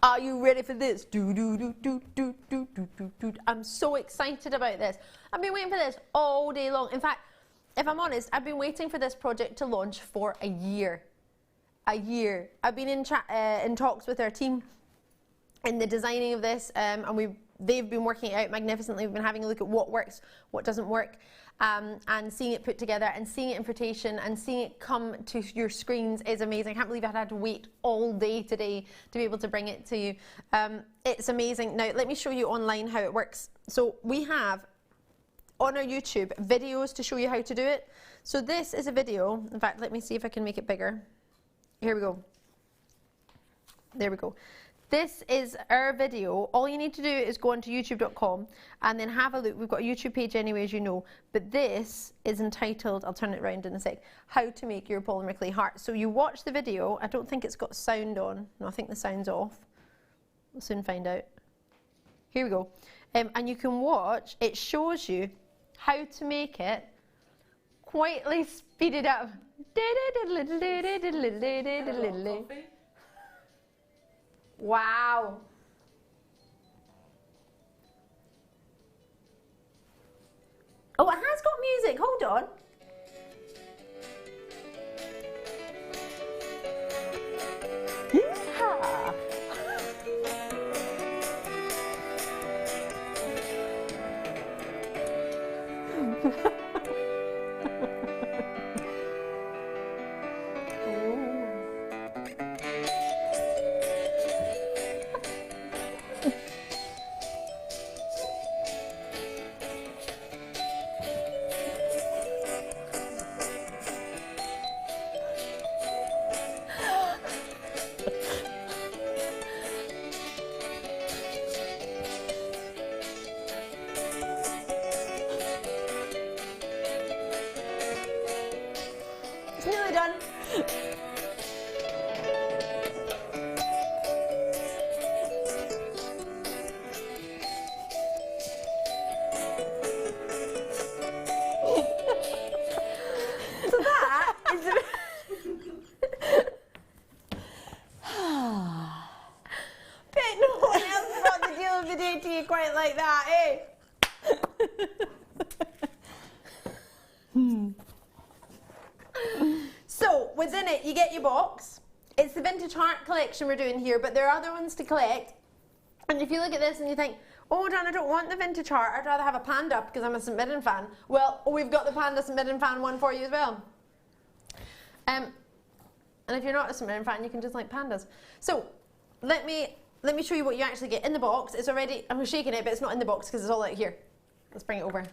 Are you ready for this? I'm so excited about this. I've been waiting for this all day long. In fact, if I'm honest, I've been waiting for this project to launch for a year. I've been in talks with our team in the designing of this, and they've been working it out magnificently. We've been having a look at what works, what doesn't work, and seeing it put together and seeing it in fruition and seeing it come to your screens is amazing. I can't believe I had to wait all day today to be able to bring it to you. It's amazing. Now, let me show you online how it works. So we have on our YouTube videos to show you how to do it. So this is a video. In fact, let me see if I can make it bigger. Here we go. There we go. This is our video. All you need to do is go onto youtube.com and then have a look. We've got a YouTube page anyway, as you know, but this is entitled, I'll turn it around in a sec, How to Make Your Polymer Clay Heart. So you watch the video. I don't think it's got sound on. No, I think the sound's off. We'll soon find out. Here we go. And you can watch, it shows you how to make it quietly speeded up. Wow. Oh, it has got music. Hold on. Yeehaw. It's nearly done. So that is a bet no one else brought the deal of the day to you quite like that, eh? So, within it, you get your box. It's the Vintage Heart collection we're doing here, but there are other ones to collect. And if you look at this and you think, oh, Dan, I don't want the Vintage Heart, I'd rather have a Panda because I'm a St. Mirren fan. Well, we've got the Panda St. Mirren fan one for you as well. And if you're not a St. Mirren fan, you can just like pandas. So, let me show you what you actually get in the box. It's already, I'm shaking it, but it's not in the box because it's all out here. Let's bring it over.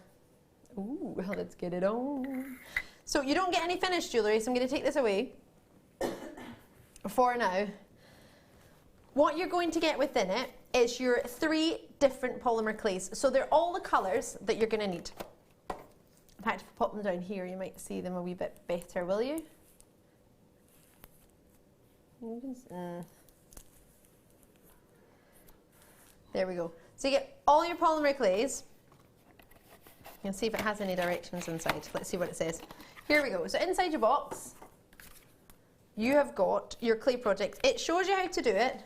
Ooh, well, let's get it on. So you don't get any finished jewellery, so I'm going to take this away for now. What you're going to get within it is your 3 different polymer clays. So they're all the colours that you're going to need. In fact, if I pop them down here, you might see them a wee bit better, will you? There we go. So you get all your polymer clays. You'll see if it has any directions inside. Let's see what it says. Here we go. So inside your box, you have got your clay project. It shows you how to do it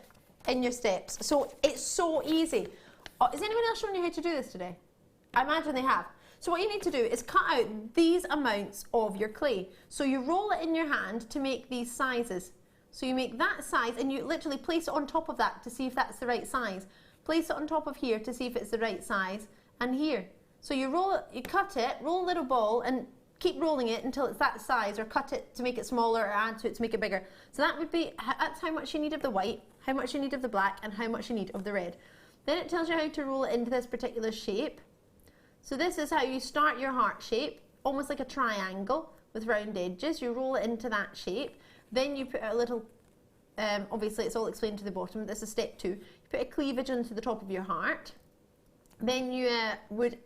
in your steps. So it's so easy. Has anyone else shown you how to do this today? I imagine they have. So what you need to do is cut out these amounts of your clay. So you roll it in your hand to make these sizes. So you make that size and you literally place it on top of that to see if that's the right size. Place it on top of here to see if it's the right size, and here. So you roll it, you cut it, roll a little ball and keep rolling it until it's that size, or cut it to make it smaller or add to it to make it bigger. So that would be, that's how much you need of the white, how much you need of the black, and how much you need of the red. Then it tells you how to roll it into this particular shape. So this is how you start your heart shape, almost like a triangle with round edges. You roll it into that shape. Then you put a little, obviously it's all explained to the bottom, this is step 2. You put a cleavage onto the top of your heart. Then you would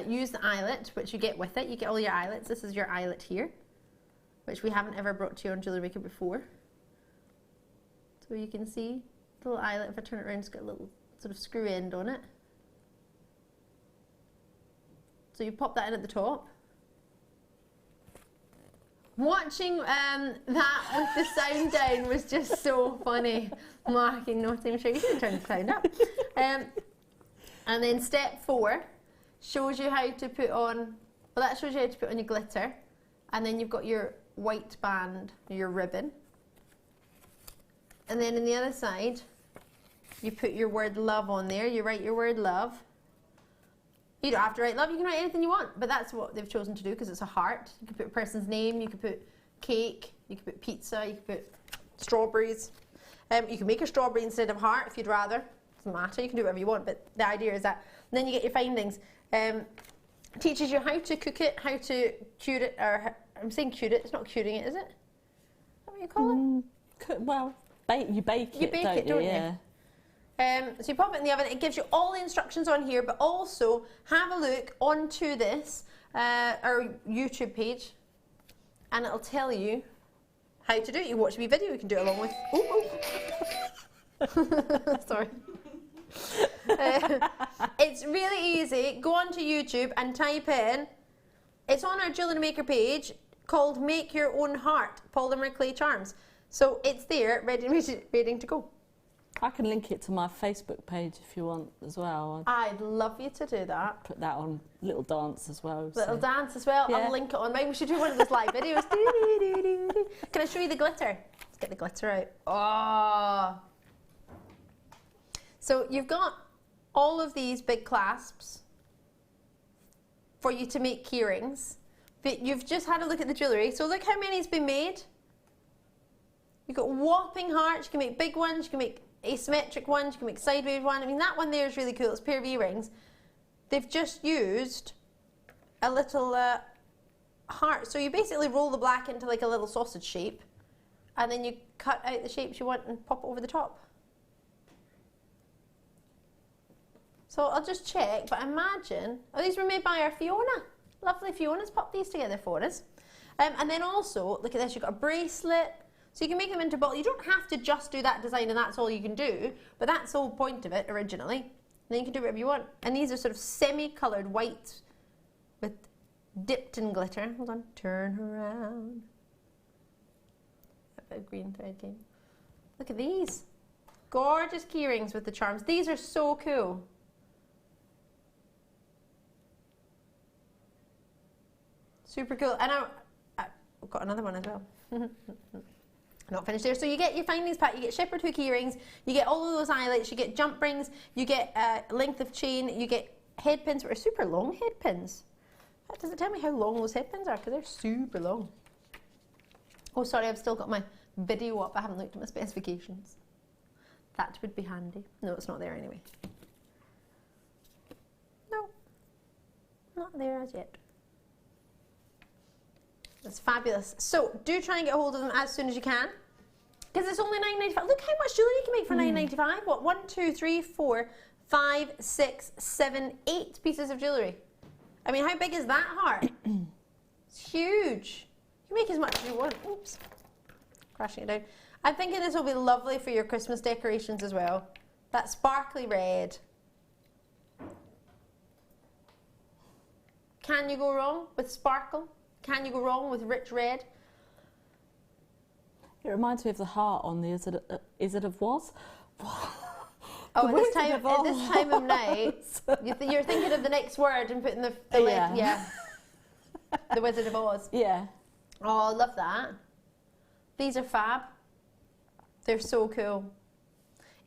use the eyelet, which you get with it. You get all your eyelets. This is your eyelet here, which we haven't ever brought to you on Jewellery Maker before. So you can see the little eyelet, if I turn it around, it's got a little sort of screw end on it. So you pop that in at the top. Watching that with the sound down was just so funny. Marking, not even sure. You should have turned the sound up. And then step 4 shows you how to put on, well, that shows you how to put on your glitter. And then you've got your white band, your ribbon. And then on the other side, you put your word love on there. You write your word love. You don't have to write love, you can write anything you want, but that's what they've chosen to do because it's a heart. You can put a person's name, you can put cake, you can put pizza, you can put strawberries. You can make a strawberry instead of heart if you'd rather. Doesn't matter, you can do whatever you want, but the idea is that. And then you get your findings. Teaches you how to cook it, how to cure it, or I'm saying cure it, it's not curing it, is it? Is that what you call it? Well, you bake it, don't you? So you pop it in the oven. It gives you all the instructions on here, but also have a look onto this, our YouTube page, and it'll tell you how to do it. You watch my video, you can do it along with... Sorry. It's really easy. Go onto YouTube and type in, it's on our Jewellery Maker page called Make Your Own Heart Polymer Clay Charms. So it's there, ready to go. I can link it to my Facebook page if you want as well. I'd love you to do that. Put that on, little dance as well. Little dance as well. Yeah. I'll link it on mine. We should do one of those live videos. Can I show you the glitter? Let's get the glitter out. Oh. So you've got all of these big clasps for you to make key rings. But you've just had a look at the jewellery. So look how many's been made. You've got whopping hearts. You can make big ones. You can make asymmetric ones, you can make sideways one. I mean, that one there is really cool. It's a pair of earrings. They've just used a little heart. So you basically roll the black into like a little sausage shape, and then you cut out the shapes you want and pop it over the top. So I'll just check, but imagine, oh, these were made by our Fiona. Lovely Fiona's popped these together for us. And then also, look at this, you've got a bracelet. So you can make them into bottles. You don't have to just do that design and that's all you can do, but that's the whole point of it originally. And then you can do whatever you want. And these are sort of semi-coloured white with dipped in glitter. Hold on, turn around. A bit of green thread came. Look at these. Gorgeous key rings with the charms. These are so cool. Super cool. And I've got another one as well. Not finished there. So you get your findings pack, you get shepherd hook earrings, you get all of those eyelets, you get jump rings, you get length of chain, you get head pins, which are super long head pins. Does it tell me how long those head pins are? Because they're super long. Oh, sorry, I've still got my video up. I haven't looked at my specifications. That would be handy. No, it's not there anyway. No, not there as yet. That's fabulous. So do try and get hold of them as soon as you can, because it's only $9.95. Look how much jewellery you can make for $9.95. What? 1, 2, 3, 4, 5, 6, 7, 8 pieces of jewellery. I mean, how big is that heart? It's huge. You make as much as you want. Oops, crashing it down. I'm thinking this will be lovely for your Christmas decorations as well. That sparkly red. Can you go wrong with sparkle? Can you go wrong with rich red? It reminds me of the heart on the Is It of Was? Oh, at this time of night, you're thinking of the next word and putting the the Wizard of Oz. Yeah. Oh, I love that. These are fab. They're so cool.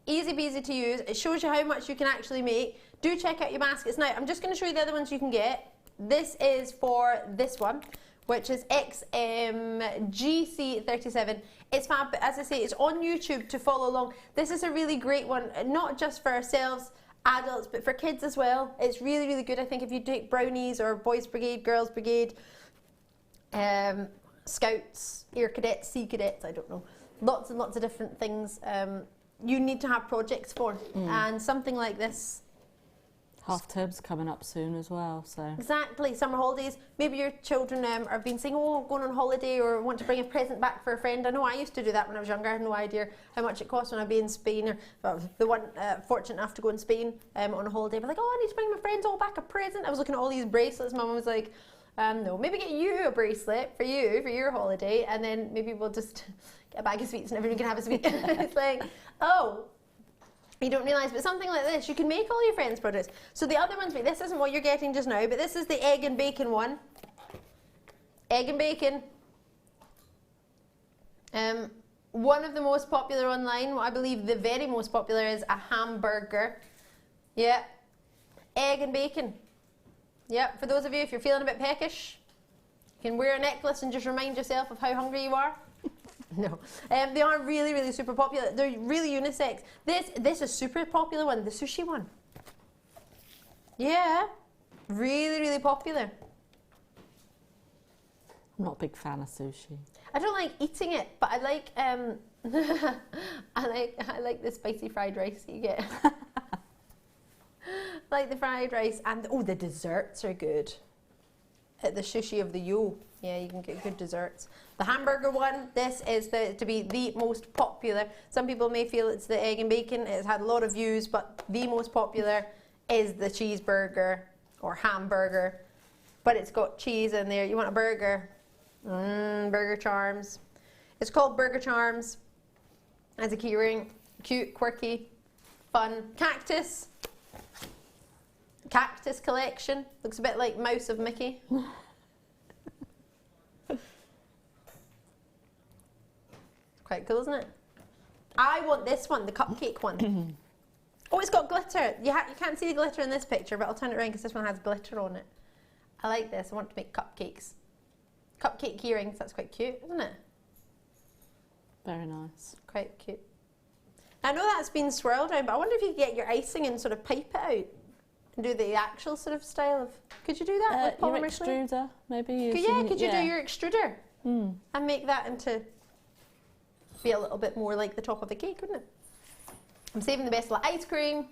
Easy peasy to use. It shows you how much you can actually make. Do check out your baskets. Now, I'm just going to show you the other ones you can get. This is for this one, which is XMGC37. It's fab, but as I say, it's on YouTube to follow along. This is a really great one, not just for ourselves, adults, but for kids as well. It's really, really good. I think if you take brownies or boys brigade, girls brigade, scouts, air cadets, sea cadets, I don't know, lots and lots of different things you need to have projects for, and something like this. Half term's coming up soon as well, so. Exactly, summer holidays. Maybe your children have been saying, oh, going on holiday or want to bring a present back for a friend. I know I used to do that when I was younger. I had no idea how much it cost when I'd be in Spain, or well, the one fortunate enough to go in Spain on a holiday. But like, oh, I need to bring my friends all back a present. I was looking at all these bracelets. Mum was like, no, maybe get you a bracelet for you, for your holiday, and then maybe we'll just get a bag of sweets and everyone can have a sweet. It's like, oh, you don't realise, but something like this, you can make all your friends' products. So the other ones, this isn't what you're getting just now, but this is the egg and bacon one. Egg and bacon. One of the most popular online, I believe the very most popular, is a hamburger. Yeah. Egg and bacon. Yeah, for those of you, if you're feeling a bit peckish, you can wear a necklace and just remind yourself of how hungry you are. No, they are really, really super popular. They're really unisex. This is super popular one, the sushi one. Yeah, really, really popular. I'm not a big fan of sushi. I don't like eating it, but I like I like the spicy fried rice that you get. Like the fried rice, and the desserts are good. At the sushi of the yo. Yeah, you can get good desserts. The hamburger one, this is to be the most popular. Some people may feel it's the egg and bacon. It's had a lot of views, but the most popular is the cheeseburger or hamburger. But it's got cheese in there. You want a burger? Burger Charms. It's called Burger Charms. As a keyring. Cute, quirky, fun. Cactus. Cactus collection. Looks a bit like Mouse of Mickey. Quite cool, isn't it? I want this one, the cupcake one. Oh, it's got glitter. You can't see the glitter in this picture, but I'll turn it around because this one has glitter on it. I like this. I want to make cupcakes. Cupcake earrings. That's quite cute, isn't it? Very nice. Quite cute. I know that's been swirled around, but I wonder if you could get your icing and sort of pipe it out and do the actual sort of style of. Could you do that with polymer? Your extruder, maybe. Could you do your extruder and make that into be a little bit more like the top of the cake, wouldn't it? I'm saving the best for ice cream.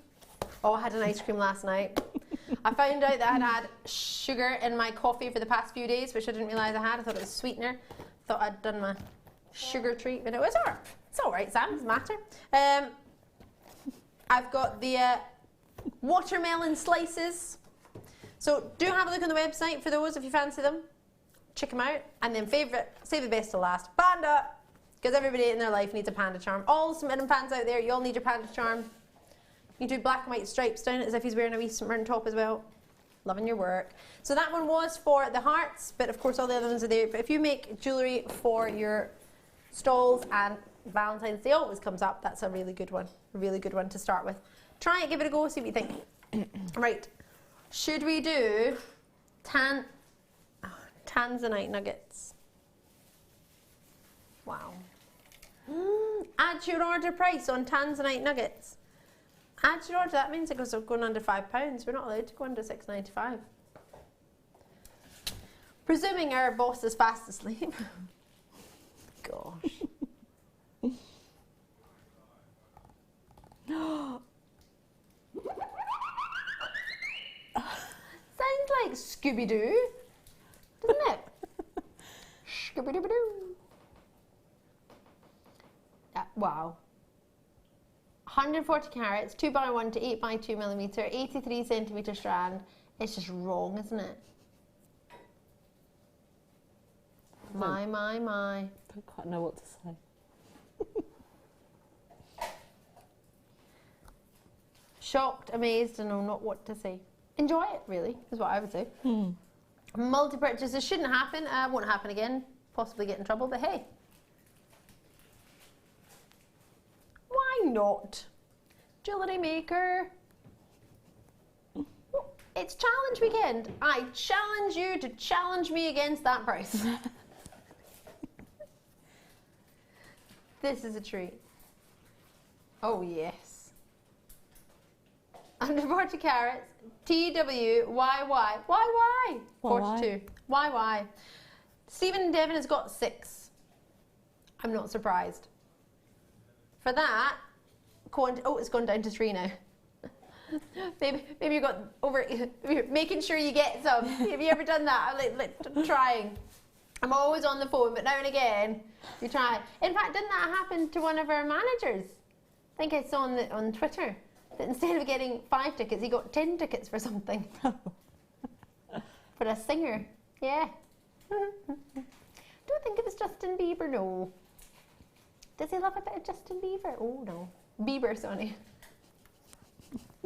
Oh, I had an ice cream last night. I found out that I had sugar in my coffee for the past few days, which I didn't realise I had. I thought it was sweetener. Thought I'd done my sugar treatment. It was all right. It's all right, Sam. Doesn't matter. I've got the watermelon slices. So do have a look on the website for those if you fancy them. Check them out. And then favourite, save the best to last. Panda. Because everybody in their life needs a panda charm. All St. Mirren fans out there, you all need your panda charm. You do black and white stripes down it as if he's wearing a wee St. Mirren top as well. Loving your work. So that one was for the hearts, but of course all the other ones are there. But if you make jewellery for your stalls, and Valentine's Day always comes up, that's a really good one. A really good one to start with. Try it, give it a go, see what you think. Right. Should we do Tanzanite nuggets? Wow. Add your order price on Tanzanite nuggets. Add your order, that means it goes going under £5. We're not allowed to go under £6.95. Presuming our boss is fast asleep. Gosh. Sounds like Scooby-Doo, doesn't it? Scooby-Doo-Doo. Wow. 140 carats, 2x1 to 8x2 millimetre, 83 centimetre strand. It's just wrong, isn't it? My. I don't quite know what to say. Shocked, amazed, and know not what to say. Enjoy it, really, is what I would say. Multi-purchases shouldn't happen, won't happen again, possibly get in trouble, but hey. Why not? Jewellery Maker. It's challenge weekend. I challenge you to challenge me against that price. This is a treat. Oh yes. 140 carats. TW. YY. YY. 42. YY. Stephen Devon has got 6. I'm not surprised. For that, oh, it's gone down to 3 now. maybe you got over. You're making sure you get some. Have you ever done that? I'm like trying. I'm always on the phone, but now and again you try. In fact, didn't that happen to one of our managers? I think I saw on Twitter that instead of getting 5 tickets, he got 10 tickets for something. For a singer, yeah. Don't think it was Justin Bieber, no. Does he love a bit of Justin Bieber? Oh no, Bieber, sorry.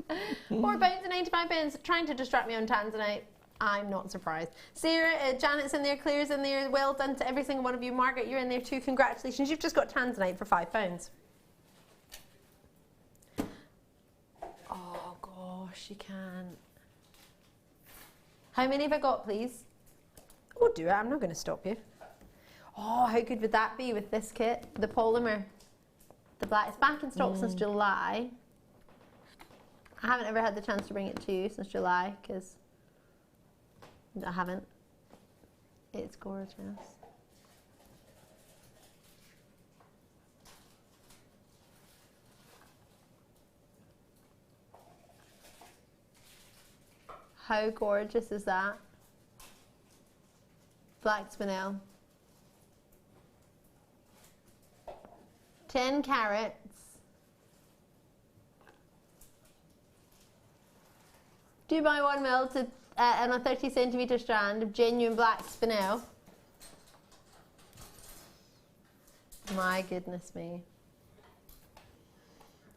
£4 and 95 pence, trying to distract me on Tanzanite. I'm not surprised. Sarah, Janet's in there, Claire's in there. Well done to every single one of you. Margaret, you're in there too. Congratulations. You've just got Tanzanite for £5. Oh gosh, you can't. How many have I got, please? Oh, do it. I'm not going to stop you. Oh, how good would that be with this kit? The polymer. The black. It's back in stock since July. I haven't ever had the chance to bring it to you since July because I haven't. It's gorgeous. How gorgeous is that? Black spinel. 10 carats. Do buy 1 mil to and a 30 centimetre strand of genuine black spinel. My goodness me.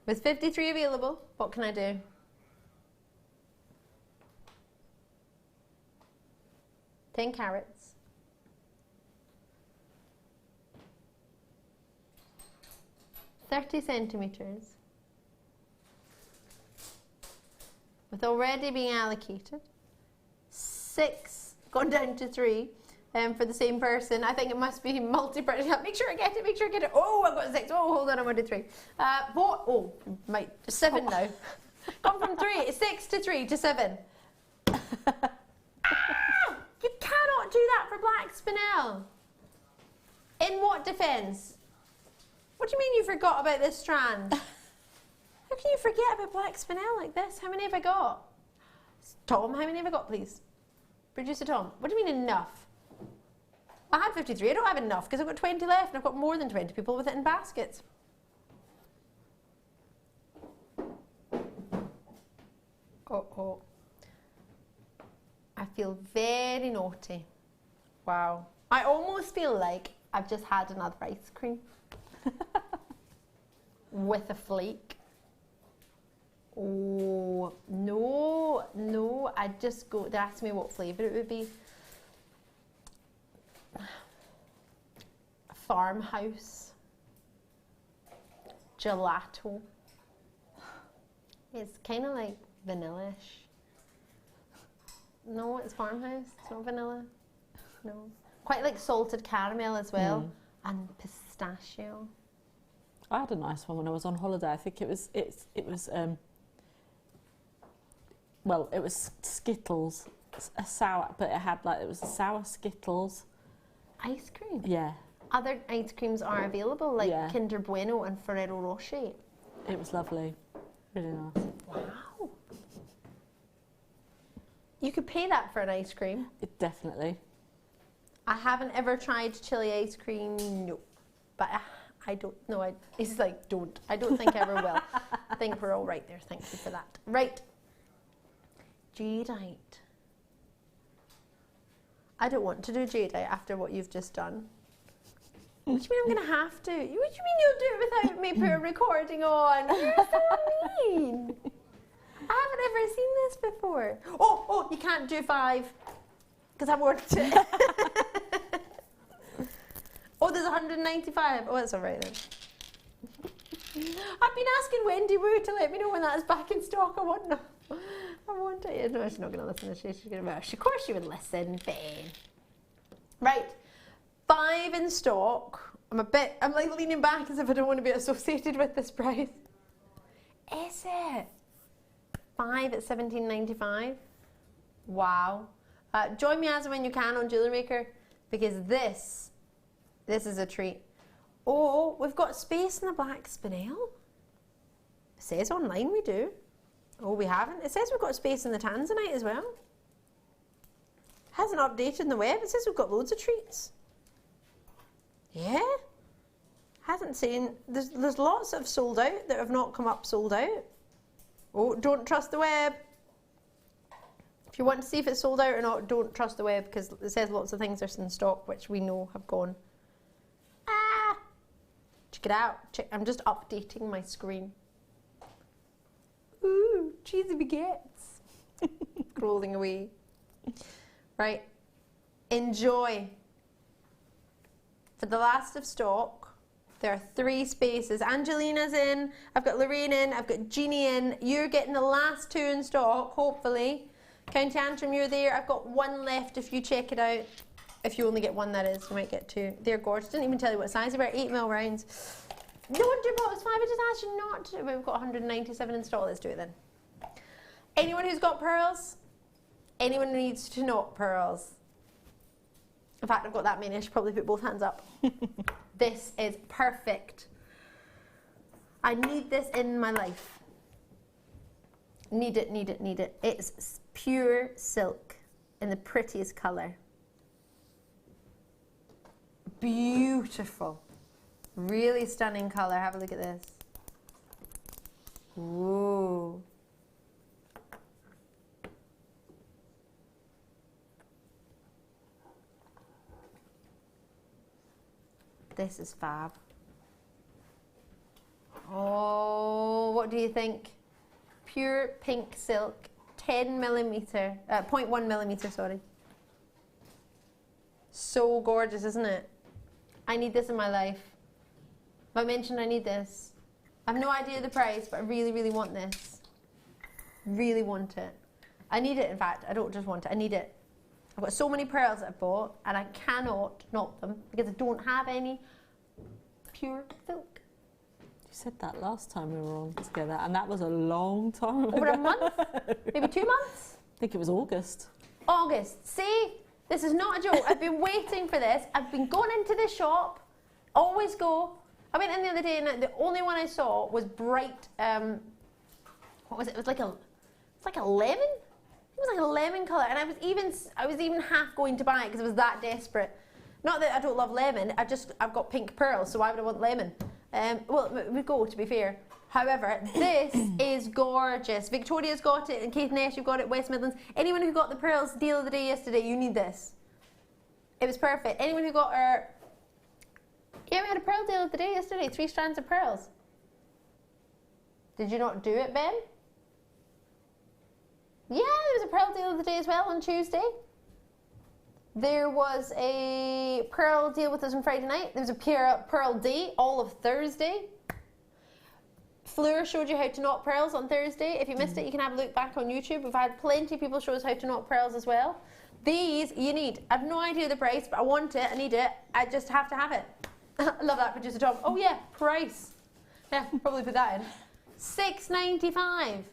With 53 available, what can I do? $10 carats. $30 centimetres. With already being allocated. 6, gone down to 3 for the same person. I think it must be multi-purchase. Make sure I get it, make sure I get it. Oh, I've got 6. Oh, hold on, I wanted 3. 4, oh, 7 now. Gone from 6 to 3 to 7. You cannot do that for black spinel. In what defence? What do you mean you forgot about this strand? How can you forget about black spinel like this? How many have I got? Tom, how many have I got, please? Producer Tom, what do you mean enough? I had 53, I don't have enough because I've got 20 left and I've got more than 20 people with it in baskets. Oh. I feel very naughty. Wow. I almost feel like I've just had another ice cream. With a flake. Oh, no, I'd just go, they asked me what flavour it would be. Farmhouse. Gelato. It's kind of like vanilla-ish. No, it's farmhouse, it's not vanilla. No. Quite like salted caramel as well. And pistachio. I had a nice one when I was on holiday. I think it was well, it was Skittles, a sour, but it was a sour Skittles. Ice cream? Yeah. Other ice creams are available, like Kinder Bueno and Ferrero Rocher. It was lovely. Really nice. Wow. You could pay that for an ice cream. Definitely. I haven't ever tried chili ice cream, no. But I don't know. He's like, don't. I don't think I ever will. I think we're all right there. Thank you for that. Right. Jadeite. I don't want to do jadeite after what you've just done. What do you mean I'm going to have to? What do you mean you'll do it without me put a recording on? You're so mean. I haven't ever seen this before. Oh, you can't do 5 because I've ordered it. Oh, there's 195. Oh, that's all right then. I've been asking Wendy Wu to let me know when that is back in stock. I want it. No, she's not going to listen. She's going to. Of course she would listen, Ben. Right, 5 in stock. I'm like leaning back as if I don't want to be associated with this price. Is it? 5 at £17.95. Wow. Join me as and when you can on Jewellery Maker because this is a treat. Oh, we've got space in the black spinel. It says online we do. Oh, we haven't. It says we've got space in the tanzanite as well. Hasn't updated in the web. It says we've got loads of treats. Yeah. Hasn't seen. There's lots of sold out that have not come up sold out. Oh, don't trust the web. If you want to see if it's sold out or not, don't trust the web because it says lots of things are in stock which we know have gone. Ah! Check it out. I'm just updating my screen. Ooh, cheesy baguettes. Scrolling away. Right. Enjoy. For the last of stock, there are 3 spaces. Angelina's in, I've got Lorraine in, I've got Jeannie in. You're getting the last 2 in stock, hopefully. County Antrim, you're there. I've got 1 left if you check it out. If you only get 1, that is. You might get 2. They're gorgeous. Didn't even tell you what size they were. 8mm rounds. Don't do box 5. I just asked you not to. We've got 197 in stock. Let's do it then. Anyone who's got pearls? Anyone who needs to knot pearls? In fact, I've got that many. I should probably put both hands up. This is perfect. I need this in my life. Need it, need it, need it. It's pure silk in the prettiest colour. Beautiful. Really stunning colour. Have a look at this. Ooh. This is fab. Oh, what do you think? Pure pink silk, 0.1mm, sorry. So gorgeous, isn't it? I need this in my life. I mentioned I need this. I have no idea the price, but I really, really want this. Really want it. I need it, in fact. I don't just want it, I need it. I've got so many pearls that I've bought, and I cannot knot them because I don't have any pure silk. You said that last time we were on together, and that was a long time ago. Over a month? Maybe 2 months? I think it was August. August. See? This is not a joke. I've been waiting for this. I've been going into the shop. Always go. I went in the other day, and the only one I saw was bright, what was it? It was like a lemon? It was like a lemon colour, and I was even half going to buy it because I was that desperate. Not that I don't love lemon, I've got pink pearls, so why would I want lemon? Well, we go, to be fair. However, this is gorgeous. Victoria's got it, and Kate Ness, you've got it, West Midlands. Anyone who got the pearls deal of the day yesterday, you need this. It was perfect. Anyone who got our... Yeah, we had a pearl deal of the day yesterday, 3 strands of pearls. Did you not do it, Ben? Yeah, there was a pearl deal of the day as well on Tuesday. There was a pearl deal with us on Friday night. There was a pearl day all of Thursday. Fleur showed you how to knot pearls on Thursday. If you missed it, you can have a look back on YouTube. We've had plenty of people show us how to knot pearls as well. These you need. I have no idea the price, but I want it, I need it. I just have to have it. I love that, producer Tom. Oh yeah, price. Yeah, probably put that in. $6.95.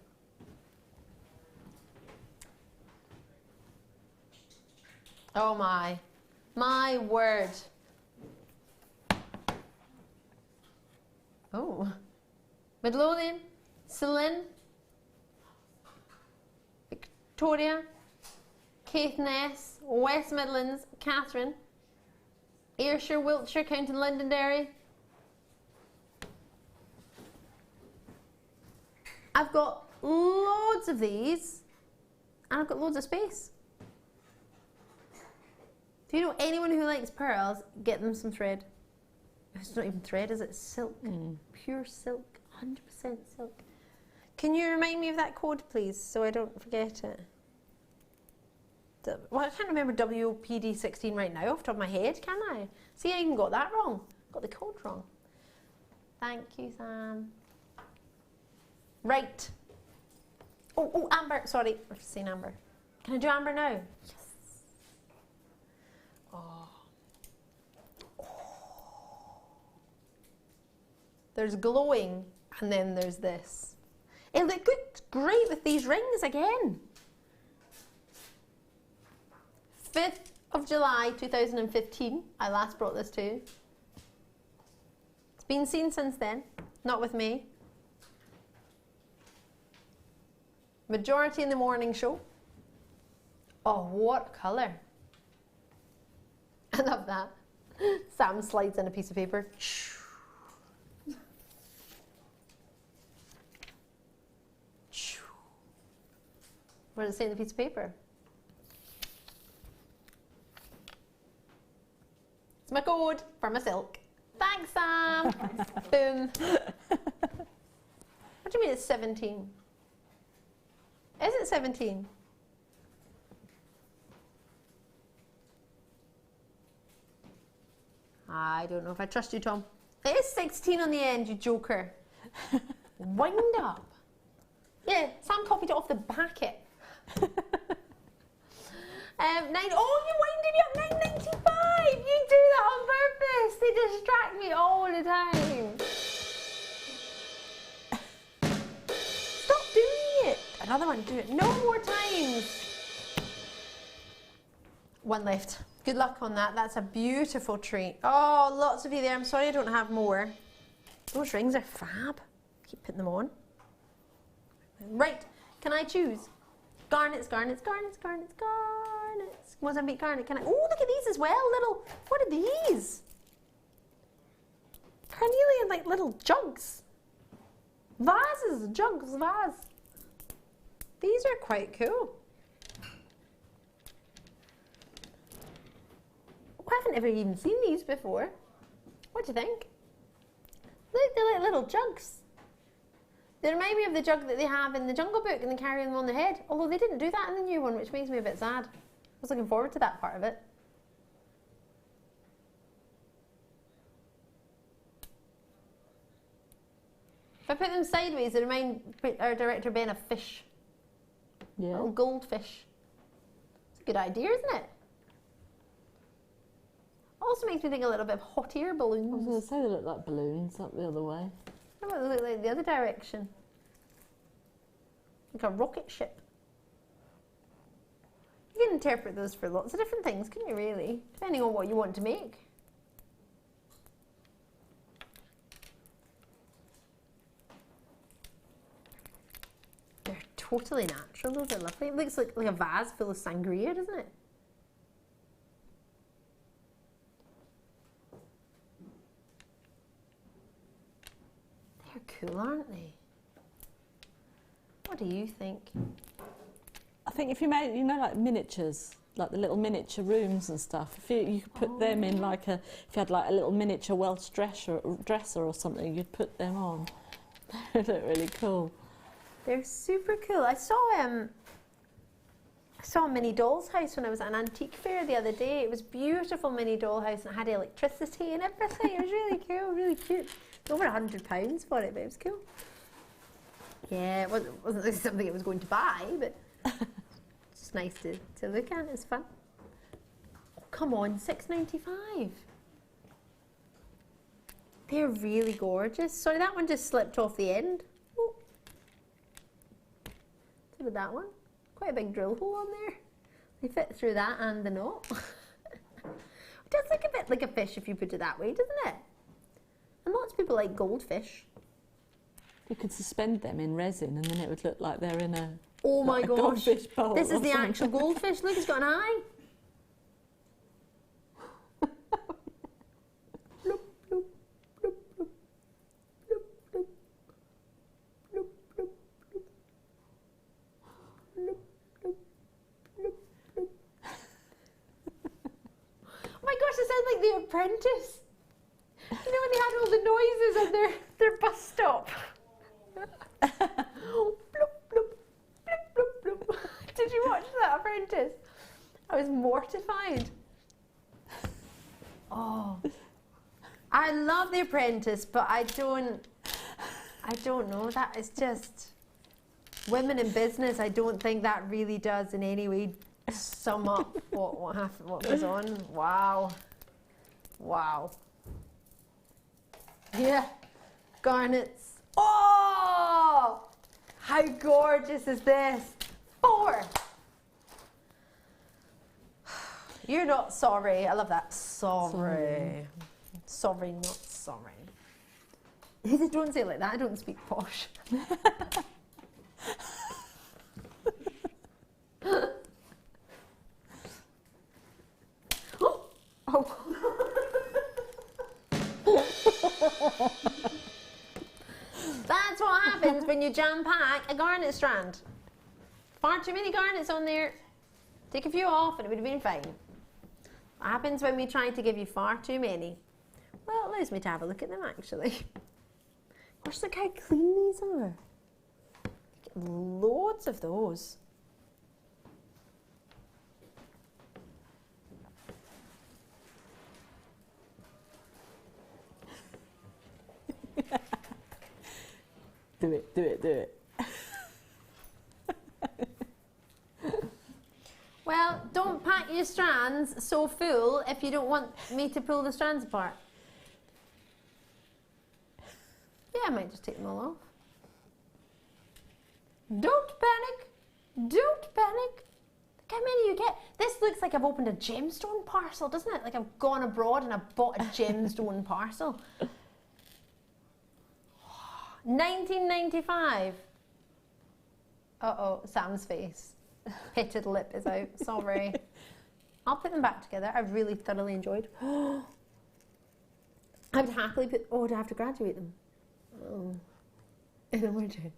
Oh my word. Oh. Midlothian, Celine, Victoria, Caithness, West Midlands, Catherine, Ayrshire, Wiltshire, County Londonderry. I've got loads of these, and I've got loads of space. Do you know anyone who likes pearls? Get them some thread. It's not even thread, is it? Silk. Pure silk. 100% silk. Can you remind me of that code, please, so I don't forget it? Well, I can't remember WPD16 right now off the top of my head, can I? See, I even got that wrong. Got the code wrong. Thank you, Sam. Right. Oh, amber. Sorry, I've just seen amber. Can I do amber now? Yes. Oh. There's glowing, and then there's this. It looks great with these rings again. 5th of July 2015, I last brought this to you. It's been seen since then, not with me. Majority in the morning show. Oh, what colour. I love that. Sam slides in a piece of paper. What does it say in the piece of paper? It's my code for my silk. Thanks, Sam. Boom. What do you mean it's 17? Is it 17? I don't know if I trust you, Tom. It is 16 on the end, you joker. Wind up. Yeah, Sam copied it off the backet. Oh, you winded me up 9.95. You do that on purpose. They distract me all the time. Stop doing it. Another one. Do it. No more times. One left. Good luck on that. That's a beautiful treat. Oh, lots of you there. I'm sorry I don't have more. Those rings are fab. Keep putting them on. Right. Can I choose? Garnets, garnets, garnets, garnets, garnets. Mozambique garnet. Can I? Oh, look at these as well. Little. What are these? Carnelian, like little jugs. Vases, jugs, vase. These are quite cool. I haven't ever even seen these before. What do you think? Look, they're like little jugs. They remind me of the jug that they have in the Jungle Book and they carry them on their head. Although they didn't do that in the new one, which makes me a bit sad. I was looking forward to that part of it. If I put them sideways, they remind our director Ben of fish. Yeah. Little goldfish. It's a good idea, isn't it? Also makes me think a little bit of hot air balloons. I was going to say they look like balloons up the other way. How about they look like the other direction? Like a rocket ship. You can interpret those for lots of different things, couldn't you really? Depending on what you want to make. They're totally natural, those are lovely. It looks like a vase full of sangria, doesn't it? Cool, aren't they? What do you think? I think if you made, you know, like miniatures, like the little miniature rooms and stuff, if you could put them in like a, if you had like a little miniature Welsh dresser or something, you'd put them on. They look really cool. They're super cool. I saw a mini doll's house when I was at an antique fair the other day. It was beautiful mini doll house and it had electricity and everything. It was really cool, really cute. Over £100 for it, but it was cool. Yeah, it wasn't something I was going to buy, but it's just nice to look at. It's fun. Oh, come on, $6.95. They're really gorgeous. Sorry, that one just slipped off the end. Oh. So did that one. Quite a big drill hole on there. They fit through that and the knot. It does look a bit like a fish if you put it that way, doesn't it? And lots of people like goldfish. You could suspend them in resin and then it would look like they're in a, oh my gosh, goldfish bowl. This is the actual goldfish. Look, it's got an eye. Oh my gosh, it sounds like The Apprentice. You know when they had all the noises at their bus stop? apprentice. I was mortified. Oh, I love The Apprentice, but I don't know. That is just women in business. I don't think that really does in any way sum up what happened, what was on. Wow, wow. Yeah, garnets. Oh, how gorgeous is this? 4. You're not sorry. I love that. Sorry. Sorry, not sorry. Don't say it like that. I don't speak posh. Oh. That's what happens when you jam pack a garnet strand. Far too many garnets on there. Take a few off and it would have been fine. What happens when we try to give you far too many? Well, it allows me to have a look at them actually. Gosh, look how clean these are. Loads of those. Do it, do it, do it. Well, don't pack your strands so full if you don't want me to pull the strands apart. Yeah, I might just take them all off. Don't panic. Don't panic. Look how many you get. This looks like I've opened a gemstone parcel, doesn't it? Like I've gone abroad and I've bought a gemstone parcel. 1995. Uh-oh, Sam's face. Pitted lip is out. Sorry. I'll put them back together. I've really thoroughly enjoyed. I would happily put... Oh, do I have to graduate them? Oh. In a winter.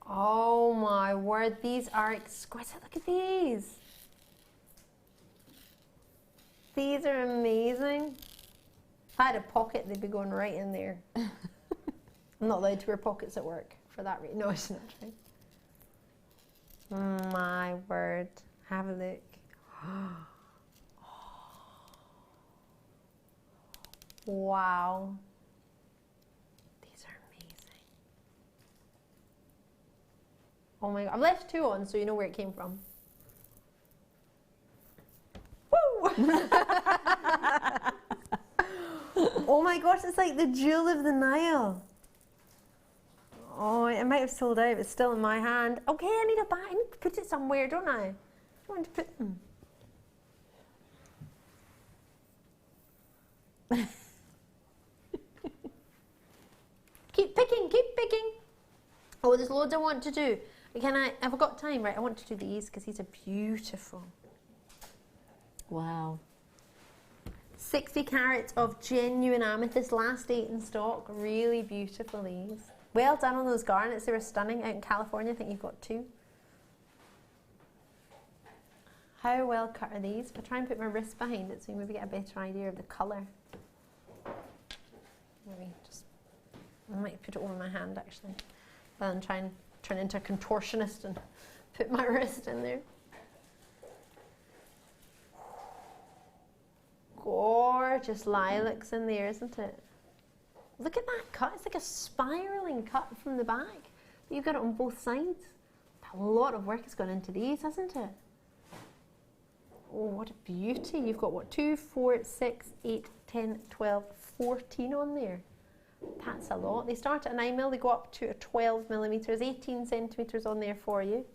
Oh my word, these are exquisite. Look at these. These are amazing. If I had a pocket, they'd be going right in there. I'm not allowed to wear pockets at work for that reason. No, it's not true. My word. Have a look. Wow. These are amazing. Oh my God. I've left 2 on so you know where it came from. Woo! Oh my gosh, it's like the jewel of the Nile. Oh, it might have sold out, but it's still in my hand. Okay, I need a bag. I need to put it somewhere, don't I? I want to put them. Keep picking, keep picking. Oh, there's loads I want to do. Have I got time? Right, I want to do these because these are beautiful. Wow. 60 carats of genuine amethyst, last 8 in stock. Really beautiful these. Well done on those garnets, they were stunning. Out in California, I think you've got 2. How well cut are these? If I try and put my wrist behind it so you maybe get a better idea of the colour. Maybe just, I might put it over my hand actually, rather than try and turn into a contortionist and put my wrist in there. Gorgeous lilacs in there, isn't it? Look at that cut. It's like a spiralling cut from the back. You've got it on both sides. A lot of work has gone into these, hasn't it? Oh, what a beauty. You've got what, 2, 4, 6, 8, 10, 12, 14 on there. That's a lot. They start at 9mm, they go up to 12mm, 18 centimetres on there for you.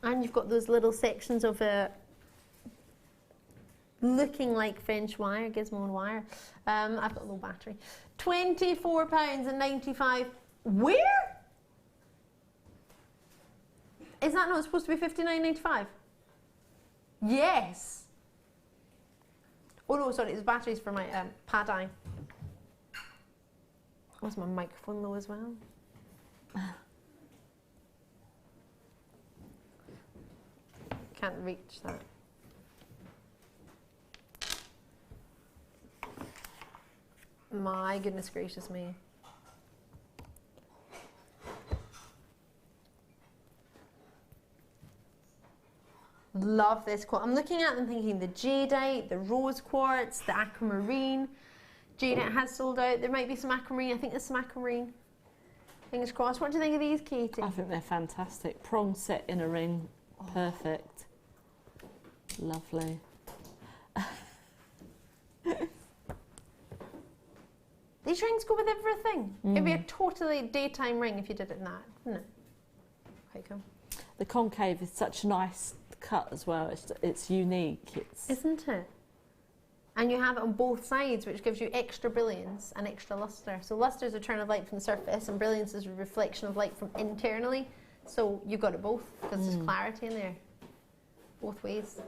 And you've got those little sections of looking like French wire, gizmo wire. I've got a low battery. £24.95. Where? Is that not supposed to be £59.95? Yes. Oh no, sorry, it's batteries for my pad eye. Was my microphone low as well? Can't reach that. My goodness gracious me. love this quartz. I'm looking at them thinking the jadeite, the rose quartz, the aquamarine. Jadeite has sold out. There might be some aquamarine. I think there's some aquamarine. Fingers crossed. What do you think of these, Katie? I think they're fantastic. Prong set in a ring. Perfect. Lovely. These rings go with everything. It'd be a totally daytime ring if you did it in that, wouldn't it? Quite cool. The concave is such a nice cut as well. It's unique. Isn't it? And you have it on both sides, which gives you extra brilliance and extra luster. So luster is a return of light from the surface, and brilliance is a reflection of light from internally. So you've got it both, because there's clarity in there. Both ways.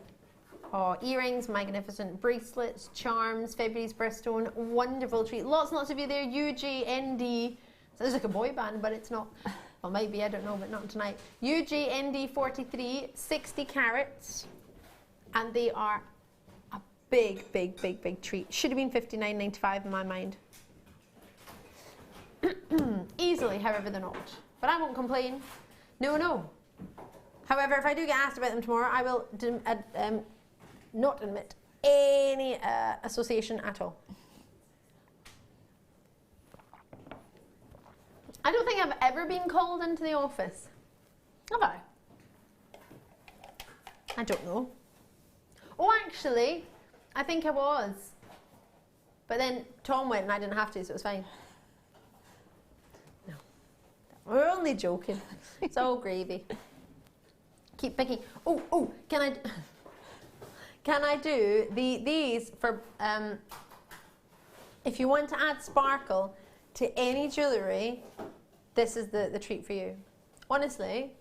Oh, earrings, magnificent. Bracelets, charms, February's birthstone, wonderful treat. Lots and lots of you there. UGND. Sounds like a boy band, but it's not. Well, might be, I don't know, but not tonight. UGND43, 60 carats. And they are a big, big, big, big treat. Should have been $59.95 in my mind. Easily, however, they're not. But I won't complain. No, no. However, if I do get asked about them tomorrow, I will not admit any association at all. I don't think I've ever been called into the office. Have I? I don't know. Oh, actually, I think I was. But then Tom went and I didn't have to, so it was fine. No. We're only joking. It's all gravy. Keep picking. Oh, can I do these for, if you want to add sparkle to any jewellery, this is the treat for you. Honestly,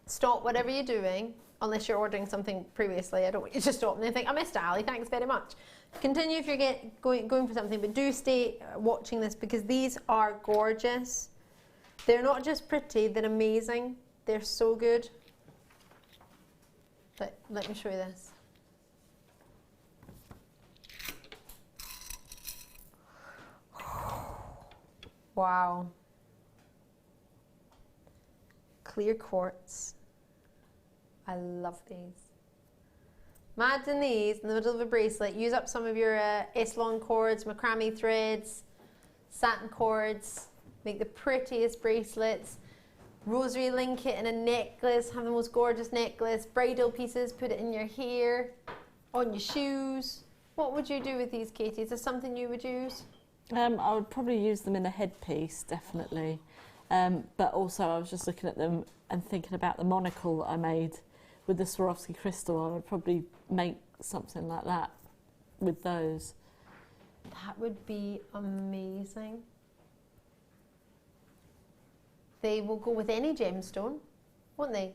stop whatever you're doing, unless you're ordering something previously. I don't want you to stop and then think, I missed Ali, thanks very much. Continue if you're going for something, but do stay watching this, because these are gorgeous. They're not just pretty, they're amazing. They're so good. But let me show you this. Wow. Clear quartz. I love these. Imagine these in the middle of a bracelet. Use up some of your S-long cords, macrame threads, satin cords. Make the prettiest bracelets. Rosary link it in a necklace. Have the most gorgeous necklace. Bridal pieces. Put it in your hair, on your shoes. What would you do with these, Katie? Is there something you would use? I would probably use them in a headpiece, definitely. But also I was just looking at them and thinking about the monocle I made with the Swarovski crystal. I would probably make something like that with those. That would be amazing. They will go with any gemstone, won't they?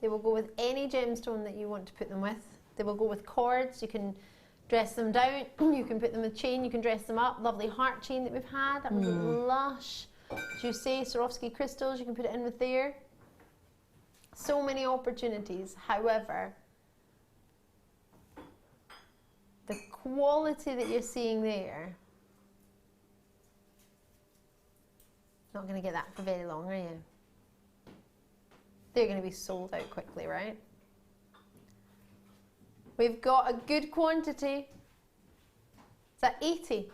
They will go with any gemstone that you want to put them with. They will go with cords. You can dress them down. You can put them with chain. You can dress them up. Lovely heart chain that we've had. That was lush. As you say, Swarovski crystals. You can put it in with there. So many opportunities. However, the quality that you're seeing there, not going to get that for very long, are you? They're going to be sold out quickly, right? We've got a good quantity. It's at 80.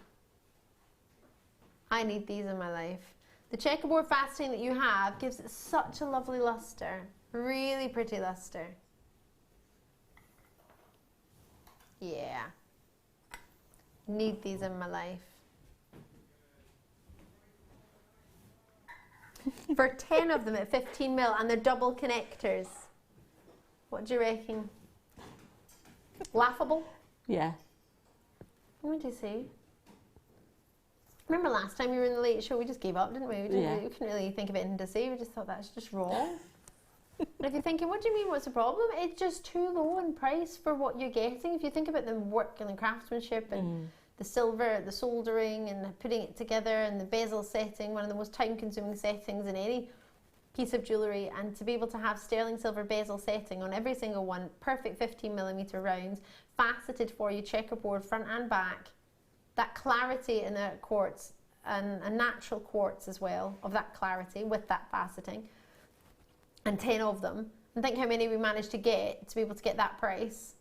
I need these in my life. The checkerboard fastening that you have gives it such a lovely luster. Really pretty luster. Yeah. Need these in my life. For 10 of them at 15 mil, and they're double connectors. What do you reckon? Laughable? Yeah. What would you say? Remember last time we were in the late show, we just gave up, didn't we? We couldn't really think of anything to say. We just thought that's just wrong. But if you're thinking, what do you mean, what's the problem? It's just too low in price for what you're getting. If you think about the work and the craftsmanship and the silver, the soldering and putting it together and the bezel setting, one of the most time-consuming settings in any piece of jewellery, and to be able to have sterling silver bezel setting on every single one, perfect 15mm rounds, faceted for you, checkerboard front and back, that clarity in the quartz, and a natural quartz as well, of that clarity with that faceting, and 10 of them. And And think how many we managed to get to be able to get that price.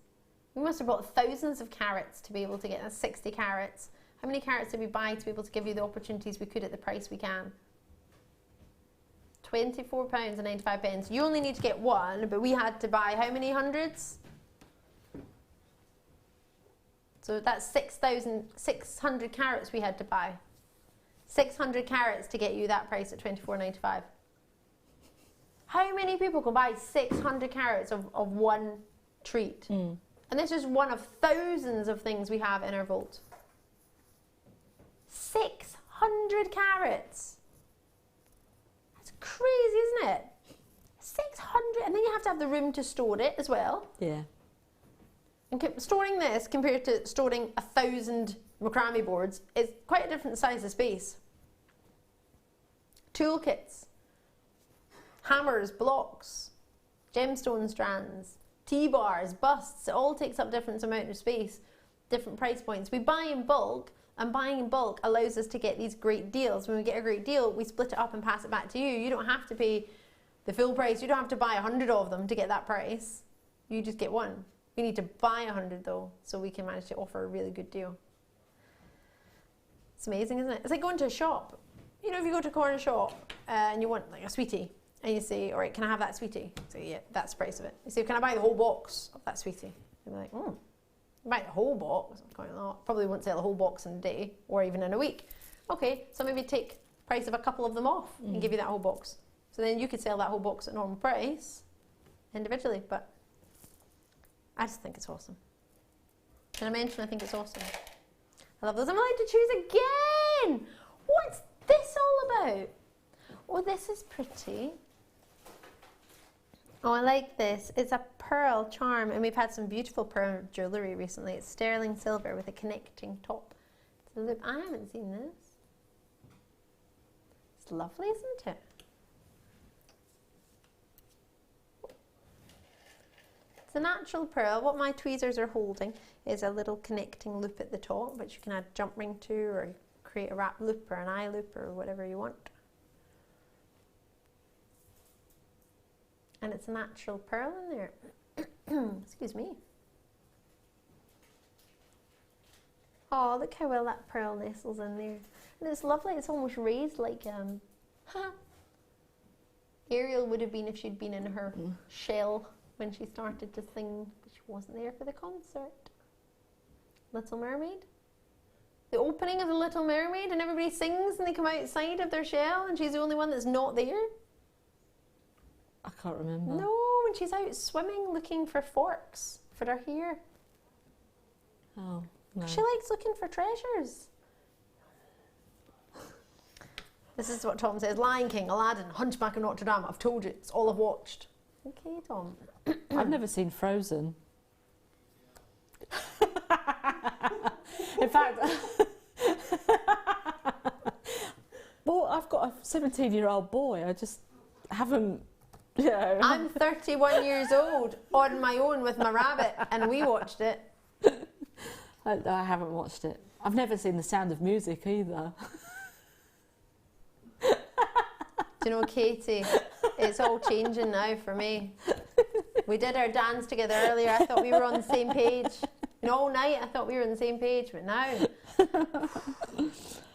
We must have bought thousands of carats to be able to get that 60 carats. How many carats did we buy to be able to give you the opportunities we could at the price we can? £24.95. You only need to get one, but we had to buy how many hundreds? So that's 600 carats we had to buy. 600 carats to get you that price at £24.95. How many people can buy 600 carats of one treat? And this is one of thousands of things we have in our vault. 600 carats. That's crazy, isn't it? 600, and then you have to have the room to store it as well. Yeah. And storing this compared to storing 1,000 macrame boards is quite a different size of space. Toolkits, hammers, blocks, gemstone strands, T-bars, busts, it all takes up different amount of space, different price points. We buy in bulk, and buying in bulk allows us to get these great deals. When we get a great deal, we split it up and pass it back to you. You don't have to pay the full price. You don't have to buy 100 of them to get that price. You just get one. We need to buy 100 though, so we can manage to offer a really good deal. It's amazing, isn't it? It's like going to a shop. You know, if you go to a corner shop and you want like a sweetie, and you say, all right, can I have that sweetie? So yeah, that's the price of it. You say, can I buy the whole box of that sweetie? They'll be like, buy the whole box? Quite a lot. Probably won't sell the whole box in a day or even in a week. Okay, so maybe take the price of a couple of them off and give you that whole box. So then you could sell that whole box at normal price individually, but I just think it's awesome. Can I mention I think it's awesome? I love those. I'm allowed to choose again! What's this all about? Oh, this is pretty. Oh, I like this. It's a pearl charm, and we've had some beautiful pearl jewellery recently. It's sterling silver with a connecting top. So look, I haven't seen this. It's lovely, isn't it? It's a natural pearl. What my tweezers are holding is a little connecting loop at the top, which you can add a jump ring to, or create a wrap loop or an eye loop or whatever you want. And it's a natural pearl in there. Excuse me. Oh, look how well that pearl nestles in there. And it's lovely. It's almost raised like Ariel would have been if she'd been in her shell when she started to sing, but she wasn't there for the concert. Little Mermaid. The opening of the Little Mermaid, and everybody sings and they come outside of their shell and she's the only one that's not there. I can't remember. No, when she's out swimming looking for forks for her hair. Oh, no. She likes looking for treasures. This is what Tom says. Lion King, Aladdin, Hunchback of Notre Dame. I've told you, it's all I've watched. Okay, Tom. I've never seen Frozen. In fact, well, I've got a 17-year-old boy. I just haven't, you know. I'm 31 years old on my own with my rabbit, and we watched it. I haven't watched it. I've never seen The Sound of Music either. Do you know, Katie, it's all changing now for me. We did our dance together earlier. I thought we were on the same page. You know, all night I thought we were on the same page, but now I've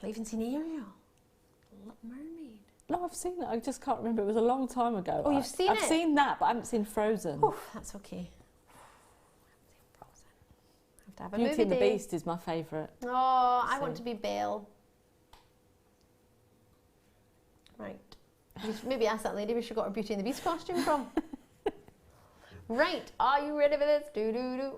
even seen Ariel, Little Mermaid. No, I've seen it. I just can't remember. It was a long time ago. Oh, you've seen it? I've seen that, but I haven't seen Frozen. Oh, that's okay. I have to have a Beauty movie and the day. Beast is my favourite. Oh, I want to be Belle. Right. We should maybe ask that lady where she got her Beauty and the Beast costume from. Right, are you ready for this?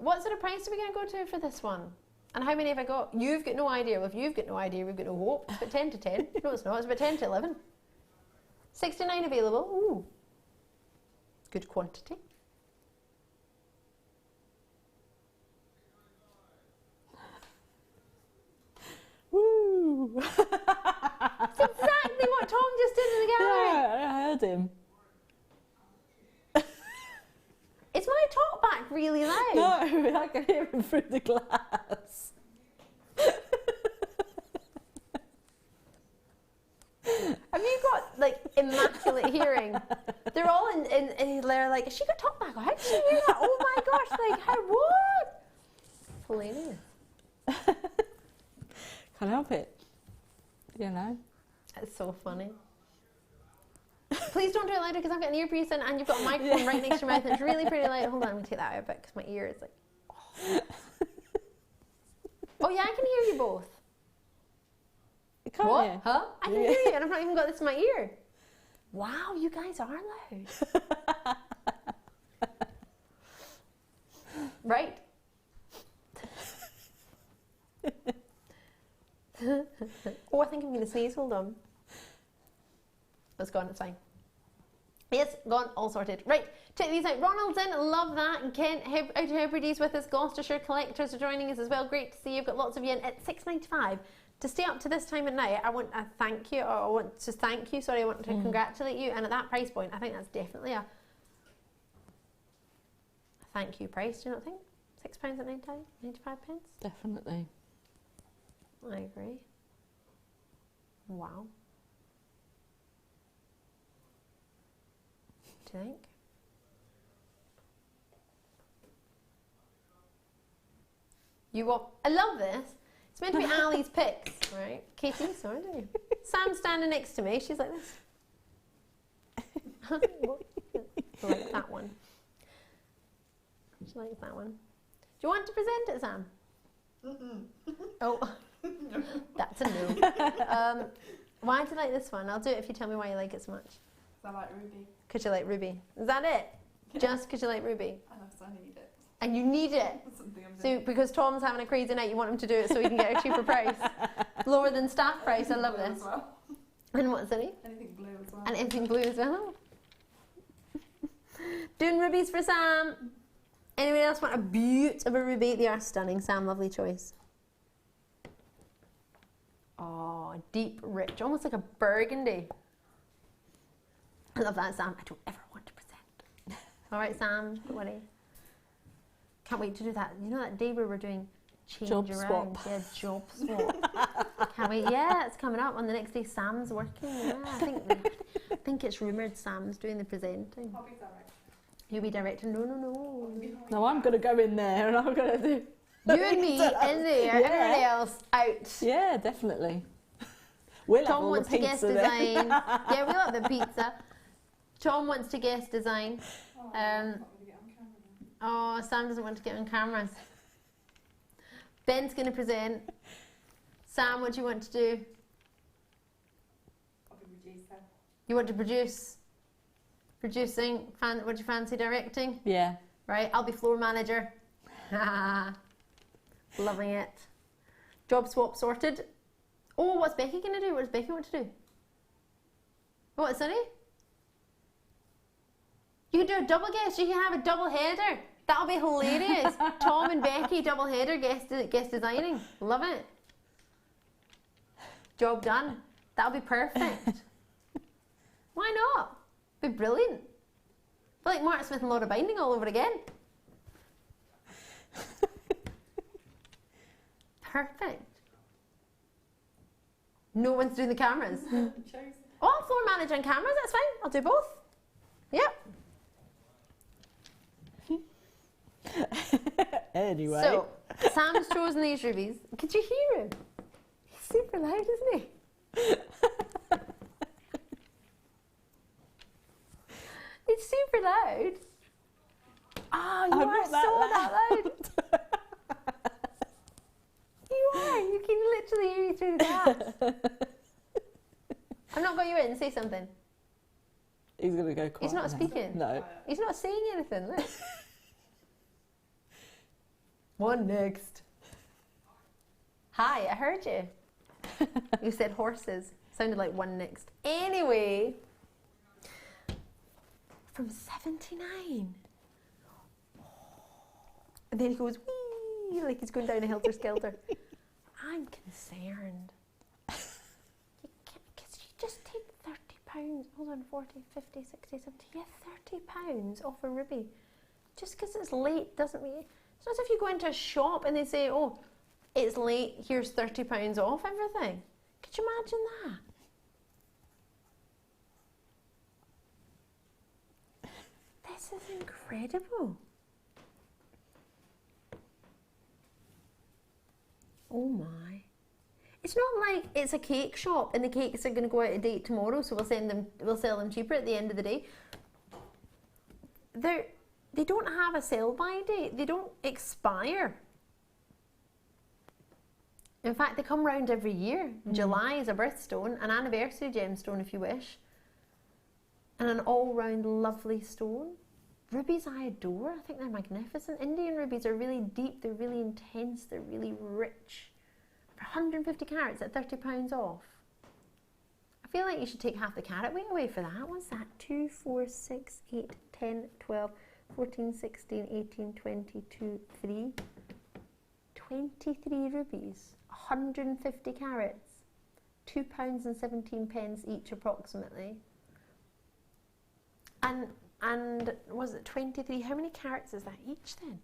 What sort of price are we going to go to for this one? And how many have I got? You've got no idea. Well, if you've got no idea, we've got no hope. It's about 10 to 10. No, it's not. It's about 10 to 11. 69 available. Ooh. Good quantity. Woo! That's exactly what Tom just did in the gallery. Yeah, I heard him. Is my talk back really loud? No, I can hear him through the glass. Have you got, like, immaculate hearing. They're all they're like, has she got talk back? How did she hear that? Oh my gosh, like, how, what? Hilarious. Can't help it. You know. It's so funny. Please don't do it louder because I've got an earpiece in and you've got a microphone right next to your mouth and it's really pretty loud. Hold on, I'm going to take that out a bit because my ear is like, oh. Oh yeah, I can hear you both. Can't what? you? Huh? I can hear you and I've not even got this in my ear. Wow, you guys are loud. Right? Oh, I think I'm going to sneeze. Hold on. It's gone, it's fine. Yes, gone, all sorted. Right, check these out. Ronald's in, love that. And Kent, Out Hebrides with us. Gloucestershire collectors are joining us as well. Great to see you've got lots of you in at £6.95. To stay up to this time at night, I want to thank you, or I want to thank you, sorry, I want to congratulate you. And at that price point, I think that's definitely a thank you price, do you not think? £6 at 95 pence? Definitely. I agree. Wow. Do you think? You want? I love this. It's meant to be Ali's picks, right? Katie, sorry, don't you? Sam's standing next to me. She's like this. She likes that one. She likes that one. Do you want to present it, Sam? Oh, that's a no. Why do you like this one? I'll do it if you tell me why you like it so much. I like ruby. Because you like ruby. Is that it? Just because you like ruby? I need it. And you need it? So because Tom's having a crazy night, you want him to do it so he can get a cheaper price. Lower than staff price. I love this. Well. And what's it? Anything blue as well. And anything blue as well. Doing rubies for Sam. Anyone else want a beaut of a ruby? They are stunning, Sam. Lovely choice. Oh, deep, rich, almost like a burgundy. I love that, Sam. I don't ever want to present. All right, Sam, don't worry. Can't wait to do that. You know that day where we're doing change job around? swap. Yeah, job swap. Can't wait. Yeah, it's coming up. On the next day, Sam's working. Yeah, I think it's rumoured Sam's doing the presenting. I'll be directing. You'll be directing? No. No, I'm going to go in there and I'm going to do... You and me in there, everybody else out. Yeah, definitely. We'll Tom have all wants the to guest pizza design. Yeah, we'll have the pizza. Tom wants to guest design. Oh, Sam doesn't want to get on cameras. Ben's going to present. Sam, what do you want to do? I'll be producer. You want to produce? Producing? What do you fancy directing? Yeah. Right, I'll be floor manager. Loving it. Job swap sorted. Oh, what's Becky going to do? What does Becky want to do? What, Sonny? You can do a double guest. You can have a double header. That'll be hilarious. Tom and Becky double header guest designing. Love it. Job done. That'll be perfect. Why not? Be brilliant. I feel like Mark Smith and Laura Binding all over again. Perfect. No one's doing the cameras. Oh, I'm floor manager and cameras, that's fine. I'll do both. Yep. Anyway. So, Sam's chosen these rubies. Could you hear him? He's super loud, isn't he? It's super loud. Oh, you are so that loud. You are. You can literally hear you through the glass. I've not got you in. Say something. He's going to go quiet. He's not now. speaking. No. He's not saying anything. Look. One next. Hi, I heard you. You said horses. Sounded like one next. Anyway. From 79. And then he goes, wee, like he's going down a helter-skelter. I'm concerned. Because you just take £30, hold on, 40, 50, 60, 70, yeah, £30 off a ruby. Just because it's late doesn't mean... It's not as if you go into a shop and they say, oh, it's late, here's £30 off everything. Could you imagine that? This is incredible. Oh my. It's not like it's a cake shop and the cakes are going to go out of date tomorrow, so we'll sell them cheaper at the end of the day. They don't have a sell-by date. They don't expire. In fact, they come round every year. July is a birthstone, an anniversary gemstone if you wish, and an all-round lovely stone. Rubies I adore. I think they're magnificent. Indian rubies are really deep, they're really intense, they're really rich. For 150 carats at £30 off. I feel like you should take half the carat weight away for that. What's that? 2, 4, 6, 8, 10, 12, 14, 16, 18, 22, 3. 23 rubies, 150 carats, £2.17 each approximately. And was it 23? How many carats is that each then?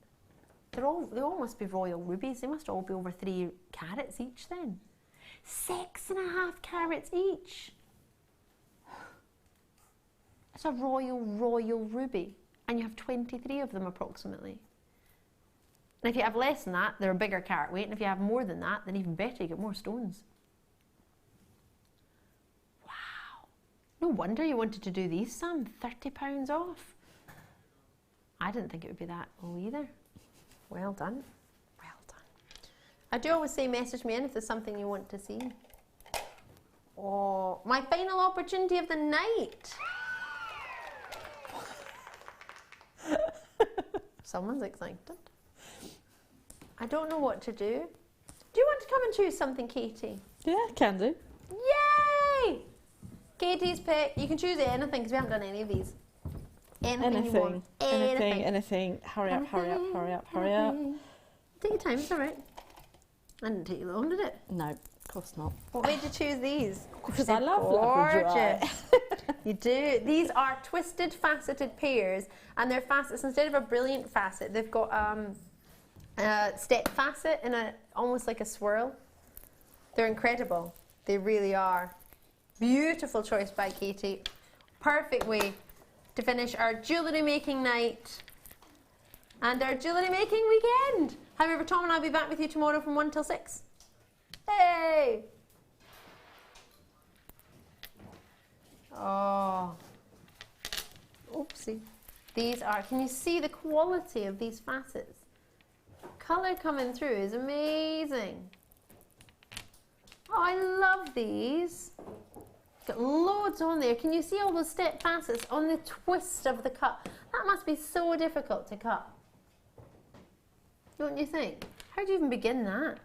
They all must be royal rubies. They must all be over 3 carats each then. 6.5 carats each. It's a royal ruby. And you have 23 of them approximately. And if you have less than that, they're a bigger carat weight. And if you have more than that, then even better, you get more stones. Wow. No wonder you wanted to do these, Sam. £30 off. I didn't think it would be that low either. Well done. Well done. I do always say message me in if there's something you want to see. Oh, my final opportunity of the night. Someone's excited. I don't know what to do. Do you want to come and choose something, Katie? Yeah, can do. Yay! Katie's pick. You can choose anything because we haven't done any of these. Anything you want. Anything. Hurry up, hurry up, hurry up, hurry up. Take your time, it's alright. I didn't take you long, did it? No, of course not. What made you choose these? Because I love labradorite. You do. These are twisted faceted pears, and their facets, instead of a brilliant facet, they've got a step facet in almost like a swirl. They're incredible. They really are. Beautiful choice by Katie. Perfect way to finish our jewellery making night and our jewellery making weekend. However, Tom and I'll be back with you tomorrow from 1 till 6. Hey! Oh. Oopsie. These are, can you see the quality of these facets? Colour coming through is amazing. Oh, I love these. Got loads on there. Can you see all those step facets on the twist of the cut? That must be so difficult to cut. Don't you think? How do you even begin that?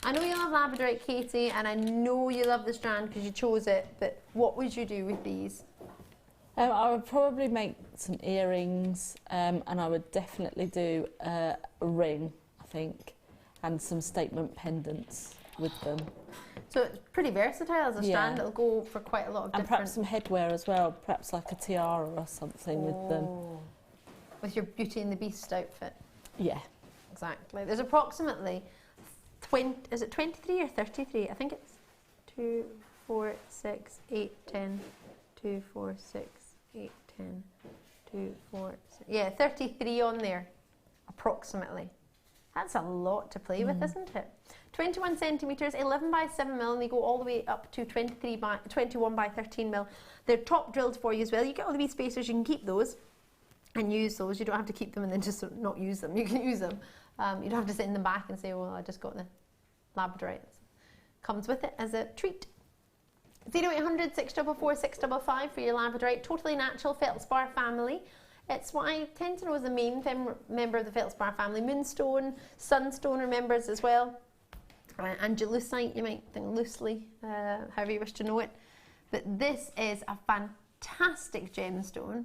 I know you love labradorite, Katie, and I know you love the strand because you chose it, but what would you do with these? I would probably make some earrings, and I would definitely do a ring, I think, and some statement pendants with them. So it's pretty versatile as a strand. It'll go for quite a lot of different... And perhaps some headwear as well, perhaps like a tiara or something with them. With your Beauty and the Beast outfit. Yeah. Exactly. There's approximately 20, is it 23 or 33? I think it's 2, 4, 6, 8, 10, 2, 4, 6, 8, 10, 2, 4, 6. Yeah, 33 on there, approximately. That's a lot to play with, isn't it? 21 centimetres, 11 by 7 mil, and they go all the way up to 21 by 13 mil. They're top drilled for you as well. You get all the wee spacers, you can keep those and use those. You don't have to keep them and then just not use them. You can use them. You don't have to sit in the back and say, well, I just got the labradorite. Comes with it as a treat. 0800 644 655 for your labradorite. Totally natural feldspar family. It's what I tend to know is the main member of the feldspar family. Moonstone, sunstone are members as well. Andalusite, you might think loosely, however you wish to know it. But this is a fantastic gemstone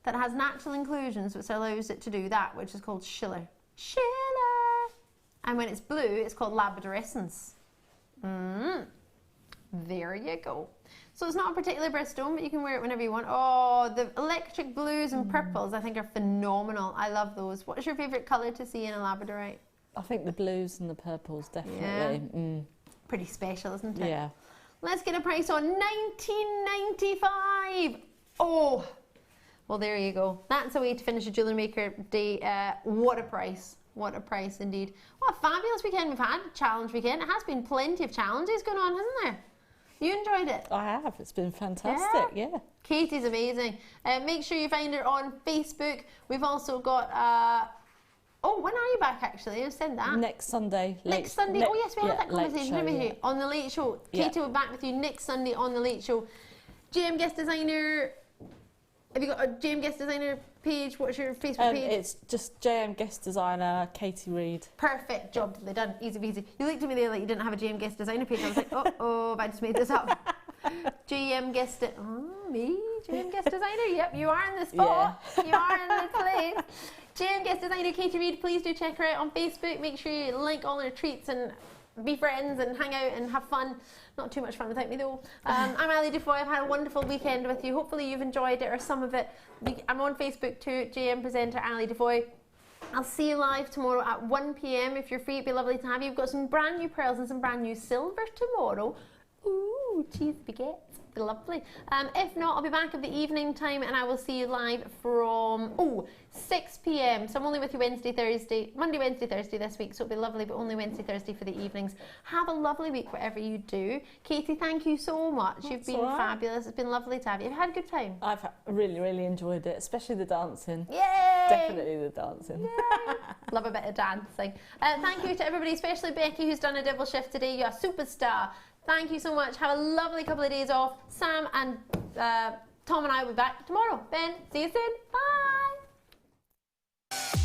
that has natural inclusions which allows it to do that, which is called schiller. Schiller! And when it's blue, it's called labradorescence. There you go. So it's not a particular birthstone, but you can wear it whenever you want. Oh, the electric blues and purples I think are phenomenal. I love those. What is your favourite colour to see in a labradorite? I think the blues and the purples, definitely. Yeah. Pretty special, isn't it? Yeah. Let's get a price on $19.95. Oh, Well, there you go. That's a way to finish a Jewellery Maker day. What a price. What a price indeed. What a fabulous weekend we've had. Challenge weekend. It has been plenty of challenges going on, hasn't there? You enjoyed it? I have. It's been fantastic, yeah. Katie's amazing. Make sure you find her on Facebook. We've also got... oh, when are you back actually? I've said that. Next Sunday. Next Sunday. Oh yes, we had that conversation, didn't we? Yeah. On the Late Show. Katie will be back with you next Sunday on the Late Show. JM Guest Designer... Have you got a JM Guest Designer page? What's your Facebook page? It's just JM Guest Designer, Katie Reid. Perfect. Job done. Easy peasy. You looked at me there like you didn't have a JM Guest Designer page. I was like, oh, have I just made this up? JM Guest... Oh, me? JM Guest Designer? Yep, you are in the spot. Yeah. You are in the place. JM Guest Designer, Katie Reid. Please do check her out on Facebook. Make sure you link all her treats and be friends and hang out and have fun. Not too much fun without me though. I'm Ali Defoy. I've had a wonderful weekend with you. Hopefully you've enjoyed it or some of it. I'm on Facebook too, JM Presenter Ali Defoy. I'll see you live tomorrow at 1 PM if you're free. It'd be lovely to have you. We've got some brand new pearls and some brand new silver tomorrow. Ooh, cheese baguettes. Be lovely. If not, I'll be back at the evening time and I will see you live from 6 PM. So I'm only with you Monday, Wednesday, Thursday this week. So it'll be lovely, but only Wednesday, Thursday for the evenings. Have a lovely week, whatever you do. Katie, thank you so much. You've been fabulous. It's been lovely to have you. Have you had a good time? I've really, really enjoyed it, especially the dancing. Yay! Definitely the dancing. Yay! Love a bit of dancing. Thank you to everybody, especially Becky, who's done a double shift today. You're a superstar. Thank you so much. Have a lovely couple of days off. Sam and Tom and I will be back tomorrow. Ben, see you soon. Bye.